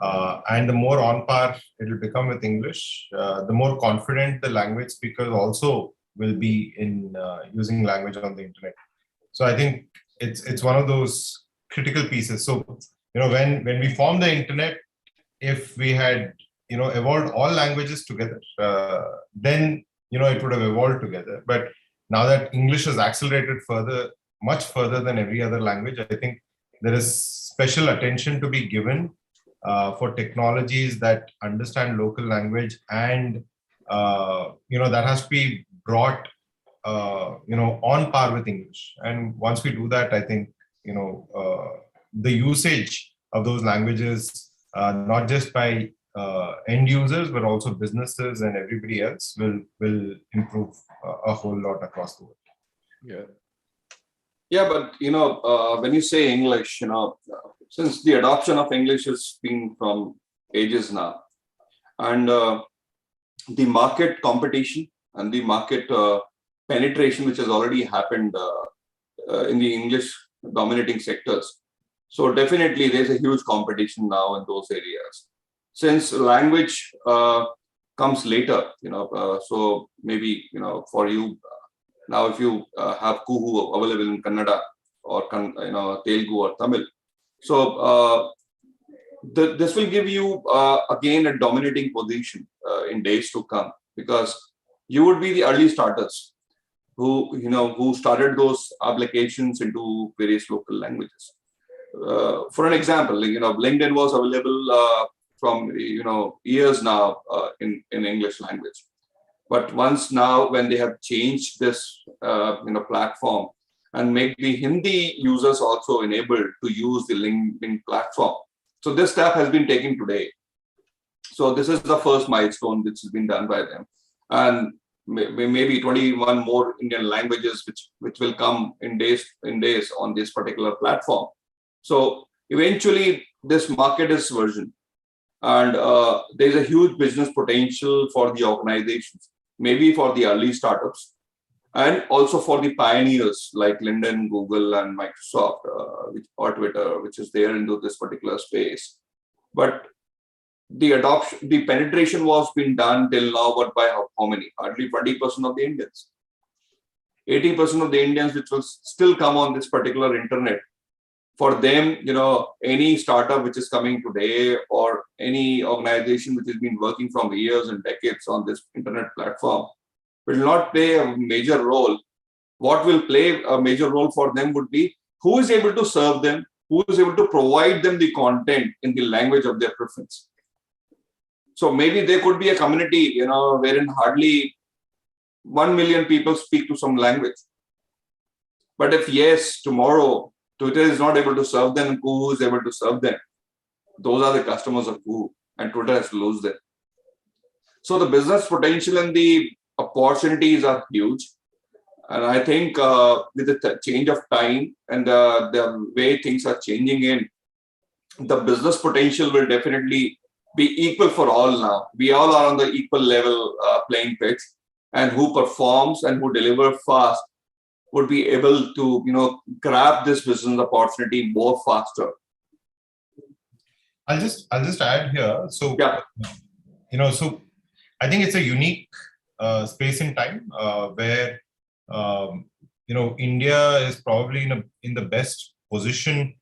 And the more on par it will become with English, the more confident the language speakers also will be in using language on the internet. So I think it's one of those critical pieces. So, when we formed the internet, if we had, evolved all languages together, then, it would have evolved together. But now that English has accelerated further, much further than every other language, I think there is special attention to be given for technologies that understand local language, and, that has to be brought on par with English. And once we do that, I think, the usage of those languages, not just by end users, but also businesses and everybody else will improve a whole lot across the world. Yeah. Yeah, but, when you say English, since the adoption of English has been from ages now, and the market competition and the market penetration, which has already happened in the English dominating sectors. So definitely there's a huge competition now in those areas. Since language comes later, so maybe, for you, now if you have Kuhu available in Kannada or, Telugu or Tamil. So this will give you, again, a dominating position in days to come, because you would be the early starters who started those applications into various local languages. For an example, LinkedIn was available from years now in English language, but once now when they have changed this platform and make the Hindi users also enabled to use the LinkedIn platform. So this step has been taken today. So this is the first milestone which has been done by them, and maybe 21 more Indian languages which will come in days on this particular platform. So eventually this market is version, and there's a huge business potential for the organizations, maybe for the early startups, and also for the pioneers like LinkedIn, Google, and Microsoft, or Twitter, which is there into this particular space. But the adoption, the penetration was being done till now, but by how many? Hardly 20% of the Indians. 80% of the Indians which will still come on this particular internet. For them, any startup which is coming today, or any organization which has been working from years and decades on this internet platform, will not play a major role. What will play a major role for them would be who is able to serve them, who is able to provide them the content in the language of their preference. So maybe there could be a community, wherein hardly 1 million people speak to some language. But if yes, tomorrow Twitter is not able to serve them, and Kuhu is able to serve them, those are the customers of Kuhu, and Twitter has to lose them. So the business potential and the opportunities are huge. And I think with the change of time and the way things are changing in, the business potential will definitely be equal for all now. We all are on the equal level playing pitch, and who performs and who deliver fast would be able to, grab this business opportunity more faster. I'll just add here. So, yeah. So I think it's a unique space in time where, India is probably in the best position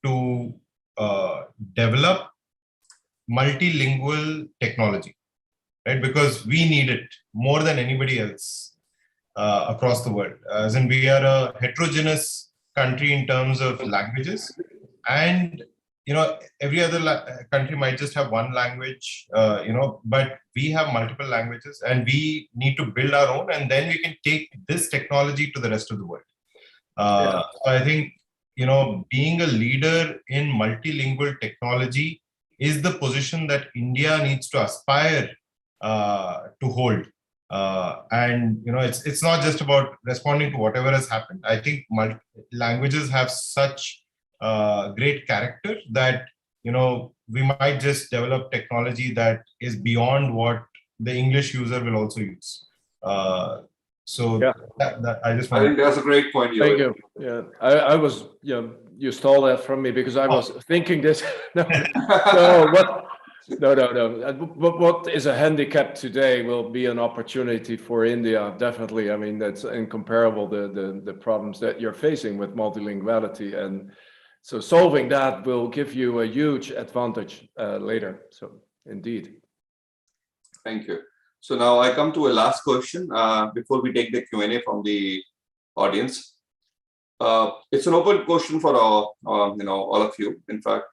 to develop multilingual technology, right? Because we need it more than anybody else across the world. As in, we are a heterogeneous country in terms of languages, and every other country might just have one language, but we have multiple languages, and we need to build our own, and then we can take this technology to the rest of the world. So I think being a leader in multilingual technology is the position that India needs to aspire to hold. And it's not just about responding to whatever has happened. I think languages have such great character that we might just develop technology that is beyond what the English user will also use. So that I just I think that's a great point. Thank you. Yeah, I was, you stole that from me because I was thinking this. No, what is a handicap today will be an opportunity for India. Definitely. I mean, that's incomparable, the problems that you're facing with multilinguality. And so solving that will give you a huge advantage later. So indeed. Thank you. So now I come to a last question before we take the Q&A from the audience. It's an open question for all of you, in fact.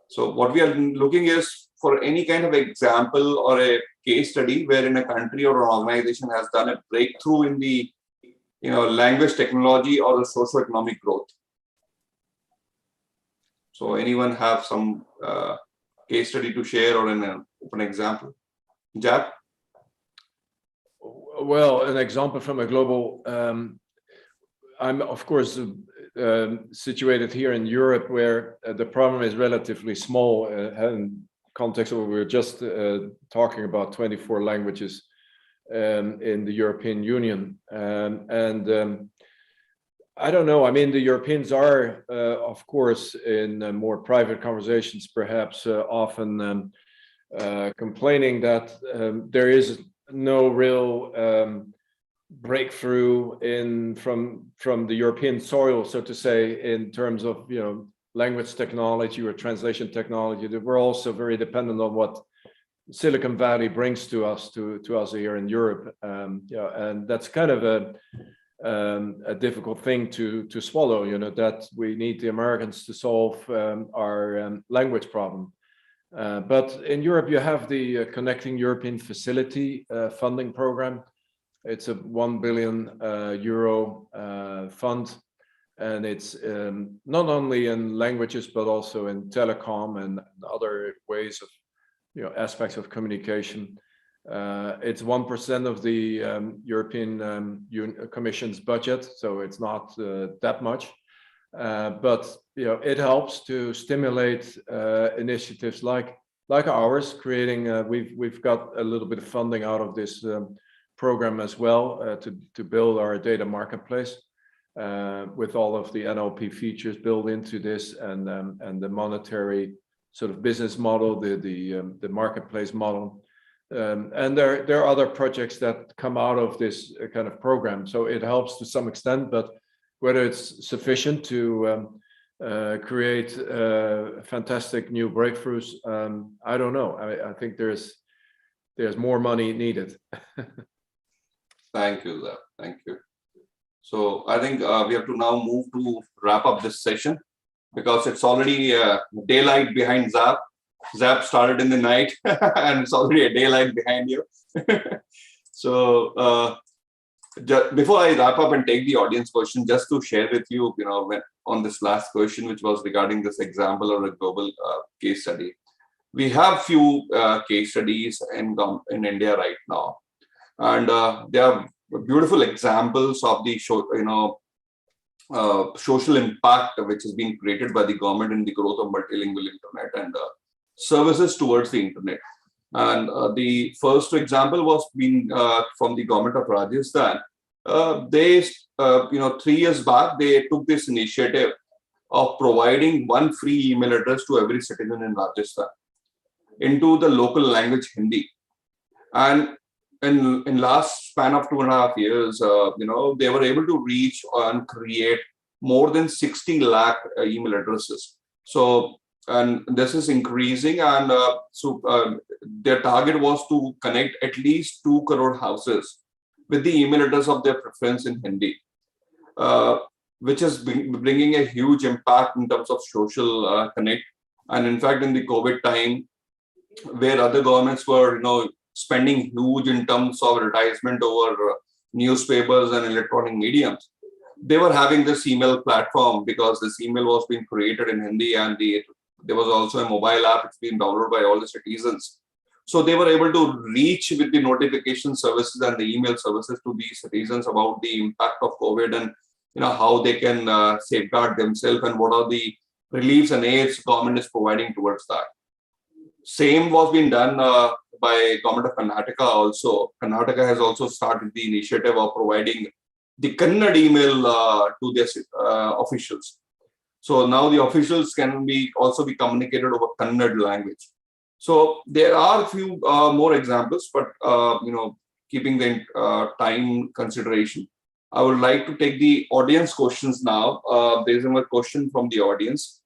So what we are looking is for any kind of example or a case study wherein a country or an organization has done a breakthrough in the language technology or the socio-economic growth. So anyone have some case study to share or an open example? Jap? Well, an example from a global, I'm of course situated here in Europe, where the problem is relatively small in context of what we were just talking about, 24 languages in the European Union. I don't know, I mean, the Europeans are, of course, in more private conversations, perhaps often complaining that there is no real breakthrough from the European soil, so to say, in terms of language technology or translation technology. That we're also very dependent on what Silicon Valley brings to us here in Europe. And that's kind of a difficult thing to swallow. That we need the Americans to solve our language problem. But in Europe, you have the Connecting European Facility funding program. It's a 1 billion euro fund, and it's not only in languages but also in telecom and other ways of aspects of communication. It's 1% of the European Commission's budget, so it's not that much. But it helps to stimulate initiatives like ours, creating. We've got a little bit of funding out of this program as well to build our data marketplace with all of the NLP features built into this, and the monetary sort of business model, the marketplace model. And there are other projects that come out of this kind of program. So it helps to some extent, but whether it's sufficient to create fantastic new breakthroughs, I don't know. I think there's more money needed. Thank you, Zap. Thank you. So I think we have to now move to wrap up this session, because it's already daylight behind Zap. Zap started in the night and it's already a daylight behind you. So before I wrap up and take the audience question, just to share with you, on this last question, which was regarding this example or a global case study. We have few case studies in India right now, and they are beautiful examples of the social impact which is being created by the government in the growth of multilingual internet and services towards the internet. And the first example was being from the government of Rajasthan. They 3 years back, they took this initiative of providing one free email address to every citizen in Rajasthan into the local language Hindi. And in last span of 2.5 years, they were able to reach and create more than 60 lakh email addresses. So and this is increasing. And their target was to connect at least 2 crore houses with the email address of their preference in Hindi, which is bringing a huge impact in terms of social connect. And in fact, in the COVID time, where other governments were, spending huge in terms of advertisement over newspapers and electronic mediums, they were having this email platform because this email was being created in Hindi, and there was also a mobile app. It's being downloaded by all the citizens. So they were able to reach with the notification services and the email services to these citizens about the impact of COVID, and how they can safeguard themselves, and what are the reliefs and aids government is providing towards that. Same was being done by government of Karnataka also. Karnataka has also started the initiative of providing the Kannada email to their officials. So now the officials can also be communicated over Kannada language. So there are a few more examples, but keeping the time consideration, I would like to take the audience questions now. There is a question from the audience.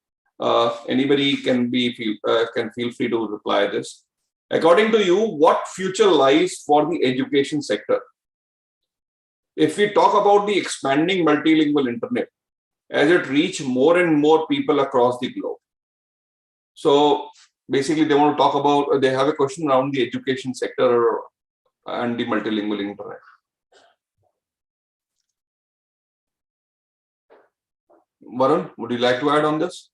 Anybody can feel free to reply this. According to you, what future lies for the education sector? If we talk about the expanding multilingual internet, as it reach more and more people across the globe. So basically they want to talk about, they have a question around the education sector and the multilingual internet. Varun, would you like to add on this?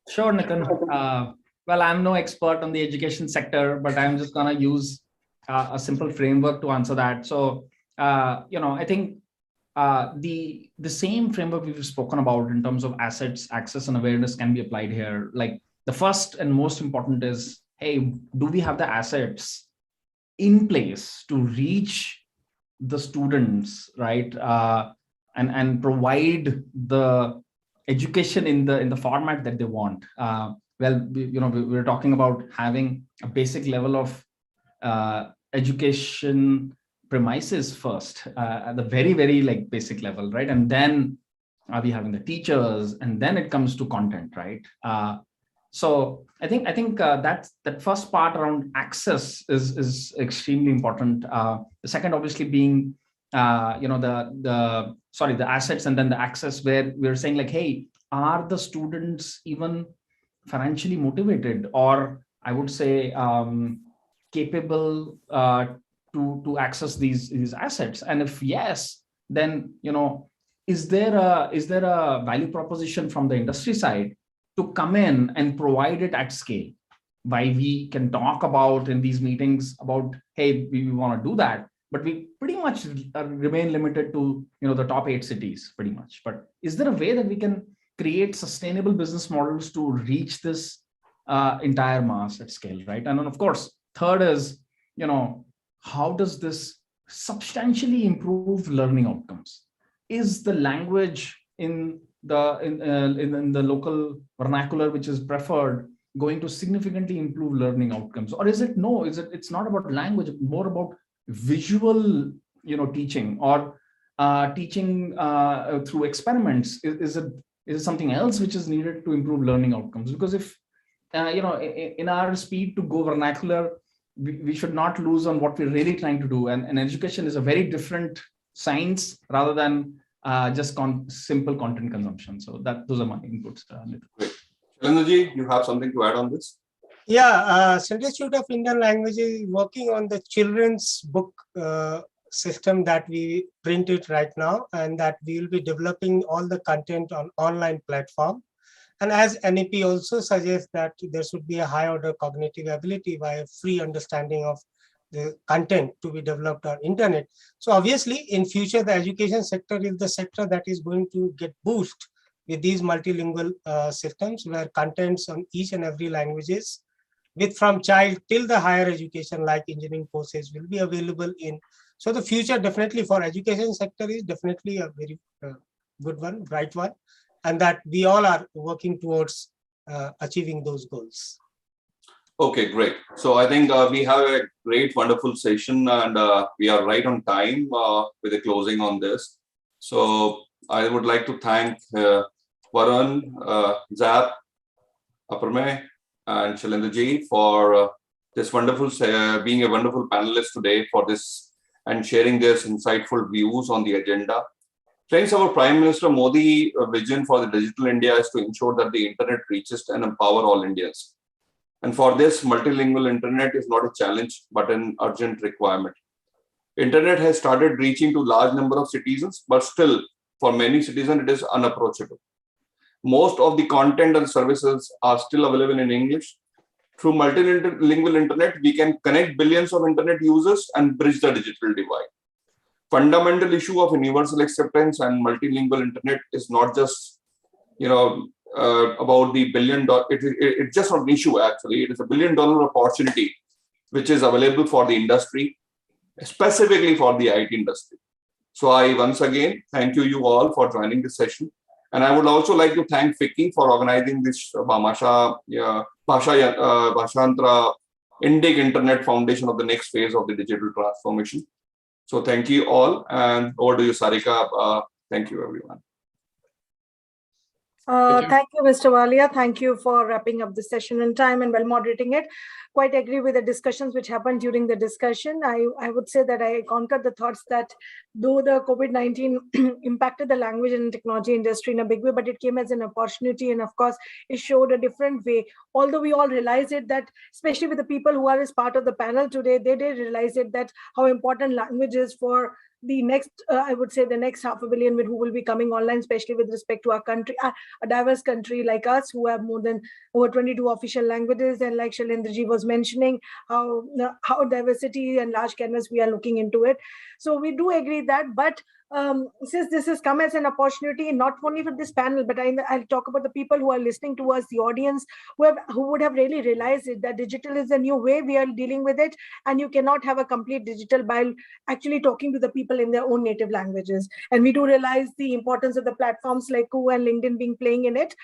Sure, Nitin. Well, I'm no expert on the education sector, but I'm just going to use a simple framework to answer that. So, I think the same framework we've spoken about in terms of assets, access, and awareness can be applied here. Like the first and most important is, hey, do we have the assets in place to reach the students, right? And provide the education in the format that they want. We're talking about having a basic level of education premises first, at the very, very basic level, right? And then are we having the teachers, and then it comes to content, right? So I think that first part around access is extremely important. The second, obviously, being the assets, and then the access, where we're saying hey, are the students even financially motivated, or I would say capable to access these assets? And if yes, then is there a value proposition from the industry side to come in and provide it at scale? Why we can talk about in these meetings about, hey, we want to do that, but we pretty much remain limited to the top 8 cities pretty much. But is there a way that we can create sustainable business models to reach this entire mass at scale, right? And then of course, third is, how does this substantially improve learning outcomes? Is the language in the local vernacular which is preferred going to significantly improve learning outcomes, or is it no? It's not about language, more about visual, teaching, or teaching through experiments? Is it something else which is needed to improve learning outcomes? Because if in our speed to go vernacular, we should not lose on what we're really trying to do. And education is a very different science rather than just simple content consumption. So those are my inputs. Great. Shalendraji, you have something to add on this? Yeah, Central Institute of Indian Languages is working on the children's book system that we printed right now, and that we will be developing all the content on online platform. And as NEP also suggests that there should be a high order cognitive ability by a free understanding of the content to be developed on internet. So obviously in future, the education sector is the sector that is going to get boost with these multilingual systems, where contents on each and every languages from child till the higher education like engineering courses will be available in. So the future definitely for education sector is definitely a very good one, bright one, and that we all are working towards achieving those goals. Okay, great. So I think we have a great, wonderful session, and we are right on time with the closing on this. So I would like to thank Varun, Zap, Aparmay and Shailendra for this wonderful, being a wonderful panelist today for this and sharing their insightful views on the agenda. Friends, our Prime Minister Modi vision for the digital India is to ensure that the internet reaches and empower all Indians. And for this, multilingual internet is not a challenge, but an urgent requirement. Internet has started reaching to large number of citizens, but still, for many citizens, it is unapproachable. Most of the content and services are still available in English. Through multilingual internet, we can connect billions of internet users and bridge the digital divide. Fundamental issue of universal acceptance and multilingual internet is not just, about the $1 billion. It's just not an issue, actually. It is a $1 billion opportunity which is available for the industry, specifically for the IT industry. So I once again thank you all for joining this session. And I would also like to thank FICCI for organizing this Bhamasha Bhashantra Indic Internet Foundation of the next phase of the digital transformation. So thank you all, and over to you, Sarika. Thank you, everyone. Thank you, Mr. Walia. Thank you for wrapping up the session in time and well moderating it. Quite agree with the discussions which happened during the discussion. I would say that I concur the thoughts that though the COVID-19 impacted the language and technology industry in a big way, but it came as an opportunity, and of course, it showed a different way. Although we all realize it that, especially with the people who are as part of the panel today, they did realize it that how important language is for the next, I would say the next 500 million who will be coming online, especially with respect to our country, a diverse country like us who have more than over 22 official languages. And like Shailendra was mentioning, how diversity and large canvas we are looking into it. So we do agree that, but since this has come as an opportunity, not only for this panel, but I'll talk about the people who are listening to us, the audience, who would have really realized it, that digital is a new way we are dealing with it, and you cannot have a complete digital by actually talking to the people in their own native languages. And we do realize the importance of the platforms like Ku and LinkedIn being playing in it.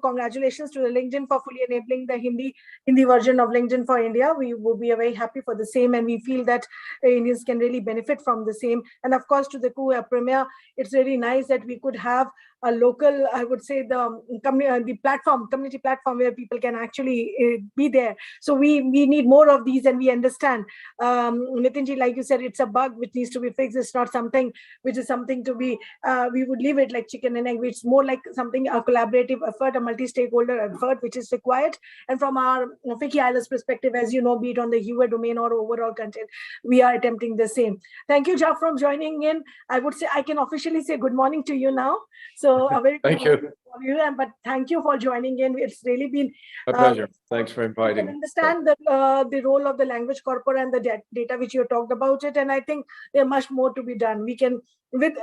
Congratulations to the LinkedIn for fully enabling the Hindi version of LinkedIn for India. We will be very happy for the same, and we feel that Indians can really benefit from the same. And of course, to the Ku Premier, it's really nice that we could have a local, I would say, the community platform where people can actually be there. So we need more of these, and we understand. Nitinji, like you said, it's a bug which needs to be fixed. It's not something which is something to be, we would leave it like chicken and egg. It's more like something, a collaborative effort, a multi-stakeholder effort, which is required. And from our FICCI ILS perspective, as you know, be it on the UA domain or overall content, we are attempting the same. Thank you, Jaff, for joining in. I would say I can officially say good morning to you now. So a very thank you. But thank you for joining in. It's really been a pleasure. Thanks for inviting. I understand the role of the language corpora and the data which you talked about it, and I think there's much more to be done. We can,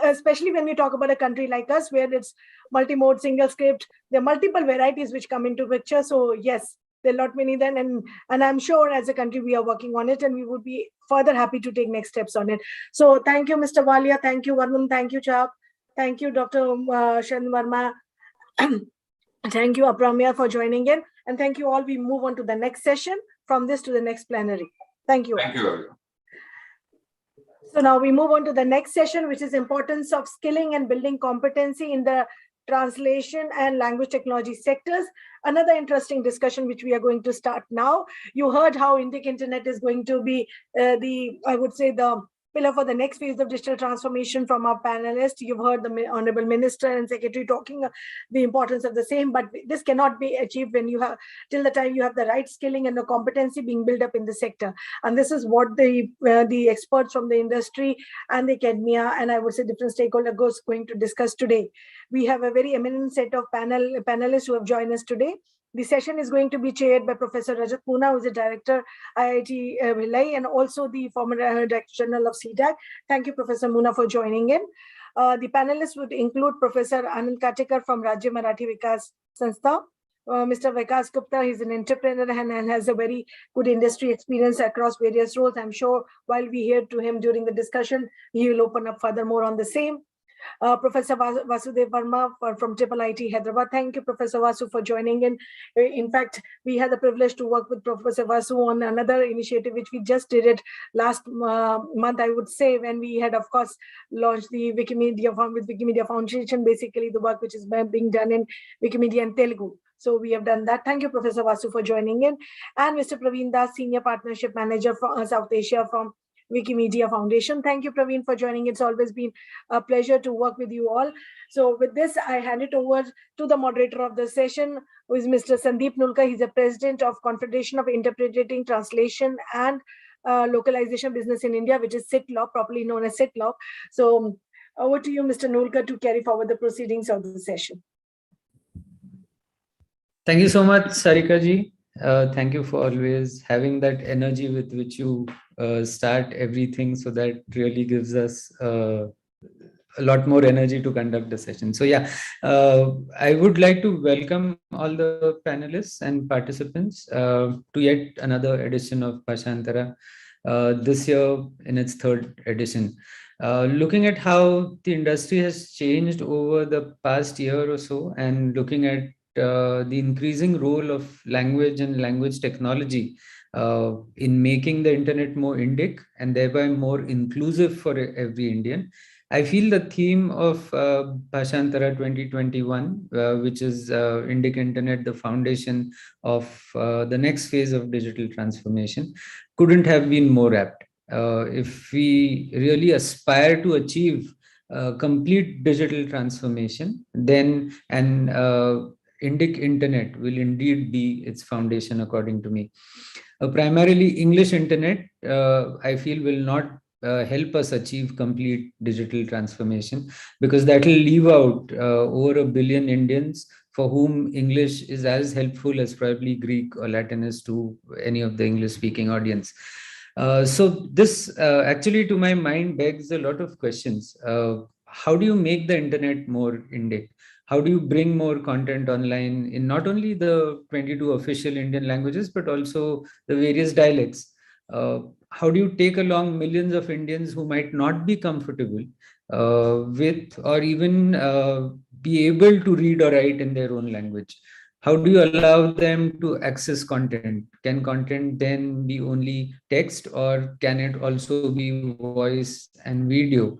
especially when we talk about a country like us where it's multi-mode, single script, there are multiple varieties which come into picture. So yes, there are not many then, and I'm sure as a country we are working on it, and we would be further happy to take next steps on it. So thank you, Mr. Walia. Thank you, Varman. Thank you, Chap. Thank you, Dr. Shen Verma. Thank you, Apramya, for joining in. And thank you all. We move on to the next session, from this to the next plenary. Thank you. Thank you, everyone. So now we move on to the next session, which is importance of skilling and building competency in the translation and language technology sectors. Another interesting discussion which we are going to start now. You heard how Indic Internet is going to be I would say, the pillar for the next phase of digital transformation from our panelists. You've heard the Honorable Minister and Secretary talking the importance of the same, but this cannot be achieved when you have, till the time you have the right skilling and the competency being built up in the sector. And this is what the experts from the industry and the academia, and I would say different stakeholders, going to discuss today. We have a very eminent set of panelists who have joined us today. The session is going to be chaired by Professor Rajat Poona, who is the Director, IIT Bhilai, and also the former Director General of CDAC. Thank you, Professor Poona, for joining in. The panelists would include Professor Anand Katekar from Rajya Marathi Vikas Sanstha, Mr. Vikas Gupta. He's an entrepreneur and has a very good industry experience across various roles. I'm sure while we hear to him during the discussion, he will open up furthermore on the same. Professor Vasudev Verma from IIIT Hyderabad. Thank you, Professor Vasu, for joining in. In fact, we had the privilege to work with Professor Vasu on another initiative which we just did it last month, I would say, when we had, of course, launched the Wikimedia with Wikimedia Foundation, basically the work which is being done in Wikimedia and Telugu. So we have done that. Thank you, Professor Vasu, for joining in. And Mr. Praveen Das, Senior Partnership Manager for South Asia from Wikimedia Foundation. Thank you, Praveen, for joining. It's always been a pleasure to work with you all. So with this, I hand it over to the moderator of the session, who is Mr. Sandeep Nulka. He's the President of Confederation of Interpreting, Translation and Localization Business in India, which is CITLOC, properly known as CITLOC. So over to you, Mr. Nulka, to carry forward the proceedings of the session. Thank you so much, Sarika ji. Thank you for always having that energy with which you start everything, so that really gives us a lot more energy to conduct the session. So yeah, I would like to welcome all the panelists and participants to yet another edition of Bhashantara, this year in its third edition. Looking at how the industry has changed over the past year or so, and looking at the increasing role of language and language technology in making the internet more Indic and thereby more inclusive for every Indian, I feel the theme of Bhashantara 2021, which is Indic Internet, the foundation of the next phase of digital transformation, couldn't have been more apt. If we really aspire to achieve complete digital transformation, then Indic Internet will indeed be its foundation, according to me. Primarily English Internet, I feel, will not help us achieve complete digital transformation, because that will leave out over 1 billion Indians for whom English is as helpful as probably Greek or Latin is to any of the English-speaking audience. So this actually, to my mind, begs a lot of questions. How do you make the internet more Indic? How do you bring more content online in not only the 22 official Indian languages, but also the various dialects? How do you take along millions of Indians who might not be comfortable with or even be able to read or write in their own language? How do you allow them to access content? Can content then be only text, or can it also be voice and video?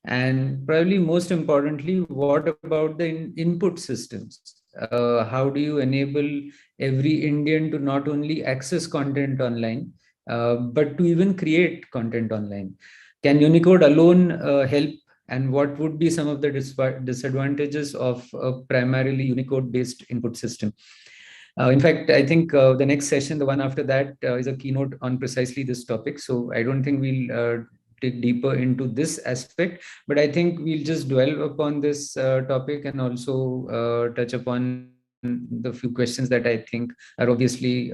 And probably most importantly, what about the input systems? How do you enable every Indian to not only access content online, but to even create content online? Can Unicode alone help? And what would be some of the disadvantages of a primarily Unicode-based input system? In fact, I think the next session, the one after that, is a keynote on precisely this topic. So I don't think we'll dig deeper into this aspect, but I think we'll just dwell upon this topic and also touch upon the few questions that I think are obviously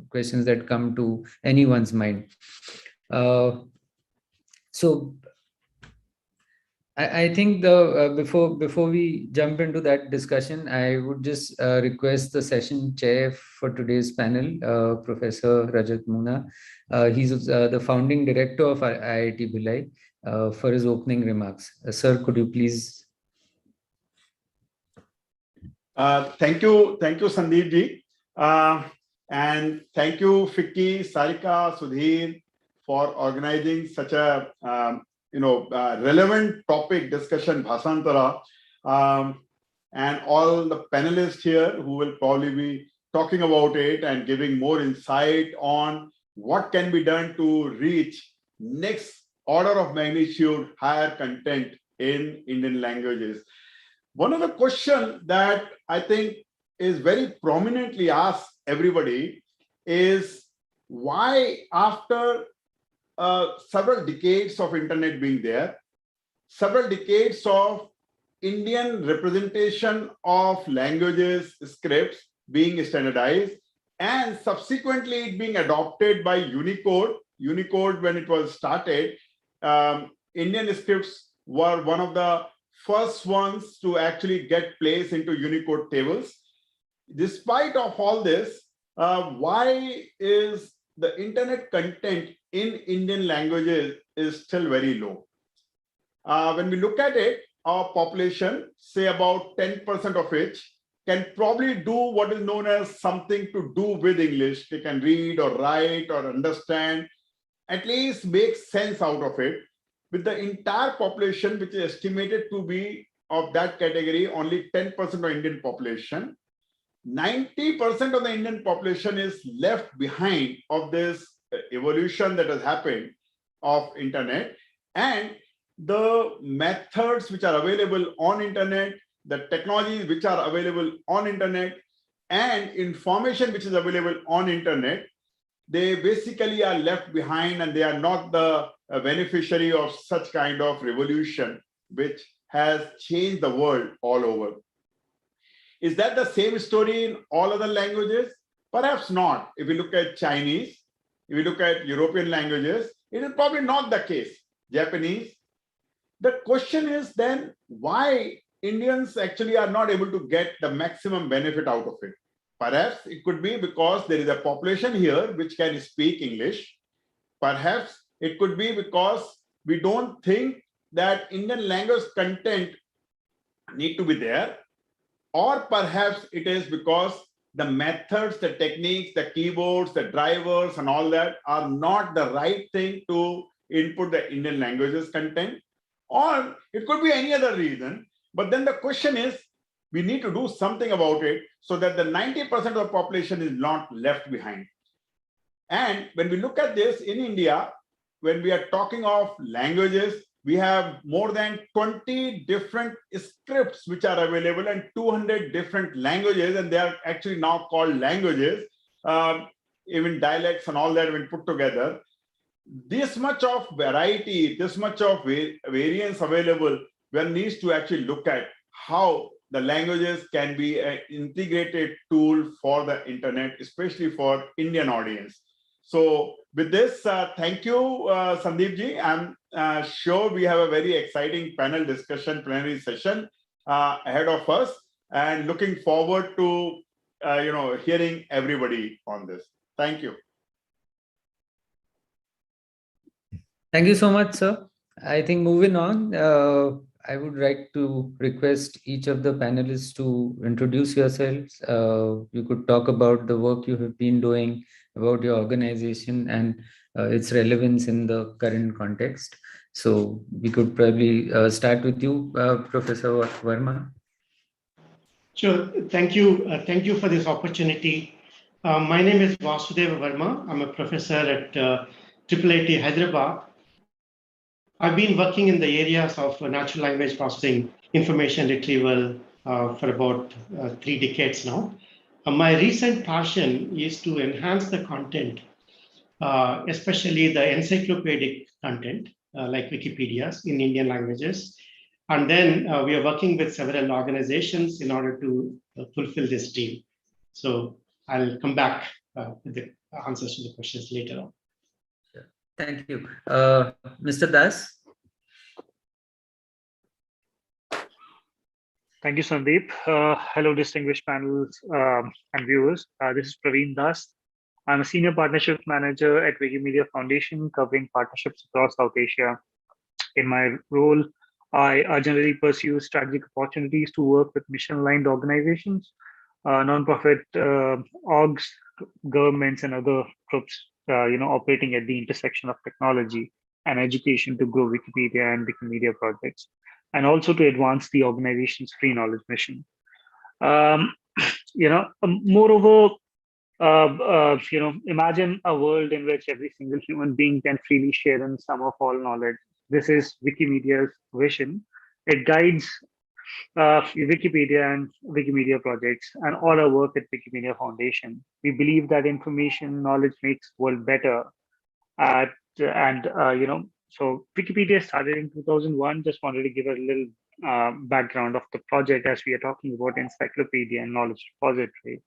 questions that come to anyone's mind. So I think before we jump into that discussion, I would just request the session chair for today's panel, Professor Rajat Moona. He's the founding director of IIT Bhilai, for his opening remarks. Sir, could you please? Thank you, Sandeep ji, and thank you, Ficky, Sarika, Sudhir, for organizing such a relevant topic discussion, Bhashantara, and all the panelists here who will probably be talking about it and giving more insight on what can be done to reach next order of magnitude higher content in Indian languages. One of the questions that I think is very prominently asked everybody is why, after several decades of internet being there, several decades of Indian representation of languages, scripts being standardized, and subsequently it being adopted by Unicode. Unicode, when it was started, Indian scripts were one of the first ones to actually get placed into Unicode tables. Despite of all this, why is the internet content in Indian languages is still very low? When we look at it, our population, say about 10% of which, can probably do what is known as something to do with English. They can read or write or understand, at least make sense out of it. With the entire population, which is estimated to be of that category, only 10% of Indian population, 90% of the Indian population is left behind of this evolution that has happened of internet, and the methods which are available on internet, the technologies which are available on internet, and information which is available on internet, they basically are left behind, and they are not the beneficiary of such kind of revolution which has changed the world all over. Is that the same story in all other languages? Perhaps not. If you look at Chinese, if you look at European languages, it is probably not the case. Japanese. The question is then why Indians actually are not able to get the maximum benefit out of it. Perhaps it could be because there is a population here which can speak English. Perhaps it could be because we don't think that Indian language content need to be there. Or perhaps it is because the methods, the techniques, the keyboards, the drivers and all that are not the right thing to input the Indian languages content. Or it could be any other reason. But then the question is, we need to do something about it so that the 90% of the population is not left behind. And when we look at this in India, when we are talking of languages, we have more than 20 different scripts which are available and 200 different languages, and they are actually now called languages, even dialects and all that when put together. This much of variety, this much of variance available, one needs to actually look at how the languages can be an integrated tool for the internet, especially for Indian audience. So with this, thank you, Sandeep ji. I'm sure we have a very exciting panel discussion, plenary session ahead of us, and looking forward to hearing everybody on this. Thank you. Thank you so much, sir. I think moving on, I would like to request each of the panelists to introduce yourselves. You could talk about the work you have been doing, about your organization and its relevance in the current context. So we could probably start with you, Professor Verma. Sure. Thank you. Thank you for this opportunity. My name is Vasudeva Verma. I'm a professor at IIIT Hyderabad. I've been working in the areas of natural language processing, information retrieval for about 3 decades now. My recent passion is to enhance the content, especially the encyclopedic content, like Wikipedias in Indian languages. And then we are working with several organizations in order to fulfill this dream. So I'll come back with the answers to the questions later on. Thank you. Mr. Das? Thank you, Sandeep. Hello, distinguished panels and viewers. This is Praveen Das. I'm a senior partnership manager at Wikimedia Foundation, covering partnerships across South Asia. In my role, I generally pursue strategic opportunities to work with mission-aligned organizations, nonprofit orgs, governments, and other groups, operating at the intersection of technology and education to grow Wikipedia and Wikimedia projects, and also to advance the organization's free knowledge mission. Moreover, imagine a world in which every single human being can freely share in some of all knowledge. This is Wikimedia's vision. It guides Wikipedia and Wikimedia projects and all our work at Wikimedia Foundation. We believe that information, knowledge makes world better. So Wikipedia started in 2001. Just wanted to give a little background of the project as we are talking about encyclopedia and knowledge repository,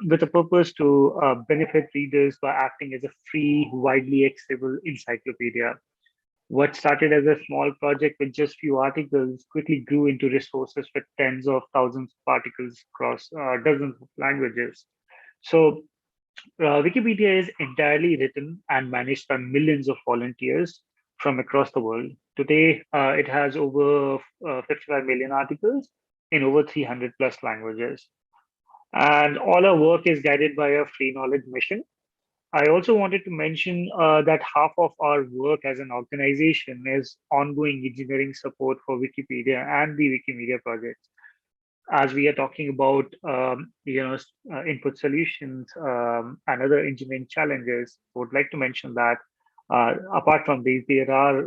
with a purpose to benefit readers by acting as a free, widely accessible encyclopedia. What started as a small project with just few articles quickly grew into resources with tens of thousands of articles across dozens of languages. So Wikipedia is entirely written and managed by millions of volunteers from across the world. Today, it has over 55 million articles in over 300 plus languages. And all our work is guided by a free knowledge mission. I also wanted to mention that half of our work as an organization is ongoing engineering support for Wikipedia and the Wikimedia projects. as we are talking about input solutions and other engineering challenges, I would like to mention that apart from these, there are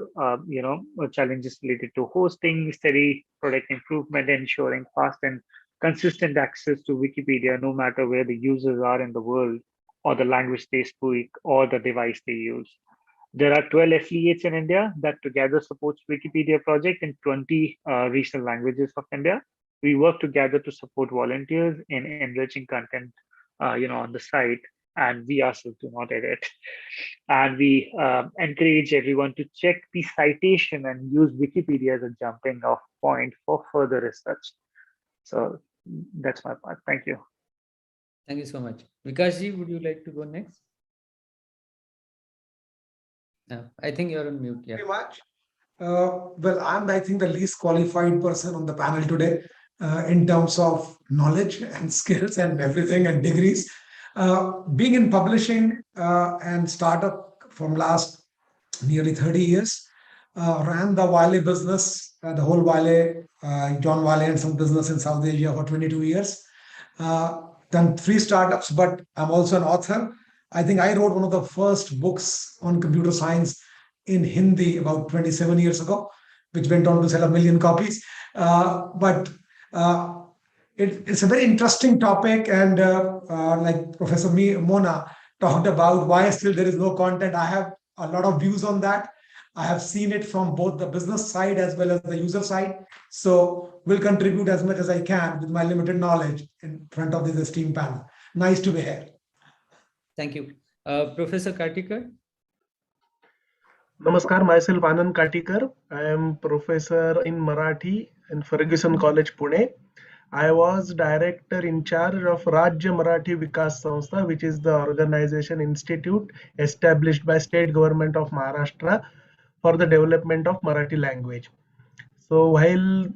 challenges related to hosting, steady product improvement, ensuring fast and consistent access to Wikipedia, no matter where the users are in the world, or the language they speak, or the device they use. There are 12 affiliates in India that together supports Wikipedia project in 20 regional languages of India. We work together to support volunteers in enriching content, on the site, and we ourselves do not edit. And we encourage everyone to check the citation and use Wikipedia as a jumping off point for further research. So that's my part. Thank you. Thank you so much. Vikashji, would you like to go next? No, I think you're on mute. Yeah. Very much. Well, I think, the least qualified person on the panel today in terms of knowledge and skills and everything and degrees. Being in publishing and startup from last nearly 30 years, ran the Wiley business, the whole Wiley, John Wiley and some business in South Asia for 22 years. Done 3 startups, but I'm also an author. I think I wrote one of the first books on computer science in Hindi about 27 years ago, which went on to sell 1 million copies. It's a very interesting topic, and like Professor Mona talked about why still there is no content. I have a lot of views on that. I have seen it from both the business side as well as the user side. So will contribute as much as I can with my limited knowledge in front of this esteemed panel. Nice to be here. Thank you. Professor Katikar? Namaskar, myself Anand Katikar. I am professor in Marathi in Ferguson College, Pune. I was director in charge of Rajya Marathi Vikas Sanstha, which is the organization institute established by state government of Maharashtra for the development of Marathi language. So while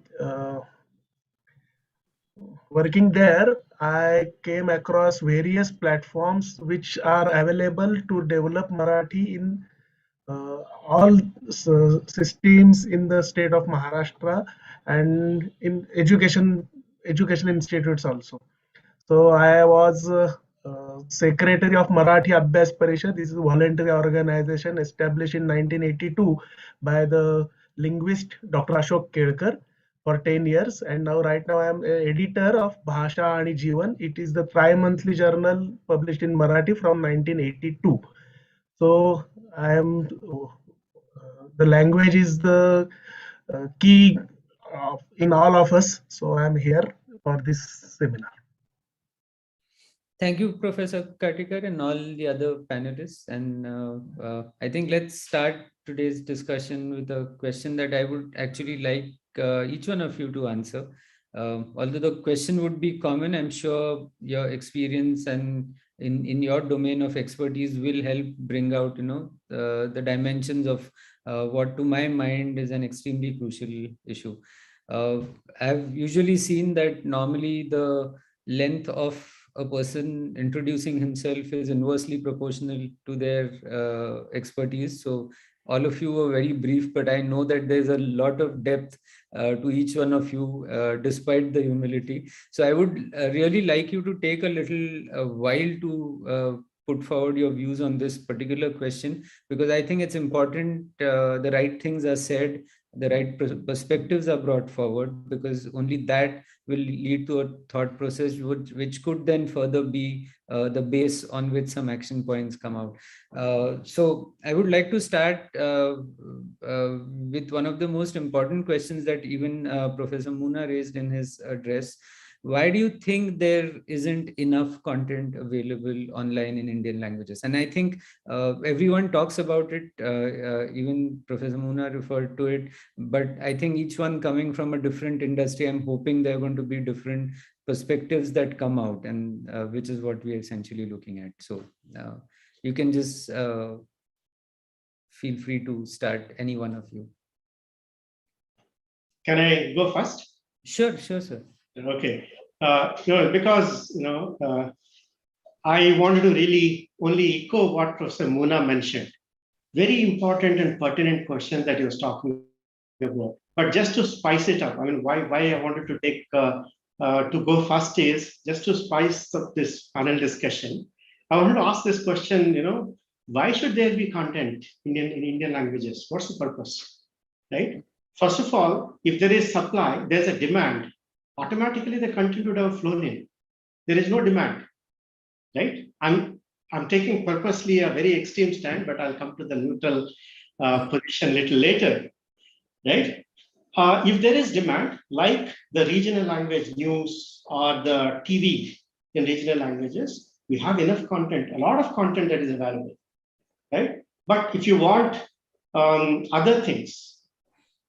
working there, I came across various platforms which are available to develop Marathi in all systems in the state of Maharashtra and in education institutes also. So I was secretary of Marathi Abhyas Parishad. This is a voluntary organization established in 1982 by the linguist Dr. Ashok Kelkar for 10 years. And now right now I am editor of Bhasha Ani Jeevan. It is the tri-monthly journal published in Marathi from 1982. So I am, the language is the key in all of us. So I am here for this seminar. Thank you, Professor Katikar and all the other panelists. And I think let's start today's discussion with a question that I would actually like each one of you to answer. Although the question would be common, I'm sure your experience and in your domain of expertise will help bring out, the dimensions of what to my mind is an extremely crucial issue. I've usually seen that normally the length of a person introducing himself is inversely proportional to their expertise. So all of you were very brief, but I know that there's a lot of depth to each one of you, despite the humility. So I would really like you to take a little while to put forward your views on this particular question, because I think it's important the right things are said, the right perspectives are brought forward, because only that will lead to a thought process which could then further be the base on which some action points come out. So I would like to start with one of the most important questions that even Professor Muna raised in his address. Why do you think there isn't enough content available online in Indian languages? And I think everyone talks about it, even Professor Muna referred to it, but I think each one coming from a different industry, I'm hoping there are going to be different perspectives that come out, and which is what we're essentially looking at. So you can just feel free to start, any one of you. Can I go first? Sure, sir. Okay. Because I wanted to really only echo what Professor Muna mentioned. Very important and pertinent question that he was talking about. But just to spice it up, I mean, why I wanted to take to go first is just to spice up this panel discussion. I wanted to ask this question, why should there be content in Indian languages? What's the purpose, right? First of all, if there is supply, there's a demand. Automatically, the content would have flown in. There is no demand, right? I'm taking purposely a very extreme stand, but I'll come to the neutral position a little later, right? If there is demand, like the regional language news or the TV in regional languages, we have enough content, a lot of content that is available, right? But if you want other things,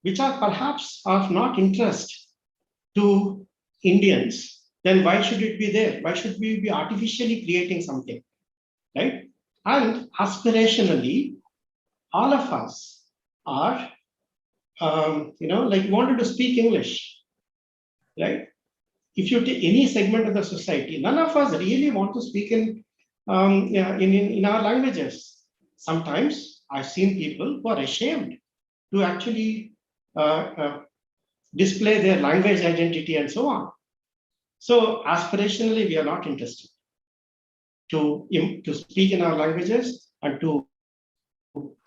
which are perhaps of not interest to Indians, then why should it be there? Why should we be artificially creating something, right? And aspirationally, all of us are, like wanted to speak English, right? If you take any segment of the society, none of us really want to speak in our languages. Sometimes I've seen people who are ashamed to actually display their language identity and so on. So aspirationally, we are not interested to speak in our languages and to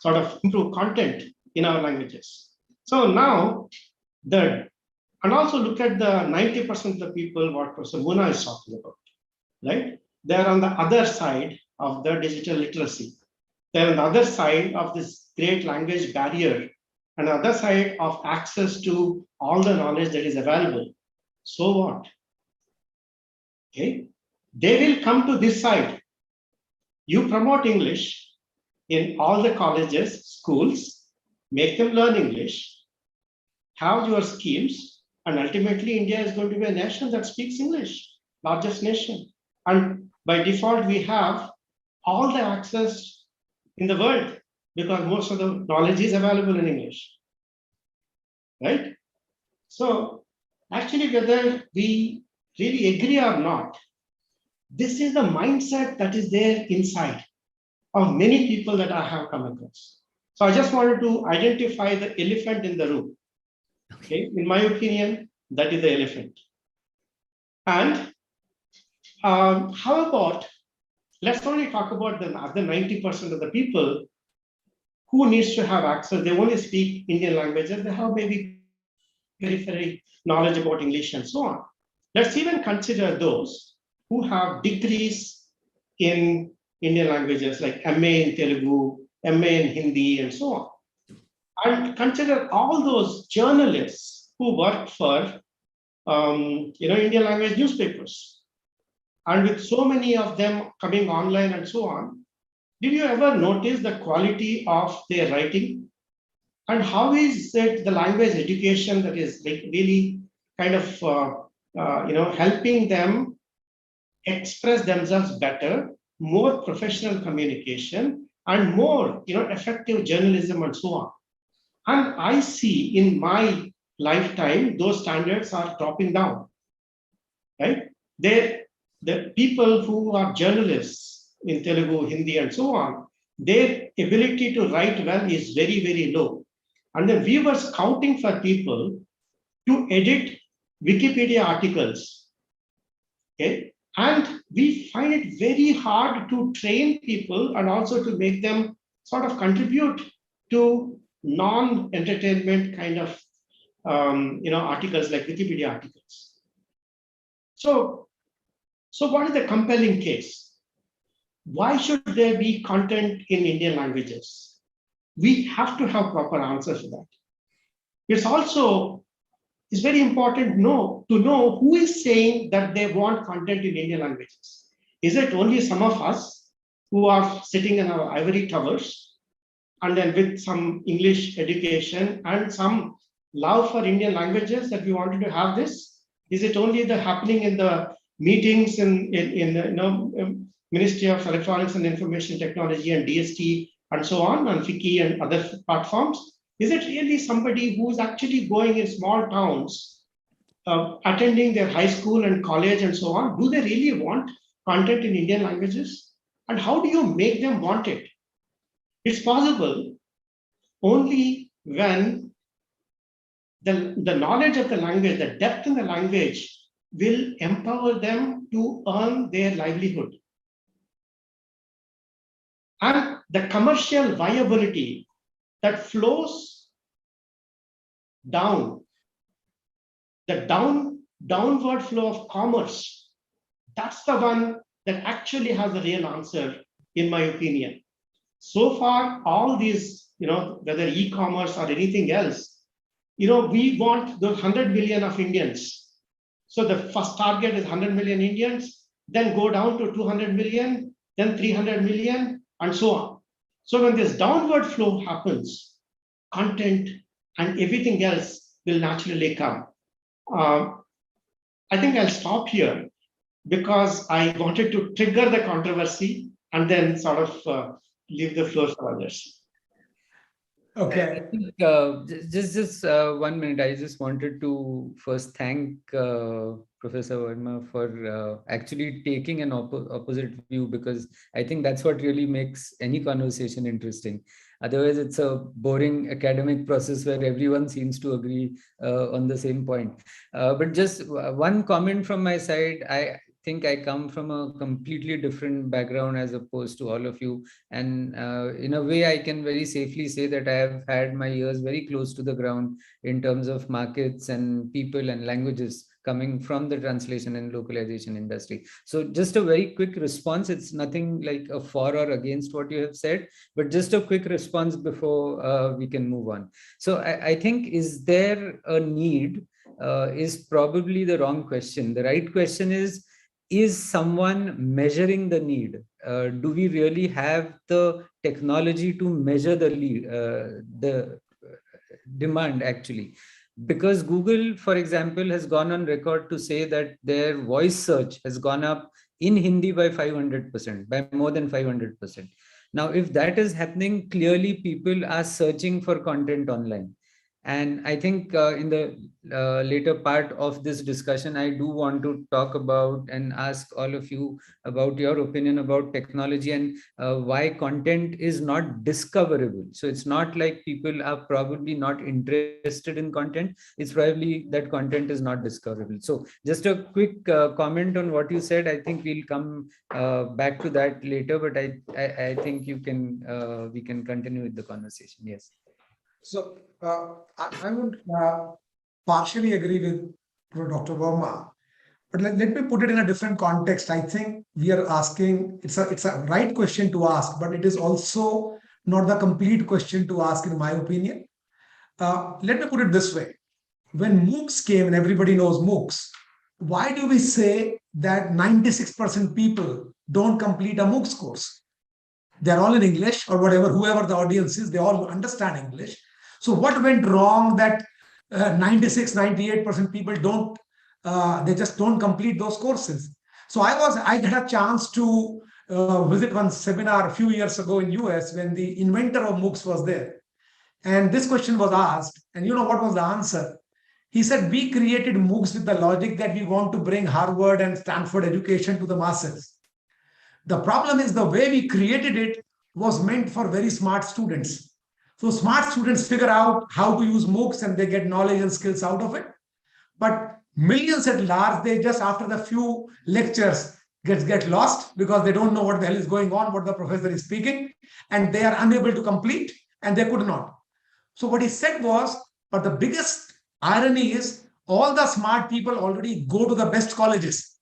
sort of improve content in our languages. So now, and also look at the 90% of the people what Professor Muna is talking about, right? They're on the other side of the digital literacy. They're on the other side of this great language barrier and the other side of access to all the knowledge that is available. So what? Okay, they will come to this side. You promote English in all the colleges, schools, make them learn English, have your schemes, and ultimately India is going to be a nation that speaks English, largest nation. And by default, we have all the access in the world because most of the knowledge is available in English, right? So actually, whether we really agree or not, this is the mindset that is there inside of many people that I have come across. So I just wanted to identify the elephant in the room. Okay, in my opinion, that is the elephant. And how about, let's only talk about the other 90% of the people who needs to have access. They only speak Indian languages. They have maybe very knowledge about English and so on. Let's even consider those who have degrees in Indian languages like MA in Telugu, MA in Hindi, and so on. And consider all those journalists who work for Indian language newspapers. And with so many of them coming online and so on, did you ever notice the quality of their writing? And how is it the language education that is like really kind of helping them express themselves better, more professional communication, and more effective journalism and so on. And I see in my lifetime those standards are dropping down, right? The people who are journalists in Telugu, Hindi, and so on, their ability to write well is very, very low. And then we were scouting for people to edit Wikipedia articles, okay? And we find it very hard to train people and also to make them sort of contribute to non-entertainment kind of articles like Wikipedia articles. So what is the compelling case? Why should there be content in Indian languages? We have to have proper answers for that. It's very important to know who is saying that they want content in Indian languages. Is it only some of us who are sitting in our ivory towers and then with some English education and some love for Indian languages that we wanted to have this? Is it only happening in the meetings in the Ministry of Electronics and Information Technology and DST and so on, and FICCI and other platforms? Is it really somebody who is actually going in small towns, attending their high school and college and so on? Do they really want content in Indian languages? And how do you make them want it? It's possible only when the knowledge of the language, the depth in the language will empower them to earn their livelihood. And the commercial viability that flows down, the downward flow of commerce, that's the one that actually has the real answer, in my opinion. So far, all these, whether e-commerce or anything else, we want those 100 million of Indians. So the first target is 100 million Indians, then go down to 200 million, then 300 million, and so on. So when this downward flow happens, content and everything else will naturally come. I think I'll stop here because I wanted to trigger the controversy and then sort of leave the floor for others. Okay. I think, just 1 minute. I just wanted to first thank Professor Verma for actually taking an opposite view, because I think that's what really makes any conversation interesting. Otherwise, it's a boring academic process where everyone seems to agree on the same point. But just one comment from my side. I think I come from a completely different background as opposed to all of you. And in a way, I can very safely say that I have had my ears very close to the ground in terms of markets and people and languages coming from the translation and localization industry. So just a very quick response. It's nothing like a for or against what you have said, but just a quick response before we can move on. So I think, is there a need is probably the wrong question. The right question is someone measuring the need? Do we really have the technology to measure the demand actually? Because Google, for example, has gone on record to say that their voice search has gone up in Hindi by 500%, by more than 500%. Now, if that is happening, clearly people are searching for content online. And I think in the later part of this discussion, I do want to talk about and ask all of you about your opinion about technology and why content is not discoverable. So it's not like people are probably not interested in content. It's probably that content is not discoverable. So just a quick comment on what you said. I think we'll come back to that later, but I think we can continue with the conversation. Yes. So I would partially agree with Dr. Verma, but let me put it in a different context. I think we are asking, it's a right question to ask, but it is also not the complete question to ask, in my opinion. Let me put it this way. When MOOCs came, and everybody knows MOOCs, why do we say that 96% people don't complete a MOOCs course? They're all in English, or whatever, whoever the audience is, they all understand English. So what went wrong that 96, 98% people don't, they just don't complete those courses? So I had a chance to visit one seminar a few years ago in US when the inventor of MOOCs was there. And this question was asked, and you know what was the answer? He said, we created MOOCs with the logic that we want to bring Harvard and Stanford education to the masses. The problem is the way we created it was meant for very smart students. So smart students figure out how to use MOOCs and they get knowledge and skills out of it. But millions at large, they just after the few lectures get lost because they don't know what the hell is going on, what the professor is speaking, and they are unable to complete, and they could not. So what he said was, but the biggest irony is all the smart people already go to the best colleges.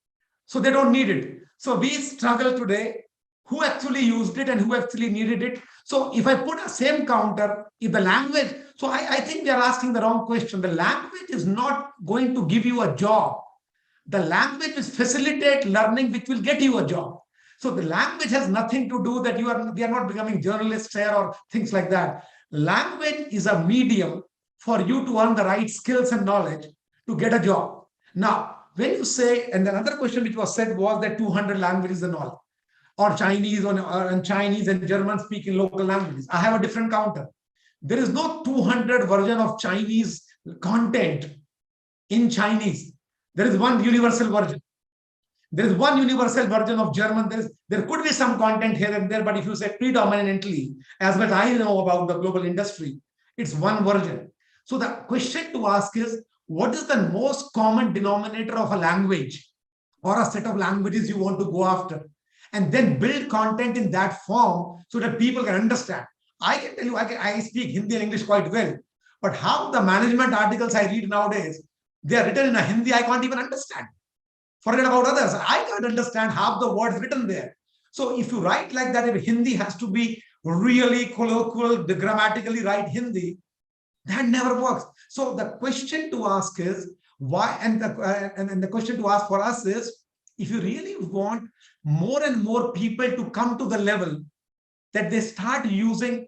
So they don't need it. So we struggle today, who actually used it and who actually needed it. So if I put a same counter, if the language, so I think we are asking the wrong question. The language is not going to give you a job. The language is facilitate learning, which will get you a job. So the language has nothing to do that we are not becoming journalists here or things like that. Language is a medium for you to earn the right skills and knowledge to get a job. Now, when you say, and another question which was said was that 200 languages and all, or Chinese and Chinese and German speaking local languages. I have a different counter. There is no 200 version of Chinese content in Chinese. There is one universal version. There is one universal version of German. There could be some content here and there, but if you say predominantly, as much I know about the global industry, it's one version. So the question to ask is, what is the most common denominator of a language or a set of languages you want to go after, and then build content in that form so that people can understand. I can tell you, I speak Hindi and English quite well, but half the management articles I read nowadays, they are written in a Hindi I can't even understand. Forget about others. I can't understand half the words written there. So if you write like that, if Hindi has to be really colloquial, the grammatically right Hindi, that never works. So the question to ask is why, and the question to ask for us is, if you really want more and more people to come to the level that they start using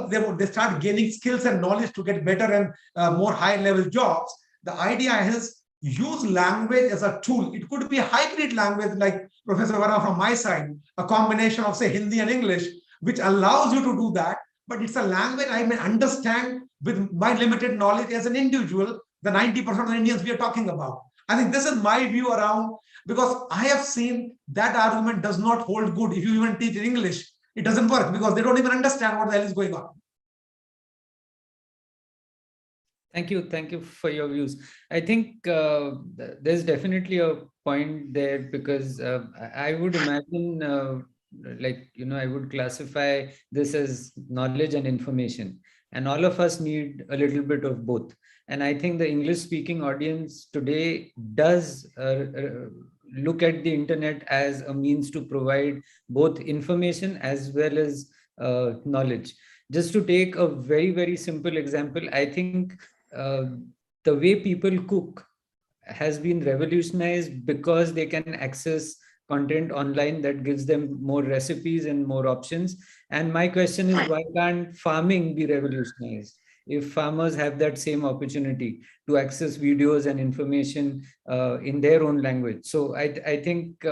they start gaining skills and knowledge to get better and more high level jobs, the idea is use language as a tool. It could be a hybrid language like Professor Vara from my side, a combination of say Hindi and English, which allows you to do that, but it's a language I may understand with my limited knowledge as an individual, the 90% of the Indians we are talking about. I think this is my view around, because I have seen that argument does not hold good. If you even teach in English, it doesn't work because they don't even understand what the hell is going on. Thank you for your views. I think there's definitely a point there, because I would imagine I would classify this as knowledge and information, and all of us need a little bit of both. And I think the English speaking audience today does look at the internet as a means to provide both information as well as knowledge. Just to take a very, very simple example, I think the way people cook has been revolutionized because they can access content online that gives them more recipes and more options. And my question is, why can't farming be revolutionized if farmers have that same opportunity to access videos and information in their own language? So I think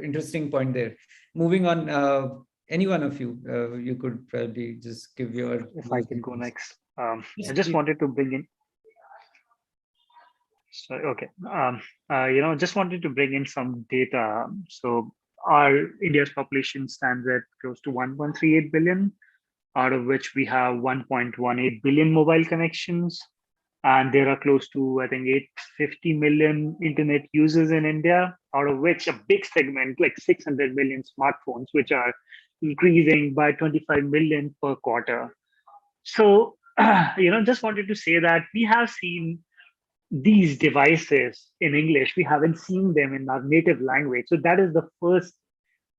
interesting point there. Moving on, any one of you, you could probably just give your... If I can go next. I just wanted to bring in... Sorry, okay. Just wanted to bring in some data. So our India's population stands at close to 1.38 billion, out of which we have 1.18 billion mobile connections. And there are close to, I think, 850 million internet users in India, out of which a big segment, like 600 million smartphones, which are increasing by 25 million per quarter. So, just wanted to say that we have seen these devices in English. We haven't seen them in our native language. So that is the first,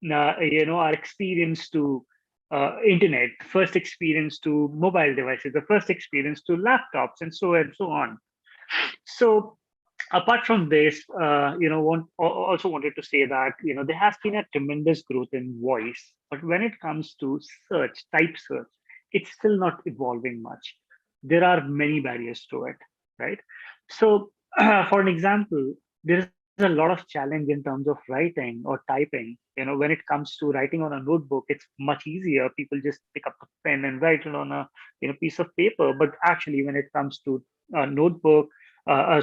our experience to internet, first experience to mobile devices, the first experience to laptops, and so on. So apart from this, also wanted to say that, there has been a tremendous growth in voice, but when it comes to type search, it's still not evolving much. There are many barriers to it, right? So for an example, there is a lot of challenge in terms of writing or typing. When it comes to writing on a notebook, it's much easier. People just pick up the pen and write it on a piece of paper. But actually, when it comes to a notebook, a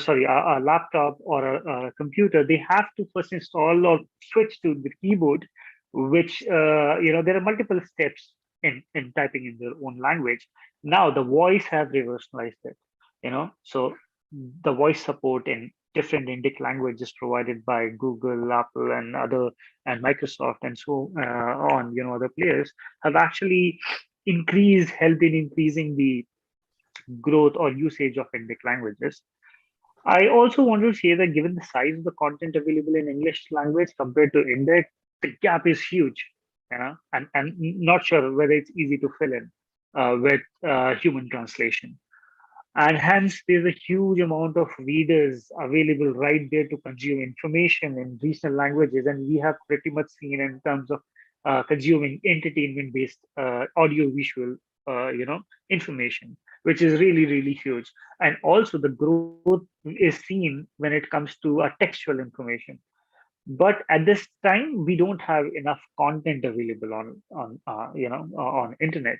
laptop or a computer, they have to first install or switch to the keyboard, which there are multiple steps in typing in their own language. Now the voice have revolutionized it. So the voice support in different Indic languages provided by Google, Apple, and Microsoft, and so on, other players have actually helped in increasing the growth or usage of Indic languages. I also want to say that given the size of the content available in English language compared to Indic, the gap is huge, and not sure whether it's easy to fill in with human translation. And hence, there's a huge amount of readers available right there to consume information in regional languages. And we have pretty much seen in terms of consuming entertainment-based audio-visual, information, which is really, really huge. And also the growth is seen when it comes to textual information. But at this time, we don't have enough content available on internet.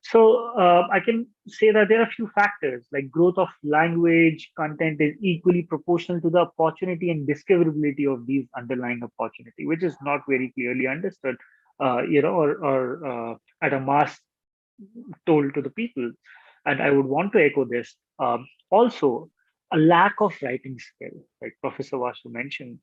So I can say that there are a few factors, like growth of language content is equally proportional to the opportunity and discoverability of these underlying opportunity, which is not very clearly understood, or at a mass told to the people. And I would want to echo this. Also, a lack of writing skill, like Professor Vasu mentioned.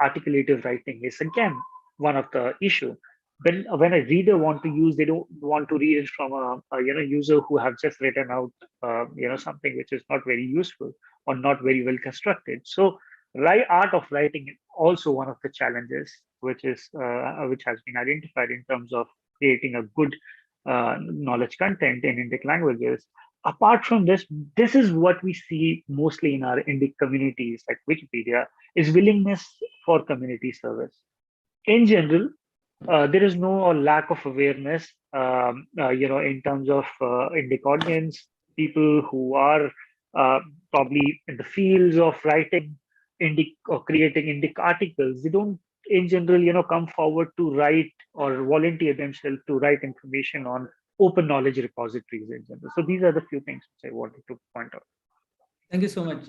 Articulative writing is again one of the issue. When a reader want to use, they don't want to read it from a user who have just written out something which is not very useful or not very well constructed. So art of writing is also one of the challenges which has been identified in terms of creating a good knowledge content in Indic languages. Apart from this, this is what we see mostly in our Indic communities like Wikipedia, is willingness for community service. In general, there is no lack of awareness, in terms of Indic audience, people who are probably in the fields of writing Indic or creating Indic articles. They don't, in general, come forward to write or volunteer themselves to write information on open knowledge repositories in general. So these are the few things which I wanted to point out. Thank you so much.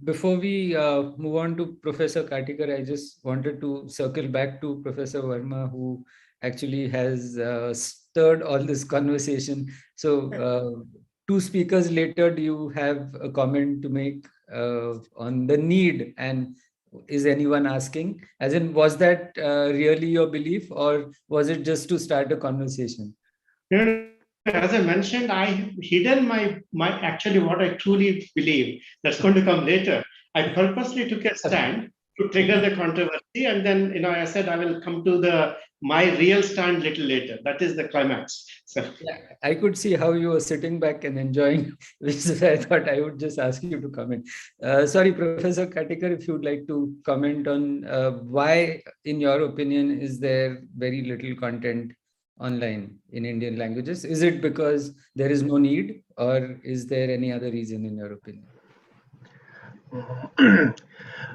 Before we move on to Professor Katikar, I just wanted to circle back to Professor Verma, who actually has stirred all this conversation. So two speakers later, do you have a comment to make on the need? And is anyone asking? As in, was that really your belief, or was it just to start a conversation? As I mentioned, I hidden my actually what I truly believe. That's going to come later. I purposely took a stand to trigger the controversy, and then I said I will come to my real stand little later. That is the climax. So yeah, I could see how you were sitting back and enjoying, which is why I thought I would just ask you to comment. Sorry, Professor Katikar, if you'd like to comment on why, in your opinion, is there very little content online in Indian languages? Is it because there is no need, or is there any other reason in your opinion?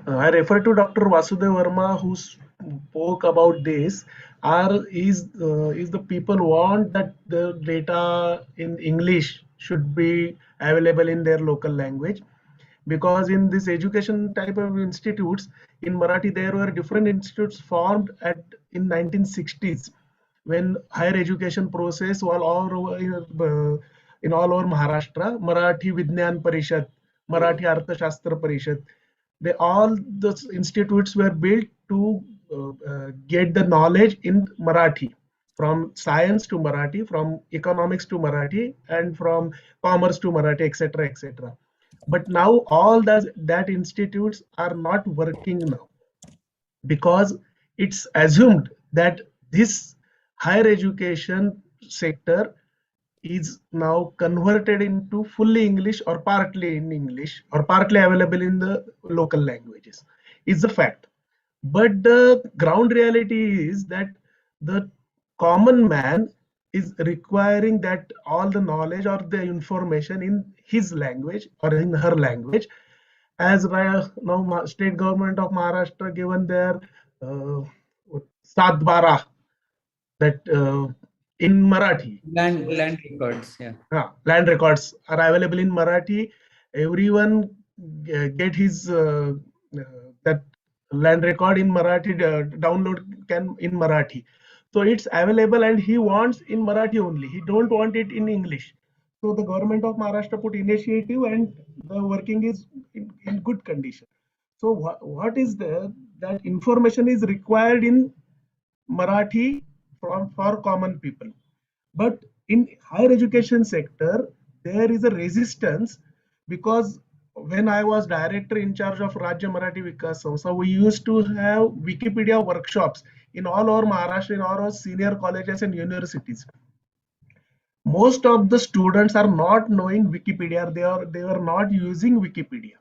I refer to Dr. Vasudev Verma, who spoke about this. Is the people want that the data in English should be available in their local language? Because in this education type of institutes in Marathi, there were different institutes formed in 1960s, when higher education process was all over in all over Maharashtra. Marathi Vignan Parishad, Marathi Arthashastra Parishad, all those institutes were built to get the knowledge in Marathi, from science to Marathi, from economics to Marathi, and from commerce to Marathi, etc., etc. But now all that institutes are not working now, because it's assumed that this higher education sector is now converted into fully English or partly in English or partly available in the local languages. Is a fact. But the ground reality is that the common man is requiring that all the knowledge or the information in his language or in her language, as now state government of Maharashtra given their Satbara, that in Marathi. Land records, yeah. Land records are available in Marathi. Everyone get his that land record in Marathi, download can in Marathi. So it's available, and he wants in Marathi only. He don't want it in English. So the government of Maharashtra put initiative, and the working is in good condition. So what is that information is required in Marathi for common people. But in higher education sector, there is a resistance, because when I was director in charge of Rajya Marathi Vikas Samstha, we used to have Wikipedia workshops in all over Maharashtra, in all our senior colleges and universities. Most of the students are not knowing Wikipedia. They are not using Wikipedia.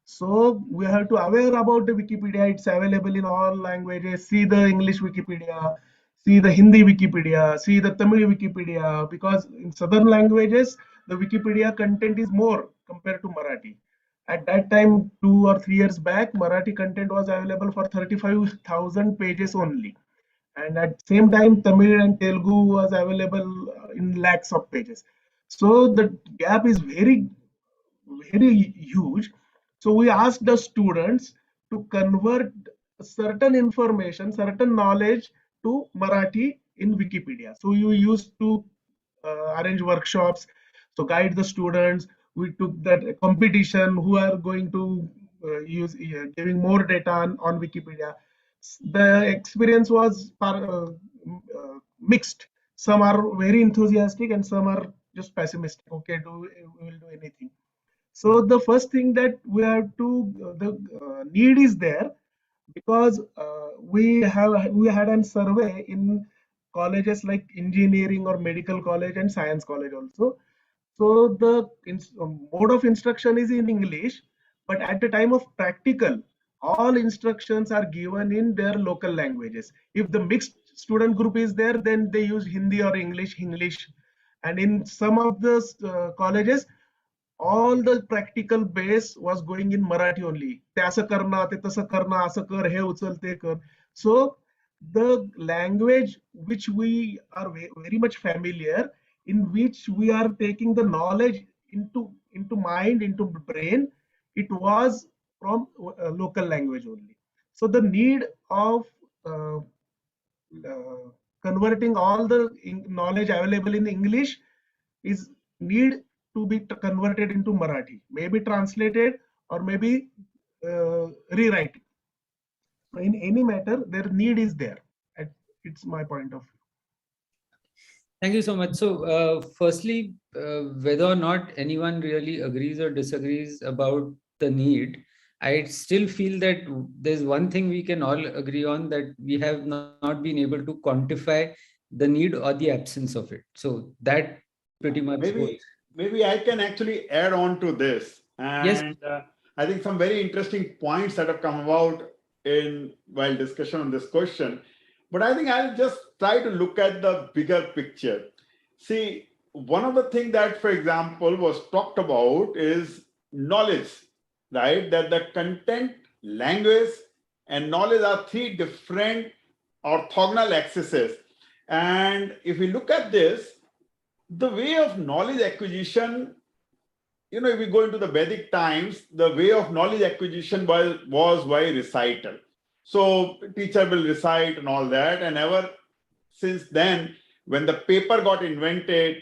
So we have to aware about the Wikipedia. It's available in all languages. See the English Wikipedia, see the Hindi Wikipedia, see the Tamil Wikipedia, because in southern languages, the Wikipedia content is more compared to Marathi. At that time, 2 or 3 years back, Marathi content was available for 35,000 pages only. And at the same time, Tamil and Telugu was available in lakhs of pages. So the gap is very, very huge. So we asked the students to convert certain information, certain knowledge to Marathi in Wikipedia. So you used to arrange workshops, so guide the students we took that competition who are going to use giving more data on Wikipedia. The experience was mixed. Some are very enthusiastic and some are just pessimistic. Okay, we will do anything. So the first thing that we have to, the need is there, because we had a survey in colleges like engineering or medical college and science college also. So the mode of instruction is in English, but at the time of practical, all instructions are given in their local languages. If the mixed student group is there, then they use Hindi or English. And in some of the colleges, all the practical base was going in Marathi only. ते असं करणं, ते तसं करणं, असं कर, हे उचल, ते कर. So the language which we are very much familiar, in which we are taking the knowledge into mind, into brain, it was from local language only. So the need of uh, converting all the knowledge available in English is need to be converted into Marathi, maybe translated or maybe rewrite. In any matter, their need is there. It's my point of view. Thank you so much. So, firstly, whether or not anyone really agrees or disagrees about the need, I still feel that there's one thing we can all agree on, that we have not been able to quantify the need or the absence of it. So that pretty much maybe I can actually add on to this. Yes. And I think some very interesting points that have come about while discussion on this question. But I think I'll just try to look at the bigger picture. See, one of the things that, for example, was talked about is knowledge, right? That the content, language, and knowledge are three different orthogonal axes. And if we look at this, the way of knowledge acquisition, if we go into the Vedic times, the way of knowledge acquisition was by recital. So teacher will recite and all that. And ever since then, when the paper got invented,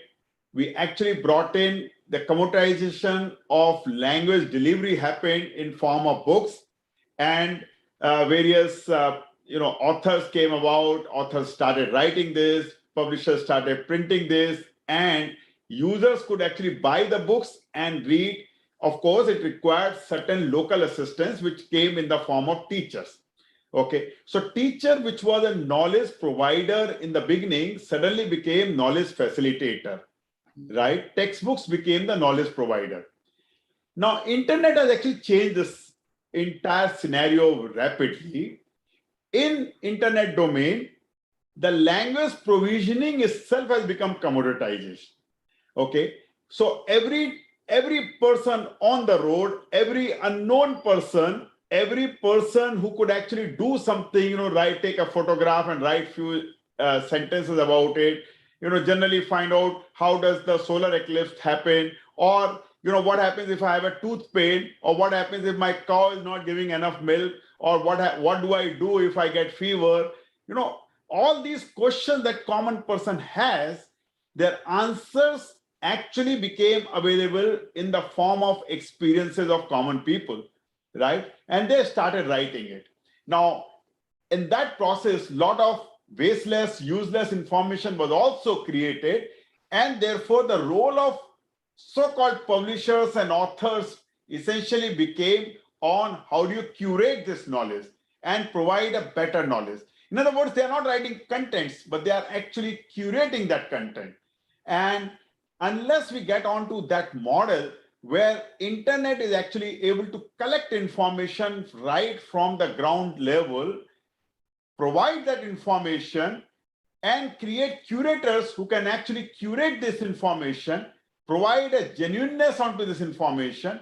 we actually brought in the commoditization of language delivery happened in form of books, and various authors came about. Authors started writing this, publishers started printing this, and users could actually buy the books and read. Of course, it required certain local assistance, which came in the form of teachers. Okay, so teacher, which was a knowledge provider in the beginning, suddenly became knowledge facilitator, right? Textbooks became the knowledge provider. Now, internet has actually changed this entire scenario rapidly. In internet domain, the language provisioning itself has become commoditized. Okay, so every person on the road, every unknown person, every person who could actually do something, take a photograph and write few sentences about it, generally find out how does the solar eclipse happen, or what happens if I have a tooth pain, or what happens if my cow is not giving enough milk, or what do I do if I get fever? All these questions that common person has, their answers actually became available in the form of experiences of common people, right? And they started writing it. Now, in that process, a lot of wasteless, useless information was also created, and therefore the role of so-called publishers and authors essentially became on how do you curate this knowledge and provide a better knowledge. In other words, they are not writing contents, but they are actually curating that content. And unless we get onto that model where internet is actually able to collect information right from the ground level, provide that information, and create curators who can actually curate this information, provide a genuineness onto this information,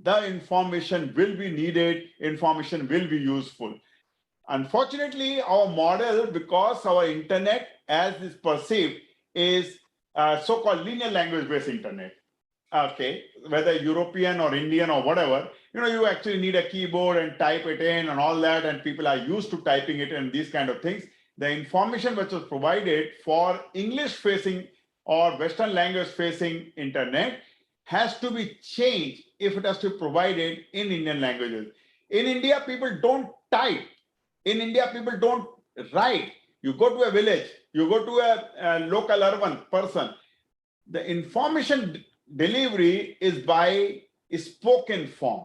the information will be needed, information will be useful. Unfortunately, our model, because our internet as is perceived is so-called linear language-based internet. Okay, whether European or Indian or whatever, you actually need a keyboard and type it in and all that, and people are used to typing it and these kind of things. The information which was provided for English-facing or Western language-facing internet has to be changed if it has to be provided in Indian languages. In India, people don't type. In India, people don't write. You go to a village, you go to a local urban person. The information delivery is by spoken form.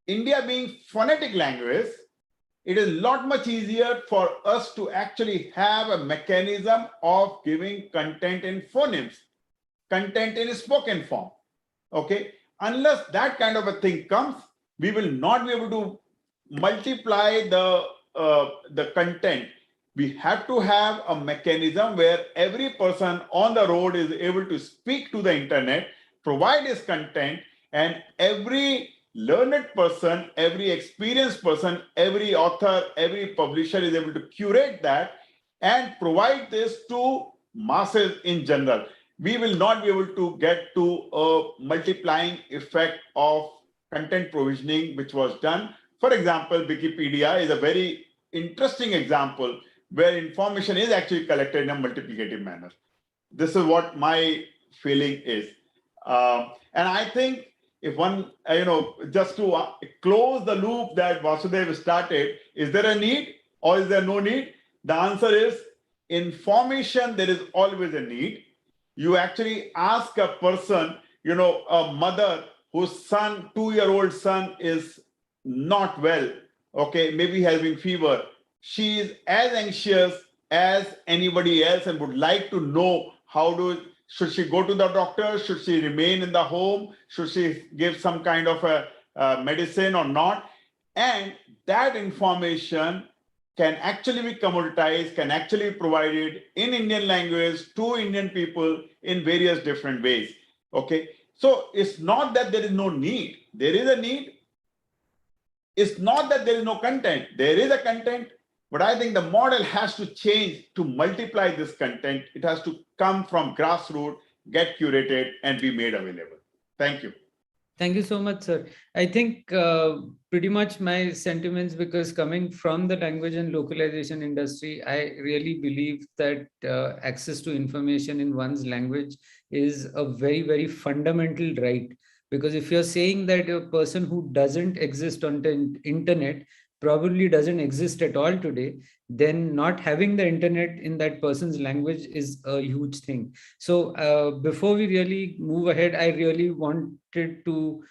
India being phonetic language, it is a lot much easier for us to actually have a mechanism of giving content in phonemes, content in spoken form. Okay, unless that kind of a thing comes, we will not be able to multiply the content. We have to have a mechanism where every person on the road is able to speak to the internet, provide his content, and every learned person, every experienced person, every author, every publisher is able to curate that and provide this to masses in general. We will not be able to get to a multiplying effect of content provisioning, which was done. For example, Wikipedia is a very interesting example where information is actually collected in a multiplicative manner. This is what my feeling is. And I think if one, just to close the loop that Vasudev started, is there a need or is there no need? The answer is information, there is always a need. You actually ask a person, a mother whose son, 2-year-old son is not well, okay, maybe having fever. She is as anxious as anybody else and would like to know should she go to the doctor? Should she remain in the home? Should she give some kind of a medicine or not? And that information can actually be commoditized, can actually be provided in Indian language to Indian people in various different ways. Okay, so it's not that there is no need. There is a need. It's not that there is no content. There is a content, but I think the model has to change to multiply this content. It has to come from grassroots, get curated, and be made available. Thank you. Thank you so much, sir. I think pretty much my sentiments, because coming from the language and localization industry, I really believe that access to information in one's language is a very, very fundamental right. Because if you're saying that a person who doesn't exist on the internet probably doesn't exist at all today, then not having the internet in that person's language is a huge thing. So before we really move ahead, I really wanted to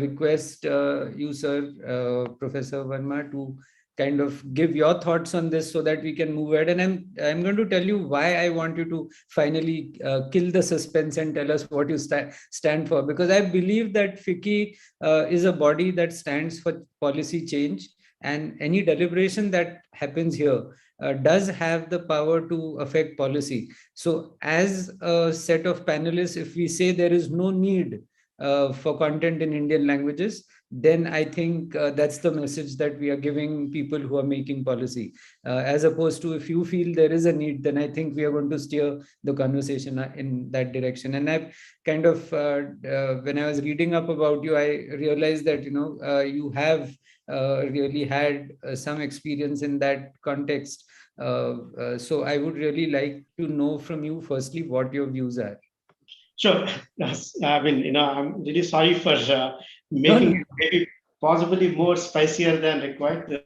request you, sir, Professor Verma, to kind of give your thoughts on this so that we can move ahead. And I'm going to tell you why I want you to finally kill the suspense and tell us what you stand for. Because I believe that FICCI is a body that stands for policy change, and any deliberation that happens here does have the power to affect policy. So as a set of panelists, if we say there is no need for content in Indian languages, then I think that's the message that we are giving people who are making policy. As opposed to, if you feel there is a need, then I think we are going to steer the conversation in that direction. And I've kind of, when I was reading up about you, I realized that, you have really had some experience in that context. So I would really like to know from you, firstly, what your views are. Sure. I mean, I'm really sorry for making it maybe possibly more spicier than required.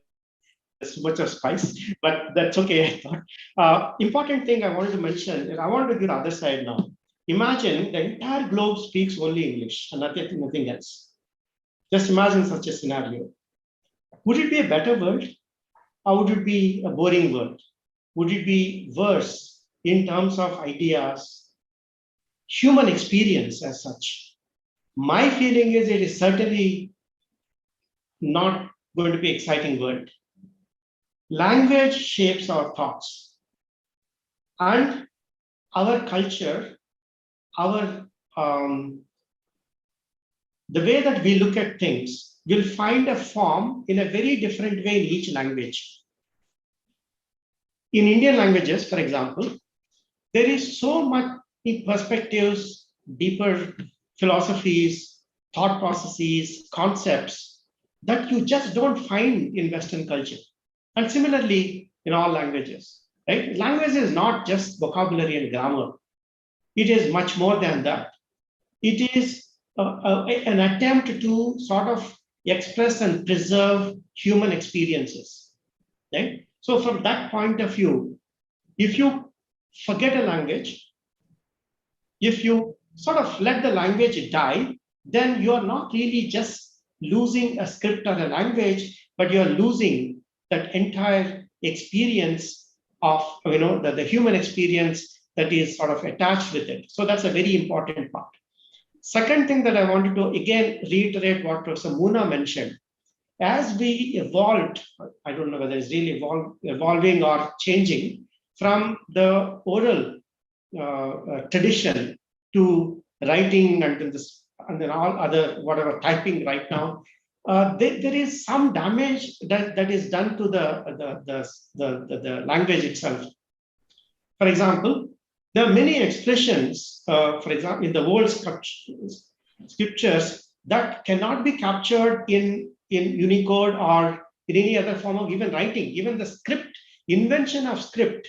There's too much of spice, but that's okay, I thought. Important thing I wanted to mention is I wanted to give the other side now. Imagine the entire globe speaks only English and nothing else. Just imagine such a scenario. Would it be a better world, or would it be a boring world? Would it be worse in terms of ideas, human experience as such? My feeling is it is certainly not going to be an exciting world. Language shapes our thoughts, and our culture, the way that we look at things will find a form in a very different way in each language. In Indian languages, for example, there is so much perspectives, deeper philosophies, thought processes, concepts that you just don't find in Western culture. And similarly, in all languages, right? Language is not just vocabulary and grammar. It is much more than that. It is an attempt to sort of express and preserve human experiences, right? So from that point of view, if you forget a language, if you sort of let the language die, then you're not really just losing a script or a language, but you're losing that entire experience of, the human experience that is sort of attached with it. So that's a very important part. Second thing that I wanted to again reiterate what Professor Moona mentioned, as we evolved, I don't know whether it's really evolving or changing from the oral tradition to writing and then all other whatever typing right now, there is some damage that is done to the language itself. For example, there are many expressions, for example, in the old scriptures that cannot be captured in Unicode or in any other form of even writing. Even the script, invention of script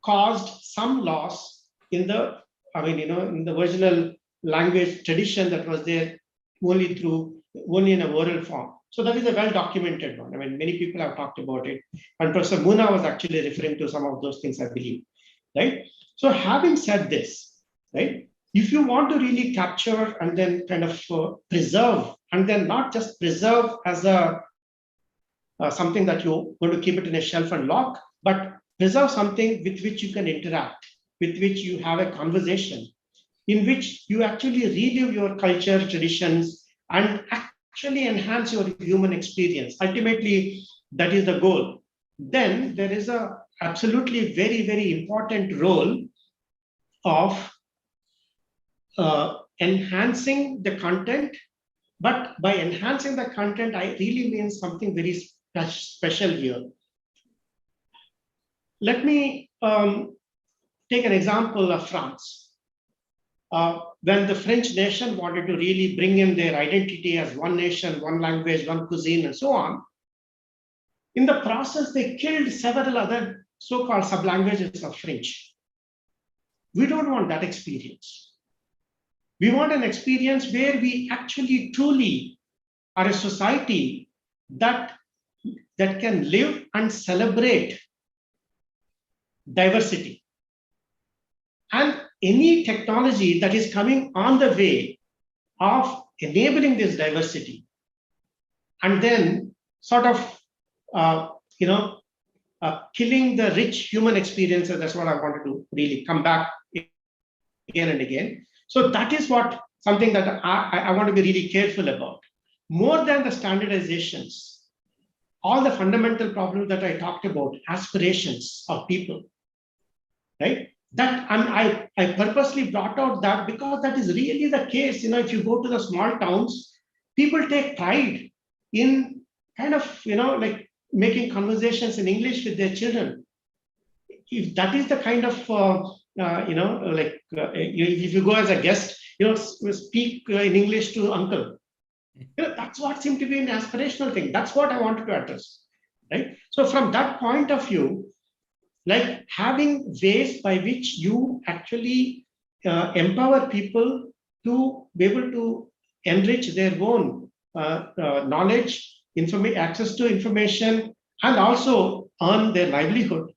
caused some loss in the, in the original language tradition that was there only in a oral form. So that is a well-documented one. Many people have talked about it. And Professor Moona was actually referring to some of those things, I believe, right? So having said this, right, if you want to really capture and then kind of preserve, and then not just preserve as a something that you're going to keep it in a shelf and lock, but preserve something with which you can interact, with which you have a conversation, in which you actually relive your culture, traditions, and actually enhance your human experience. Ultimately, that is the goal. Then there is a absolutely very, very important role of enhancing the content. But by enhancing the content, I really mean something very special here. Let me take an example of France. When the French nation wanted to really bring in their identity as one nation, one language, one cuisine, and so on, in the process, they killed several other so-called sub-languages of French. We don't want that experience. We want an experience where we actually truly are a society that can live and celebrate diversity. And any technology that is coming on the way of enabling this diversity and then sort of, killing the rich human experiences, that's what I wanted to really come back again and again. So that is something that I want to be really careful about. More than the standardizations, all the fundamental problems that I talked about, aspirations of people, right? That I purposely brought out that because that is really the case. If you go to the small towns, people take pride in kind of, like making conversations in English with their children. If that is the kind of, if you go as a guest, speak in English to uncle. That's what seemed to be an aspirational thing. That's what I wanted to address, right? So from that point of view, like having ways by which you actually empower people to be able to enrich their own knowledge, access to information, and also earn their livelihood.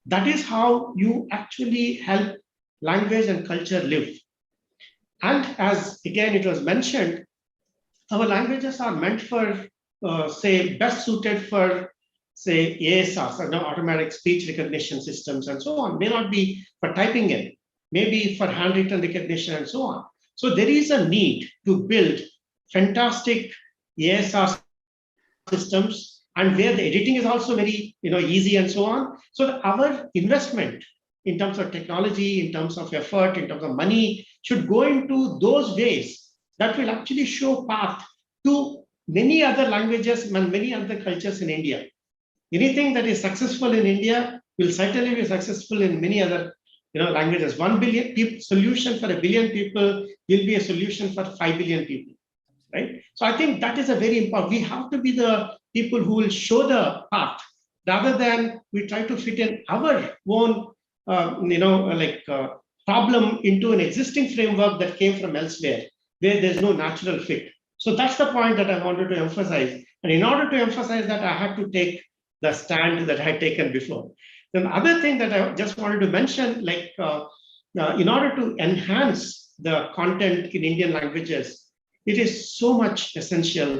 That is how you actually help language and culture live. And as again it was mentioned, our languages are meant for, say, best suited for, say, ASRs, automatic speech recognition systems, and so on. May not be for typing in, maybe for handwritten recognition, and so on. So there is a need to build fantastic ASR systems, and where the editing is also very easy and so on. So our investment in terms of technology, in terms of effort, in terms of money should go into those ways that will actually show path to many other languages and many other cultures in India. Anything that is successful in India will certainly be successful in many other languages. 1 billion people, solution for 1 billion people will be a solution for 5 billion people, right? So I think that is a very important. We have to be the people who will show the path rather than we try to fit in our own, problem into an existing framework that came from elsewhere, where there's no natural fit. So that's the point that I wanted to emphasize. And in order to emphasize that, I had to take the stand that I had taken before. Then the other thing that I just wanted to mention, like in order to enhance the content in Indian languages, it is so much essential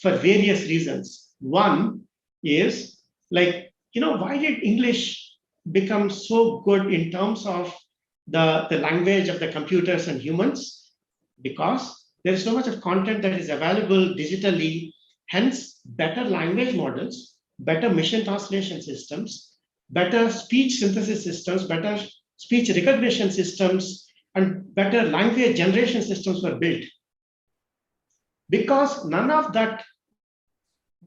for various reasons. One is like, why did English become so good in terms of the language of the computers and humans? Because there is so much of content that is available digitally, hence better language models, better machine translation systems, better speech synthesis systems, better speech recognition systems, and better language generation systems were built. Because none of that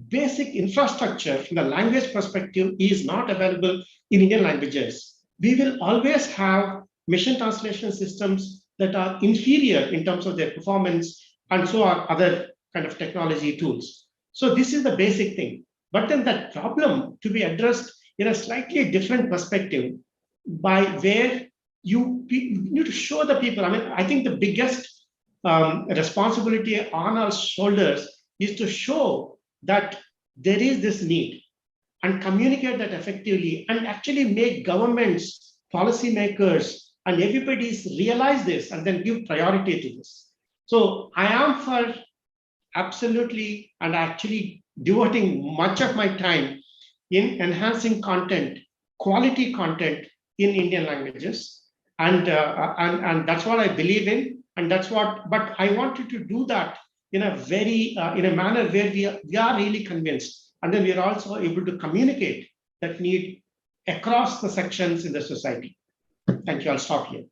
basic infrastructure from the language perspective is not available in Indian languages, we will always have machine translation systems that are inferior in terms of their performance, and so are other kind of technology tools. So this is the basic thing. But then that problem to be addressed in a slightly different perspective, by where you need to show the people. I mean, I think the biggest responsibility on our shoulders is to show that there is this need and communicate that effectively, and actually make governments, policymakers, and everybody's realize this and then give priority to this. So I am for absolutely and actually devoting much of my time in enhancing content, quality content in Indian languages. And that's what I believe in. And that's what, but I wanted to do that in a very, in a manner where we are really convinced. And then we are also able to communicate that need across the sections in the society. Thank you. I'll stop here.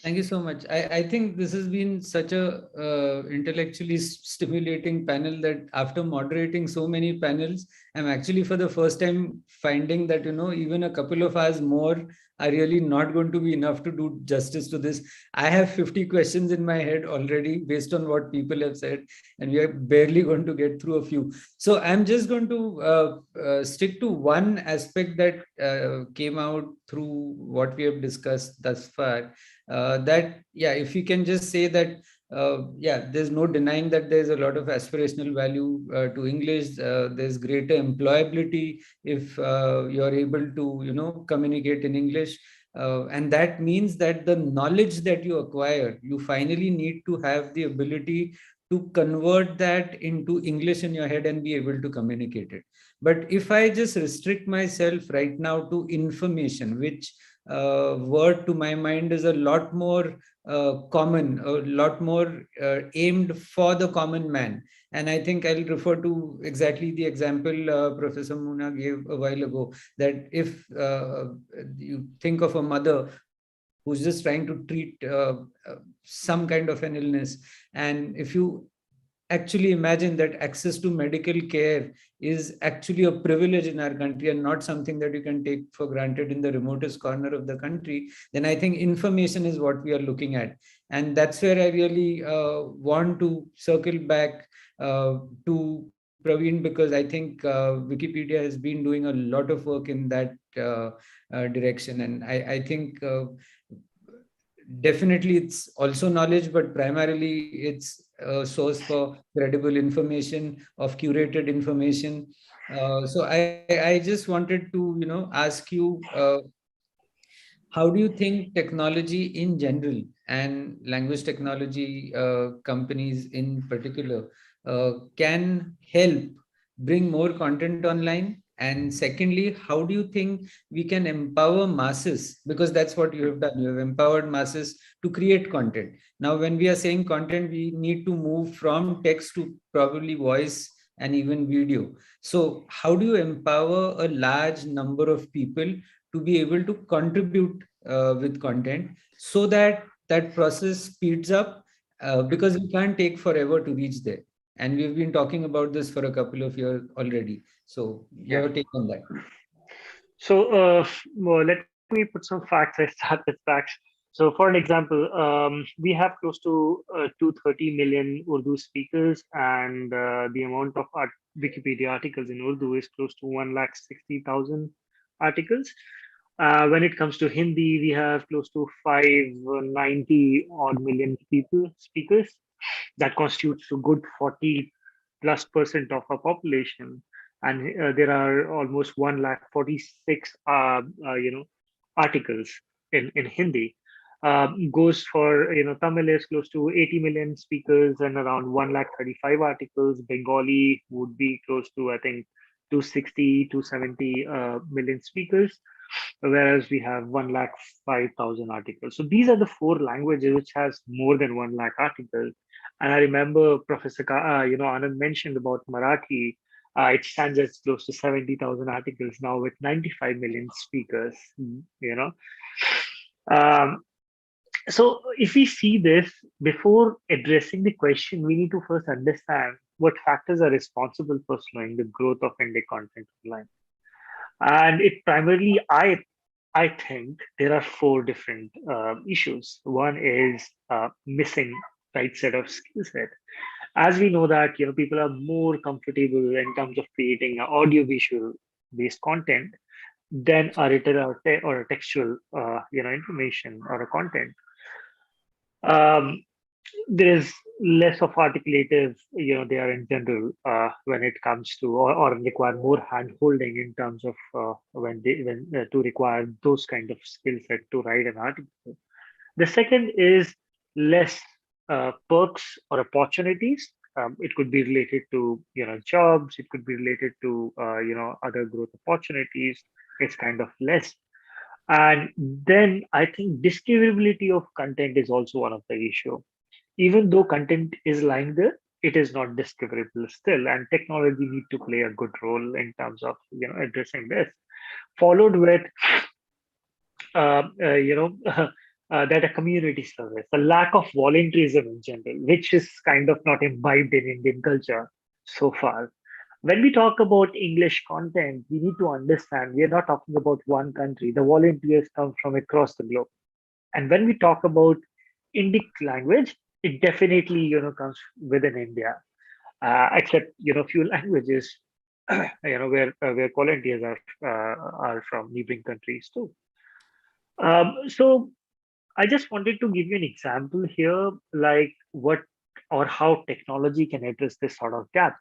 Thank you so much. I think this has been such a intellectually stimulating panel that after moderating so many panels, I'm actually for the first time finding that, even a couple of hours more are really not going to be enough to do justice to this. I have 50 questions in my head already based on what people have said, and we are barely going to get through a few. So I'm just going to stick to one aspect that came out through what we have discussed thus far. If you can just say that, there's no denying that there's a lot of aspirational value to English. There's greater employability if you're able to, communicate in English. And that means that the knowledge that you acquire, you finally need to have the ability to convert that into English in your head and be able to communicate it. But if I just restrict myself right now to information, which word to my mind is a lot more common, a lot more aimed for the common man. And I think I'll refer to exactly the example Professor Muna gave a while ago, that if you think of a mother who's just trying to treat some kind of an illness, and if you actually imagine that access to medical care is actually a privilege in our country and not something that you can take for granted in the remotest corner of the country, then I think information is what we are looking at. And that's where I really want to circle back to Praveen, because I think Wikipedia has been doing a lot of work in that direction. And I think definitely it's also knowledge, but primarily it's a source for credible information, of curated information. So I just wanted to ask you, how do you think technology in general and language technology companies in particular can help bring more content online? And secondly, how do you think we can empower masses? Because that's what you have done. You have empowered masses to create content. Now, when we are saying content, we need to move from text to probably voice and even video. So how do you empower a large number of people to be able to contribute with content so that that process speeds up? Because it can't take forever to reach there. And we've been talking about this for a couple of years already. So your take on that. So well, let me put some facts. I start with facts. So for an example, we have close to 230 million Urdu speakers, and the amount of Wikipedia articles in Urdu is close to 160,000 articles. When it comes to Hindi, we have close to 590 odd million speakers. That constitutes a good 40+% of our population, and there are almost 146 articles in Hindi. Goes for Tamil is close to 80 million speakers and around 135 articles. Bengali would be close to, I think, 260 270 million speakers, whereas we have 105,000 articles. So these are the four languages which has more than 1 lakh articles. And I remember Professor Anand mentioned about Marathi. It stands at close to 70,000 articles now with 95 million speakers. Um, so if we see this, before addressing the question, we need to first understand what factors are responsible for slowing the growth of Indic content online. And it primarily, I think there are four different issues. One is missing right set of skill set. As we know that people are more comfortable in terms of creating audio visual based content than a written or a textual information or a content. There is less of articulative, they are in general when it comes to or require more hand holding in terms of when to require those kind of skill set to write an article. The second is less perks or opportunities. It could be related to jobs. It could be related to other growth opportunities. It's kind of less. And then I think discoverability of content is also one of the issue. Even though content is lying there, it is not discoverable still, and technology need to play a good role in terms of addressing this. Followed with that a community service, the lack of volunteerism in general, which is kind of not imbibed in Indian culture so far. When we talk about English content, we need to understand we are not talking about one country. The volunteers come from across the globe. And when we talk about Indic language, it definitely comes within India, except few languages where volunteers are from neighboring countries too. So I just wanted to give you an example here, like what or how technology can address this sort of gap.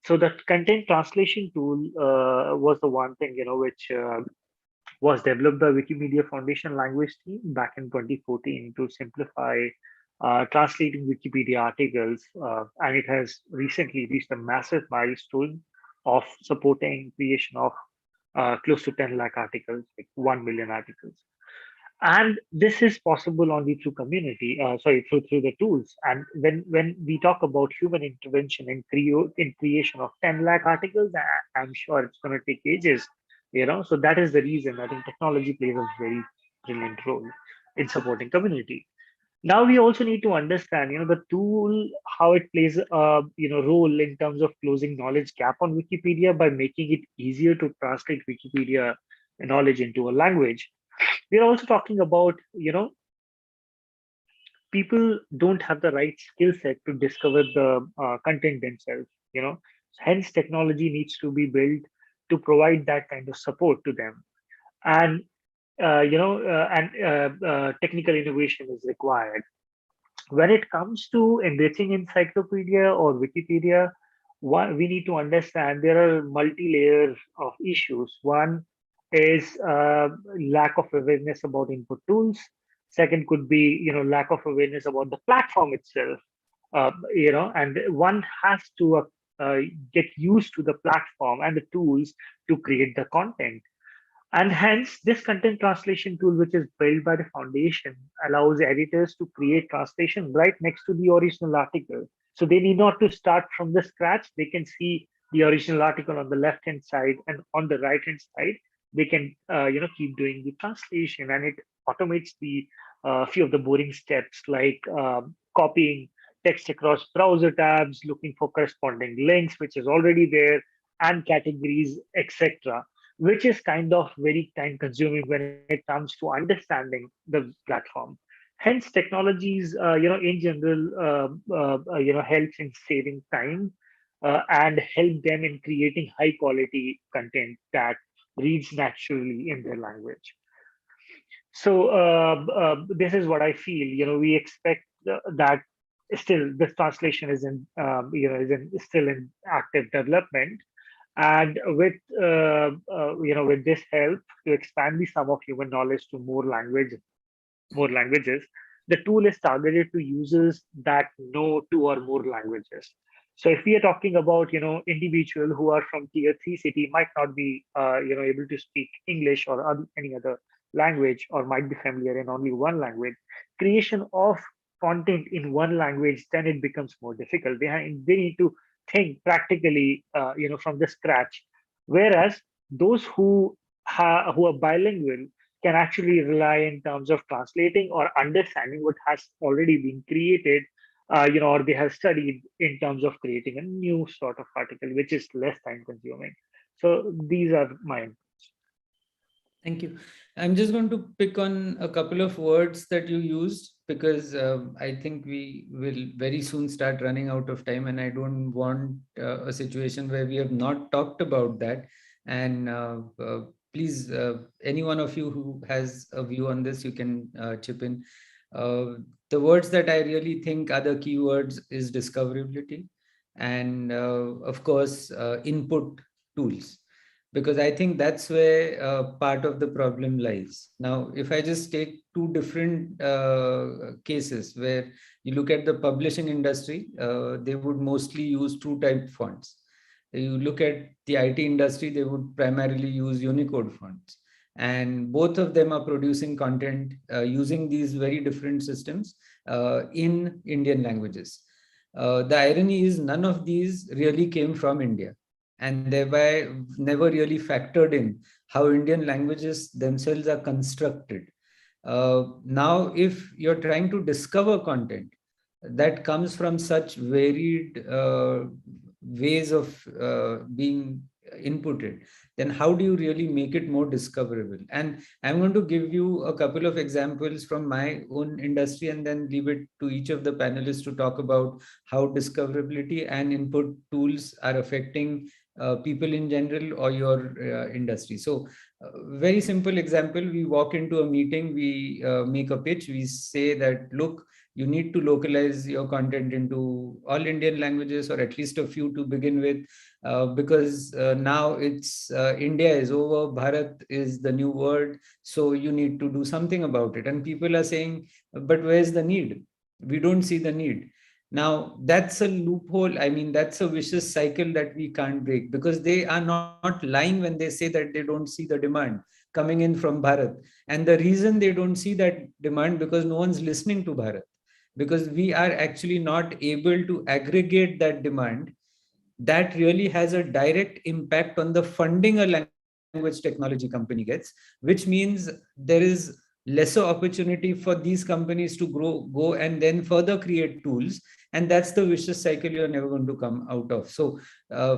So the content translation tool was the one thing which was developed by Wikimedia Foundation language team back in 2014 to simplify translating Wikipedia articles, and it has recently reached a massive milestone of supporting creation of close to 10 lakh articles, like 1 million articles. And this is possible only through community, through the tools. And when we talk about human intervention in creation of 10 lakh articles, I'm sure it's going to take ages, So that is the reason I think technology plays a very brilliant role in supporting community. Now we also need to understand, the tool, how it plays a role in terms of closing knowledge gap on Wikipedia by making it easier to translate Wikipedia knowledge into a language. We're also talking about, people don't have the right skill set to discover the content themselves, Hence, technology needs to be built to provide that kind of support to them. And, technical innovation is required. When it comes to enriching encyclopedia or Wikipedia, we need to understand there are multi-layers of issues. One is lack of awareness about input tools. Second could be lack of awareness about the platform itself. And one has to get used to the platform and the tools to create the content. And hence, this content translation tool, which is built by the foundation, allows editors to create translation right next to the original article. So they need not to start from the scratch. They can see the original article on the left-hand side, and on the right-hand side, they can keep doing the translation, and it automates the few of the boring steps like copying text across browser tabs, looking for corresponding links, which is already there, and categories, etc., which is kind of very time consuming when it comes to understanding the platform. Hence, technologies, in general, helps in saving time and help them in creating high quality content that reads naturally in their language. So this is what I feel. We expect that still this translation is in still in active development, and with with this help to expand the sum of human knowledge to more languages, the tool is targeted to users that know two or more languages. So if we are talking about individual who are from tier 3 city, might not be able to speak English or any other language, or might be familiar in only one language, creation of content in one language, then it becomes more difficult. They need to think practically from the scratch, whereas those who are bilingual can actually rely in terms of translating or understanding what has already been created, or they have studied in terms of creating a new sort of article, which is less time consuming. So these are my inputs. Thank you. I'm just going to pick on a couple of words that you used, because I think we will very soon start running out of time, and I don't want a situation where we have not talked about that. And please, any one of you who has a view on this, you can chip in. The words that I really think are the keywords is discoverability, and of course, input tools, because I think that's where part of the problem lies. Now, if I just take two different cases where you look at the publishing industry, they would mostly use TrueType fonts. You look at the IT industry, they would primarily use Unicode fonts. And both of them are producing content using these very different systems in Indian languages. The irony is none of these really came from India, and thereby never really factored in how Indian languages themselves are constructed. Now, if you're trying to discover content that comes from such varied ways of being inputted, then how do you really make it more discoverable? And I'm going to give you a couple of examples from my own industry, and then leave it to each of the panelists to talk about how discoverability and input tools are affecting people in general or your industry. So very simple example, we walk into a meeting, we make a pitch, we say that, look, you need to localize your content into all Indian languages, or at least a few to begin with, because now it's India is over, Bharat is the new word, so you need to do something about it. And people are saying, but where's the need? We don't see the need. Now, that's a loophole. I mean, that's a vicious cycle that we can't break, because they are not lying when they say that they don't see the demand coming in from Bharat. And the reason they don't see that demand, because no one's listening to Bharat, because we are actually not able to aggregate that demand. That really has a direct impact on the funding a language technology company gets, which means there is lesser opportunity for these companies to go and then further create tools. And that's the vicious cycle you're never going to come out of. So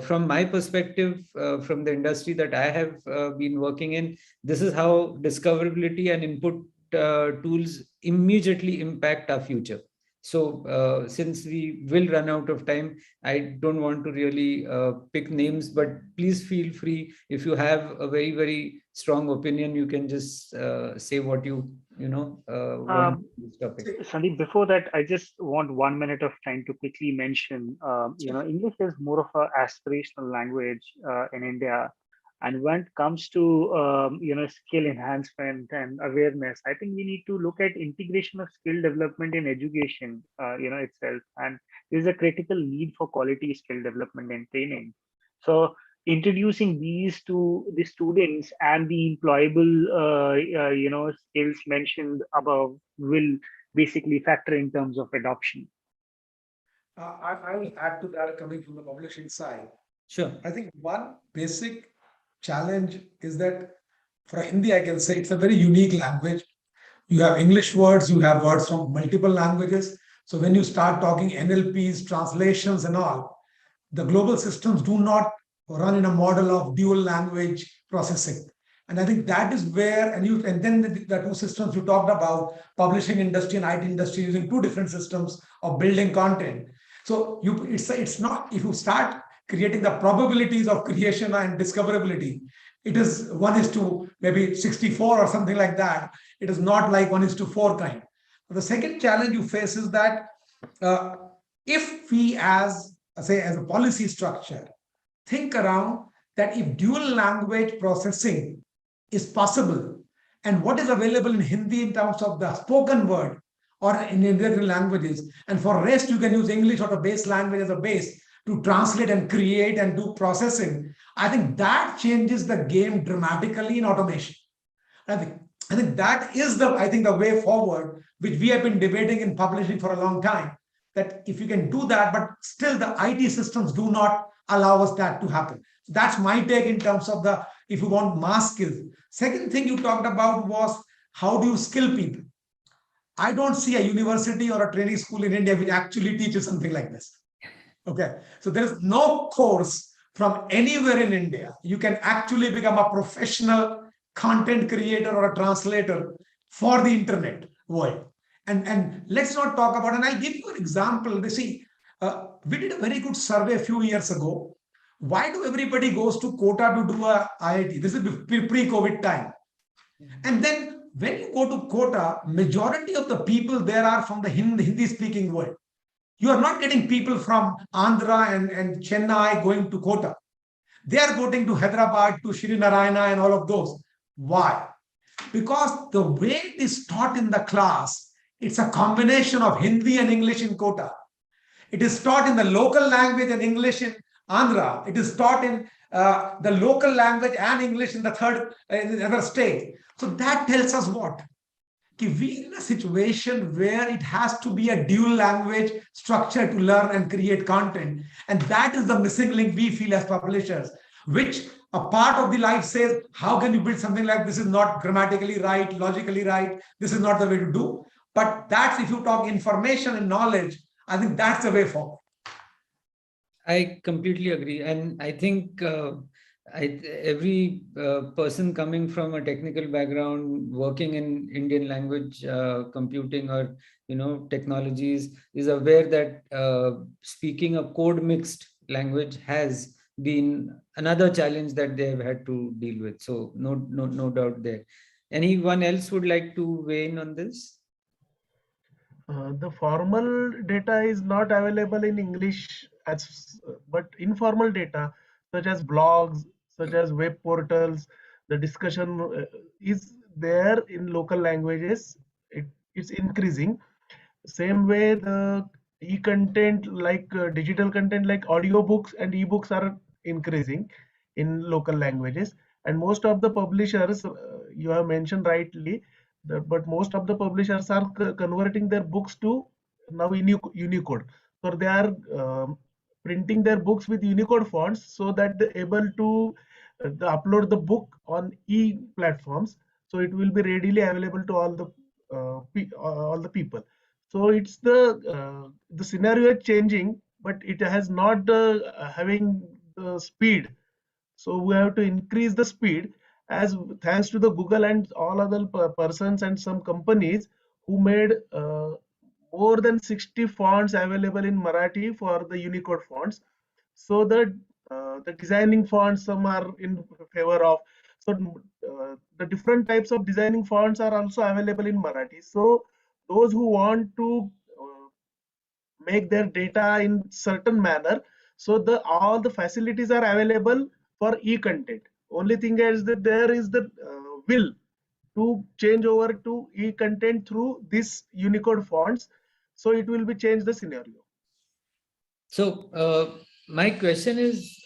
from my perspective, from the industry that I have been working in, this is how discoverability and input tools immediately impact our future. So since we will run out of time, I don't want to really pick names, but please feel free. If you have a very, very strong opinion, you can just say what you want this topic. Sandeep, before that, I just want 1 minute of time to quickly mention, English is more of an aspirational language in India. And when it comes to skill enhancement and awareness, I think we need to look at integration of skill development in education, itself. And there's a critical need for quality skill development and training. So introducing these to the students and the employable, skills mentioned above will basically factor in terms of adoption. I will add to that, coming from the publishing side. Sure. I think one basic challenge is that for Hindi, I can say it's a very unique language. You have English words, you have words from multiple languages. So when you start talking NLPs, translations and all, the global systems do not run in a model of dual language processing. And I think that is where, and then the two systems you talked about, publishing industry and IT industry, using two different systems of building content. So it's not, if you start creating the probabilities of creation and discoverability, It is 1 is to maybe 64 or something like that. It is not like 1 is to 4 kind. The second challenge you face is that if we as a policy structure think around that if dual language processing is possible and what is available in Hindi in terms of the spoken word or in Indian languages, and for rest you can use English or the base language as a base to translate and create and do processing, I think that changes the game dramatically in automation. I think that is the way forward, which we have been debating in publishing for a long time. That if you can do that, but still the IT systems do not allow us that to happen. That's my take in terms of the, if you want mass skills. Second thing you talked about was how do you skill people? I don't see a university or a training school in India which actually teaches something like this. Okay, so there is no course from anywhere in India. You can actually become a professional content creator or a translator for the internet world. And let's not talk about, and I'll give you an example. They see, we did a very good survey a few years ago. Why do everybody goes to Kota to do a IIT? This is pre-COVID time. And then when you go to Kota, majority of the people there are from the Hindi-speaking world. You are not getting people from Andhra and Chennai going to Kota. They are going to Hyderabad, to Shri Narayana and all of those. Why? Because the way it is taught in the class, it's a combination of Hindi and English in Kota. It is taught in the local language and English in Andhra. It is taught in the local language and English in the other state. So that tells us what? We're in a situation where it has to be a dual language structure to learn and create content. And that is the missing link we feel as publishers, which a part of the life says, how can you build something like this is not grammatically right, logically right, this is not the way to do. But that's, if you talk information and knowledge, I think that's the way forward. I completely agree. And I think every person coming from a technical background, working in Indian language, computing or technologies, is aware that speaking a code mixed language has been another challenge that they have had to deal with. So no doubt there. Anyone else would like to weigh in on this? The formal data is not available in English, but informal data such as blogs, such as web portals, the discussion is there in local languages. It's increasing. Same way, the e-content like digital content like audiobooks and ebooks are increasing in local languages. And most of the publishers, you have mentioned rightly, but most of the publishers are converting their books to now Unicode. So they are printing their books with Unicode fonts so that they're able to upload the book on e-platforms. So it will be readily available to all the people. So it's the scenario is changing, but it has not having the speed. So we have to increase the speed, as thanks to the Google and all other persons and some companies who made more than 60 fonts available in Marathi for the Unicode fonts. So the designing fonts, some are in favor of. So the different types of designing fonts are also available in Marathi. So those who want to make their data in certain manner, so all the facilities are available for e-content. Only thing is that there is the will to change over to e-content through this Unicode fonts. So it will be change the scenario. So my question is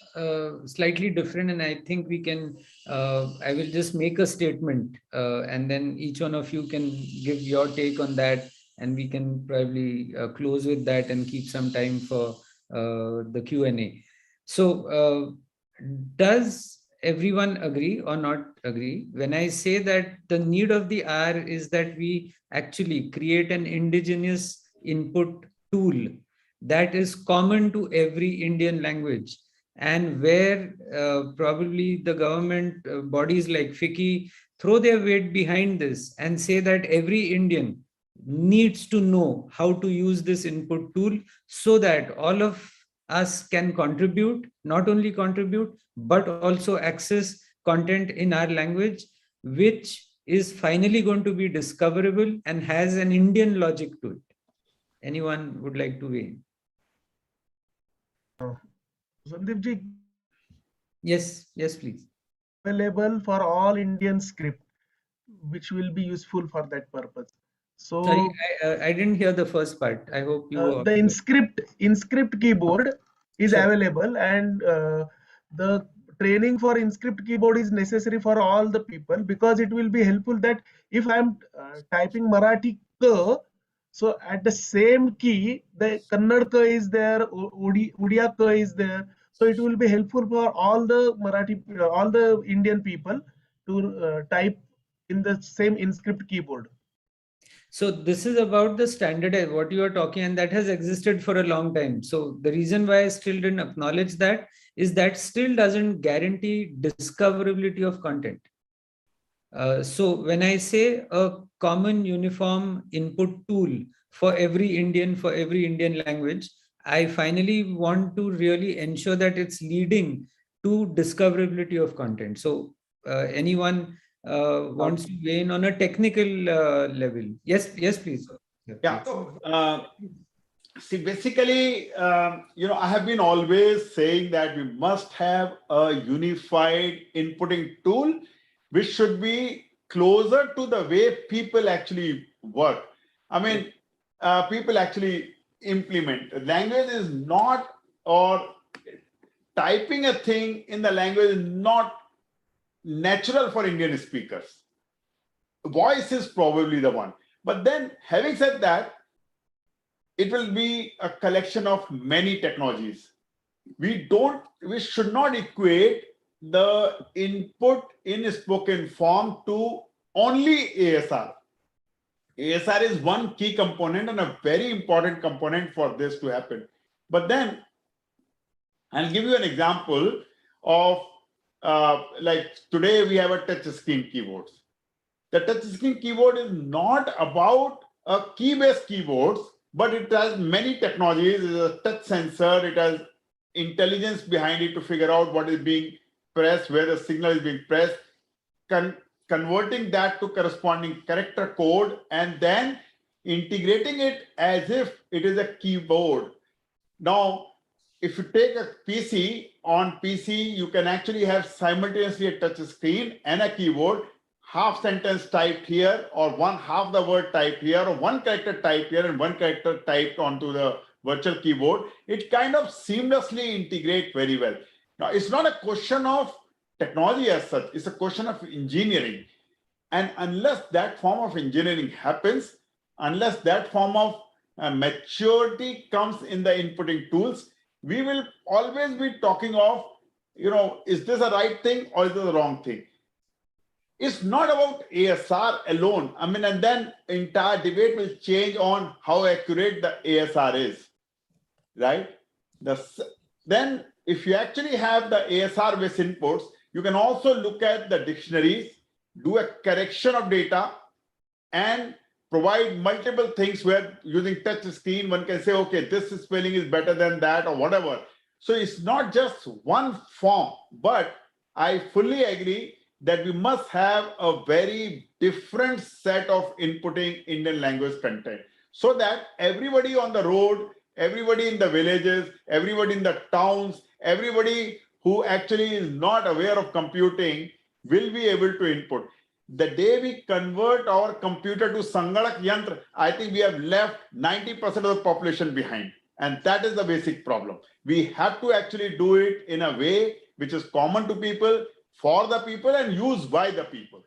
slightly different, and I think we can, I will just make a statement and then each one of you can give your take on that, and we can probably close with that and keep some time for the Q&A. So does everyone agree or not agree when I say that the need of the hour is that we actually create an indigenous input tool that is common to every Indian language, and where probably the government bodies like FICCI throw their weight behind this and say that every Indian needs to know how to use this input tool so that all of us can contribute, not only contribute, but also access content in our language, which is finally going to be discoverable and has an Indian logic to it. Anyone would like to weigh in? Sandeep ji, Yes, please. Available for all Indian script, which will be useful for that purpose. So sorry, I didn't hear the first part. I hope you. The InScript keyboard is available, and the training for InScript keyboard is necessary for all the people, because it will be helpful that if I'm typing Marathi ka, so at the same key the Kannada ka is there, Odia ka is there, so it will be helpful for all the Marathi, all the Indian people to type in the same InScript keyboard. So this is about the standard, what you are talking, and that has existed for a long time. So the reason why I still didn't acknowledge that is that still doesn't guarantee discoverability of content. So when I say a common uniform input tool for every Indian language, I finally want to really ensure that it's leading to discoverability of content. So anyone wants to weigh in on a technical level? Yes, please. Yeah. See, basically, I have been always saying that we must have a unified inputting tool, which should be closer to the way people actually work. I mean, people actually implement. Language is not, or typing a thing in the language is not natural for Indian speakers. Voice is probably the one. But then, having said that, it will be a collection of many technologies. We should not equate the input in spoken form to only ASR. ASR is one key component and a very important component for this to happen. But then, I'll give you an example of like today we have a touch screen keyboards. The touch screen keyboard is not about a key-based keyboards, but it has many technologies. It has a touch sensor. It has intelligence behind it to figure out what is being pressed, where the signal is being pressed, converting that to corresponding character code, and then integrating it as if it is a keyboard. Now, if you take a PC, on PC, you can actually have simultaneously a touch screen and a keyboard, half sentence typed here, or half the word typed here, or one character typed here and one character typed onto the virtual keyboard. It kind of seamlessly integrates very well. Now, it's not a question of technology as such, it's a question of engineering. And unless that form of engineering happens, unless that form of maturity comes in the inputting tools, we will always be talking of, is this a right thing or is this a wrong thing? It's not about ASR alone. I mean, and then entire debate will change on how accurate the ASR is, right? Then if you actually have the ASR-based inputs, you can also look at the dictionaries, do a correction of data, and provide multiple things where using touch screen, one can say, okay, this spelling is better than that or whatever. So it's not just one form, but I fully agree that we must have a very different set of inputting Indian language content so that everybody on the road, everybody in the villages, everybody in the towns, everybody who actually is not aware of computing will be able to input. The day we convert our computer to Sangadak Yantra, I think we have left 90% of the population behind. And that is the basic problem. We have to actually do it in a way which is common to people, for the people, and used by the people.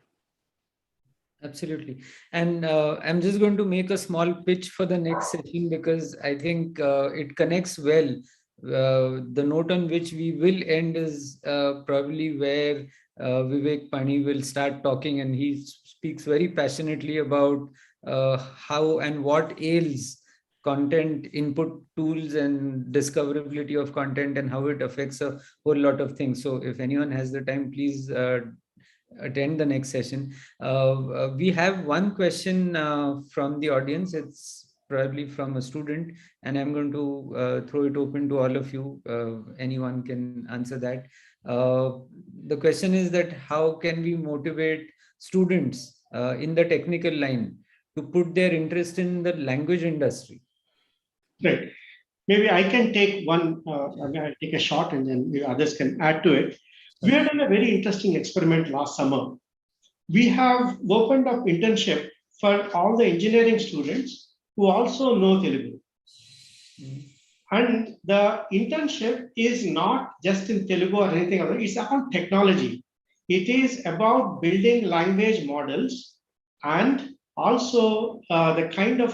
Absolutely. And I'm just going to make a small pitch for the next session because I think it connects well. The note on which we will end is probably where Vivek Pani will start talking, and he speaks very passionately about how and what ails content input tools and discoverability of content and how it affects a whole lot of things. So if anyone has the time, please attend the next session. We have one question from the audience. It's probably from a student, and I'm going to throw it open to all of you. Anyone can answer that. The question is that how can we motivate students in the technical line to put their interest in the language industry? Right. Maybe I can take one, I'll take a shot and then the others can add to it. We had done a very interesting experiment last summer. We have opened up internship for all the engineering students who also know Telugu. And the internship is not just in Telugu or anything other, it's about technology. It is about building language models and also the kind of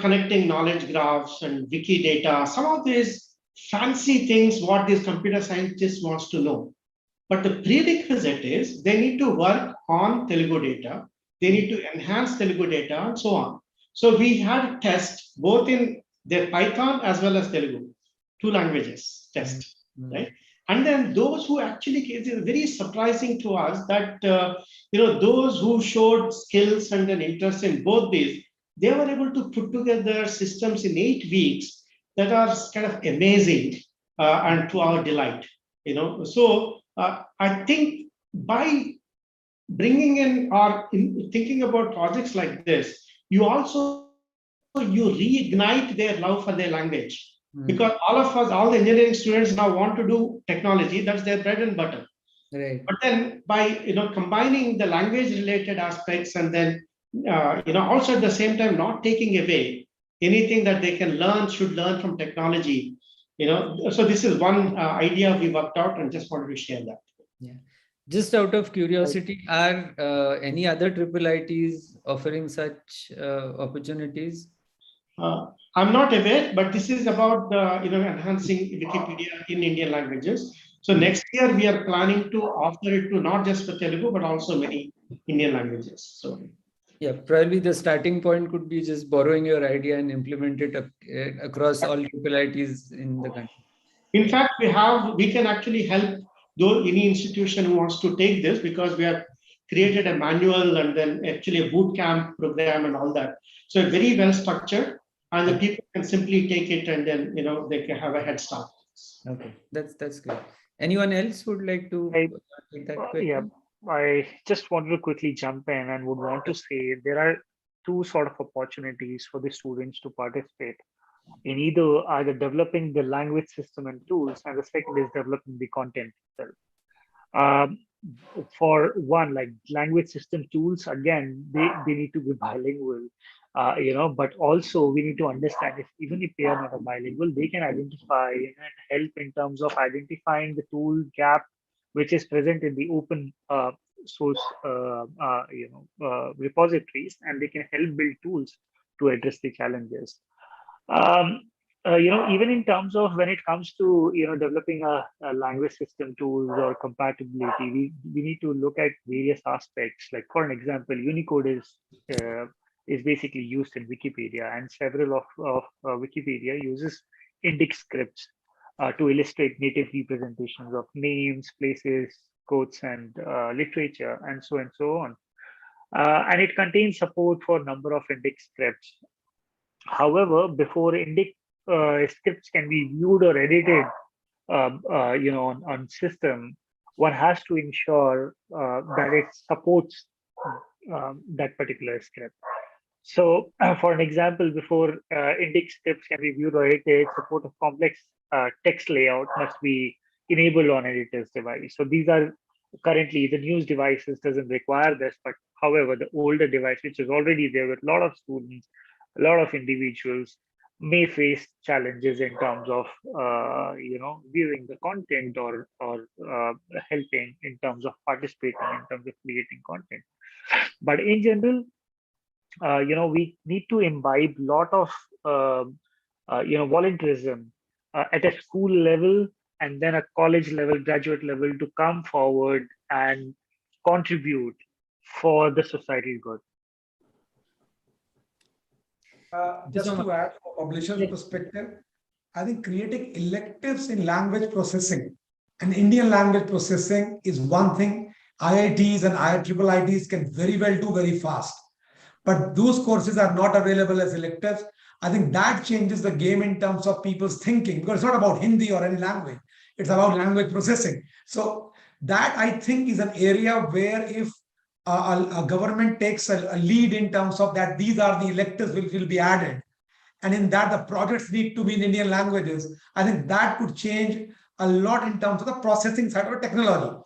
connecting knowledge graphs and wiki data, some of these fancy things what these computer scientists wants to know. But the prerequisite is they need to work on Telugu data, they need to enhance Telugu data and so on. So we had a test both in their Python as well as Telugu, 2 languages test, right? And then those who actually, it is very surprising to us that, those who showed skills and an interest in both these, they were able to put together systems in 8 weeks that are kind of amazing and to our delight, So I think by bringing in or thinking about projects like this, you reignite their love for their language. Because all of us, all the engineering students now want to do technology, that's their bread and butter. Right. But then by combining the language related aspects and then also at the same time not taking away anything that they can learn, should learn from technology. So this is one idea we worked out and just wanted to share that. Yeah. Just out of curiosity, are any other IIITs offering such opportunities? I'm not aware, but this is about enhancing Wikipedia in Indian languages. So next year we are planning to offer it to not just for Telugu but also many Indian languages. So yeah, probably the starting point could be just borrowing your idea and implement it across all IIITs in the country. In fact, we can actually help any institution who wants to take this, because we have created a manual and then actually a boot camp program and all that. So very well structured, and the people can simply take it and then they can have a head start. Okay, that's good. Anyone else would like to take that question? Yeah, I just wanted to quickly jump in and would want to say there are 2 sort of opportunities for the students to participate in either developing the language system and tools, and the second is developing the content itself. For one, like language system tools, again, they need to be bilingual, but also we need to understand even if they are not bilingual, they can identify and help in terms of identifying the tool gap which is present in the open source repositories, and they can help build tools to address the challenges. Even in terms of when it comes to developing a language system tools or compatibility, we need to look at various aspects. Like for an example, Unicode is basically used in Wikipedia, and several of Wikipedia uses Indic scripts to illustrate native representations of names, places, quotes, and literature, and so on. And it contains support for a number of Indic scripts. However, before Indic scripts can be viewed or edited, on system, one has to ensure that it supports that particular script. So, for an example, before Indic scripts can be viewed or edited, support of complex text layout must be enabled on editor's device. So these are currently the news devices doesn't require this, but however, the older device, which is already there with a lot of students, a lot of individuals, may face challenges in terms of viewing the content or helping in terms of participating in terms of creating content. But in general, we need to imbibe a lot of volunteerism at a school level and then a college level, graduate level, to come forward and contribute for the societal good. Just to add from a publisher's perspective, I think creating electives in language processing and Indian language processing is one thing IITs and IIITs can very well do very fast. but those courses are not available as electives. I think that changes the game in terms of people's thinking, because it's not about Hindi or any language. It's about language processing. So that, I think, is an area where if a government takes a lead in terms of that, these are the electives which will be added, and in that the projects need to be in Indian languages, I think that could change a lot in terms of the processing side of technology.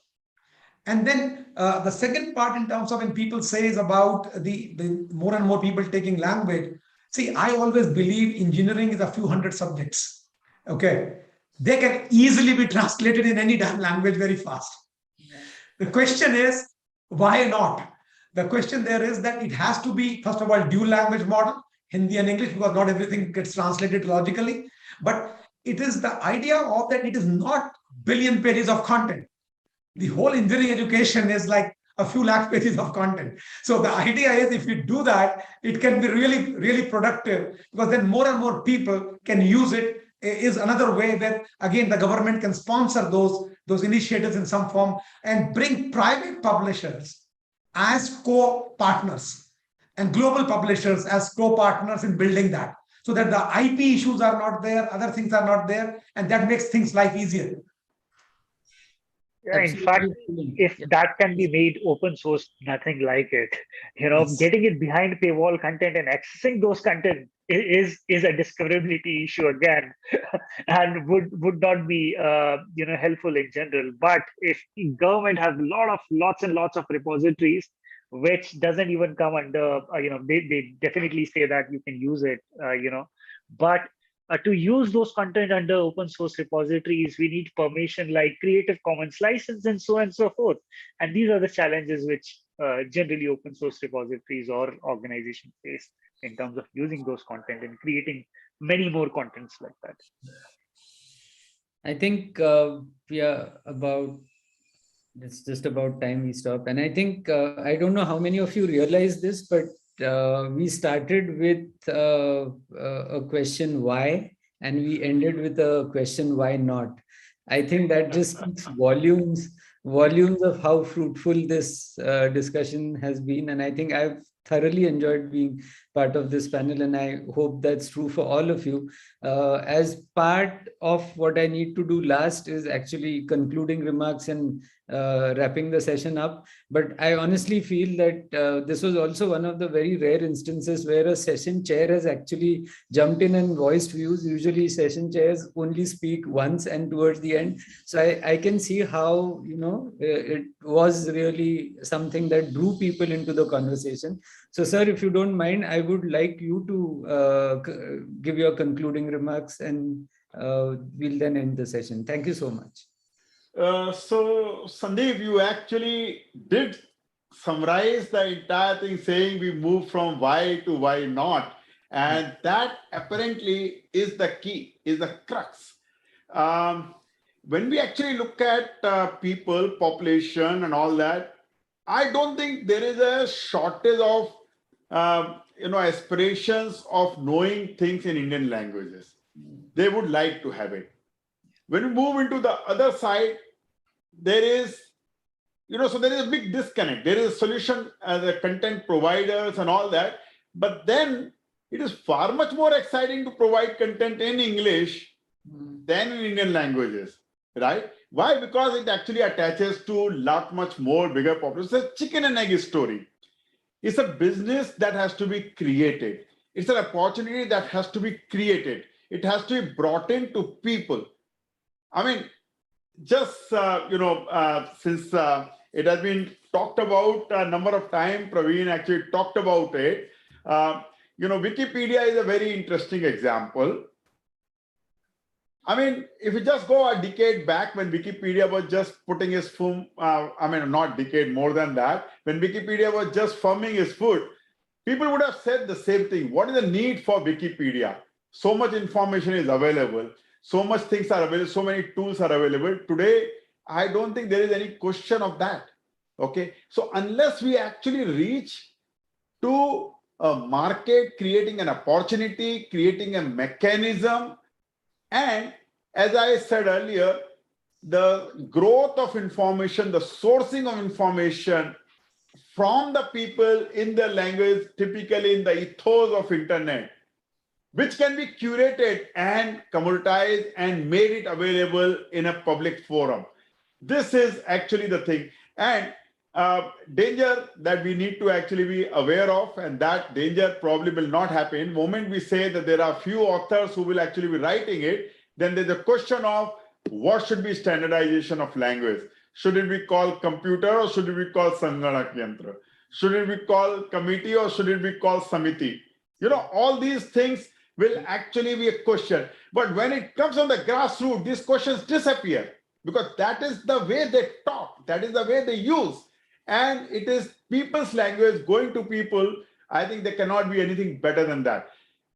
And then the second part in terms of when people say is about the more and more people taking language. See, I always believe engineering is a few hundred subjects. Okay. They can easily be translated in any damn language very fast. The question is, why not? The question there is that it has to be, first of all, dual language model, Hindi and English, because not everything gets translated logically. But it is the idea of that it is not billion pages of content. The whole engineering education is like a few lakh pages of content. So the idea is, if you do that, it can be really, really productive, because then more and more people can use it. Is another way that, again, the government can sponsor those initiatives in some form and bring private publishers as co-partners and global publishers as co-partners in building that, so that the IP issues are not there, other things are not there, and that makes things life easier. Yeah, in fact, if that can be made open source, nothing like it. Getting it behind paywall content and accessing those content is a discoverability issue again, and would not be helpful in general. But if government has lots and lots of repositories, which doesn't even come under they definitely say that you can use it, but to use those content under open source repositories, we need permission like Creative Commons license and so forth. And these are the challenges which generally open source repositories or organizations face in terms of using those content and creating many more contents like that. I think we are about, it's just about time we stop. And I think, I don't know how many of you realize this, but we started with a question why, and we ended with a question why not. I think that just speaks volumes of how fruitful this discussion has been. And I think I've thoroughly enjoyed being part of this panel, and I hope that's true for all of you. As part of what I need to do last is actually concluding remarks and wrapping the session up. But I honestly feel that this was also one of the very rare instances where a session chair has actually jumped in and voiced views. Usually session chairs only speak once and towards the end. So I can see how, it was really something that drew people into the conversation. So sir, if you don't mind, I would like you to give your concluding remarks, and we'll then end the session. Thank you so much. So Sandeep, you actually did summarize the entire thing, saying we moved from why to why not. And that apparently is the key, is the crux. When we actually look at people, population and all that, I don't think there is a shortage of aspirations of knowing things in Indian languages. They would like to have it. When we move into the other side, there is, so there is a big disconnect. There is a solution as a content providers and all that, but then it is far much more exciting to provide content in English than in Indian languages, right? Why? Because it actually attaches to lot much more bigger population. It's a chicken and egg story. It's a business that has to be created. It's an opportunity that has to be created. It has to be brought into people. I mean, just, since it has been talked about a number of times, Praveen actually talked about it. Wikipedia is a very interesting example. I mean, if you just go a decade back when Wikipedia was just putting his not decade, more than that, when Wikipedia was just forming his foot, people would have said the same thing. What is the need for Wikipedia? So much information is available. So much things are available. So many tools are available. Today, I don't think there is any question of that. Okay. So unless we actually reach to a market, creating an opportunity, creating a mechanism, and as I said earlier, the growth of information, the sourcing of information from the people in their language, typically in the ethos of internet, which can be curated and commoditized and made it available in a public forum. This is actually the thing. And danger that we need to actually be aware of, and that danger probably will not happen. The moment we say that there are few authors who will actually be writing it, then there's a question of what should be standardization of language. Should it be called computer or should it be called Sanganak Yantra? Should it be called committee or should it be called Samiti? You know, all these things will actually be a question. But when it comes on the grassroots, these questions disappear because that is the way they talk, that is the way they use. And it is people's language going to people. I think there cannot be anything better than that.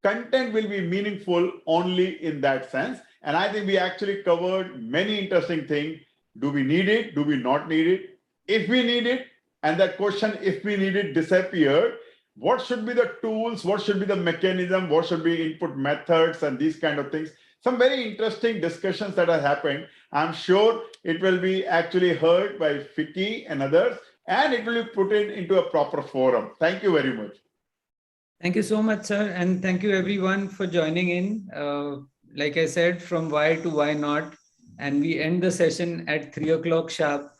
Content will be meaningful only in that sense. And I think we actually covered many interesting things. Do we need it? Do we not need it? If we need it, and that question, if we need it, disappeared, what should be the tools? What should be the mechanism? What should be input methods and these kind of things? Some very interesting discussions that have happened. I'm sure it will be actually heard by FICCI and others, and it will be put into a proper forum. Thank you very much. Thank you so much, sir. And thank you everyone for joining in. Like I said, from why to why not. And we end the session at 3 o'clock sharp,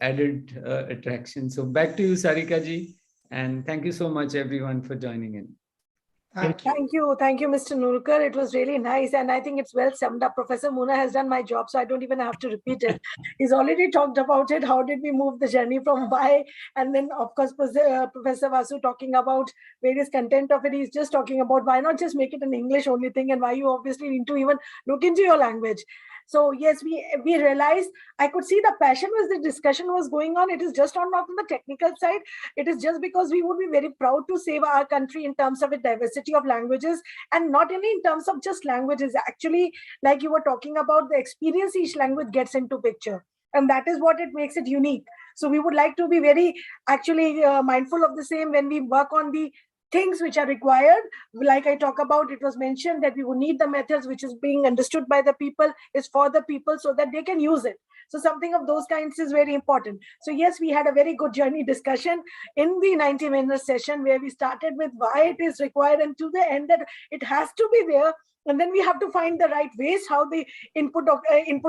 added attraction. So back to you, Sarika ji. And thank you so much, everyone, for joining in. Thank you, Mr. Nulkar. It was really nice, and I think it's well summed up. Professor Muna has done my job, so I don't even have to repeat it. He's already talked about it. How did we move the journey from why? And then, of course, Professor Vasu talking about various content of it. He's just talking about why not just make it an English only thing, and why you obviously need to even look into your language. So yes, we realized, I could see the passion as the discussion was going on. It is just not on the technical side. It is just because we would be very proud to save our country in terms of a diversity of languages, and not only in terms of just languages. Actually, like you were talking about, the experience each language gets into picture. And that is what it makes it unique. So we would like to be very actually mindful of the same when we work on the things which are required. Like I talk about, it was mentioned that we would need the methods which is being understood by the people, is for the people, so that they can use it. So something of those kinds is very important. So yes, we had a very good journey discussion in the 90-minute session, where we started with why it is required, and to the end that it has to be there. And then we have to find the right ways, how the input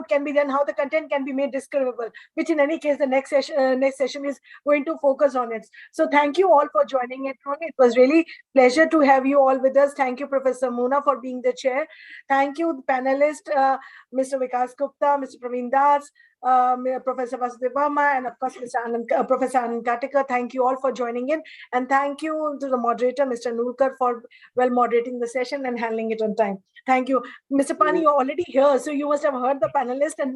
can be done, how the content can be made discoverable, which in any case, the next session is going to focus on it. So thank you all for joining it. It was really pleasure to have you all with us. Thank you, Professor Muna, for being the chair. Thank you, the panelists, Mr. Vikas Gupta, Mr. Praveen Das, Professor Vasudev Verma, and of course, Professor Anand Katikar. Thank you all for joining in. And thank you to the moderator, Mr. Nulkar, for well moderating the session and handling it on time. Thank you. Mr. Pani, you're already here, so you must have heard the panelists. And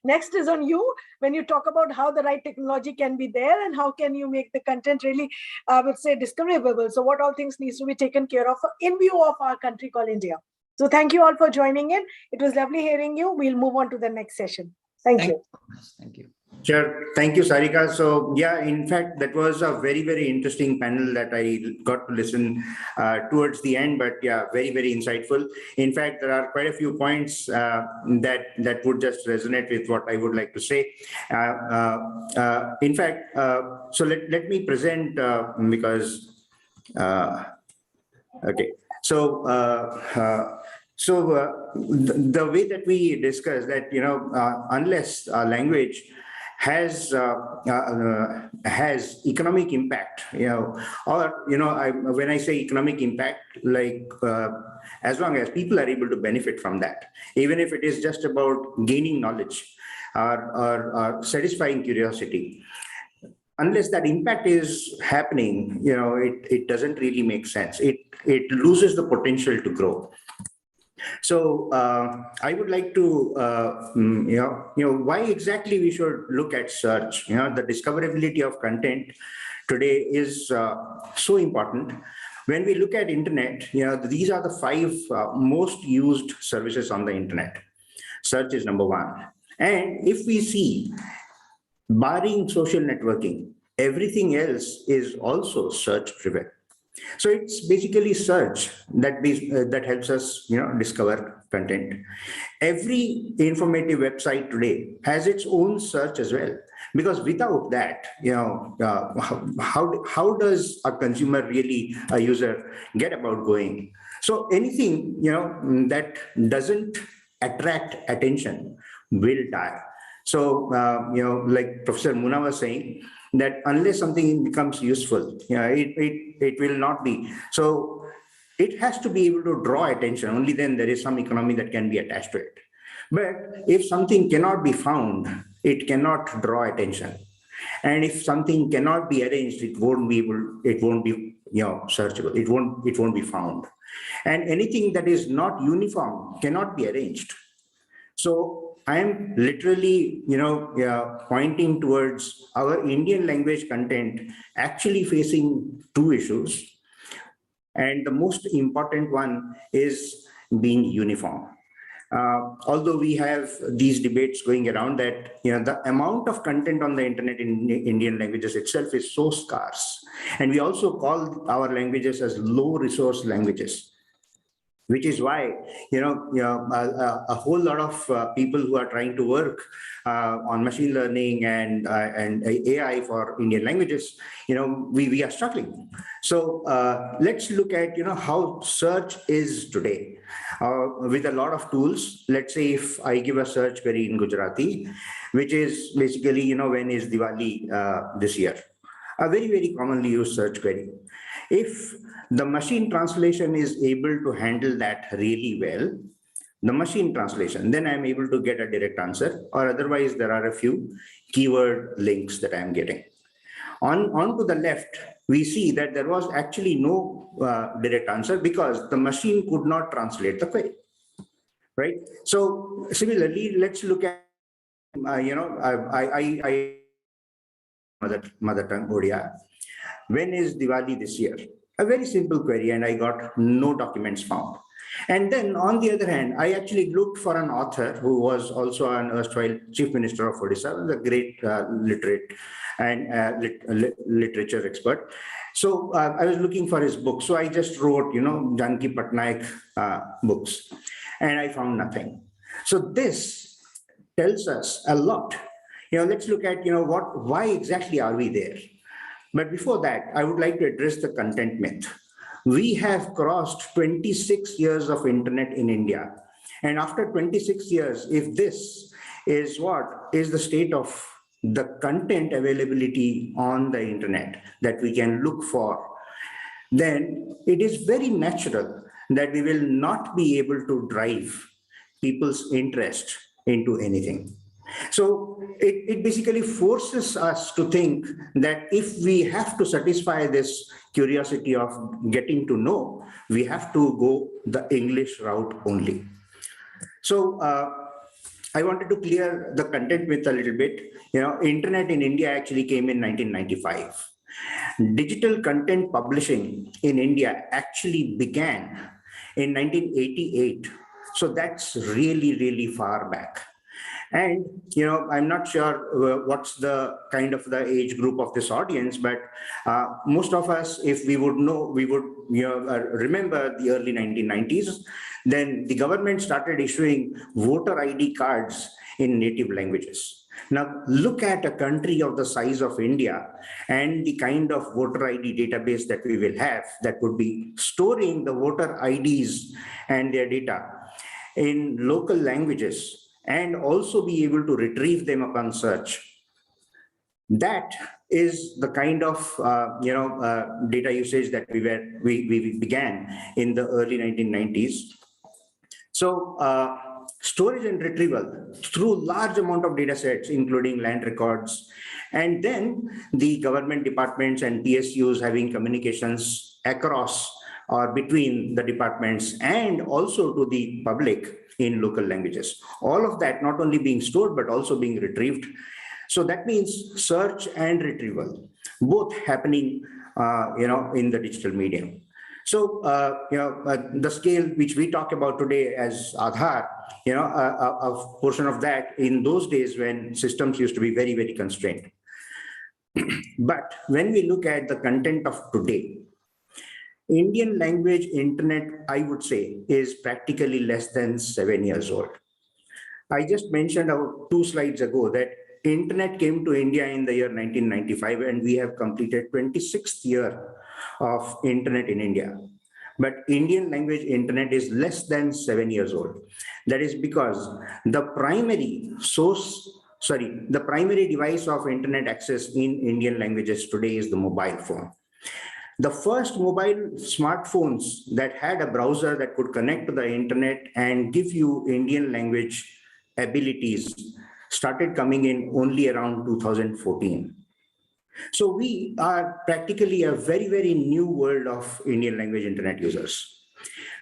next is on you, when you talk about how the right technology can be there and how can you make the content really, I would say, discoverable. So what all things needs to be taken care of in view of our country called India. So thank you all for joining in. It was lovely hearing you. We'll move on to the next session. Thank you. Thank you. Sure. Thank you, Sarika. So yeah, in fact, that was a very, very interesting panel that I got to listen towards the end, but yeah, very, very insightful. In fact, there are quite a few points that would just resonate with what I would like to say. In fact, so let me present because, okay. The way that we discuss that, unless language has economic impact, when I say economic impact, like as long as people are able to benefit from that, even if it is just about gaining knowledge or satisfying curiosity. Unless that impact is happening, it doesn't really make sense. It loses the potential to grow. So I would like to, why exactly we should look at search. The discoverability of content today is so important. When we look at internet, these are the 5 most used services on the internet. Search is number 1. And if we see, barring social networking, everything else is also search driven. So it's basically search that helps us, discover content. Every informative website today has its own search as well, because without that, how does a consumer really, a user, get about going? So anything that doesn't attract attention will die. So like Professor Muna was saying, that unless something becomes useful, it will not be. So it has to be able to draw attention. Only then there is some economy that can be attached to it. But if something cannot be found, it cannot draw attention. And if something cannot be arranged, it won't be searchable. It won't be found. And anything that is not uniform cannot be arranged. So I am literally, pointing towards our Indian language content actually facing two issues. And the most important one is being uniform. Although we have these debates going around that, the amount of content on the internet in Indian languages itself is so scarce. And we also call our languages as low resource languages, which is why a whole lot of people who are trying to work on machine learning and AI for Indian languages, we are struggling. So let's look at how search is today with a lot of tools. Let's say if I give a search query in Gujarati, which is basically when is Diwali this year, a very, very commonly used search query. If the machine translation is able to handle that really well, the machine translation, then I'm able to get a direct answer, or otherwise there are a few keyword links that I'm getting. On to the left, we see that there was actually no direct answer because the machine could not translate the query, right? So similarly, let's look at, I mother tongue, Odia. When is Diwali this year? A very simple query, and I got no documents found. And then on the other hand, I actually looked for an author who was also an erstwhile chief minister of Odisha, a great literate and literature expert. So I was looking for his book. So I just wrote, Janki Patnaik books, and I found nothing. So this tells us a lot. Let's look at, why exactly are we there? But before that, I would like to address the content myth. We have crossed 26 years of internet in India. And after 26 years, if this is what is the state of the content availability on the internet that we can look for, then it is very natural that we will not be able to drive people's interest into anything. So it basically forces us to think that if we have to satisfy this curiosity of getting to know, we have to go the English route only. So I wanted to clear the content myth a little bit. Internet in India actually came in 1995. Digital content publishing in India actually began in 1988. So that's really, really far back. And, I'm not sure what's the kind of the age group of this audience, but most of us, if we would know, we would remember the early 1990s, then the government started issuing voter ID cards in native languages. Now, look at a country of the size of India and the kind of voter ID database that we will have that would be storing the voter IDs and their data in local languages and also be able to retrieve them upon search. That is the kind of data usage that we began in the early 1990s. So storage and retrieval through large amount of data sets, including land records, and then the government departments and PSUs having communications across or between the departments and also to the public in local languages. All of that not only being stored, but also being retrieved. So that means search and retrieval, both happening, in the digital medium. So, the scale which we talk about today as Aadhaar, a portion of that in those days when systems used to be very, very constrained. But when we look at the content of today, Indian language internet, I would say, is practically less than 7 years old. I just mentioned 2 slides ago that internet came to India in the year 1995, and we have completed 26th year of internet in India. But Indian language internet is less than 7 years old. That is because the primary device of internet access in Indian languages today is the mobile phone. The first mobile smartphones that had a browser that could connect to the internet and give you Indian language abilities started coming in only around 2014. So we are practically a very, very new world of Indian language internet users.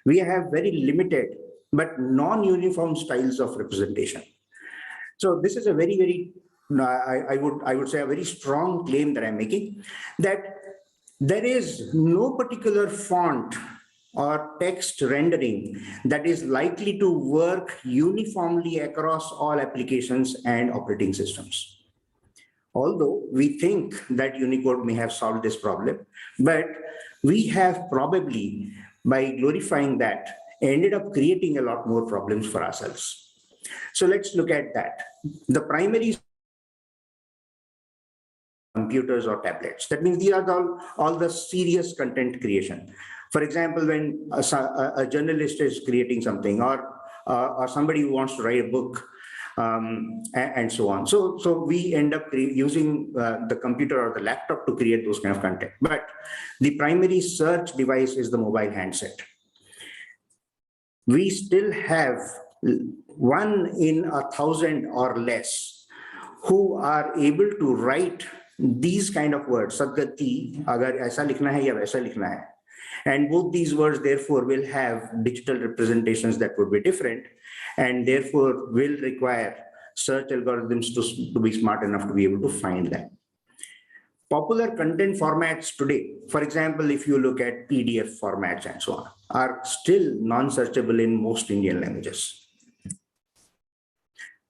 We have very limited but non-uniform styles of representation. So this is a very, very, I would say a very strong claim that I'm making, that there is no particular font or text rendering that is likely to work uniformly across all applications and operating systems. Although we think that Unicode may have solved this problem, but we have probably, by glorifying that, ended up creating a lot more problems for ourselves. So let's look at that. The primary computers or tablets. That means these are all the serious content creation. For example, when a journalist is creating something, or somebody who wants to write a book, and so on. So we end up using the computer or the laptop to create those kind of content. But the primary search device is the mobile handset. We still have 1 in 1,000 or less who are able to write these kind of words, Sadgati, agar aisa likhna hai ya waisa likhna hai. And both these words therefore will have digital representations that would be different, and therefore will require search algorithms to be smart enough to be able to find them. Popular content formats today, for example, if you look at PDF formats and so on, are still non-searchable in most Indian languages.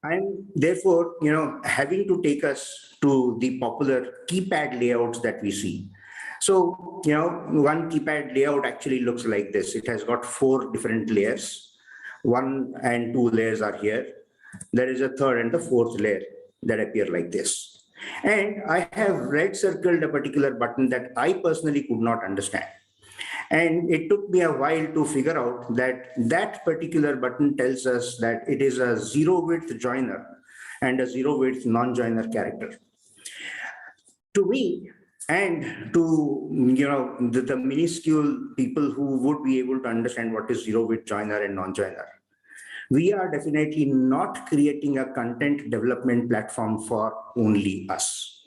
I'm therefore, having to take us to the popular keypad layouts that we see. So, one keypad layout actually looks like this. It has got 4 different layers. 1 and 2 layers are here. There is a 3rd and the 4th layer that appear like this. And I have red circled a particular button that I personally could not understand. And it took me a while to figure out that that particular button tells us that it is a 0-width joiner and a 0-width non-joiner character. To me, and to the minuscule people who would be able to understand what is 0-width joiner and non-joiner, we are definitely not creating a content development platform for only us.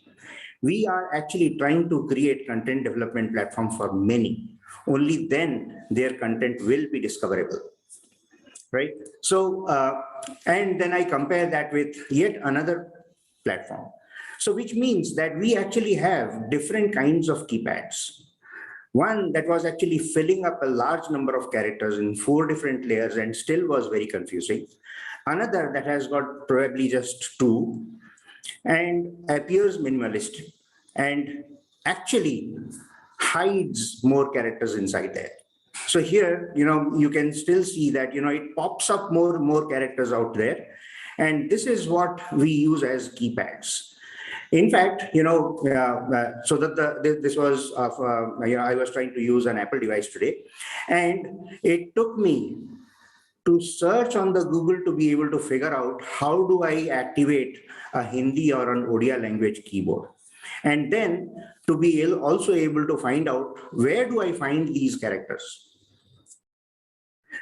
We are actually trying to create content development platform for many. Only then their content will be discoverable, right? So, and then I compare that with yet another platform. So which means that we actually have different kinds of keypads. One that was actually filling up a large number of characters in 4 different layers and still was very confusing. Another that has got probably just 2 and appears minimalist and actually hides more characters inside there. So here, you can still see that, it pops up more characters out there. And this is what we use as keypads. In fact, so that this was, I was trying to use an Apple device today, and it took me to search on the Google to be able to figure out how do I activate a Hindi or an Odia language keyboard. And then to be also able to find out where do I find these characters.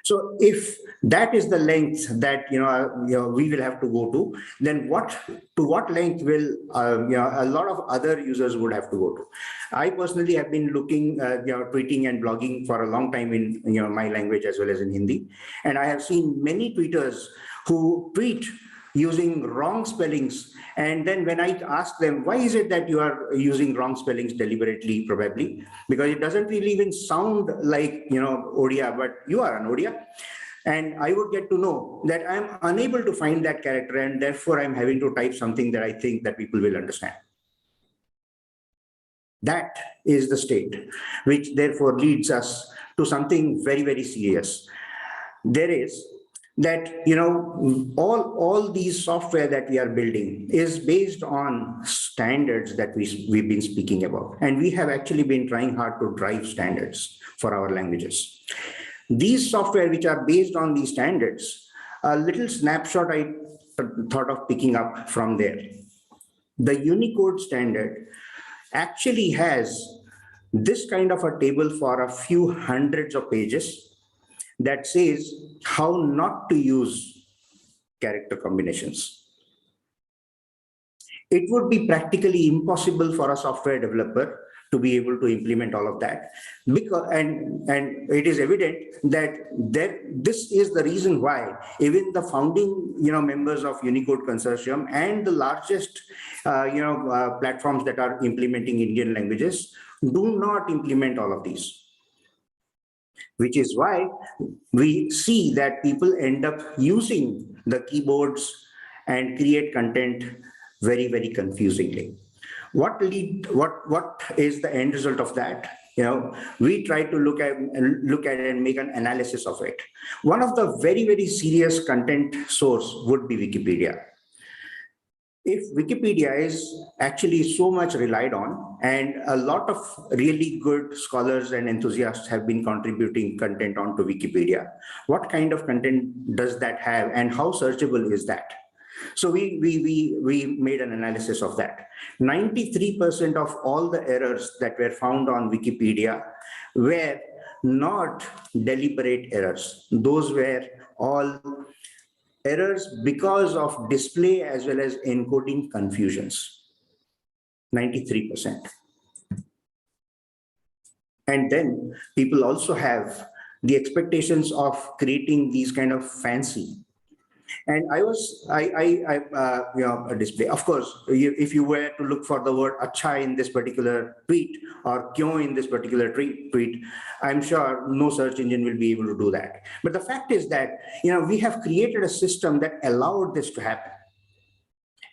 So if that is the length that we will have to go to, then to what length will a lot of other users would have to go to? I personally have been looking, tweeting and blogging for a long time in my language as well as in Hindi, and I have seen many tweeters who tweet using wrong spellings. And then when I ask them, why is it that you are using wrong spellings deliberately, probably, because it doesn't really even sound like, Odia, but you are an Odia. And I would get to know that I'm unable to find that character, and therefore I'm having to type something that I think that people will understand. That is the state, which therefore leads us to something very, very serious. There is that, all these software that we are building is based on standards that we've been speaking about. And we have actually been trying hard to drive standards for our languages. These software which are based on these standards, a little snapshot I thought of picking up from there. The Unicode standard actually has this kind of a table for a few hundreds of pages that says how not to use character combinations. It would be practically impossible for a software developer to be able to implement all of that, because and it is evident that this is the reason why even the founding members of Unicode Consortium and the largest platforms that are implementing Indian languages do not implement all of these. Which is why we see that people end up using the keyboards and create content very, very confusingly. What is the end result of that? We try to look at it and make an analysis of it. One of the very, very serious content source would be Wikipedia. If Wikipedia is actually so much relied on, and a lot of really good scholars and enthusiasts have been contributing content onto Wikipedia, what kind of content does that have and how searchable is that? So we made an analysis of that. 93% of all the errors that were found on Wikipedia were not deliberate errors. Those were all errors because of display as well as encoding confusions. 93%. And then people also have the expectations of creating these kind of fancy. And a display. Of course, if you were to look for the word "acha" in this particular tweet or "kyon" in this particular tweet, I'm sure no search engine will be able to do that. But the fact is that we have created a system that allowed this to happen,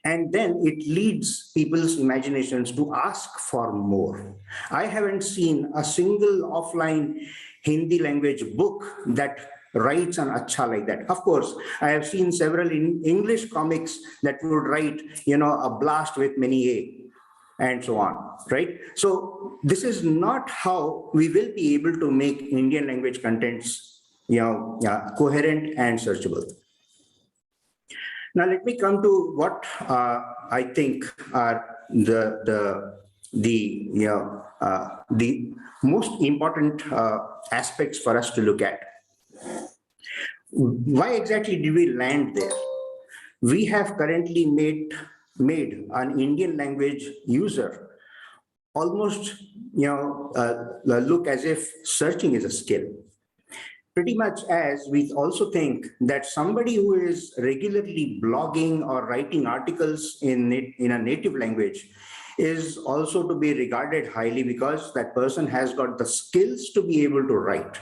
and then it leads people's imaginations to ask for more. I haven't seen a single offline Hindi language book that writes an acha like that. Of course, I have seen several English comics that would write, a blast with many A and so on, right? So this is not how we will be able to make Indian language contents, coherent and searchable. Now let me come to what I think are the most important aspects for us to look at. Why exactly did we land there? We have currently made an Indian language user almost look as if searching is a skill. Pretty much as we also think that somebody who is regularly blogging or writing articles in a native language is also to be regarded highly because that person has got the skills to be able to write.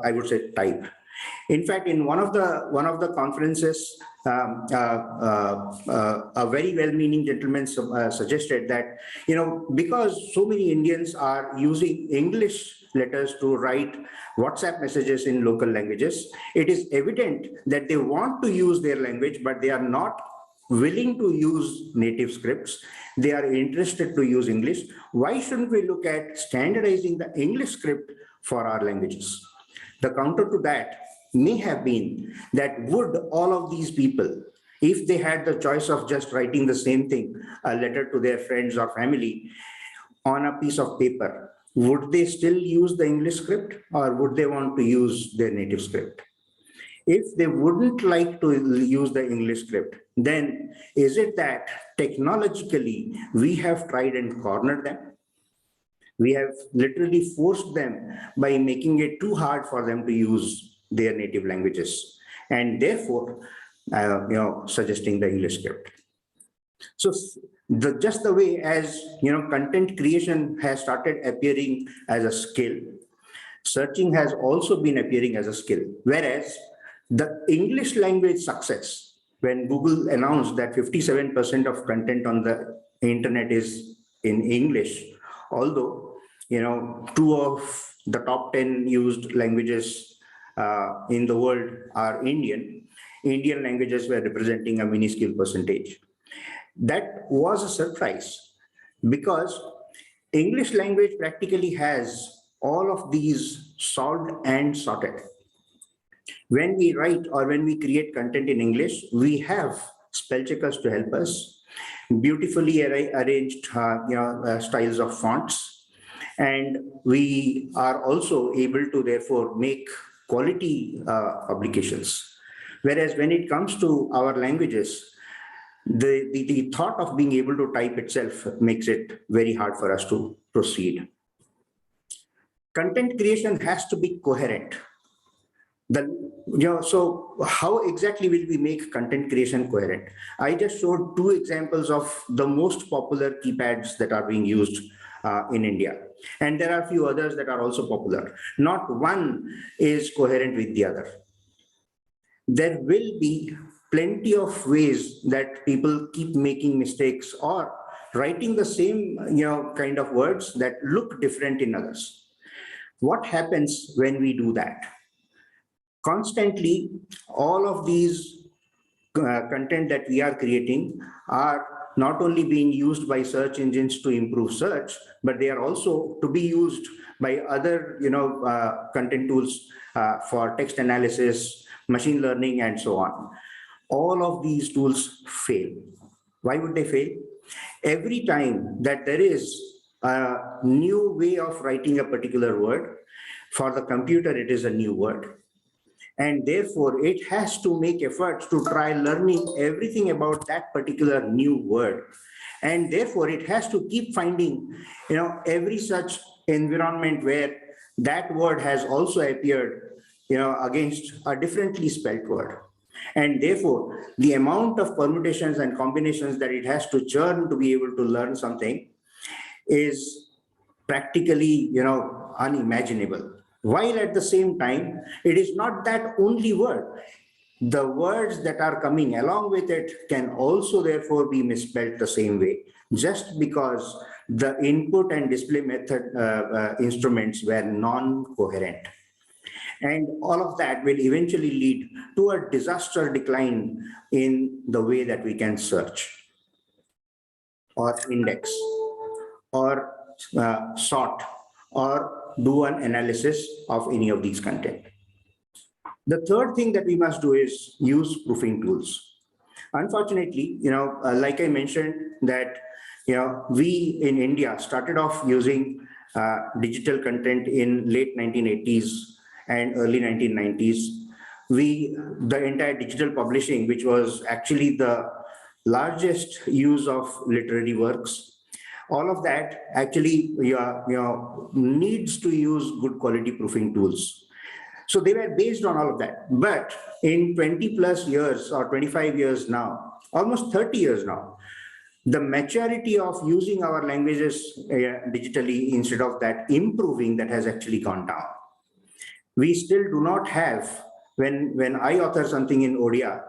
I would say type. In fact, in one of the conferences, a very well-meaning gentleman suggested that because so many Indians are using English letters to write WhatsApp messages in local languages, it is evident that they want to use their language, but they are not willing to use native scripts. They are interested to use English. Why shouldn't we look at standardizing the English script for our languages? The counter to that may have been that would all of these people, if they had the choice of just writing the same thing, a letter to their friends or family on a piece of paper, would they still use the English script or would they want to use their native script? If they wouldn't like to use the English script, then is it that technologically we have tried and cornered them? We have literally forced them by making it too hard for them to use their native languages, and therefore, suggesting the English script. So, just the way as content creation has started appearing as a skill, searching has also been appearing as a skill. Whereas the English language success, when Google announced that 57% of content on the internet is in English, although, you know, 2 of the top 10 used languages in the world are Indian. Indian languages were representing a minuscule percentage. That was a surprise because English language practically has all of these solved and sorted. When we write or when we create content in English, we have spell checkers to help us, beautifully arranged styles of fonts, and we are also able to therefore make quality publications. Whereas when it comes to our languages, the thought of being able to type itself makes it very hard for us to proceed. Content creation has to be coherent. So how exactly will we make content creation coherent? I just showed 2 examples of the most popular keypads that are being used in India. And there are a few others that are also popular. Not one is coherent with the other. There will be plenty of ways that people keep making mistakes or writing the same kind of words that look different in others. What happens when we do that? Constantly, all of these content that we are creating are not only being used by search engines to improve search, but they are also to be used by other content tools for text analysis, machine learning, and so on. All of these tools fail. Why would they fail? Every time that there is a new way of writing a particular word, for the computer it is a new word. And therefore, it has to make efforts to try learning everything about that particular new word. And therefore, it has to keep finding, every such environment where that word has also appeared, against a differently spelled word. And therefore, the amount of permutations and combinations that it has to churn to be able to learn something is practically, unimaginable. While at the same time, it is not that only word. The words that are coming along with it can also therefore be misspelled the same way, just because the input and display method instruments were non-coherent. And all of that will eventually lead to a disaster decline in the way that we can search or index or sort or do an analysis of any of these content. The third thing that we must do is use proofing tools. Unfortunately, like I mentioned that, we in India started off using digital content in late 1980s and early 1990s. The entire digital publishing, which was actually the largest use of literary works, all of that actually needs to use good quality proofing tools. So they were based on all of that. But in 20 plus years or 25 years now, almost 30 years now, the maturity of using our languages digitally instead of that improving, that has actually gone down. We still do not have, when I author something in Odia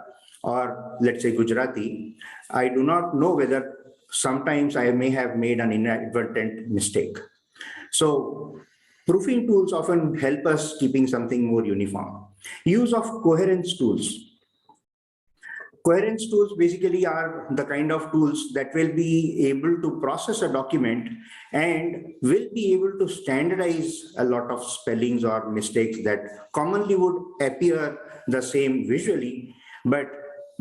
or let's say Gujarati, I do not know whether sometimes I may have made an inadvertent mistake. So proofing tools often help us keeping something more uniform. Use of coherence tools. Coherence tools basically are the kind of tools that will be able to process a document and will be able to standardize a lot of spellings or mistakes that commonly would appear the same visually, but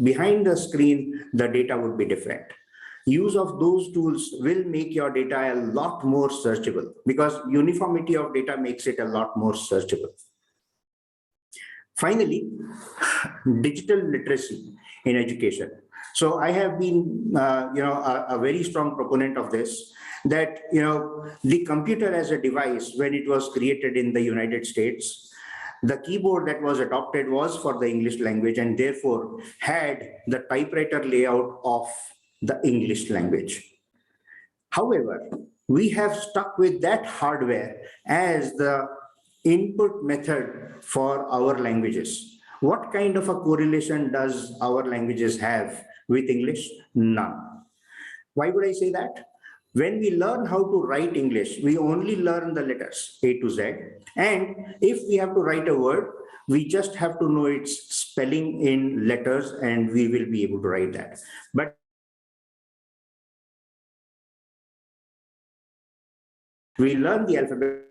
behind the screen, the data would be different. Use of those tools will make your data a lot more searchable because uniformity of data makes it a lot more searchable. Finally, digital literacy in education. So I have been, a very strong proponent of this, that, the computer as a device, when it was created in the United States, the keyboard that was adopted was for the English language and therefore had the typewriter layout of the English language. However, we have stuck with that hardware as the input method for our languages. What kind of a correlation does our languages have with English? None. Why would I say that? When we learn how to write English, we only learn the letters A to Z. And if we have to write a word, we just have to know its spelling in letters and we will be able to write that. But we learn the alphabet.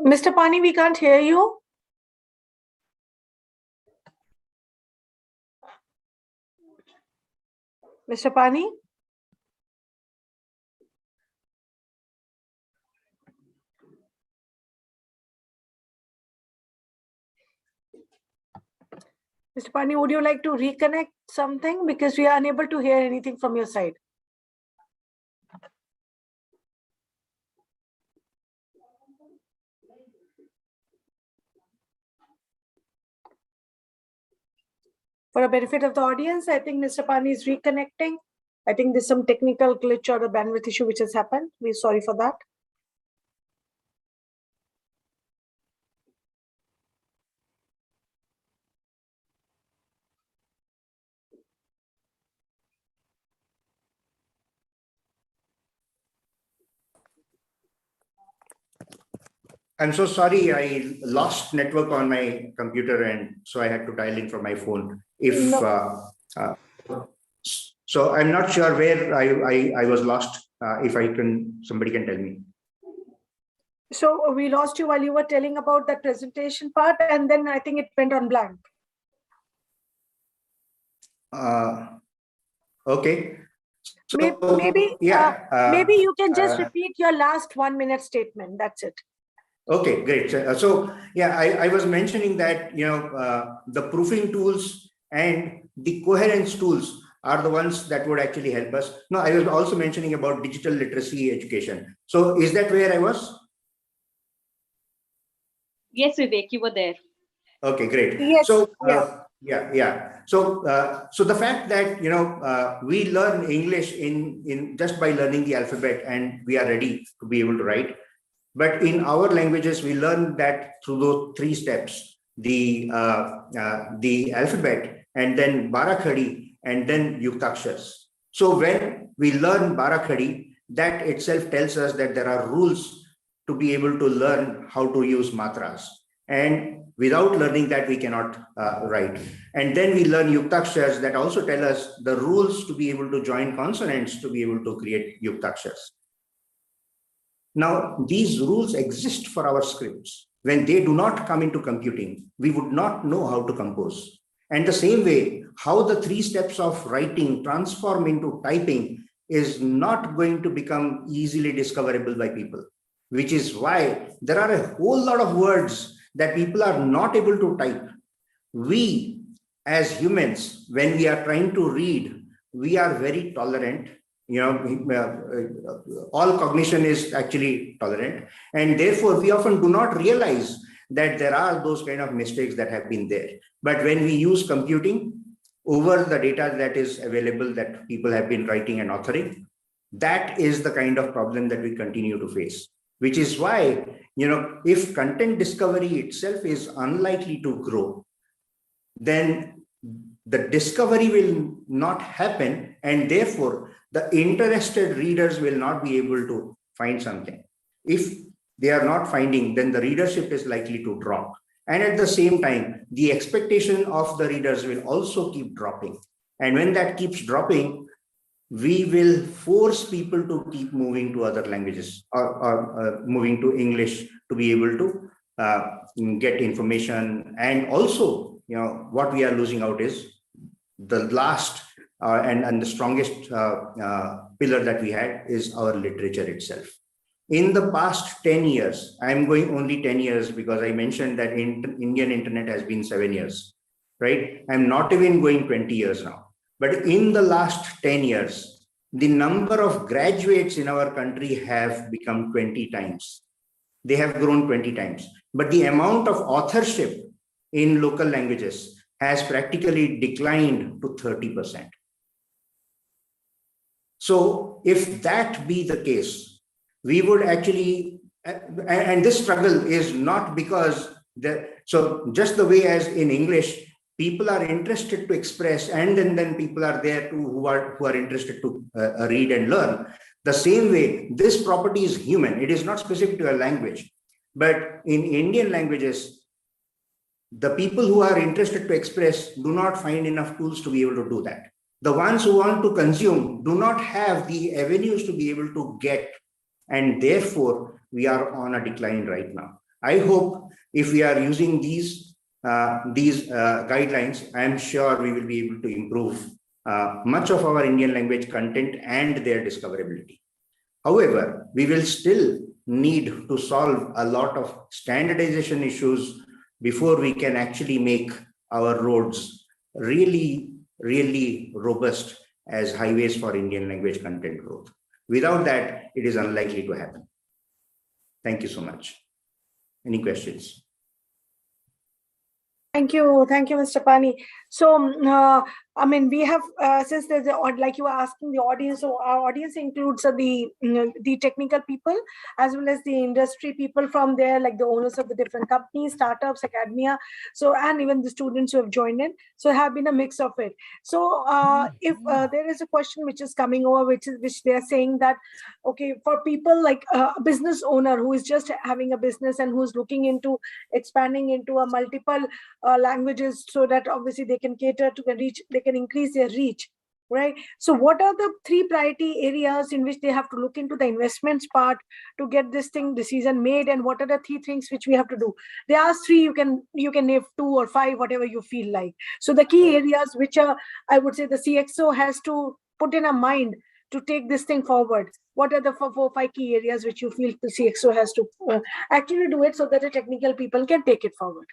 Mr. Pani, we can't hear you. Mr. Pani? Mr. Pani, would you like to reconnect something? Because we are unable to hear anything from your side. For the benefit of the audience, I think Mr. Pani is reconnecting. I think there's some technical glitch or a bandwidth issue which has happened. We're sorry for that. I'm so sorry, I lost network on my computer and so I had to dial in from my phone. So I'm not sure where I was lost. If somebody can tell me. So we lost you while you were telling about that presentation part, and then I think it went on blank. Okay. So, maybe you can just repeat your last 1 minute statement. That's it. Okay, great. So yeah, I was mentioning that, the proofing tools and the coherence tools are the ones that would actually help us. No, I was also mentioning about digital literacy education. So is that where I was? Yes, Vivek, you were there. Okay, great. Yes. So yeah. So the fact that we learn English in just by learning the alphabet and we are ready to be able to write. But in our languages, we learn that through those 3 steps: the alphabet, and then Barakhadi, and then Yuktakshars. So when we learn Barakhadi, that itself tells us that there are rules to be able to learn how to use matras. And without learning that, we cannot write. And then we learn Yuktakshars that also tell us the rules to be able to join consonants to be able to create Yuktakshars. Now, these rules exist for our scripts. When they do not come into computing, we would not know how to compose. And the same way, how the 3 steps of writing transform into typing is not going to become easily discoverable by people, which is why there are a whole lot of words that people are not able to type. We, as humans, when we are trying to read, we are very tolerant. All cognition is actually tolerant, and therefore we often do not realize that there are those kind of mistakes that have been there. But when we use computing over the data that is available, that people have been writing and authoring, that is the kind of problem that we continue to face, which is why, if content discovery itself is unlikely to grow, then the discovery will not happen, and therefore the interested readers will not be able to find something. If they are not finding, then the readership is likely to drop. And at the same time, the expectation of the readers will also keep dropping. And when that keeps dropping, we will force people to keep moving to other languages or moving to English to be able to get information. And also, what we are losing out is the last and the strongest pillar that we had is our literature itself. In the past 10 years, I'm going only 10 years because I mentioned that Indian internet has been 7 years, right? I'm not even going 20 years now. But in the last 10 years, the number of graduates in our country have become 20 times. They have grown 20 times. But the amount of authorship in local languages has practically declined to 30%. So if that be the case, we would actually, and this struggle is not because so just the way as in English, people are interested to express, and then people are there who are interested to read and learn. The same way, this property is human. It is not specific to a language. But in Indian languages, the people who are interested to express do not find enough tools to be able to do that. The ones who want to consume do not have the avenues to be able to get, and therefore we are on a decline right now. I hope if we are using these guidelines, I am sure we will be able to improve much of our Indian language content and their discoverability. However, we will still need to solve a lot of standardization issues before we can actually make our roads really robust as highways for Indian language content growth. Without that, it is unlikely to happen. Thank you so much. Any questions? Thank you, Mr. Pani. So, I mean, we have since there's like you were asking the audience. So our audience includes the technical people as well as the industry people from there, like the owners of the different companies, startups, academia. So and even the students who have joined in. So have been a mix of it. So if there is a question which is coming over, which they are saying that okay, for people like a business owner who is just having a business and who's looking into expanding into a multiple languages, so that obviously they can cater to they can increase their reach, right? So what are the 3 priority areas in which they have to look into the investments part to get this decision made, and what are the 3 things which we have to do? There are 3, you can name 2 or 5, whatever you feel like. So the key areas which are, I would say, the CXO has to put in a mind to take this thing forward. What are the 4 or 5 key areas which you feel the CXO has to actually do it so that the technical people can take it forward?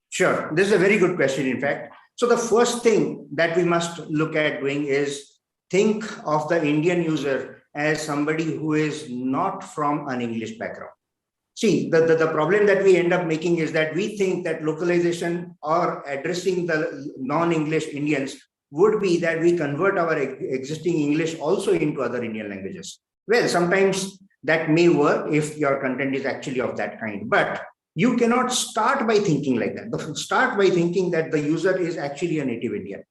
Sure. This is a very good question, in fact. So the first thing that we must look at doing is think of the Indian user as somebody who is not from an English background. See, the problem that we end up making is that we think that localization or addressing the non-English Indians would be that we convert our existing English also into other Indian languages. Well, sometimes that may work if your content is actually of that kind, but you cannot start by thinking like that. Start by thinking that the user is actually a native Indian,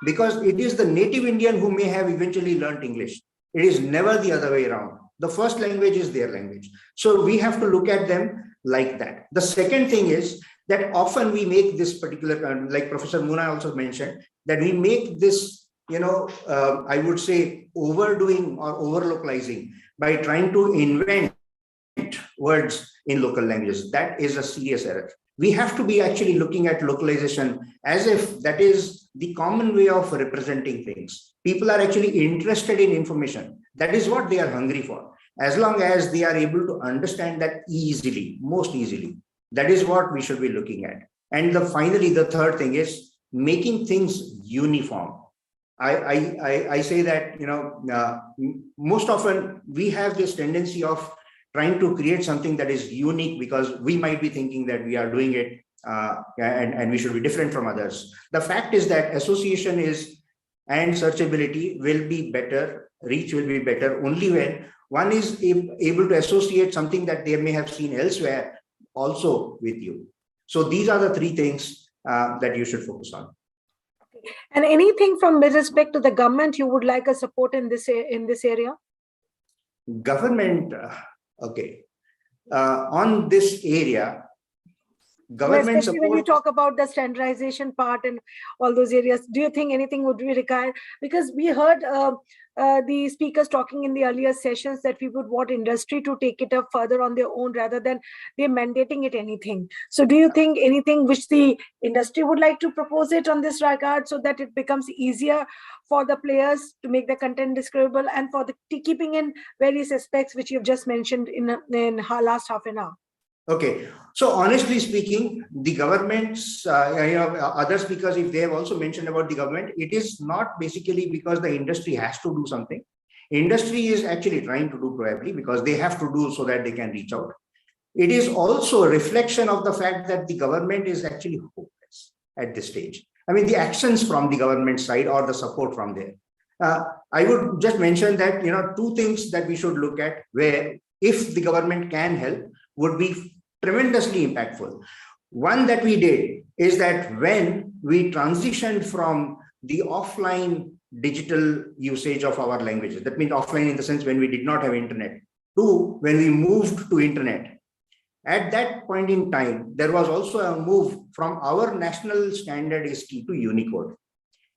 because it is the native Indian who may have eventually learned English. It is never the other way around. The first language is their language. So we have to look at them like that. The second thing is that often we make this particular, like Professor Muna also mentioned, that we make this, I would say, overdoing or over-localizing by trying to invent words in local languages. That is a serious error. We have to be actually looking at localization as if that is the common way of representing things. People are actually interested in information. That is what they are hungry for. As long as they are able to understand that easily, most easily, that is what we should be looking at. And finally, the third thing is making things uniform. I say that, most often we have this tendency of trying to create something that is unique because we might be thinking that we are doing it and we should be different from others. The fact is that association and searchability will be better, reach will be better only when one is able to associate something that they may have seen elsewhere also with you. So these are the 3 things that you should focus on. And anything from with respect to the government you would like a support in this area? Government, okay. On this area, government especially support. When you talk about the standardization part and all those areas, do you think anything would be required? Because we heard the speakers talking in the earlier sessions that we would want industry to take it up further on their own rather than they mandating it anything. So do you think anything which the industry would like to propose it on this regard so that it becomes easier for the players to make the content discoverable and for the keeping in various aspects which you've just mentioned in last half an hour? Okay, so honestly speaking, the governments, other speakers, if they have also mentioned about the government, it is not basically because the industry has to do something. Industry is actually trying to do probably because they have to do so that they can reach out. It is also a reflection of the fact that the government is actually hopeless at this stage. I mean, the actions from the government side or the support from there. I would just mention that, two things that we should look at where if the government can help would be tremendously impactful. One that we did is that when we transitioned from the offline digital usage of our languages, that means offline in the sense when we did not have internet, to when we moved to internet, at that point in time, there was also a move from our national standard ISKI to Unicode.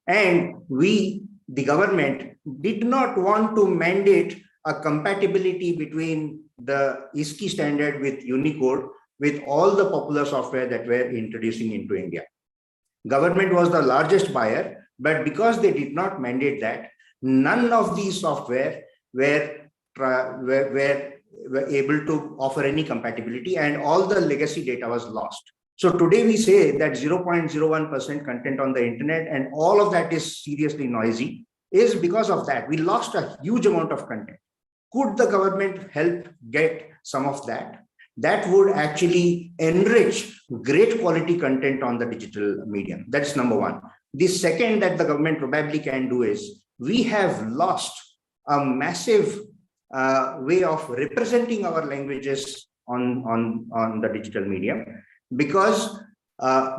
And the government did not want to mandate a compatibility between the ISKI standard with Unicode with all the popular software that we're introducing into India. Government was the largest buyer, but because they did not mandate that, none of these software were able to offer any compatibility, and all the legacy data was lost. So today we say that 0.01% content on the internet and all of that is seriously noisy is because of that. We lost a huge amount of content. Could the government help get some of that? That would actually enrich great quality content on the digital medium. That's number one. The second that the government probably can do is we have lost a massive way of representing our languages on the digital medium because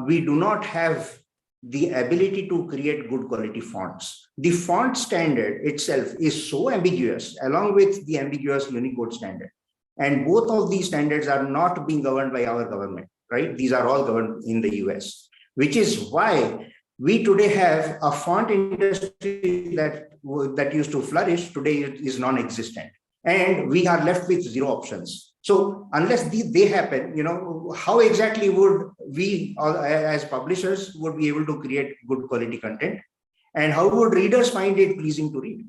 we do not have the ability to create good quality fonts. The font standard itself is so ambiguous along with the ambiguous Unicode standard. And both of these standards are not being governed by our government, right? These are all governed in the US, which is why we today have a font industry that used to flourish, today is non-existent. And we are left with zero options. So unless they happen, how exactly would we as publishers would be able to create good quality content? And how would readers find it pleasing to read?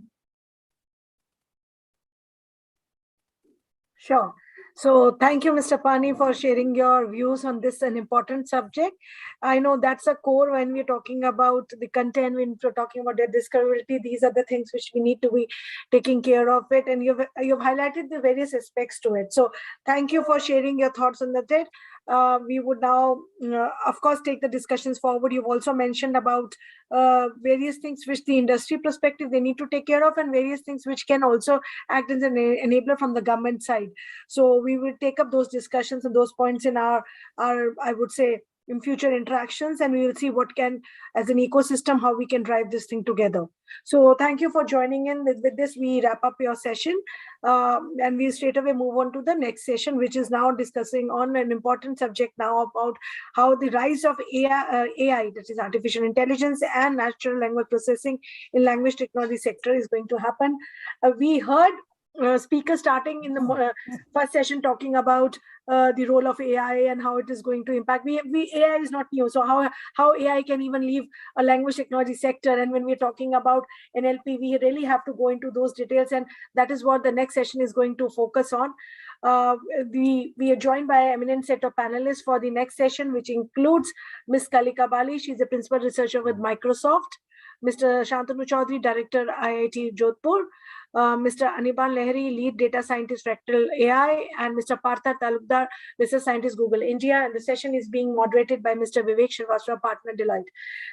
Sure. So thank you, Mr. Pani, for sharing your views on this an important subject. I know that's a core when we're talking about the content, when we're talking about the discoverability. These are the things which we need to be taking care of it. And you've highlighted the various aspects to it. So thank you for sharing your thoughts on that. We would now, of course, take the discussions forward. You've also mentioned about various things which the industry perspective they need to take care of and various things which can also act as an enabler from the government side. So we will take up those discussions and those points in our I would say, in future interactions, and we will see what can, as an ecosystem, how we can drive this thing together. So thank you for joining in. With this, we wrap up your session and we straight away move on to the next session, which is now discussing on an important subject now about how the rise of AI, that is artificial intelligence and natural language processing in language technology sector is going to happen. We heard speakers starting in the first session talking about the role of AI and how it is going to impact. AI is not new, so how AI can even leave a language technology sector. And when we're talking about NLP, we really have to go into those details, and that is what the next session is going to focus on. We are joined by an eminent set of panelists for the next session, which includes Ms. Kalika Bali. She's a principal researcher with Microsoft. Mr. Shantanu Chaudhary, Director, IIT Jodhpur. Mr. Anirban Lahiri, Lead Data Scientist, Fractal AI, and Mr. Partha Talukdar, Research Scientist, Google India. And the session is being moderated by Mr. Vivek Srivastava, Partner, Deloitte.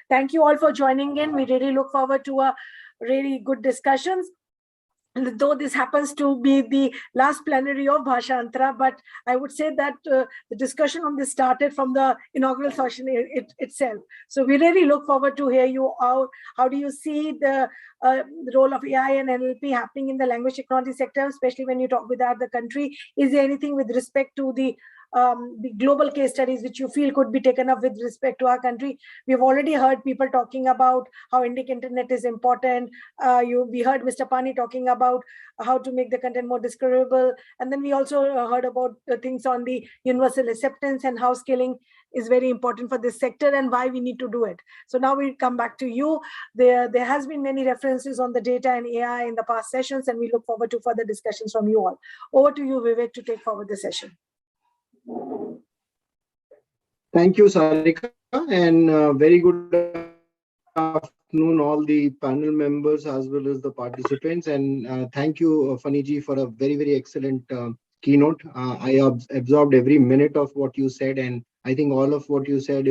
Thank you all for joining in. We really look forward to a really good discussions. Though this happens to be the last plenary of Bhashantara, but I would say that the discussion on this started from the inaugural session itself. So we really look forward to hear you out. How do you see the role of AI and NLP happening in the language technology sector, especially when you talk with other country? Is there anything with respect to the global case studies which you feel could be taken up with respect to our country? We've already heard people talking about how Indic internet is important. We heard Mr. Pani talking about how to make the content more discoverable. And then we also heard about things on the universal acceptance and how scaling is very important for this sector and why we need to do it. So now we come back to you. There has been many references on the data and AI in the past sessions, and we look forward to further discussions from you all. Over to you, Vivek, to take forward the session. Thank you, Sarika, and very good afternoon, all the panel members as well as the participants. And thank you, Faniji, for a very, very excellent keynote. I absorbed every minute of what you said, and I think all of what you said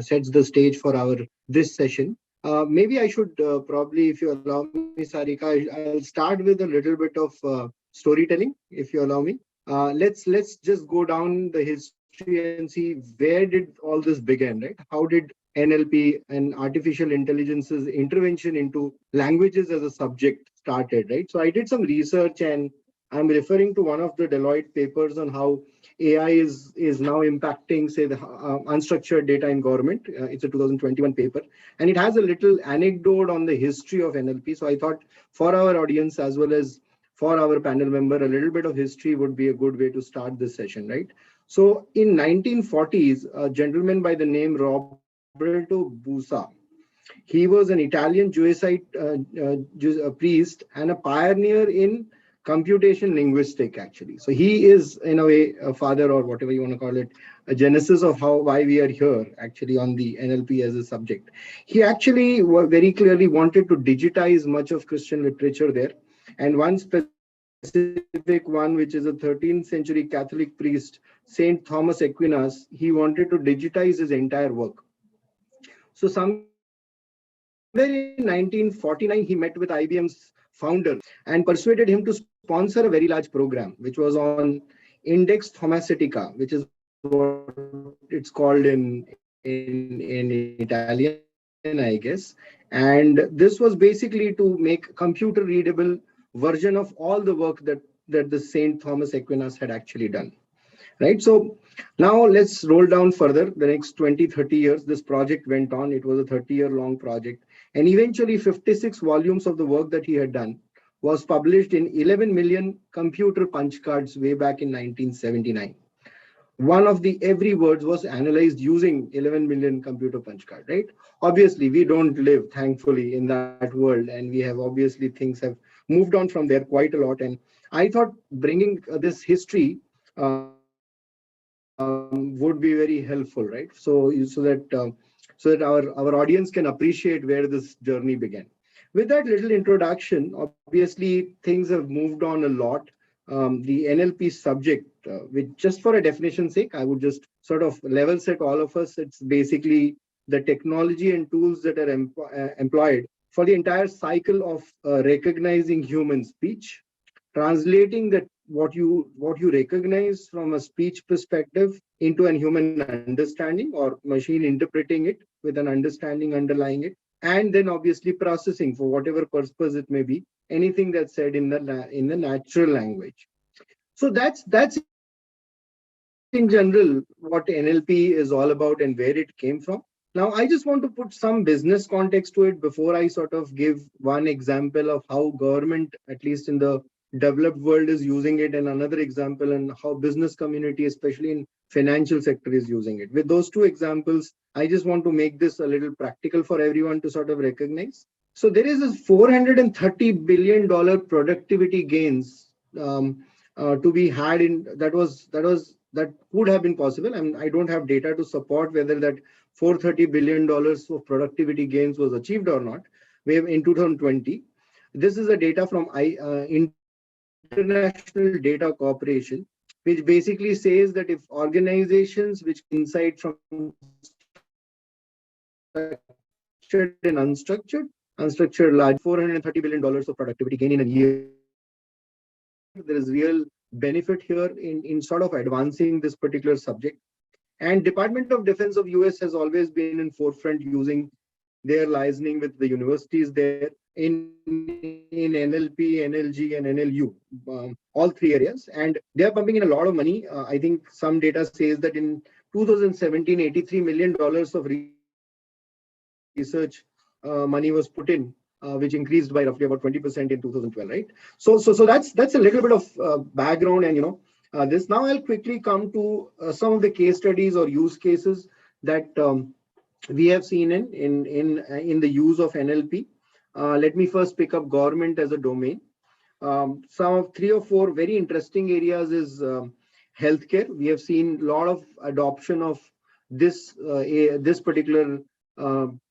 sets the stage for our this session. Maybe I should probably, if you allow me, Sarika, I'll start with a little bit of storytelling, if you allow me. Let's just go down the history and see where did all this begin, right? How did NLP and artificial intelligence's intervention into languages as a subject started, right? So I did some research, and I'm referring to one of the Deloitte papers on how AI is now impacting, say, the unstructured data in government. It's a 2021 paper, and it has a little anecdote on the history of NLP. So I thought for our audience as well as for our panel member, a little bit of history would be a good way to start this session, right? So in 1940s, a gentleman by the name Roberto Busa, he was an Italian Jesuit priest and a pioneer in computation linguistic, actually. So he is, in a way, a father, or whatever you want to call it, a genesis of why we are here, actually, on the NLP as a subject. He actually very clearly wanted to digitize much of Christian literature there. And one specific one, which is a 13th century Catholic priest, Saint Thomas Aquinas, he wanted to digitize his entire work. So somewhere in 1949, he met with IBM's founder and persuaded him to sponsor a very large program, which was on Index Thomasetica, which is what it's called in Italian, I guess. And this was basically to make computer readable version of all the work that the Saint Thomas Aquinas had actually done. Right. So now let's roll down further. The next 20, 30 years, this project went on. It was a 30-year long project. And eventually 56 volumes of the work that he had done was published in 11 million computer punch cards way back in 1979. One of the every words was analyzed using 11 million computer punch card, right? Obviously, we don't live, thankfully, in that world. And we have, obviously, things have moved on from there quite a lot. And I thought bringing this history would be very helpful, right? So that our audience can appreciate where this journey began. With that little introduction, obviously things have moved on a lot. The NLP subject, which, just for a definition sake, I would just sort of level set all of us. It's basically the technology and tools that are employed for the entire cycle of recognizing human speech, translating that what you recognize from a speech perspective into an human understanding, or machine interpreting it with an understanding underlying it, and then obviously processing for whatever purpose it may be anything that's said in the natural language. So that's in general what NLP is all about and where it came from. Now, I just want to put some business context to it before I sort of give one example of how government, at least in the developed world, is using it, and another example and how business community, especially in financial sector, is using it. With those two examples, I just want to make this a little practical for everyone to sort of recognize. So there is a $430 billion productivity gains to be had in that could have been possible. And I don't have data to support whether that $430 billion of productivity gains was achieved or not. We have in 2020. This is a data from International Data Corporation, which basically says that if organizations which insight from structured and unstructured large, $430 billion of productivity gain in a year, there is real benefit here in sort of advancing this particular subject. And Department of Defense of US has always been in forefront using their licensing with the universities there in NLP, NLG, and NLU, all three areas. And they are pumping in a lot of money. I think some data says that in 2017, $83 million of research money was put in, which increased by roughly about 20% in 2012, right? So that's a little bit of background, and this. Now I'll quickly come to some of the case studies or use cases that we have seen in the use of NLP. Let me first pick up government as a domain. Some of 3 or 4 very interesting areas is healthcare. We have seen a lot of adoption of this particular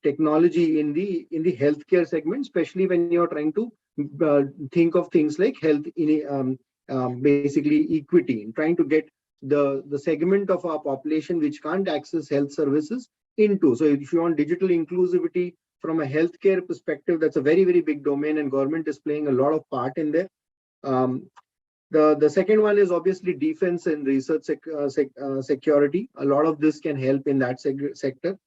technology in the healthcare segment, especially when you're trying to think of things like health in basically equity, and trying to get the segment of our population which can't access health services into. So if you want digital inclusivity from a healthcare perspective, that's a very, very big domain, and government is playing a lot of part in there. The second one is obviously defense and research security. A lot of this can help in that sector.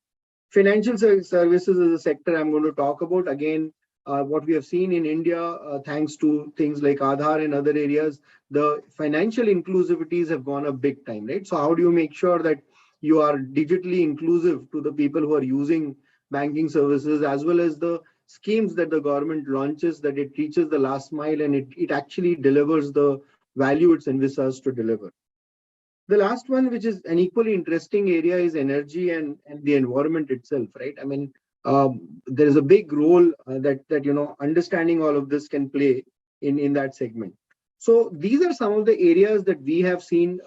Financial services is a sector I'm going to talk about. Again, what we have seen in India, thanks to things like Aadhaar and other areas, the financial inclusivities have gone up big time, right? So how do you make sure that you are digitally inclusive to the people who are using banking services, as well as the schemes that the government launches, that it reaches the last mile and it actually delivers the value it's envisaged to deliver. The last one, which is an equally interesting area, is energy and the environment itself, right? I mean, there is a big role that understanding all of this can play in that segment. So these are some of the areas that we have seen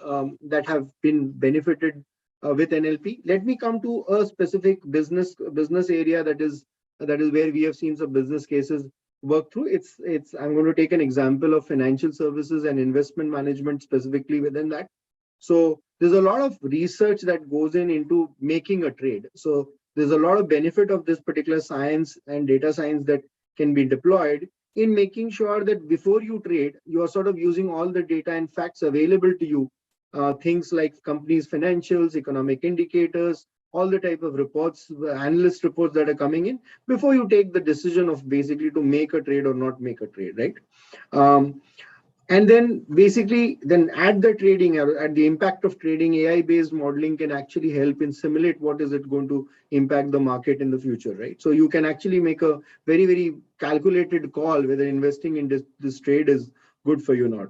that have been benefited with NLP. Let me come to a specific business area that is where we have seen some business cases work through. I'm going to take an example of financial services and investment management specifically within that. So there's a lot of research that goes into making a trade. So there's a lot of benefit of this particular science and data science that can be deployed in making sure that before you trade, you are sort of using all the data and facts available to you. Things like companies' financials, economic indicators, all the type of reports, analyst reports that are coming in before you take the decision of basically to make a trade or not make a trade, right? And then basically at the trading, at the impact of trading, AI-based modeling can actually help in simulate what is it going to impact the market in the future, right? So you can actually make a very, very calculated call whether investing in this trade is good for you or not.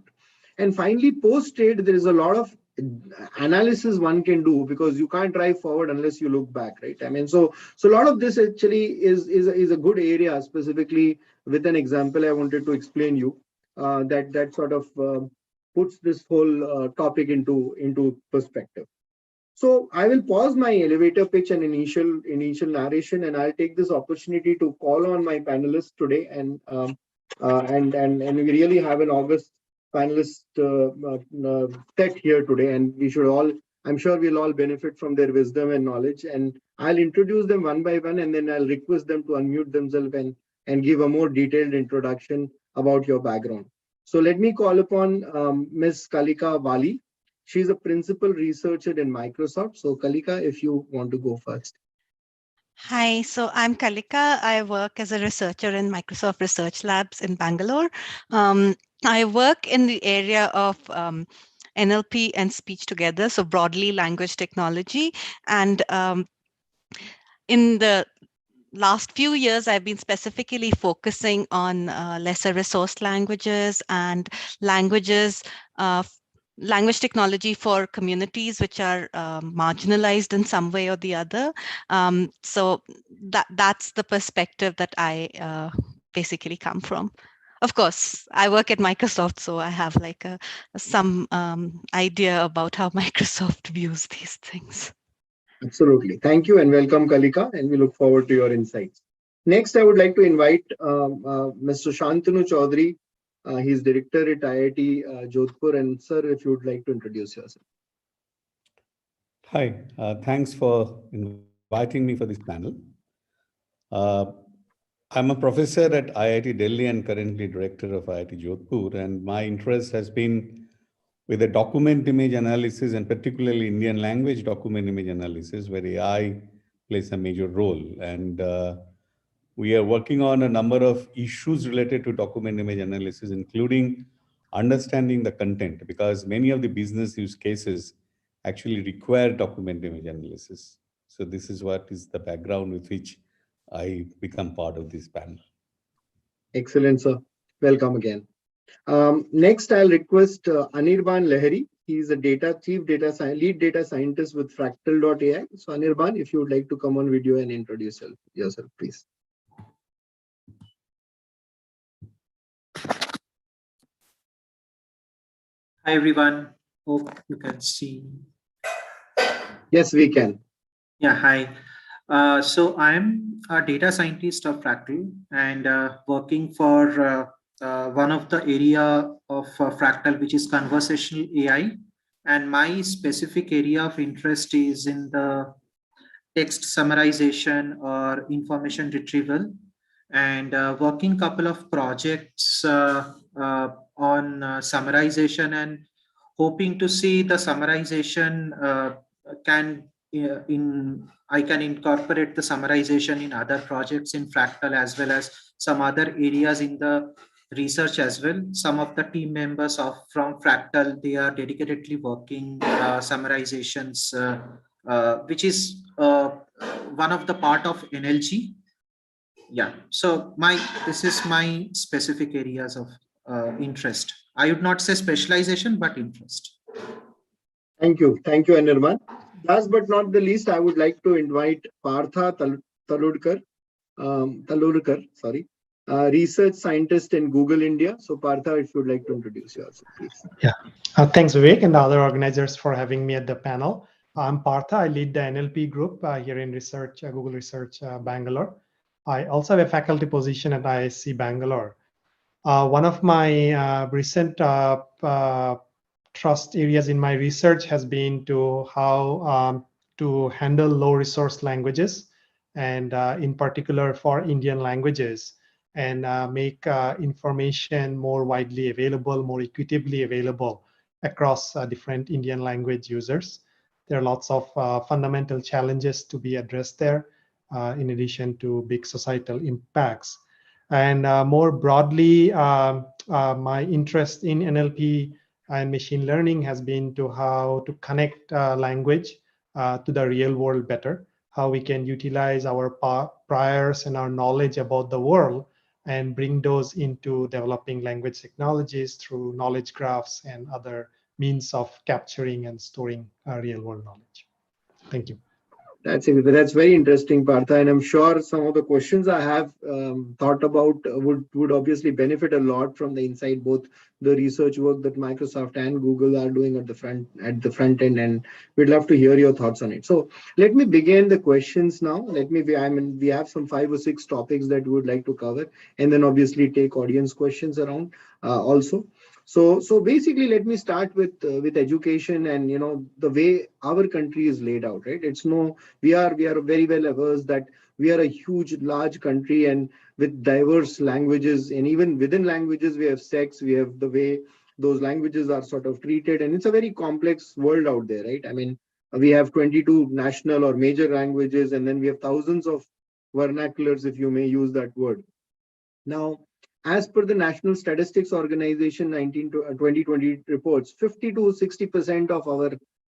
And finally, post-trade, there is a lot of analysis one can do, because you can't drive forward unless you look back, right? I mean, so a lot of this actually is a good area, specifically with an example I wanted to explain you. That sort of puts this whole topic into perspective. So I will pause my elevator pitch and initial narration, and I'll take this opportunity to call on my panelists today, and we really have an August panelist set here today, and I'm sure we'll all benefit from their wisdom and knowledge. And I'll introduce them one by one, and then I'll request them to unmute themselves and give a more detailed introduction about your background. So let me call upon Ms. Kalika Wali. She's a principal researcher in Microsoft. So Kalika, if you want to go first. Hi, so I'm Kalika. I work as a researcher in Microsoft Research Labs in Bangalore. I work in the area of NLP and speech together, so broadly language technology. And in the last few years, I've been specifically focusing on lesser resourced languages and language technology for communities which are marginalized in some way or the other. So that's the perspective that I basically come from. Of course, I work at Microsoft, so I have like some idea about how Microsoft views these things. Absolutely. Thank you and welcome, Kalika, and we look forward to your insights. Next, I would like to invite Mr. Shantanu Chaudhary. He's director at IIT Jodhpur. And sir, if you would like to introduce yourself. Hi, thanks for inviting me for this panel. I'm a professor at IIT Delhi and currently director of IIT Jodhpur, and my interest has been with the document image analysis, and particularly Indian language document image analysis, where AI plays a major role. And we are working on a number of issues related to document image analysis, including understanding the content, because many of the business use cases actually require document image analysis. So this is what is the background with which I become part of this panel. Excellent, sir. Welcome again. Next, I'll request Anirban Lahiri. He's a lead data scientist with Fractal.ai. So Anirban, if you would like to come on video and introduce yourself, please. Hi, everyone. Hope you can see. Yes, we can. Yeah, hi. So I'm a data scientist of Fractal and working for one of the area of Fractal, which is conversational AI. and my specific area of interest is in the text summarization or information retrieval, and working couple of projects on summarization, and hoping to see the summarization can I can incorporate the summarization in other projects in Fractal as well as some other areas in the research as well. Some of the team members from Fractal, they are dedicatedly working summarizations, which is one of the part of NLG. Yeah, so this is my specific areas of interest. I would not say specialization, but interest. Thank you, Anirban. Last but not the least, I would like to invite Partha Talurkar, research scientist in Google India. So Partha, if you'd like to introduce yourself, please. Yeah, thanks Vivek and the other organizers for having me at the panel. I'm Partha. I lead the NLP group here in research, Google Research Bangalore. I also have a faculty position at IISc Bangalore. One of my recent trust areas in my research has been to how to handle low resource languages, and in particular for Indian languages, and make information more widely available, more equitably available across different Indian language users. There are lots of fundamental challenges to be addressed there, in addition to big societal impacts. And more broadly, my interest in NLP and machine learning has been to how to connect language to the real world better, how we can utilize our priors and our knowledge about the world and bring those into developing language technologies through knowledge graphs and other means of capturing and storing real world knowledge. Thank you. That's very interesting, Partha, and I'm sure some of the questions I have thought about would obviously benefit a lot from the insight, both the research work that Microsoft and Google are doing at the front end, and we'd love to hear your thoughts on it. So let me begin the questions now. We have some 5 or 6 topics that we would like to cover, and then obviously take audience questions around also. So basically, let me start with education and the way our country is laid out, right? We are very well averse that we are a large country, and with diverse languages, and even within languages we have sex, we have the way those languages are sort of treated, and it's a very complex world out there, right? I mean, we have 22 national or major languages, and then we have thousands of vernaculars, if you may use that word. Now, as per the National Statistics Organization 2020 reports, 50 to 60% of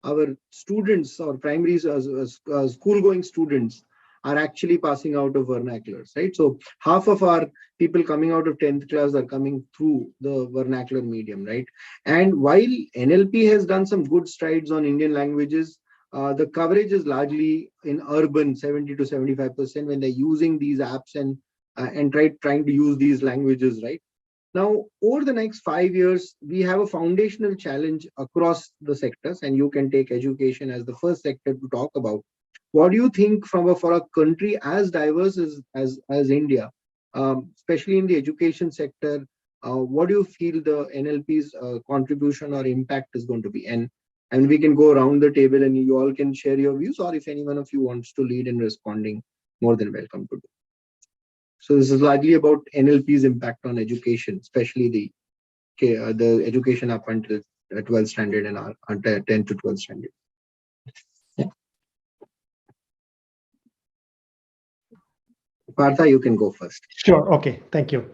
our students or primary school-going students are actually passing out of vernaculars, right? So half of our people coming out of 10th class are coming through the vernacular medium, right? And while NLP has done some good strides on Indian languages, the coverage is largely in urban, 70 to 75% when they're using these apps and trying to use these languages, right? Now, over the next 5 years, we have a foundational challenge across the sectors, and you can take education as the first sector to talk about. What do you think for a country as diverse as India, especially in the education sector, what do you feel the NLP's contribution or impact is going to be? And we can go around the table and you all can share your views, or if any one of you wants to lead in responding, more than welcome to do. So this is largely about NLP's impact on education, especially the education up until 12th standard and until 10th to 12th standard. Yeah. Partha, you can go first. Sure. Okay. Thank you.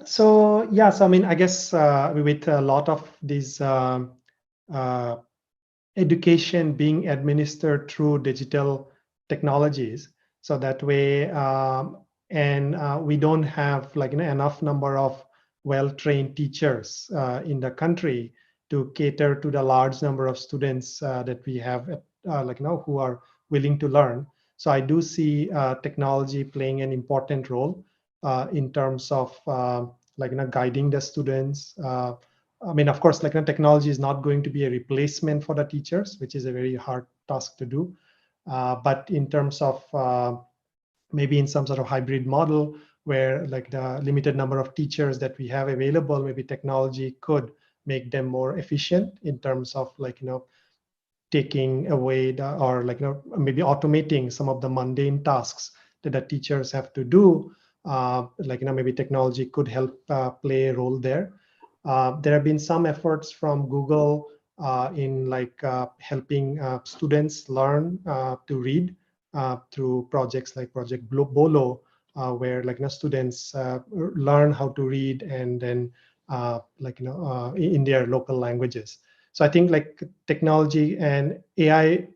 So I mean, I guess with a lot of these education being administered through digital technologies, so that way, we don't have enough number of well-trained teachers in the country to cater to the large number of students that we have who are willing to learn. So I do see technology playing an important role in terms of guiding the students. I mean, of course, technology is not going to be a replacement for the teachers, which is a very hard task to do. But in terms of maybe in some sort of hybrid model where the limited number of teachers that we have available, maybe technology could make them more efficient in terms of taking away or maybe automating some of the mundane tasks that the teachers have to do. Maybe technology could help play a role there. There have been some efforts from Google in helping students learn to read through projects like Project Bolo, where students learn how to read and then in their local languages. So I think technology and AI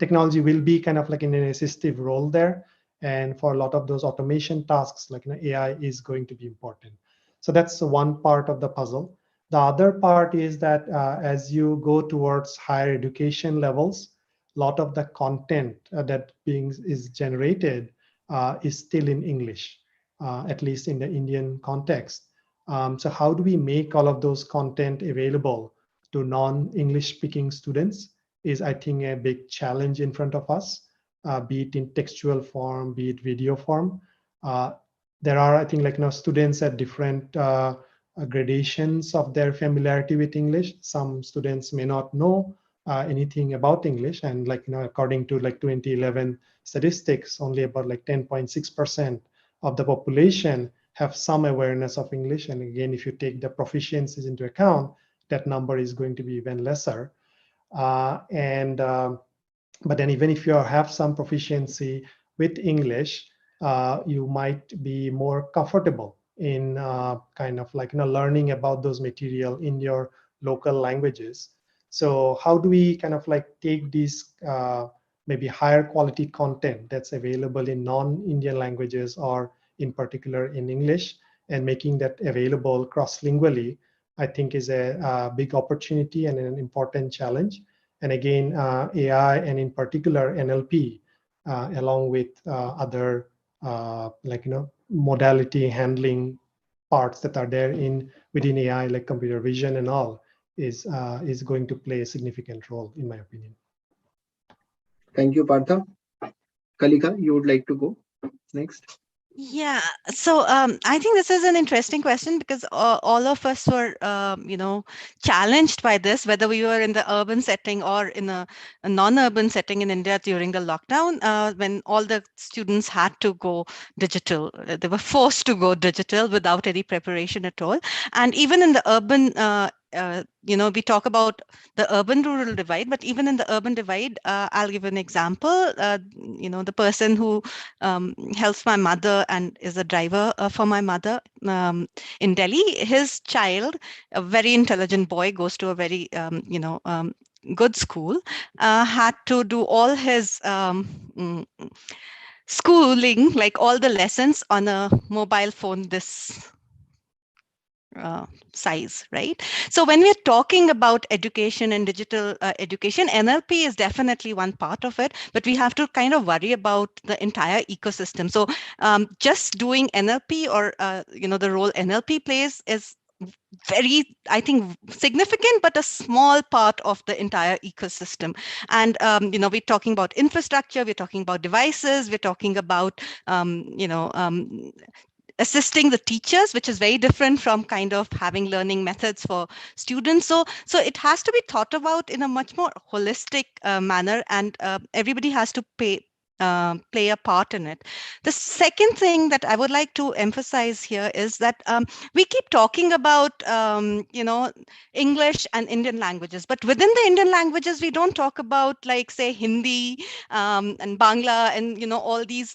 technology will be kind of in an assistive role there. And for a lot of those automation tasks, AI is going to be important. So that's one part of the puzzle. The other part is that as you go towards higher education levels, a lot of the content that is generated is still in English, at least in the Indian context. So how do we make all of those content available to non-English speaking students is, I think, a big challenge in front of us, be it in textual form, be it video form. There are, I think, students at different gradations of their familiarity with English. Some students may not know anything about English, and according to 2011 statistics, only about 10.6% of the population have some awareness of English. And again, if you take the proficiencies into account, that number is going to be even lesser. But then even if you have some proficiency with English, you might be more comfortable in learning about those material in your local languages. So how do we take these maybe higher quality content that's available in non-Indian languages, or in particular in English, and making that available cross-lingually, I think is a big opportunity and an important challenge. And again, AI, and in particular NLP, along with other modality handling parts that are there within AI, like computer vision and all, is going to play a significant role, in my opinion. Thank you, Partha. Kalika, you would like to go next? Yeah, so I think this is an interesting question, because all of us were, challenged by this, whether we were in the urban setting or in a non-urban setting in India during the lockdown, when all the students had to go digital. They were forced to go digital without any preparation at all. And even in the urban, we talk about the urban-rural divide, but even in the urban divide, I'll give an example. The person who helps my mother and is a driver for my mother in Delhi, his child, a very intelligent boy, goes to a very, good school, had to do all his schooling, like all the lessons, on a mobile phone this size, right? So when we're talking about education and digital education, NLP is definitely one part of it, but we have to kind of worry about the entire ecosystem. So just doing NLP, or the role NLP plays, is very, I think, significant, but a small part of the entire ecosystem. And we're talking about infrastructure, we're talking about devices, we're talking about assisting the teachers, which is very different from kind of having learning methods for students. So it has to be thought about in a much more holistic manner, and everybody has to play a part in it. The second thing that I would like to emphasize here is that we keep talking about English and Indian languages, but within the Indian languages, we don't talk about, like, say, Hindi and Bangla and all these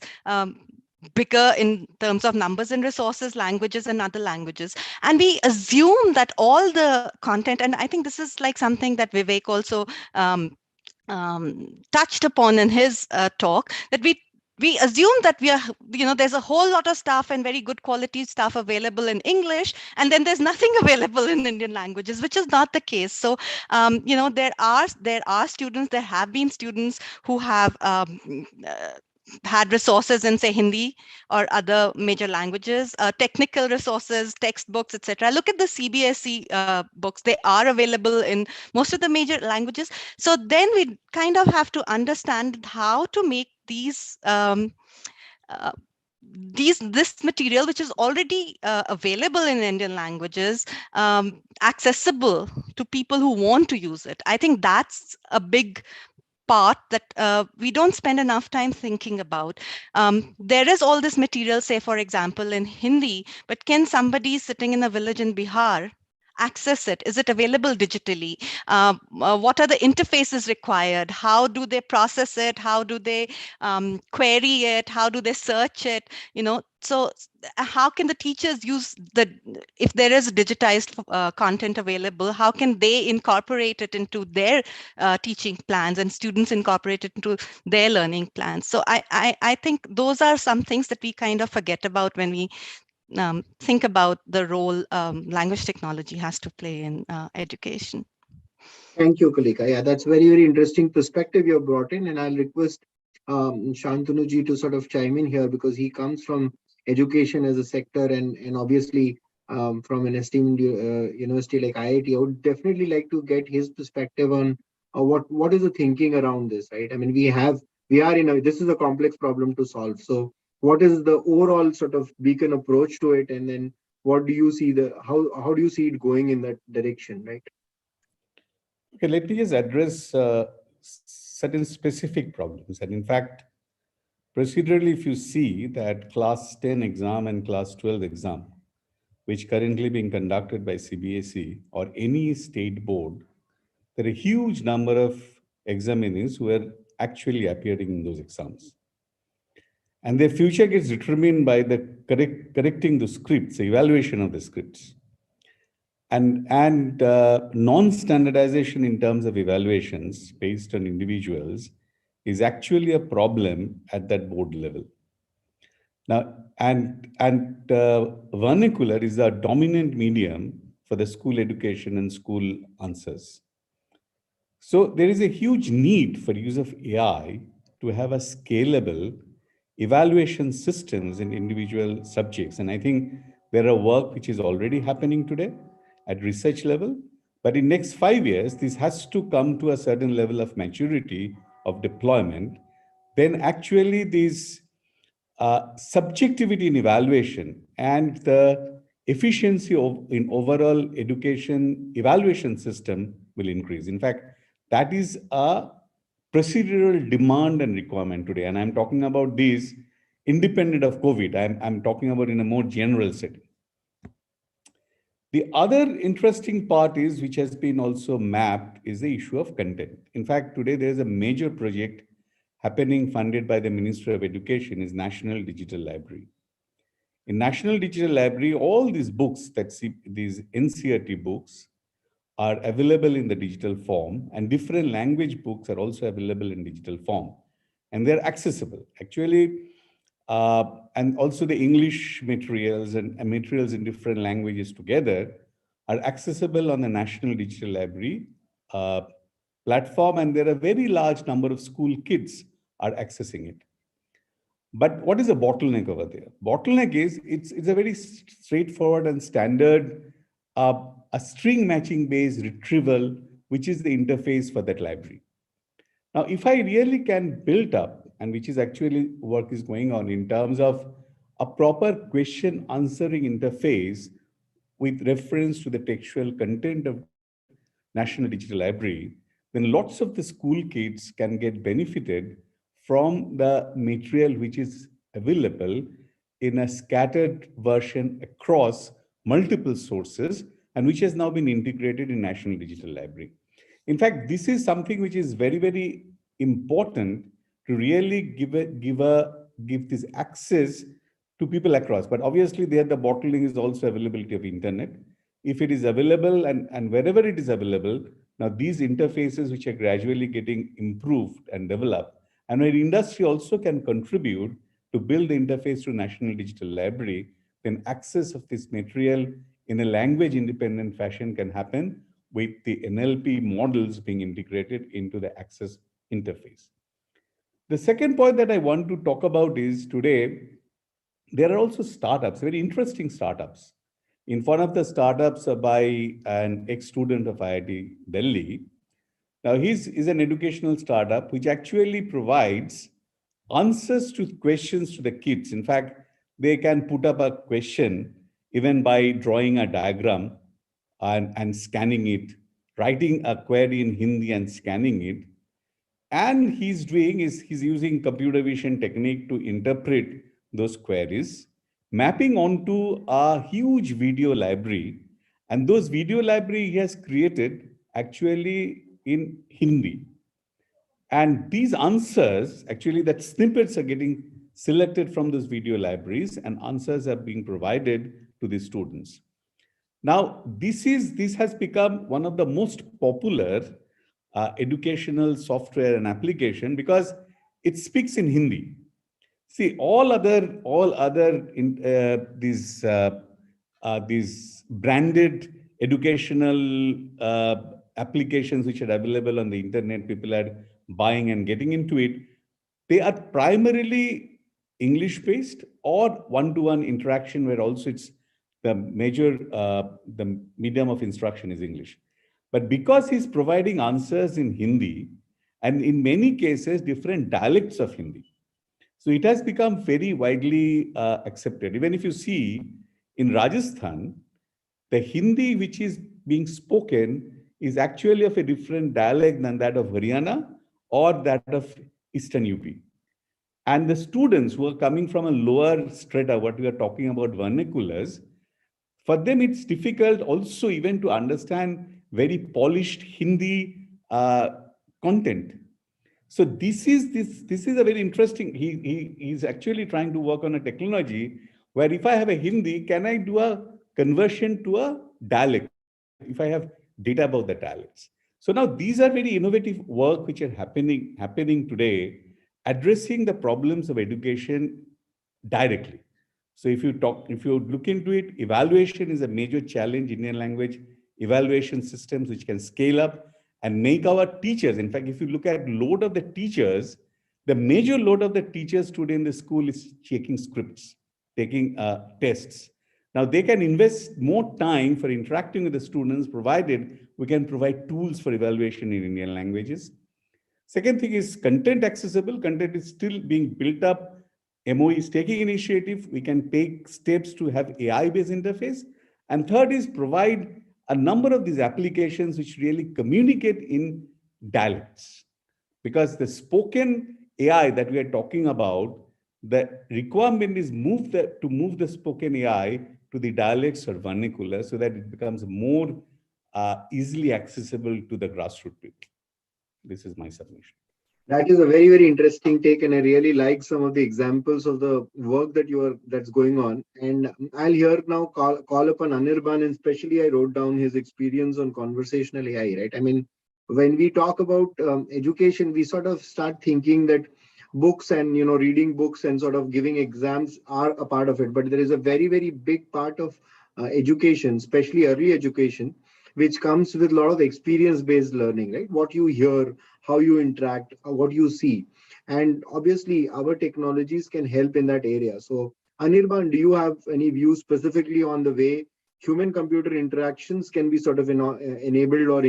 bigger in terms of numbers and resources languages and other languages, and we assume that all the content, and I think this is like something that Vivek also touched upon in his talk, that we assume that we are, there's a whole lot of stuff and very good quality stuff available in English, and then there's nothing available in Indian languages, which is not the case. So there are students, there have been students who have had resources in, say, Hindi or other major languages, technical resources, textbooks, etc. Look at the CBSE books. They are available in most of the major languages. So then we kind of have to understand how to make these this material, which is already available in Indian languages, accessible to people who want to use it. I think that's a big part that we don't spend enough time thinking about. There is all this material, say, for example, in Hindi, but can somebody sitting in a village in Bihar access it? Is it available digitally? What are the interfaces required? How do they process it? How do they query it? How do they search it? So how can the teachers use if there is digitized content available, how can they incorporate it into their teaching plans, and students incorporate it into their learning plans? So I think those are some things that we kind of forget about when we think about the role language technology has to play in education. Thank you, Kalika. Yeah, that's very interesting perspective you have brought in, and I'll request Shantanu to sort of chime in here, because he comes from education as a sector, and obviously from an esteemed university like IIT. I would definitely like to get his perspective on what is the thinking around this, right? I mean, this is a complex problem to solve. So what is the overall sort of beacon approach to it, and then what do you see how do you see it going in that direction, right? Okay, let me just address certain specific problems. And in fact, procedurally, if you see that class 10 exam and class 12 exam, which currently being conducted by CBSE or any state board, there are a huge number of examinees who are actually appearing in those exams. And their future gets determined by the correcting the scripts, the evaluation of the scripts. And non-standardization in terms of evaluations based on individuals is actually a problem at that board level. Now, vernacular is the dominant medium for the school education and school answers. So there is a huge need for use of AI to have a scalable evaluation systems in individual subjects. And I think there are work which is already happening today at research level. But in next 5 years, this has to come to a certain level of maturity of deployment. Then actually these subjectivity in evaluation and the efficiency in overall education evaluation system will increase. In fact, that is a procedural demand and requirement today. And I'm talking about these independent of COVID. I'm talking about in a more general setting. The other interesting part is, which has been also mapped, is the issue of content. In fact, today there is a major project happening funded by the Ministry of Education, is National Digital Library. In National Digital Library, all these books, these NCERT books, are available in the digital form, and different language books are also available in digital form, and they're accessible. Actually, and also the English materials and materials in different languages together are accessible on the National Digital Library platform, and there are a very large number of school kids are accessing it. But what is the bottleneck over there? Bottleneck is it's a very straightforward and standard a string matching based retrieval, which is the interface for that library. Now, if I really can build up, and which is actually work is going on in terms of a proper question answering interface with reference to the textual content of National Digital Library, then lots of the school kids can get benefited from the material which is available in a scattered version across multiple sources, and which has now been integrated in National Digital Library. In fact, this is something which is very, very important to really give this access to people across. But obviously there the bottleneck is also availability of internet. If it is available and wherever it is available, now these interfaces which are gradually getting improved and developed, and where industry also can contribute to build the interface to National Digital Library, then access of this material in a language independent fashion can happen with the NLP models being integrated into the access interface. The second point that I want to talk about is today, there are also startups, very interesting startups. In one of the startups by an ex-student of IIT Delhi. Now, he's an educational startup which actually provides answers to questions to the kids. In fact, they can put up a question even by drawing a diagram and scanning it, writing a query in Hindi and scanning it. And he's using computer vision technique to interpret those queries, mapping onto a huge video library. And those video library he has created actually in Hindi. And these answers, actually, that snippets are getting selected from those video libraries and answers are being provided to the students. Now, this has become one of the most popular educational software and application because it speaks in Hindi. See, all other these branded educational applications which are available on the internet, people are buying and getting into it. They are primarily English-based or one-to-one interaction, where also it's the the medium of instruction is English. But because he's providing answers in Hindi, and in many cases, different dialects of Hindi, so it has become very widely accepted. Even if you see in Rajasthan, the Hindi which is being spoken is actually of a different dialect than that of Haryana or that of Eastern UP. And the students who are coming from a lower strata, what we are talking about vernaculars, for them it's difficult also even to understand very polished Hindi content. So this is a very interesting. He's actually trying to work on a technology where if I have a Hindi, can I do a conversion to a dialect if I have data about the dialects? So now these are very innovative work which are happening today, addressing the problems of education directly. So if you look into it, evaluation is a major challenge in Indian language, evaluation systems which can scale up and make our teachers. In fact, if you look at load of the teachers, the major load of the teachers today in the school is checking scripts, taking tests. Now they can invest more time for interacting with the students, provided we can provide tools for evaluation in Indian languages. Second thing is content accessible. Content is still being built up. MOE is taking initiative. We can take steps to have AI-based interface. And third is provide a number of these applications which really communicate in dialects. Because the spoken AI that we are talking about, the requirement is to move the spoken AI to the dialects or vernacular so that it becomes more easily accessible to the grassroots people. This is my submission. That is a very, very interesting take, and I really like some of the examples of the work that's going on. And I'll here now call upon Anirban, and especially I wrote down his experience on conversational AI, right? I mean, when we talk about education, we sort of start thinking that books and reading books and sort of giving exams are a part of it, but there is a very, very big part of education, especially early education, which comes with a lot of experience-based learning, right? What you hear, how you interact, what you see. And obviously, our technologies can help in that area. So, Anirban, do you have any views specifically on the way human-computer interactions can be sort of enabled or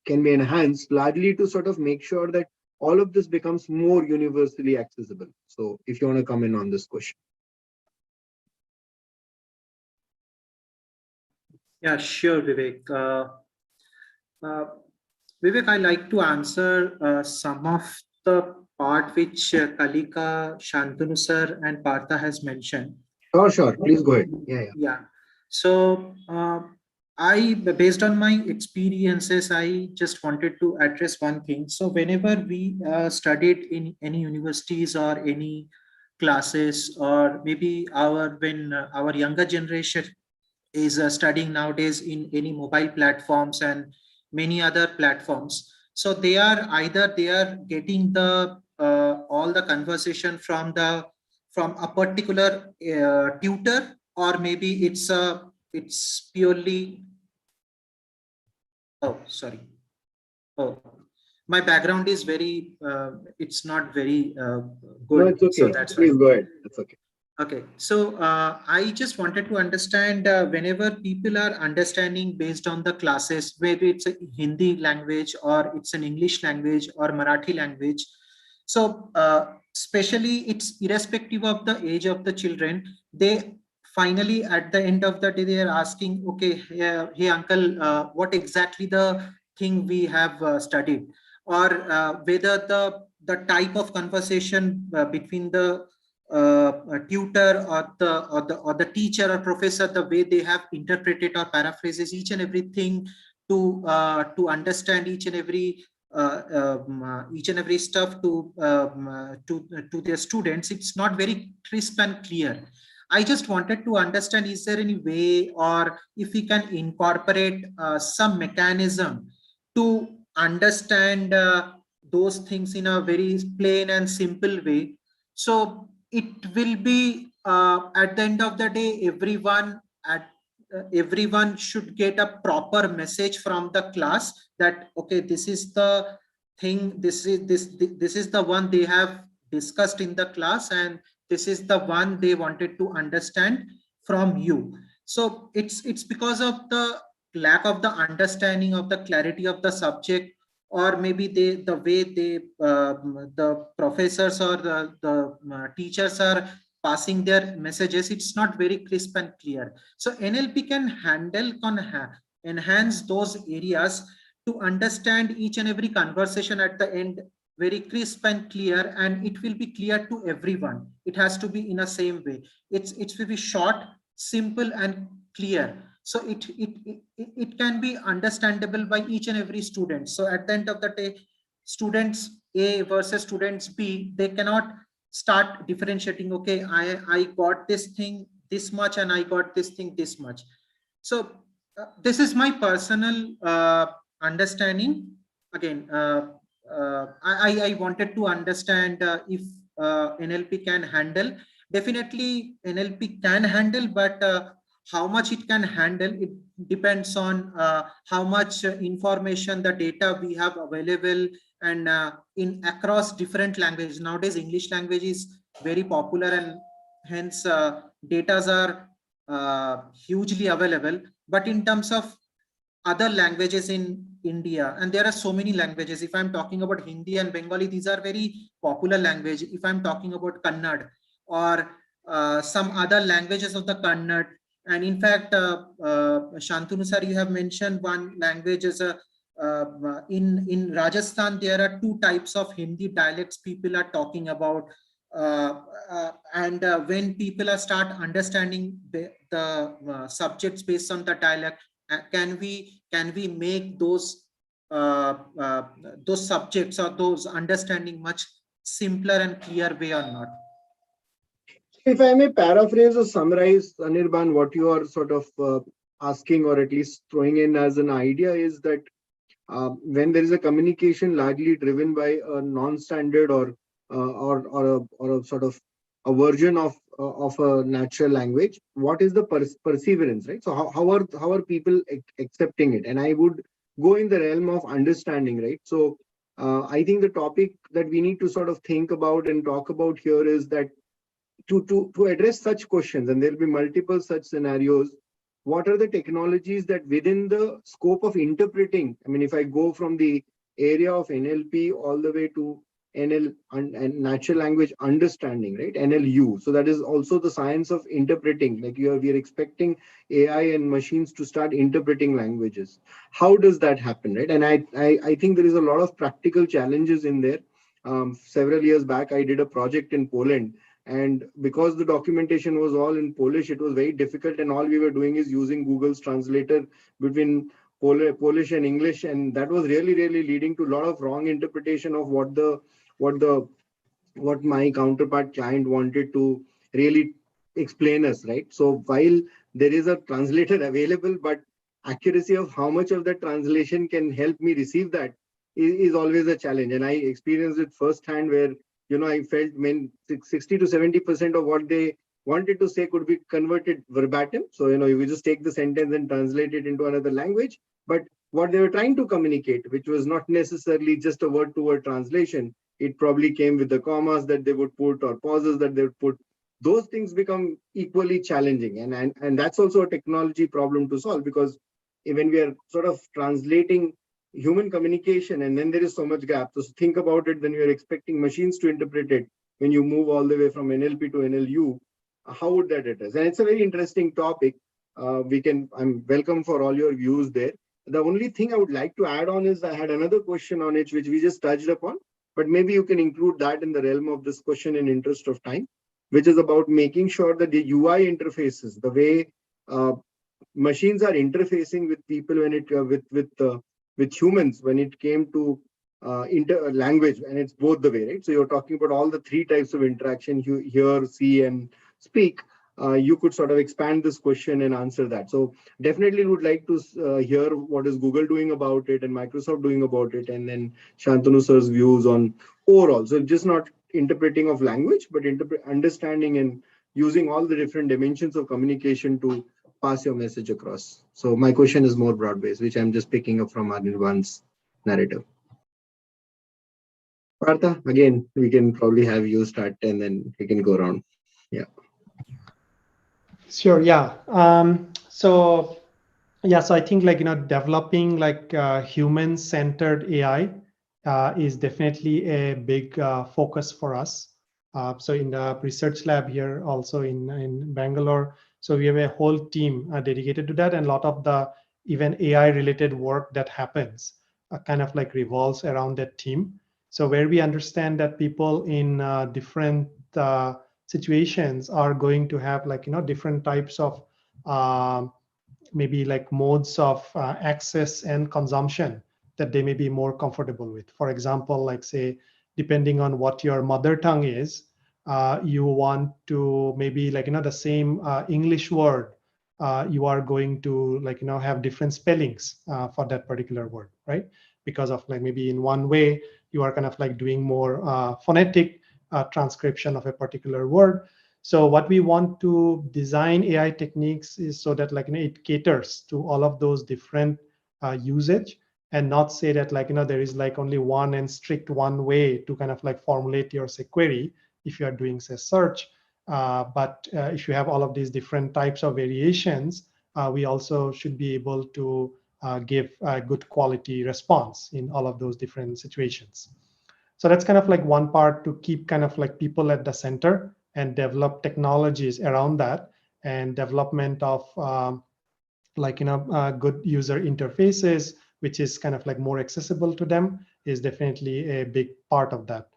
can be enhanced, largely to sort of make sure that all of this becomes more universally accessible? So, if you want to come in on this question. Yeah, sure, Vivek. Vivek, I like to answer some of the part which Kalika, Shantanu sir, and Partha has mentioned. Sure. Please go ahead. Yeah. So, based on my experiences, I just wanted to address one thing. So, whenever we studied in any universities or any classes, or maybe when our younger generation is studying nowadays in any mobile platforms and many other platforms, so they are getting the all the conversation from a particular tutor, or maybe it's purely my background is very it's not very good. No, it's okay. So that's Please why. go ahead. That's okay. Okay, so I just wanted to understand whenever people are understanding based on the classes, maybe it's a Hindi language or it's an English language or Marathi language. So especially it's irrespective of the age of the children. They finally at the end of the day they are asking, okay, hey uncle, what exactly the thing we have studied, or whether the type of conversation between the tutor or the teacher or professor, the way they have interpreted or paraphrases each and everything to understand each and every stuff to their students, it's not very crisp and clear. I just wanted to understand, is there any way, or if we can incorporate some mechanism to understand those things in a very plain and simple way, so it will be at the end of the day, everyone should get a proper message from the class that, okay, this is the thing, this is the one they have discussed in the class, and this is the one they wanted to understand from you. So it's because of the lack of the understanding of the clarity of the subject, or maybe the way the professors or the teachers are passing their messages, it's not very crisp and clear. So NLP can enhance those areas to understand each and every conversation at the end very crisp and clear, and it will be clear to everyone. It has to be in a same way. It will be short, simple, and clear. So it can be understandable by each and every student. So at the end of the day, students A versus students B, they cannot start differentiating, okay, I got this thing this much and I got this thing this much. So this is my personal understanding. Again, I wanted to understand if NLP can handle. Definitely NLP can handle, but how much it can handle, it depends on how much information, the data we have available, and in across different languages. Nowadays English language is very popular, and hence data are hugely available. But in terms of other languages in India, and there are so many languages. If I'm talking about Hindi and Bengali, these are very popular language. If I'm talking about Kannada or some other languages of the Kannada, and in fact, Shantanu sir, you have mentioned one language as a in Rajasthan, there are two types of Hindi dialects people are talking about. And when people are start understanding the subjects based on the dialect, can we make those subjects or those understanding much simpler and clear way or not? If I may paraphrase or summarize, Anirban, what you are sort of asking, or at least throwing in as an idea, is that when there is a communication largely driven by a non-standard or a sort of a version of a natural language, what is the perseverance, right? So how are people accepting it? And I would go in the realm of understanding, right? So I think the topic that we need to sort of think about and talk about here is that to address such questions, and there will be multiple such scenarios, what are the technologies that within the scope of interpreting, I mean, if I go from the area of NLP all the way to NL and natural language understanding, right? NLU. So that is also the science of interpreting. Like we are expecting AI and machines to start interpreting languages. How does that happen, right? And I think there is a lot of practical challenges in there. Several years back, I did a project in Poland. And because the documentation was all in Polish, it was very difficult. And all we were doing is using Google's translator between Polish and English. And that was really, really leading to a lot of wrong interpretation of what my counterpart client wanted to really explain us, right? So while there is a translator available, but accuracy of how much of that translation can help me receive that is always a challenge. And I experienced it firsthand where, I felt 60 to 70% of what they wanted to say could be converted verbatim. So, you just take the sentence and translate it into another language. But what they were trying to communicate, which was not necessarily just a word-to-word translation, it probably came with the commas that they would put or pauses that they would put. Those things become equally challenging. And that's also a technology problem to solve, because when we are sort of translating human communication and then there is so much gap. So think about it when you're expecting machines to interpret it. when you move all the way from NLP to NLU, how would that address? And it's a very interesting topic. I'm welcome for all your views there. The only thing I would like to add on is I had another question on it, which we just touched upon, but maybe you can include that in the realm of this question in interest of time, which is about making sure that the UI interfaces, the way machines are interfacing with people when it with humans when it came to language, and it's both the way, right? So you're talking about all the three types of interaction: you hear, see, and speak. You could sort of expand this question and answer that. So definitely would like to hear what is Google doing about it and Microsoft doing about it, and then Shantanu sir's views on overall. So just not interpreting of language, but understanding and using all the different dimensions of communication to pass your message across. So my question is more broad-based, which I'm just picking up from Anirban's narrative. Partha, again, we can probably have you start and then we can go around. Yeah. Sure. Yeah. So I think developing human-centered AI is definitely a big focus for us. So in the research lab here, also in Bangalore, so we have a whole team dedicated to that, and a lot of the even AI-related work that happens kind of revolves around that team. So where we understand that people in different situations are going to have different types of maybe modes of access and consumption that they may be more comfortable with. For example, say, depending on what your mother tongue is, you want to maybe the same English word, you are going to have different spellings for that particular word, right? Because of maybe in one way you are kind of doing more phonetic transcription of a particular word. So what we want to design AI techniques is so that it caters to all of those different usage, and not say that there is only one and strict one way to kind of formulate your say query if you are doing say search. But if you have all of these different types of variations, we also should be able to give a good quality response in all of those different situations. So that's kind of one part, to keep kind of people at the center and develop technologies around that, and development of good user interfaces, which is kind of more accessible to them, is definitely a big part of that.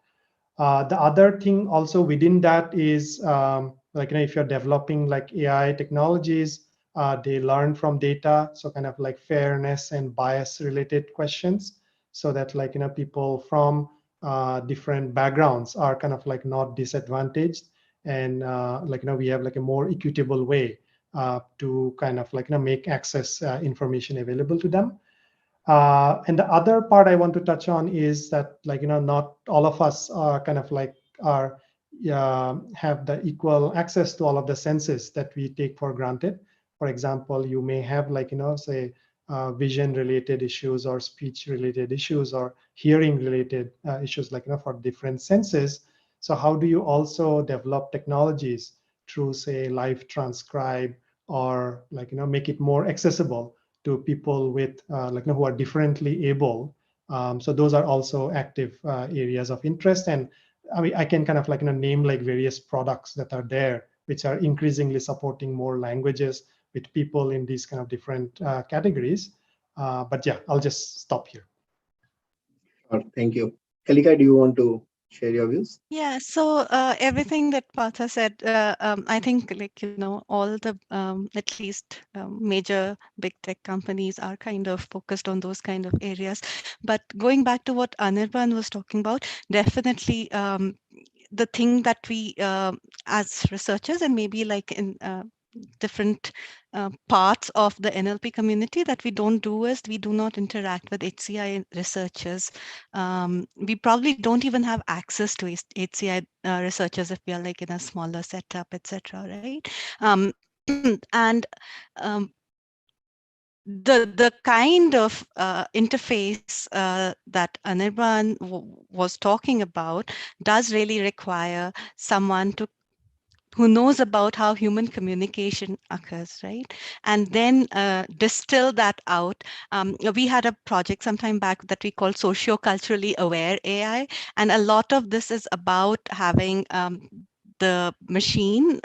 The other thing also within that is if you're developing AI technologies, they learn from data, so kind of fairness and bias related questions, so that people from different backgrounds are kind of not disadvantaged, and we have a more equitable way to kind of make access information available to them. And the other part I want to touch on is that not all of us are kind of are have the equal access to all of the senses that we take for granted. For example, you may have say vision related issues or speech related issues or hearing related issues for different senses. So how do you also develop technologies through say live transcribe, or make it more accessible to people with who are differently able? So those are also active areas of interest. And I mean, I can kind of name various products that are there, which are increasingly supporting more languages with people in these kind of different categories. But yeah, I'll just stop here. Thank you. Kalika, do you want to share your views? Yeah, so everything that Partha said, I think all the at least major big tech companies are kind of focused on those kind of areas. But going back to what Anirban was talking about, definitely the thing that we as researchers, and maybe in different parts of the NLP community, that we don't do is we do not interact with HCI researchers. We probably don't even have access to HCI researchers if we are in a smaller setup, etc. Right? And the kind of interface that Anirban was talking about does really require someone to who knows about how human communication occurs, right? And then distill that out. We had a project sometime back that we called socio-culturally aware AI, and a lot of this is about having the machine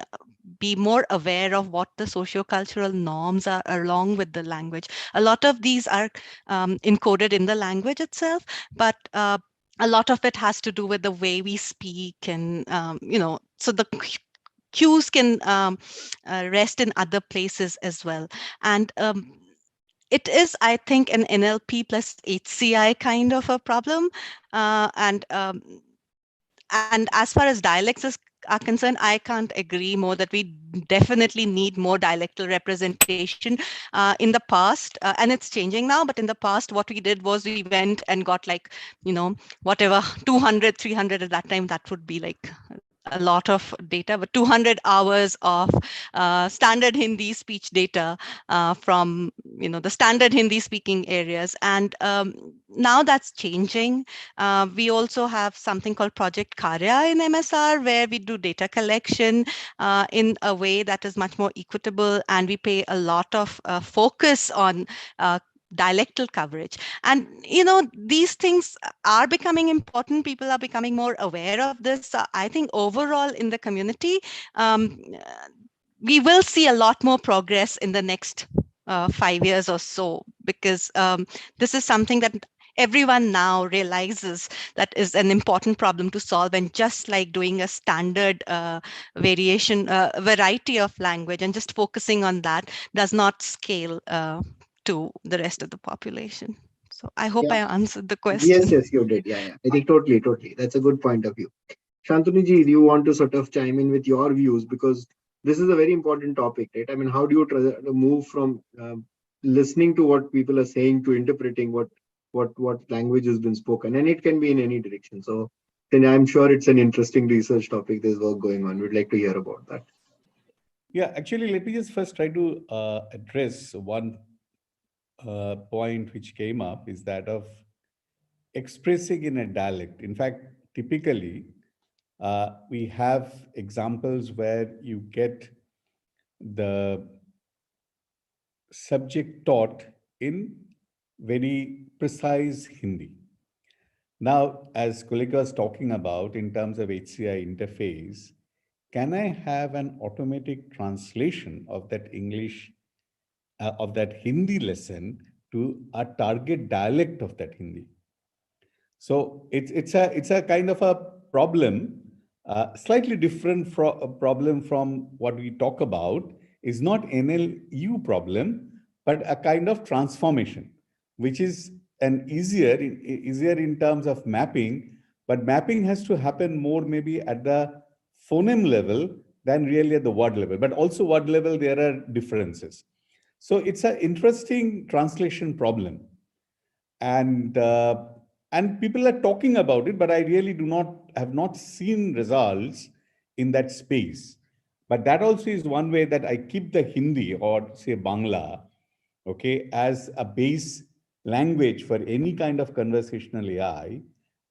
be more aware of what the socio-cultural norms are along with the language. A lot of these are encoded in the language itself, but a lot of it has to do with the way we speak, and so the cues can rest in other places as well. And it is, I think, an NLP plus HCI kind of a problem. And as far as dialects are concerned, I can't agree more that we definitely need more dialectal representation. In the past, and it's changing now, but in the past, what we did was we went and got like, whatever, 200, 300 at that time, that would be like a lot of data, but 200 hours of standard Hindi speech data from the standard Hindi speaking areas. And now that's changing. We also have something called Project Karya in MSR, where we do data collection in a way that is much more equitable, and we pay a lot of focus on dialectal coverage. And these things are becoming important. People are becoming more aware of this. I think overall in the community, we will see a lot more progress in the next 5 years or so, because this is something that everyone now realizes that is an important problem to solve. And just like doing a standard variety of language and just focusing on that does not scale to the rest of the population. So I hope I answered the question. Yes, you did. Yeah. I think totally. That's a good point of view. Shantanu ji, do you want to sort of chime in with your views? Because this is a very important topic, right? I mean, how do you try to move from listening to what people are saying to interpreting what language has been spoken? And it can be in any direction. So then I'm sure it's an interesting research topic. There's work going on. We'd like to hear about that. Yeah, actually, let me just first try to address one point which came up, is that of expressing in a dialect. In fact, typically, we have examples where you get the subject taught in very precise Hindi. Now, as Kulika was talking about in terms of HCI interface, can I have an automatic translation of that English, of that Hindi lesson to a target dialect of that Hindi? So it's a kind of a problem, slightly different from a problem from what we talk about. Is not NLU problem, but a kind of transformation, which is easier in terms of mapping. But mapping has to happen more maybe at the phoneme level than really at the word level. But also word level, there are differences. So it's an interesting translation problem. And people are talking about it, but I really have not seen results in that space. But that also is one way that I keep the Hindi or say Bangla, okay, as a base language for any kind of conversational AI.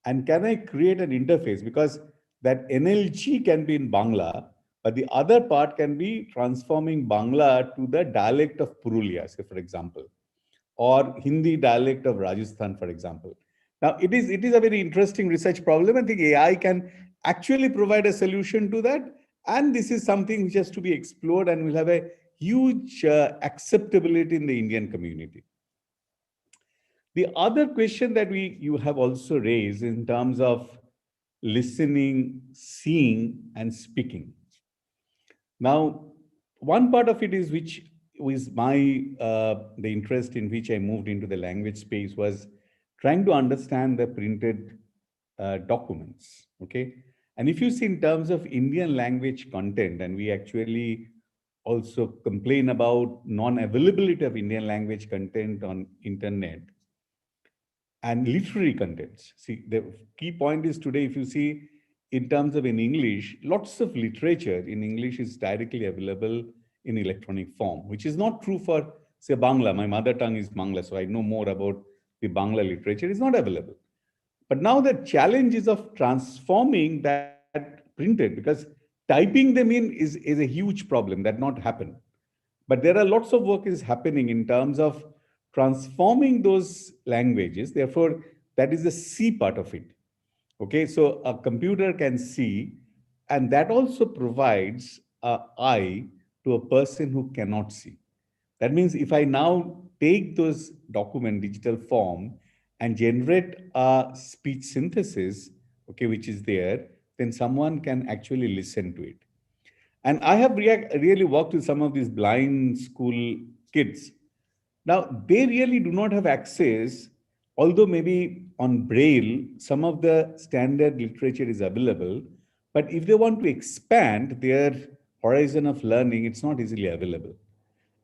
And can I create an interface? Because that NLG can be in Bangla, but the other part can be transforming Bangla to the dialect of Purulia, say, for example, or Hindi dialect of Rajasthan, for example. Now, it is a very interesting research problem. I think AI can actually provide a solution to that. And this is something which has to be explored and will have a huge acceptability in the Indian community. The other question that you have also raised in terms of listening, seeing, and speaking. Now, one part of it is which was the interest in which I moved into the language space was trying to understand the printed documents, okay? And if you see in terms of Indian language content, and we actually also complain about non-availability of Indian language content on internet and literary contents. See, the key point is today, if you see in terms of in English, lots of literature in English is directly available in electronic form, which is not true for, say, Bangla. My mother tongue is Bangla, so I know more about the Bangla literature. It's not available. But now the challenge is of transforming that printed, because typing them in is a huge problem that not happen. But there are lots of work is happening in terms of transforming those languages. Therefore, that is the C part of it. Okay, so a computer can see, and that also provides a eye to a person who cannot see. That means if I now take those document digital form and generate a speech synthesis, okay, which is there, then someone can actually listen to it. And I have really worked with some of these blind school kids. Now, they really do not have access, although maybe on Braille, some of the standard literature is available. But if they want to expand their horizon of learning, it's not easily available.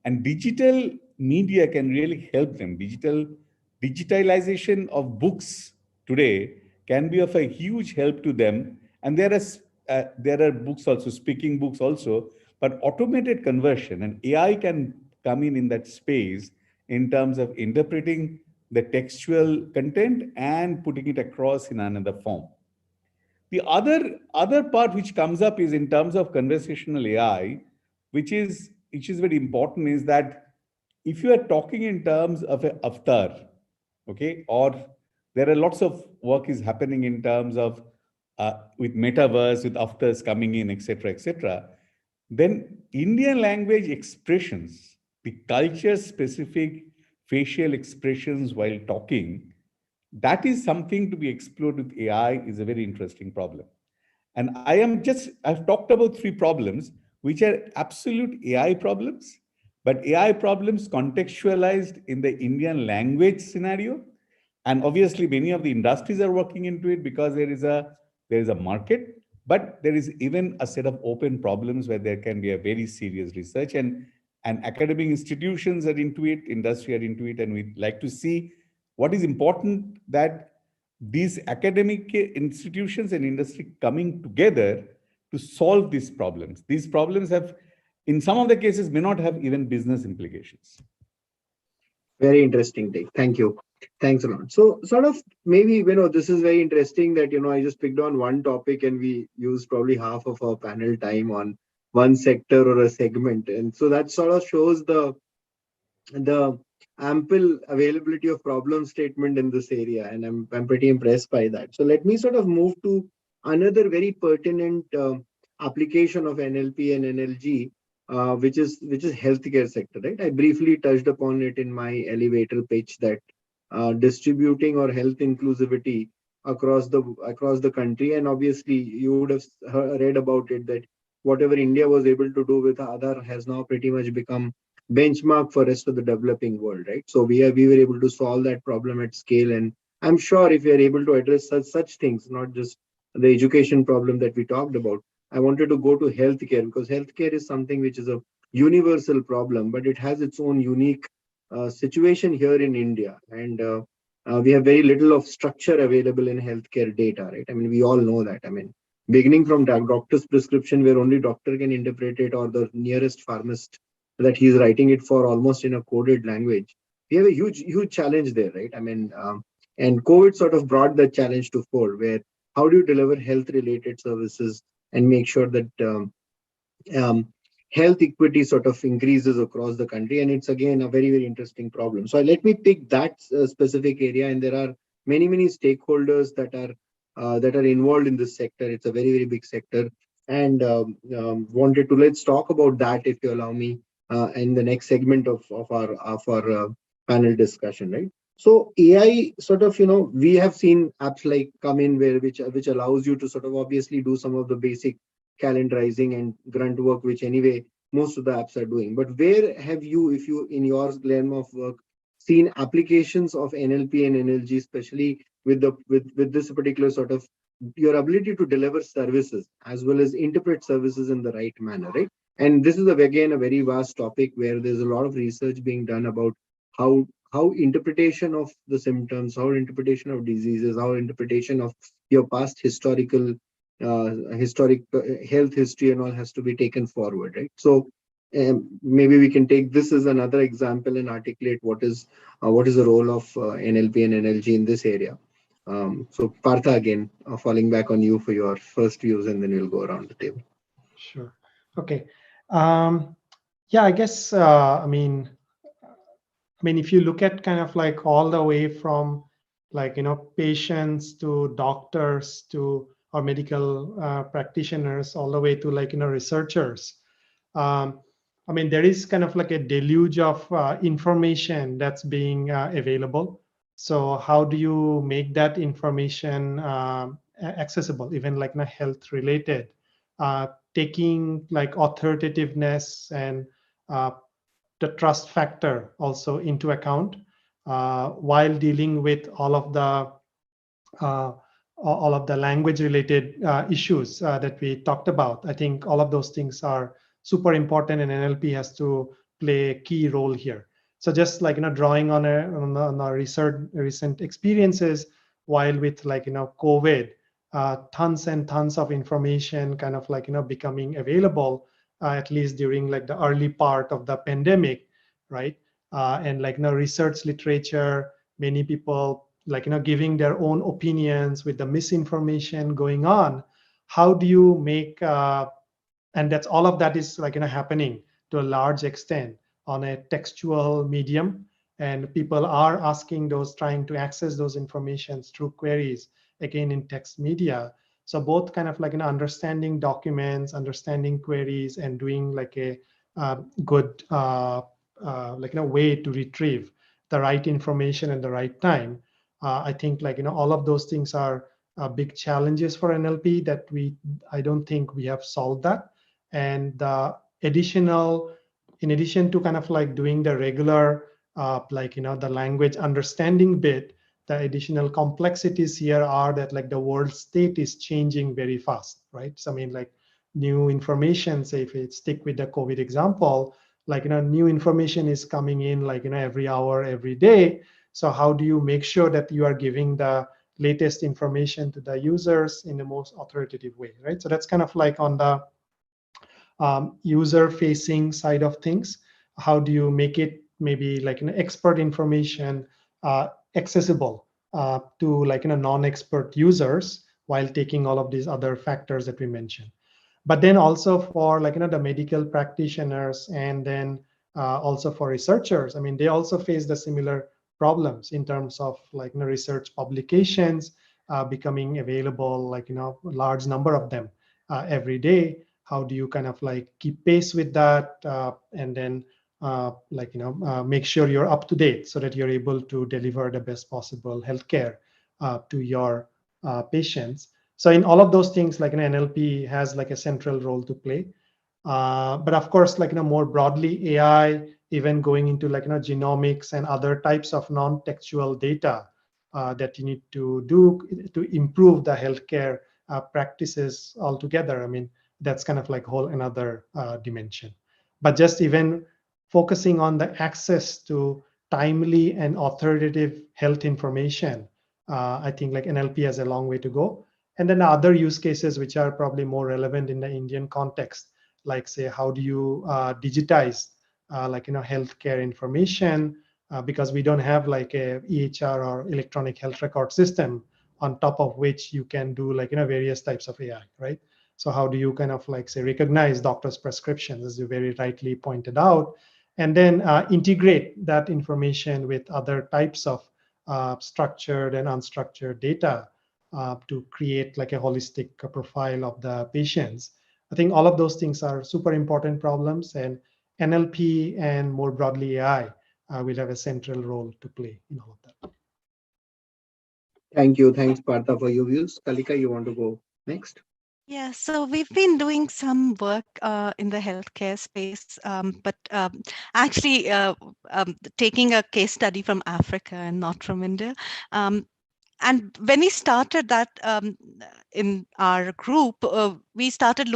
And digital media can really help them. Digitalization of books today can be of a huge help to them. And there are books also, speaking books also, but automated conversion and AI can come in that space in terms of interpreting the textual content and putting it across in another form. The other part which comes up is in terms of conversational AI, which is very important, is that if you are talking in terms of a avatar, okay, or there are lots of work is happening in terms of with metaverse, with avatars coming in, etc., then Indian language expressions, the culture-specific facial expressions while talking, that is something to be explored with AI, is a very interesting problem. And I've talked about 3 problems, which are absolute AI problems, but AI problems contextualized in the Indian language scenario. And obviously many of the industries are working into it because there is a market, but there is even a set of open problems where there can be a very serious research, and academic institutions are into it, industry are into it, and we'd like to see what is important, that these academic institutions and industry coming together to solve these problems. These problems have, in some of the cases, may not have even business implications. Very interesting, Dave. Thank you. Thanks a lot. So sort of maybe, this is very interesting that, I just picked on one topic and we used probably half of our panel time on one sector or a segment. And so that sort of shows the ample availability of problem statement in this area. And I'm pretty impressed by that. So let me sort of move to another very pertinent application of NLP and NLG, which is healthcare sector, right? I briefly touched upon it in my elevator pitch that distributing or health inclusivity across the country, and obviously you would have read about it, that whatever India was able to do with Aadhaar has now pretty much become benchmark for rest of the developing world, right? So we were able to solve that problem at scale, and I'm sure if we are able to address such things, not just the education problem that we talked about. I wanted to go to healthcare because healthcare is something which is a universal problem, but it has its own unique situation here in India, and we have very little of structure available in healthcare data, right? I mean, we all know that. I mean, beginning from doctor's prescription where only doctor can interpret it, or the nearest pharmacist that he's writing it for almost in a coded language. We have a huge challenge there, right? I mean, and COVID sort of brought that challenge to fore, where how do you deliver health related services and make sure that health equity sort of increases across the country. And it's again a very interesting problem. So let me pick that specific area, and there are many stakeholders that are involved in this sector. It's a very big sector, and let's talk about that, if you allow me, in the next segment of our panel discussion, right? So AI sort of, we have seen apps like come in which allows you to sort of obviously do some of the basic calendarizing and grunt work, which anyway most of the apps are doing. But where have you, if you in your realm of work, seen applications of NLP and NLG, especially with this particular sort of your ability to deliver services as well as interpret services in the right manner, right? And this is again a very vast topic where there's a lot of research being done about how interpretation of the symptoms, how interpretation of diseases, how interpretation of your past historical health history and all has to be taken forward, right? So maybe we can take this as another example and articulate what is the role of NLP and NLG in this area. So Partha, again, falling back on you for your first views, and then we'll go around the table. Sure. Okay. Yeah, I guess, if you look at kind of like all the way from like, patients to doctors to or medical practitioners, all the way to like, researchers. There is kind of like a deluge of information that's being available. So how do you make that information accessible, even like health related? Taking like authoritativeness and the trust factor also into account while dealing with uh, all of the language related issues that we talked about. I think all of those things are super important, and NLP has to play a key role here. So just like drawing on our recent experiences while with like COVID, tons and tons of information kind of like becoming available at least during like the early part of the pandemic, right? And like research literature, many people like giving their own opinions with the misinformation going on. How do you make and that's all of that is like happening to a large extent on a textual medium, and people are asking those, trying to access those informations through queries, again in text media. So both kind of like understanding documents, understanding queries, and doing like a good way to retrieve the right information at the right time. I think like all of those things are big challenges for NLP that I don't think we have solved that. And the in addition to kind of like doing the regular the language understanding bit, the additional complexities here are that like the world state is changing very fast, right? So like new information, say if we stick with the COVID example, like new information is coming in like every hour, every day. So how do you make sure that you are giving the latest information to the users in the most authoritative way, right? So that's kind of like on the user-facing side of things. How do you make it maybe like expert information accessible to like non-expert users while taking all of these other factors that we mentioned? But then also for like the medical practitioners, and then also for researchers, they also face the similar problems in terms of like research publications becoming available, like large number of them every day. How do you kind of like keep pace with that, and then make sure you're up to date so that you're able to deliver the best possible healthcare to your patients? So in all of those things, like NLP has like a central role to play. But of course, like more broadly, AI, even going into like genomics and other types of non-textual data that you need to do to improve the healthcare practices altogether. That's kind of like whole another dimension. But just even focusing on the access to timely and authoritative health information, I think like NLP has a long way to go. And then other use cases which are probably more relevant in the Indian context, like say, how do you digitize healthcare information, because we don't have like a EHR or electronic health record system on top of which you can do like various types of AI, right? So how do you kind of like say recognize doctors' prescriptions, as you very rightly pointed out, and then integrate that information with other types of structured and unstructured data to create like a holistic profile of the patients. I think all of those things are super important problems, and NLP and more broadly AI will have a central role to play in all of that. Thank you. Thanks, Partha, for your views. Kalika, you want to go next? Yeah, so we've been doing some work in the healthcare space, but actually taking a case study from Africa and not from India. And when we started that in our group, we started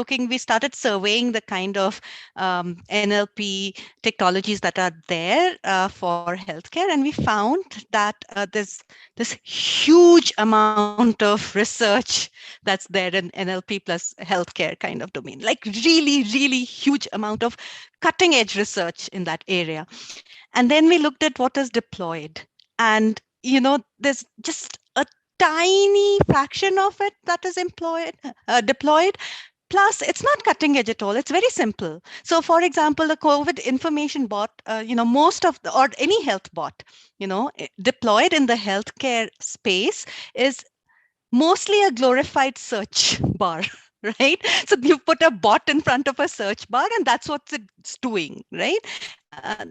surveying the kind of NLP technologies that are there for healthcare. And we found that there's this huge amount of research that's there in NLP plus healthcare kind of domain, like really, really huge amount of cutting edge research in that area. And then we looked at what is deployed. And there's just a tiny fraction of it that is deployed, Plus, it's not cutting edge at all. It's very simple. So, for example, the COVID information bot, most of the, or any health bot, deployed in the healthcare space is mostly a glorified search bar, right? So you put a bot in front of a search bar and that's what it's doing, right?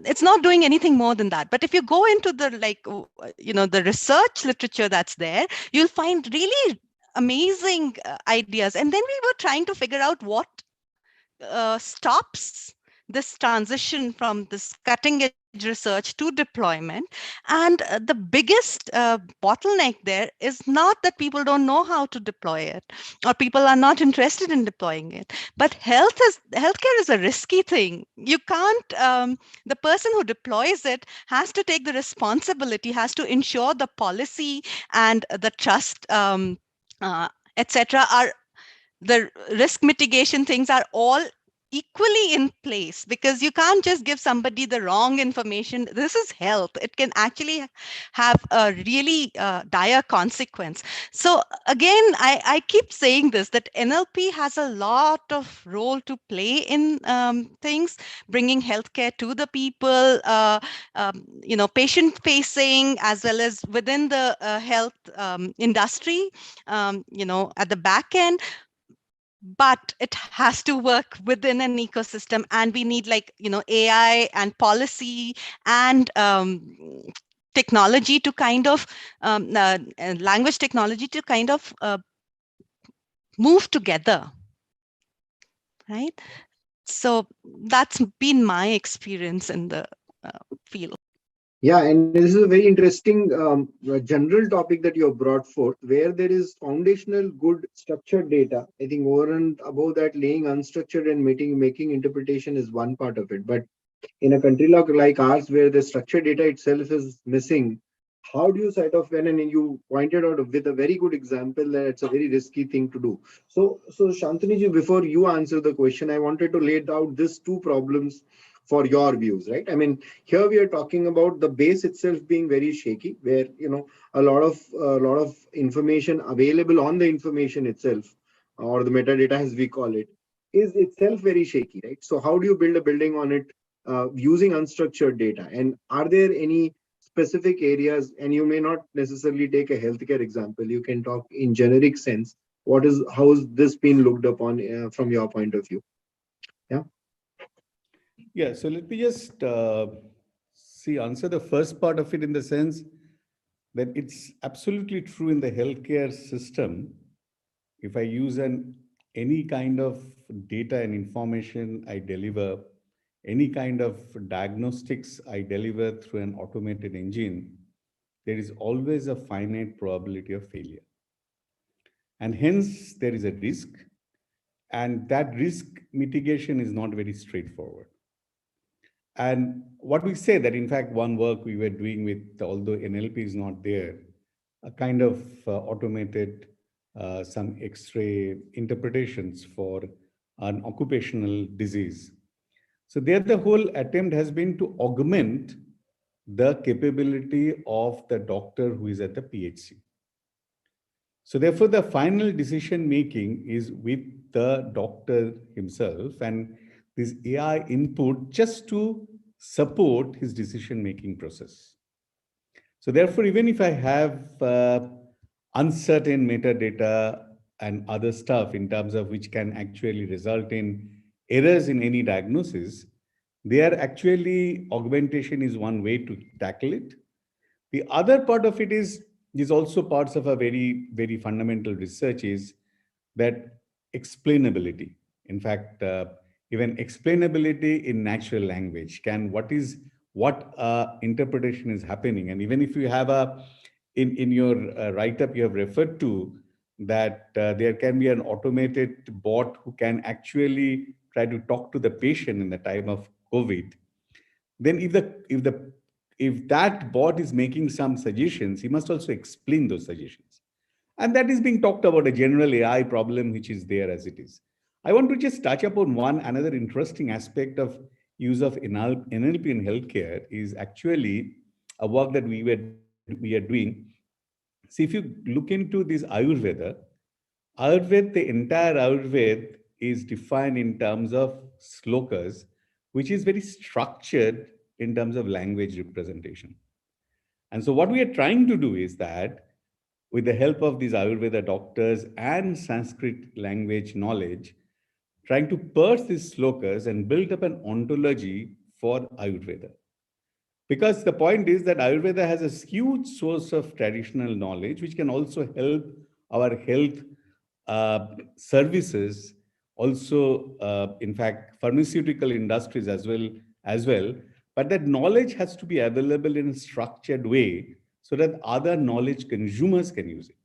It's not doing anything more than that. But if you go into the the research literature that's there, you'll find really amazing ideas. And then we were trying to figure out what stops this transition from this cutting edge research to deployment. And the biggest bottleneck there is not that people don't know how to deploy it or people are not interested in deploying it, but healthcare is a risky thing. You can't, the person who deploys it has to take the responsibility, has to ensure the policy and the trust, etc. are the risk mitigation things are all equally in place, because you can't just give somebody the wrong information. This is health. It can actually have a really dire consequence. So again, I keep saying this, that NLP has a lot of role to play in things, bringing healthcare to the people, patient facing, as well as within the health industry, at the back end. But it has to work within an ecosystem, and we need AI and policy and technology to kind of language technology to kind of move together, right? So that's been my experience in the field. Yeah, and this is a very interesting general topic that you have brought forth, where there is foundational good structured data. I think over and above that, laying unstructured and making interpretation is one part of it. But in a country like ours, where the structured data itself is missing, how do you sort of, and you pointed out with a very good example that it's a very risky thing to do. So Shantanu ji, before you answer the question, I wanted to lay out these two problems for your views, right? I mean, here we are talking about the base itself being very shaky, where a lot of information available on the information itself, or the metadata as we call it, is itself very shaky, right? So how do you build a building on it using unstructured data? And are there any specific areas, and you may not necessarily take a healthcare example, you can talk in generic sense, how is this been looked upon from your point of view? Yeah, so let me just answer the first part of it, in the sense that it's absolutely true in the healthcare system. If I use any kind of data and information I deliver, any kind of diagnostics I deliver through an automated engine, there is always a finite probability of failure. And hence there is a risk, and that risk mitigation is not very straightforward. And what we say that, in fact, one work we were doing with, although NLP is not there, a kind of automated some X-ray interpretations for an occupational disease. So there the whole attempt has been to augment the capability of the doctor who is at the PHC. So therefore, the final decision making is with the doctor himself, and this AI input just to support his decision making process. So therefore, even if I have uncertain metadata and other stuff in terms of which can actually result in errors in any diagnosis, there actually augmentation is one way to tackle it. The other part of it is also parts of a very, very fundamental research, is that explainability. In fact, even explainability in natural language what interpretation is happening. And even if you have in your write-up, you have referred to that there can be an automated bot who can actually try to talk to the patient in the time of COVID. Then if that bot is making some suggestions, he must also explain those suggestions. And that is being talked about, a general AI problem which is there as it is. I want to just touch upon another interesting aspect of use of NLP in healthcare is actually a work that we are doing. See, if you look into this Ayurveda, the entire Ayurveda is defined in terms of slokas, which is very structured in terms of language representation. And so what we are trying to do is that with the help of these Ayurveda doctors and Sanskrit language knowledge, trying to parse these slokas and build up an ontology for Ayurveda. Because the point is that Ayurveda has a huge source of traditional knowledge, which can also help our health services, also, in fact, pharmaceutical industries as well. But that knowledge has to be available in a structured way so that other knowledge consumers can use it.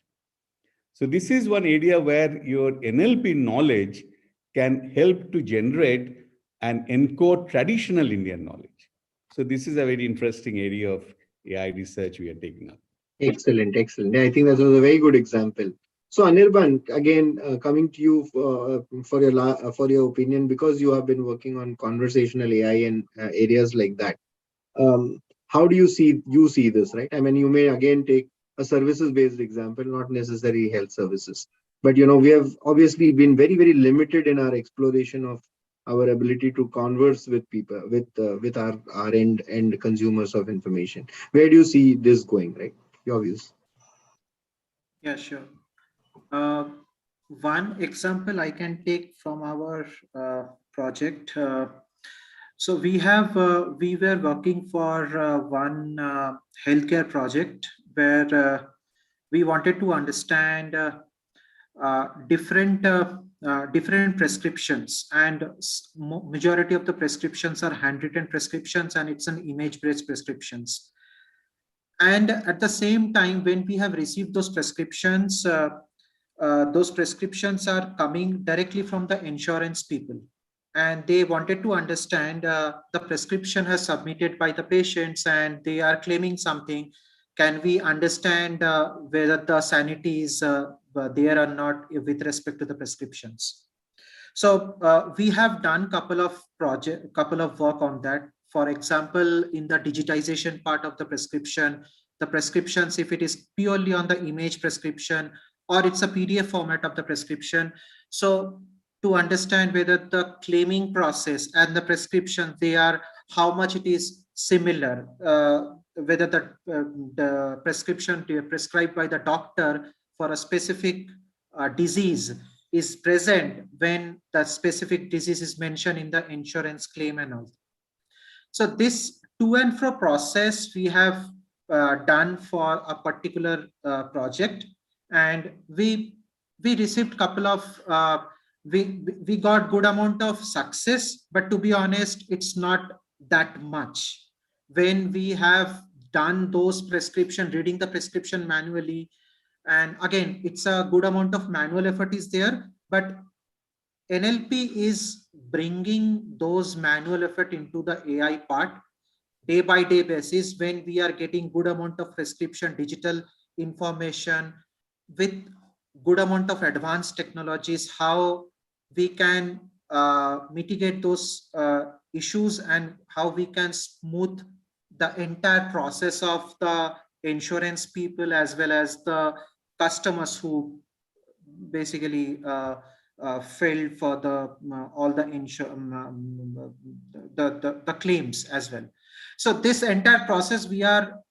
So this is one area where your NLP knowledge can help to generate and encode traditional Indian knowledge. So this is a very interesting area of AI research we are taking up. Excellent, excellent. I think that was a very good example. So Anirban, again, coming to you for your opinion, because you have been working on conversational AI and areas like that. How do you see this, right? I mean, you may again take a services-based example, not necessarily health services, but we have obviously been very, very limited in our exploration of our ability to converse with people, with our end consumers of information. Where do you see this going, right? Your views. Yeah, sure. One example I can take from our project. So we were working for one healthcare project where we wanted to understand different prescriptions, and majority of the prescriptions are handwritten prescriptions, and it's an image-based prescriptions. And at the same time, when we have received those prescriptions are coming directly from the insurance people, and they wanted to understand the prescription has submitted by the patients and they are claiming something. Can we understand whether the sanity is there or not with respect to the prescriptions? So we have done couple of work on that. For example, in the digitization part of the prescriptions, if it is purely on the image prescription or it's a PDF format of the prescription. So to understand whether the claiming process and the prescription, how much it is similar, whether the prescription prescribed by the doctor for a specific disease is present when the specific disease is mentioned in the insurance claim and all. So this to and fro process we have done for a particular project, and we received couple of we got good amount of success, but to be honest, it's not that much. When we have done those reading the prescription manually, and again, it's a good amount of manual effort is there, but NLP is bringing those manual effort into the AI part day by day basis. When we are getting good amount of prescription digital information with good amount of advanced technologies, how we can mitigate those issues and how we can smooth the entire process of the insurance people as well as the customers who basically failed for all the the claims as well. So this entire process we are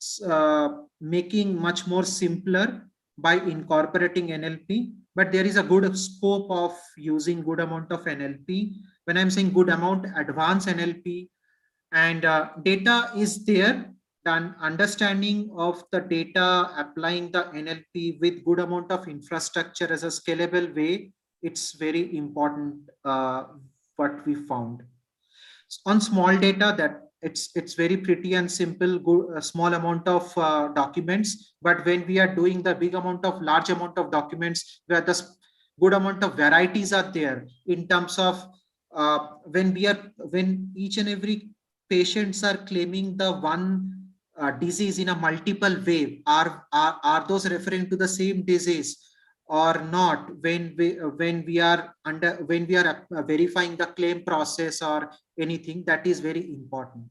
making much more simpler by incorporating NLP, but there is a good scope of using good amount of NLP. When I'm saying good amount, advanced NLP, and data is there. Then understanding of the data, applying the NLP with good amount of infrastructure as a scalable way, it's very important what we found. On small data, that it's very pretty and simple, good, a small amount of documents, but when we are doing the large amount of documents where the good amount of varieties are there in terms of when each and every patients are claiming the one disease in a multiple way, are those referring to the same disease or not? When we are verifying the claim process or anything, that is very important.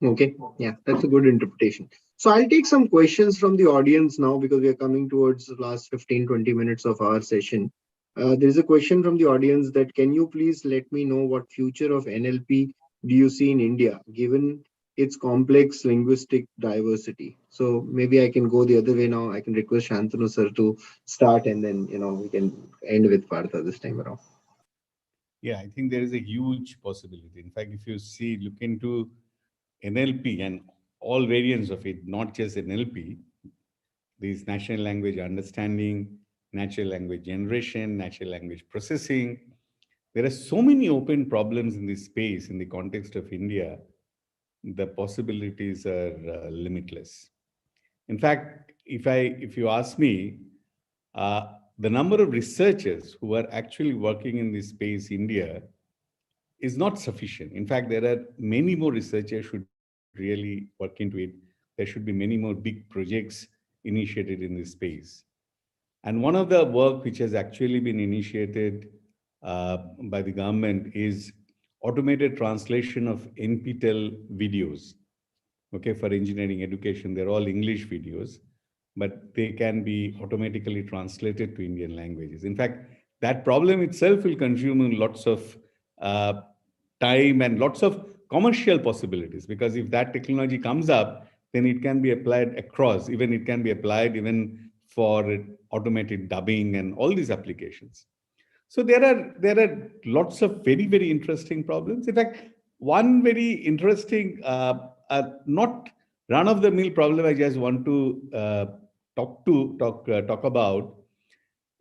Okay, yeah, that's a good interpretation. So I'll take some questions from the audience now, because we are coming towards the last 15-20 minutes of our session. There is a question from the audience that can you please let me know what future of NLP do you see in India, given its complex linguistic diversity? So maybe I can go the other way now. I can request Shantanu sir to start, and then we can end with Partha this time around. Yeah, I think there is a huge possibility. In fact, if you look into NLP and all variants of it, not just NLP, these natural language understanding, natural language generation, natural language processing. There are so many open problems in this space in the context of India. The possibilities are limitless. In fact, if you ask me, the number of researchers who are actually working in this space, India, is not sufficient. In fact, there are many more researchers should really work into it. There should be many more big projects initiated in this space. And one of the work which has actually been initiated by the government is automated translation of NPTEL videos. Okay, for engineering education, they're all English videos, but they can be automatically translated to Indian languages. In fact, that problem itself will consume lots of time and lots of commercial possibilities, because if that technology comes up, then it can be applied across, even it can be applied even for automated dubbing and all these applications. So there are lots of very, very interesting problems. In fact, one very interesting, not run-of-the-mill problem I just want to talk about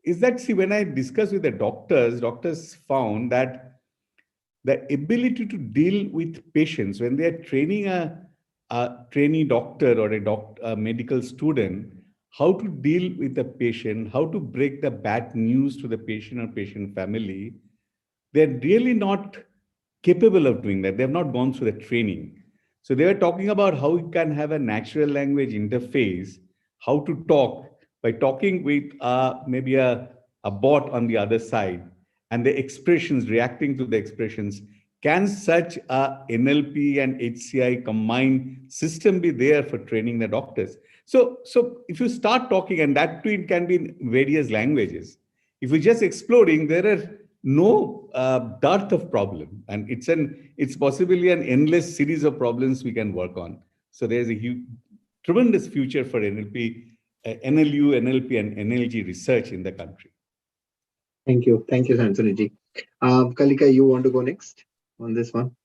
is that, see, when I discuss with the doctors found that the ability to deal with patients when they are training a trainee doctor or a medical student, how to deal with the patient, how to break the bad news to the patient or patient family, they're really not capable of doing that. They have not gone through the training. So they were talking about how you can have a natural language interface, how to talk by talking with maybe a bot on the other side, and the expressions, reacting to the expressions. Can such a NLP and HCI combined system be there for training the doctors? So if you start talking, and that too, it can be in various languages. If we're just exploring, there are no dearth of problem, and it's possibly an endless series of problems we can work on. So there's a huge, tremendous future for NLP, NLU, NLP, and NLG research in the country. Thank you, Shantanu. Kalika, you want to go next on this one?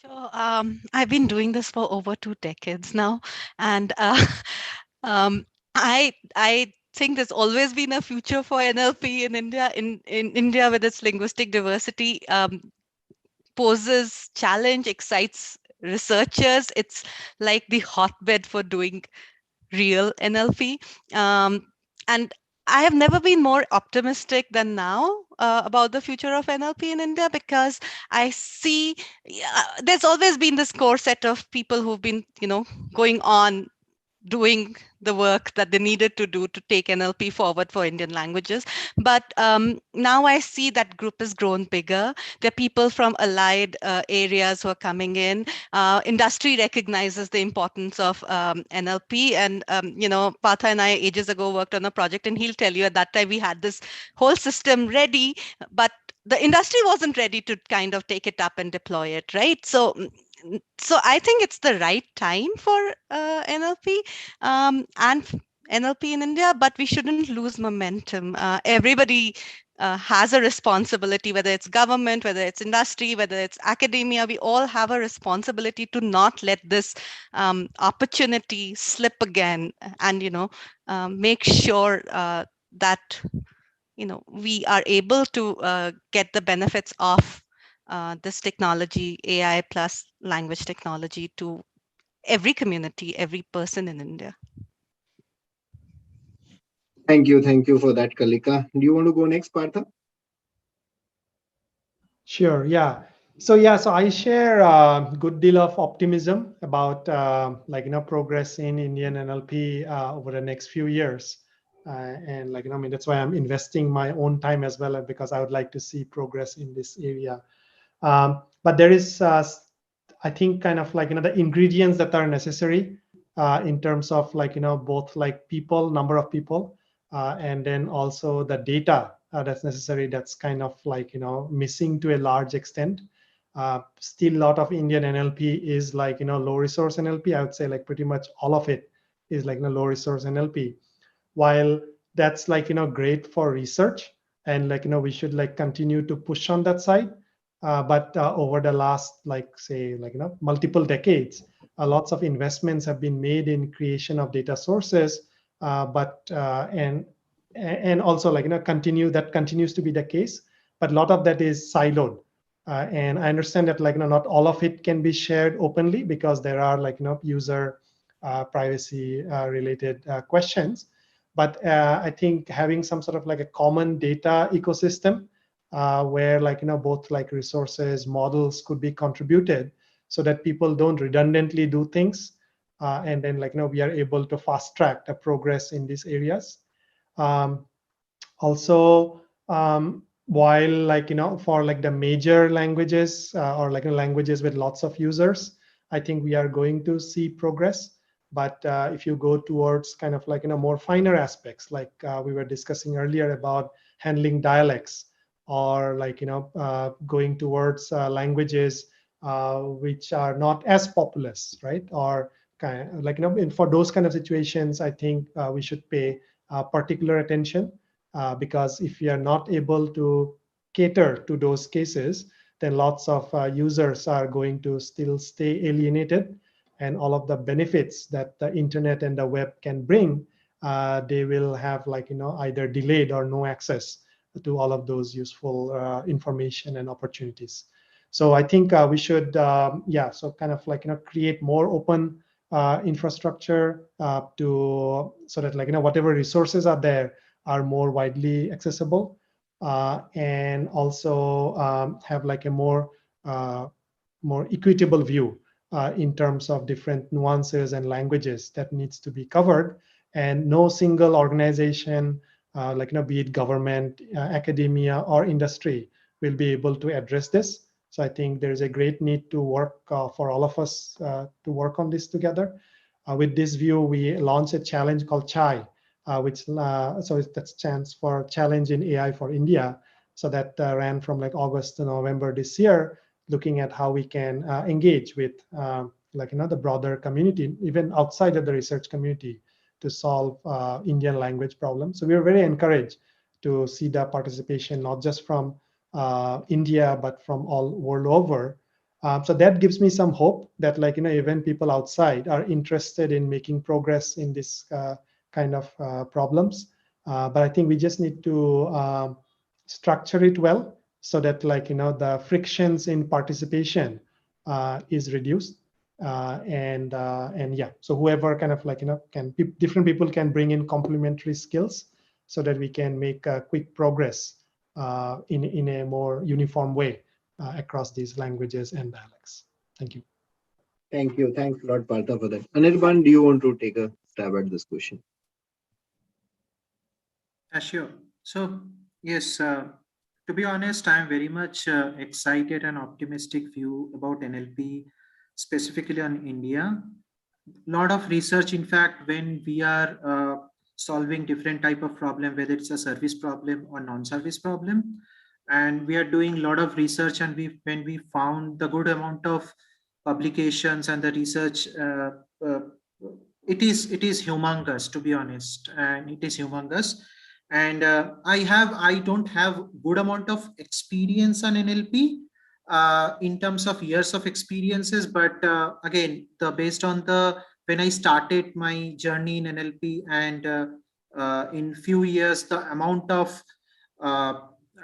So I've been doing this for over 2 decades now, and I think there's always been a future for NLP in India. In India, with its linguistic diversity, poses challenge, excites researchers. It's like the hotbed for doing real NLP. And I have never been more optimistic than now about the future of NLP in India, because I see there's always been this core set of people who've been, going on doing the work that they needed to do to take NLP forward for Indian languages. But now I see that group has grown bigger. There are people from allied areas who are coming in. Industry recognizes the importance of NLP. And, Partha and I ages ago worked on a project, and he'll tell you at that time we had this whole system ready, but the industry wasn't ready to kind of take it up and deploy it, right? So I think it's the right time for NLP and NLP in India, but we shouldn't lose momentum. Everybody has a responsibility, whether it's government, whether it's industry, whether it's academia. We all have a responsibility to not let this opportunity slip again, and make sure that we are able to get the benefits of this technology, AI plus language technology, to every community, every person in India. Thank you for that, Kalika. Do you want to go next, Partha? Sure. Yeah. So I share a good deal of optimism about progress in Indian NLP over the next few years. And that's why I'm investing my own time as well, because I would like to see progress in this area. But there is, I think, kind of the ingredients that are necessary in terms of both people, number of people, and then also the data that's necessary. That's kind of like, missing to a large extent. Still, a lot of Indian NLP is like, low resource NLP. I would say like pretty much all of it is like, low resource NLP. While that's like, great for research, and like, we should like continue to push on that side. But over the last, like, say, like, multiple decades, lots of investments have been made in creation of data sources. And also like, continues to be the case, but a lot of that is siloed. And I understand that like, not all of it can be shared openly, because there are like, user privacy related questions. But I think having some sort of like a common data ecosystem where like, both like resources, models could be contributed, so that people don't redundantly do things. And then like, we are able to fast track the progress in these areas. Also, while like, for like the major languages or like languages with lots of users, I think we are going to see progress. But if you go towards kind of like, more finer aspects, like we were discussing earlier about handling dialects, or like, going towards languages which are not as populous, right? Or kind of like, for those kind of situations, I think we should pay particular attention. Because if we are not able to cater to those cases, then lots of users are going to still stay alienated, and all of the benefits that the internet and the web can bring, they will have like, either delayed or no access to all of those useful information and opportunities. So I think we should, so kind of like, create more open infrastructure so that like, whatever resources are there are more widely accessible, and also have like a more equitable view in terms of different nuances and languages that needs to be covered. And no single organization, like, be it government, academia, or industry, will be able to address this. So I think there's a great need to work for all of us to work on this together. With this view, we launched a challenge called CHAI, which that stands for Challenge in AI for India. So that ran from like August to November this year, looking at how we can engage with the broader community, even outside of the research community, to solve Indian language problems. So we are very encouraged to see the participation, not just from India, but from all world over. So that gives me some hope that even people outside are interested in making progress in this kind of problems. But I think we just need to structure it well, so that the frictions in participation is reduced. And yeah, so whoever kind of different people can bring in complementary skills, so that we can make quick progress in a more uniform way across these languages and dialects. Thank you. Thank you. Thanks a lot, Partha, for that. Anirban, do you want to take a stab at this question? Sure. So, yes, to be honest, I'm very much excited and optimistic view about NLP, specifically on India. A lot of research, in fact, when we are solving different type of problem, whether it's a service problem or non-service problem, and we are doing a lot of research, and when we found the good amount of publications and the research, it is humongous, to be honest, and it is humongous. And I don't have good amount of experience on NLP in terms of years of experiences, but again, based on when I started my journey in NLP, and in few years, the amount of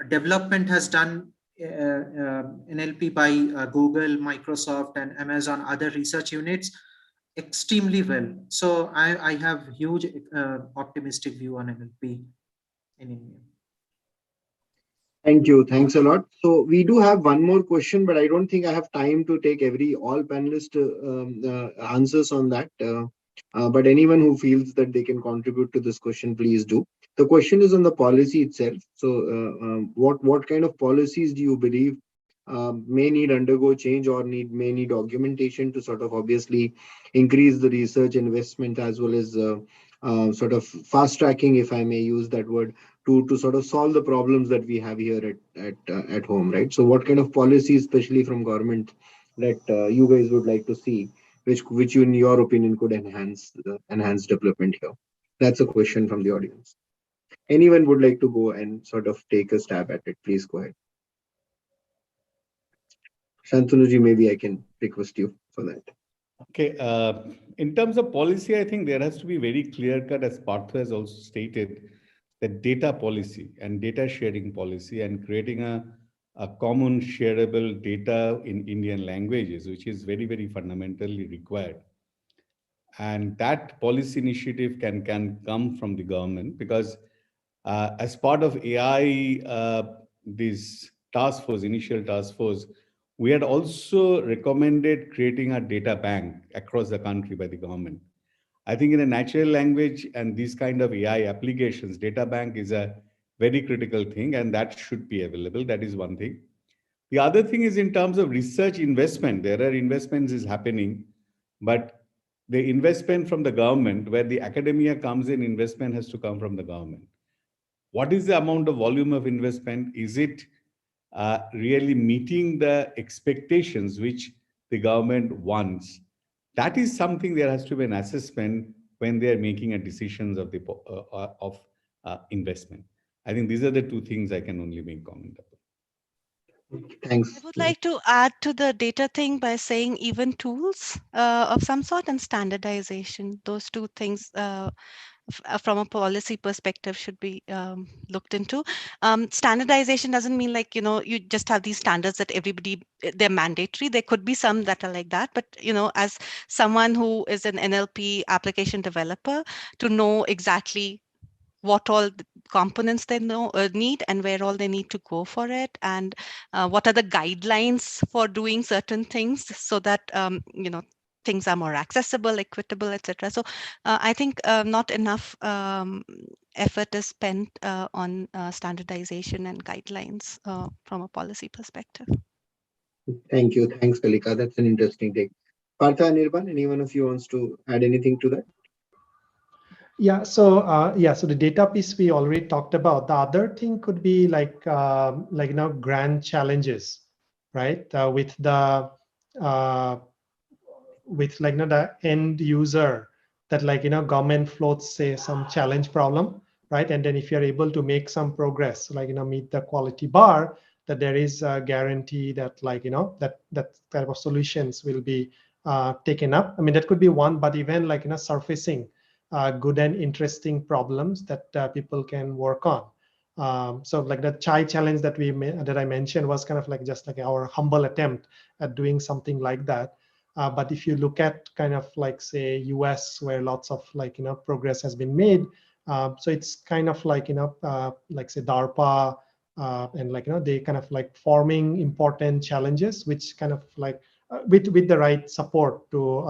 development has done NLP by Google, Microsoft, and Amazon, other research units, extremely well. So I have huge optimistic view on NLP in India. Thank you. Thanks a lot. So we do have one more question, but I don't think I have time to take all panelist answers on that. But anyone who feels that they can contribute to this question, please do. The question is on the policy itself. So what kind of policies do you believe may need undergo change, or may need documentation to sort of obviously increase the research investment, as well as sort of fast tracking, if I may use that word, to sort of solve the problems that we have here at home, right? So what kind of policies, especially from government, that you guys would like to see, which you, in your opinion, could enhance development here? That's a question from the audience. Anyone would like to go and sort of take a stab at it? Please go ahead. Shantanuji, maybe I can request you for that. Okay. In terms of policy, I think there has to be very clear cut, as Partha has also stated, that data policy and data sharing policy and creating a common shareable data in Indian languages, which is very, very fundamentally required. And that policy initiative can come from the government, because as part of AI, this task force, initial task force, we had also recommended creating a data bank across the country by the government. I think in a natural language and these kind of AI applications, data bank is a very critical thing, and that should be available. That is one thing. The other thing is in terms of research investment, there are investments is happening, but the investment from the government, where the academia comes in, investment has to come from the government. What is the amount of volume of investment? Is it really meeting the expectations which the government wants? That is something there has to be an assessment when they are making a decisions of the investment. I think these are the two things I can only make comment about. Thanks. I would like to add to the data thing by saying even tools of some sort and standardization. Those two things from a policy perspective should be looked into. Standardization doesn't mean like, you just have these standards that everybody, they're mandatory. There could be some that are like that, but as someone who is an NLP application developer, to know exactly what all the components they need and where all they need to go for it, and what are the guidelines for doing certain things so that things are more accessible, equitable, etc. So I think not enough effort is spent on standardization and guidelines from a policy perspective. Thank you. Thanks, Kalika. That's an interesting take. Partha, Nirban, any one of you wants to add anything to that? Yeah, so so the data piece we already talked about. The other thing could be like grand challenges, right? With the the end user, that government floats say some challenge problem, right? And then if you're able to make some progress, meet the quality bar, that there is a guarantee that that type of solutions will be taken up. I mean, that could be one, but even surfacing good and interesting problems that people can work on. So like the chai challenge that I mentioned was kind of just like our humble attempt at doing something like that. But if you look at kind of say US, where lots of progress has been made, so it's kind of like say DARPA and they kind of forming important challenges, which kind of with the right support to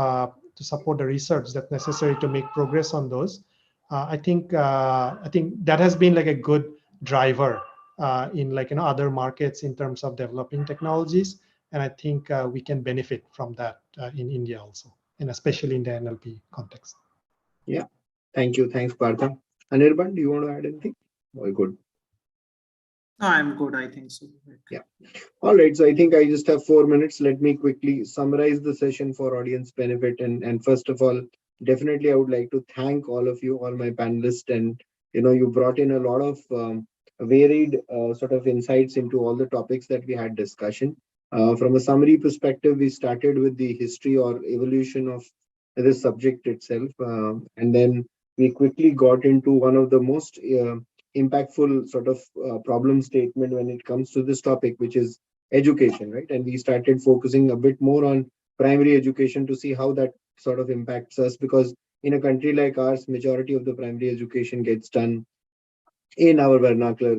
support the research that's necessary to make progress on those. I think that has been a good driver in other markets in terms of developing technologies, and I think we can benefit from that in India also, and especially in the NLP context. Yeah, thank you. Thanks, Partha. Anirban, do you want to add anything? All good. No, I'm good. I think so. Yeah. All right. So I think I just have 4 minutes. Let me quickly summarize the session for audience benefit. And first of all, definitely I would like to thank all of you, all my panelists, and you brought in a lot of varied sort of insights into all the topics that we had discussion. From a summary perspective, we started with the history or evolution of this subject itself, and then we quickly got into one of the most impactful sort of problem statement when it comes to this topic, which is education, right? And we started focusing a bit more on primary education to see how that sort of impacts us, because in a country like ours, majority of the primary education gets done in our vernacular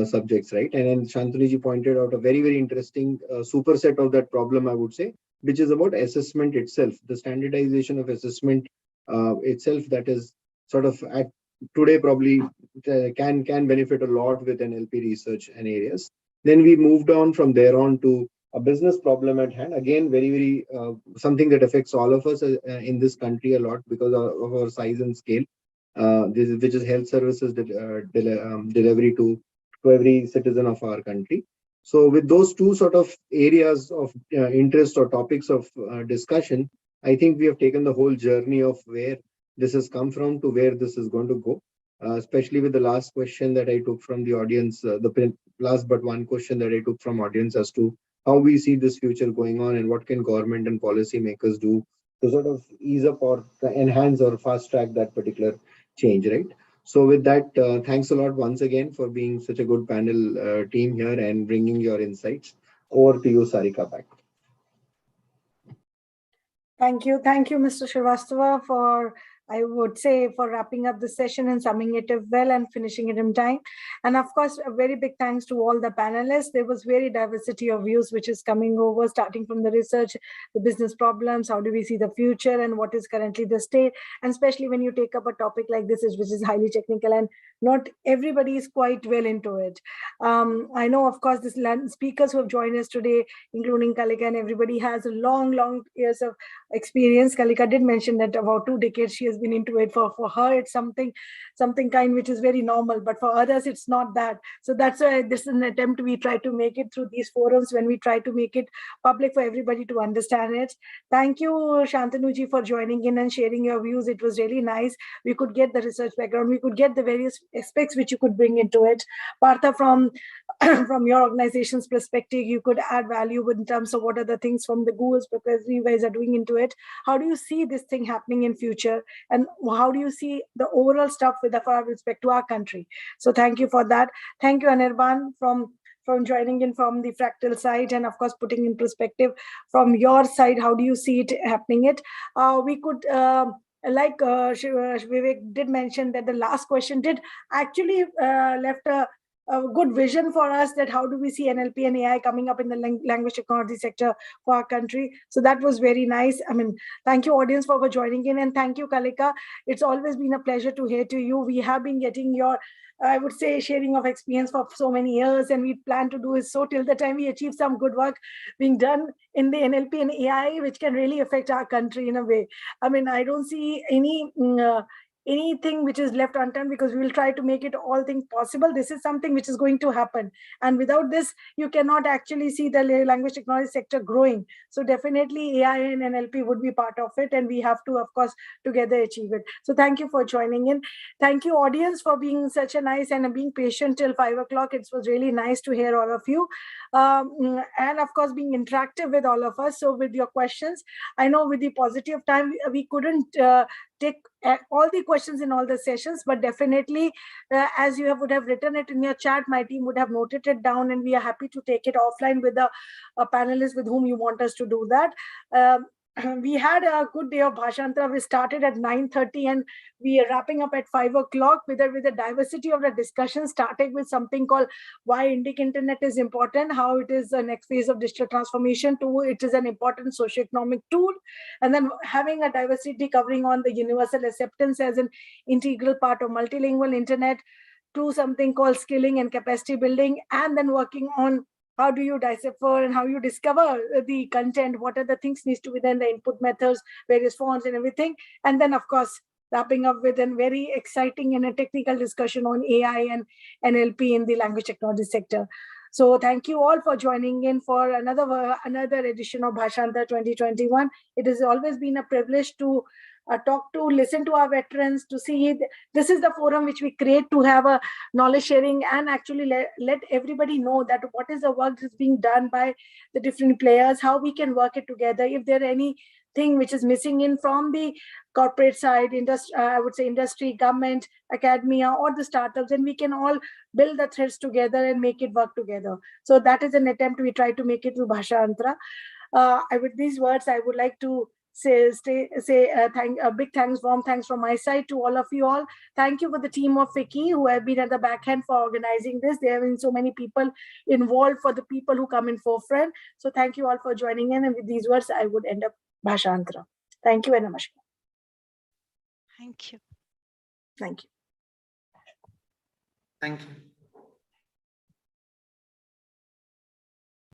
subjects, right? And then Shantaniji pointed out a very, very interesting superset of that problem, I would say, which is about assessment itself, the standardization of assessment itself, that is sort of at today probably can benefit a lot with NLP research and areas. Then we moved on from there on to a business problem at hand. Again, very something that affects all of us in this country a lot because of our size and scale. Which is health services delivery to every citizen of our country. So with those two sort of areas of interest or topics of discussion, I think we have taken the whole journey of where this has come from to where this is going to go. Especially with the last question that I took from the audience, the last but one question that I took from audience as to how we see this future going on and what can government and policy makers do to sort of ease up or enhance or fast track that particular change, right? So with that, thanks a lot once again for being such a good panel team here and bringing your insights. Over to you, Sarika, back. Thank you, Mr. Srivastava, for, I would say, for wrapping up the session and summing it up well and finishing it in time. And of course, a very big thanks to all the panelists. There was very diversity of views which is coming over, starting from the research, the business problems, how do we see the future, and what is currently the state. And especially when you take up a topic like this, which is highly technical and not everybody is quite well into it. I know, of course, this speakers who have joined us today, including Kalika, and everybody has a long years of experience. Kalika did mention that about 2 decades she has been into it. For her, it's something kind which is very normal, but for others, it's not that. So that's why this is an attempt we try to make it through these forums when we try to make it public for everybody to understand it. Thank you, Shantanuji, for joining in and sharing your views. It was really nice. We could get the research background. We could get the various aspects which you could bring into it. Partha, from your organization's perspective, you could add value in terms of what are the things from the Google's perspective you guys are doing into it. How do you see this thing happening in future? And how do you see the overall stuff with respect to our country? So thank you for that. Thank you, Anirban, from joining in from the Fractal side, and of course putting in perspective from your side, how do you see it happening? We could like Vivek did mention that the last question did actually left a good vision for us, that how do we see NLP and AI coming up in the language technology sector for our country. So that was very nice. I mean, thank you audience for joining in, and thank you, Kalika. It's always been a pleasure to hear to you. We have been getting your, I would say, sharing of experience for so many years, and we plan to do it so till the time we achieve some good work being done in the NLP and AI, which can really affect our country in a way. I mean, I don't see anything which is left undone, because we will try to make it all things possible. This is something which is going to happen, and without this you cannot actually see the language technology sector growing. So definitely AI and NLP would be part of it, and we have to, of course, together achieve it. So thank you for joining in. Thank you audience for being such a nice and being patient till 5 o'clock. It was really nice to hear all of you, and of course being interactive with all of us. So with your questions, I know with the positive time we couldn't take all the questions in all the sessions, but definitely as you would have written it in your chat, my team would have noted it down, and we are happy to take it offline with the panelists with whom you want us to do that. We had a good day of Bhashantra. We started at 9:30 and we are wrapping up at 5 o'clock with the diversity of the discussion, starting with something called why Indic internet is important, how it is the next phase of digital transformation, to it is an important socioeconomic tool, and then having a diversity covering on the universal acceptance as an integral part of multilingual internet, to something called skilling and capacity building, and then working on how do you decipher and how you discover the content, what are the things needs to be then the input methods, various fonts and everything. And then of course, wrapping up with a very exciting and a technical discussion on AI and NLP in the language technology sector. So thank you all for joining in for another edition of Bhashantar 2021. It has always been a privilege to talk to, listen to our veterans, to see this is the forum which we create to have a knowledge sharing and actually let everybody know that what is the work that's being done by the different players, how we can work it together. If there are anything which is missing in from the corporate side, industry, I would say industry, government, academia, or the startups, and we can all build the threads together and make it work together. So that is an attempt we try to make it through Bhashantra. With these words, I would like to say a big thanks, warm thanks from my side to all of you all. Thank you for the team of FICCI who have been at the back end for organizing this. There have been so many people involved for the people who come in forefront. So thank you all for joining in. And with these words, I would end up Bhashantra. Thank you and namaskar. Thank you. Thank you. Thank you.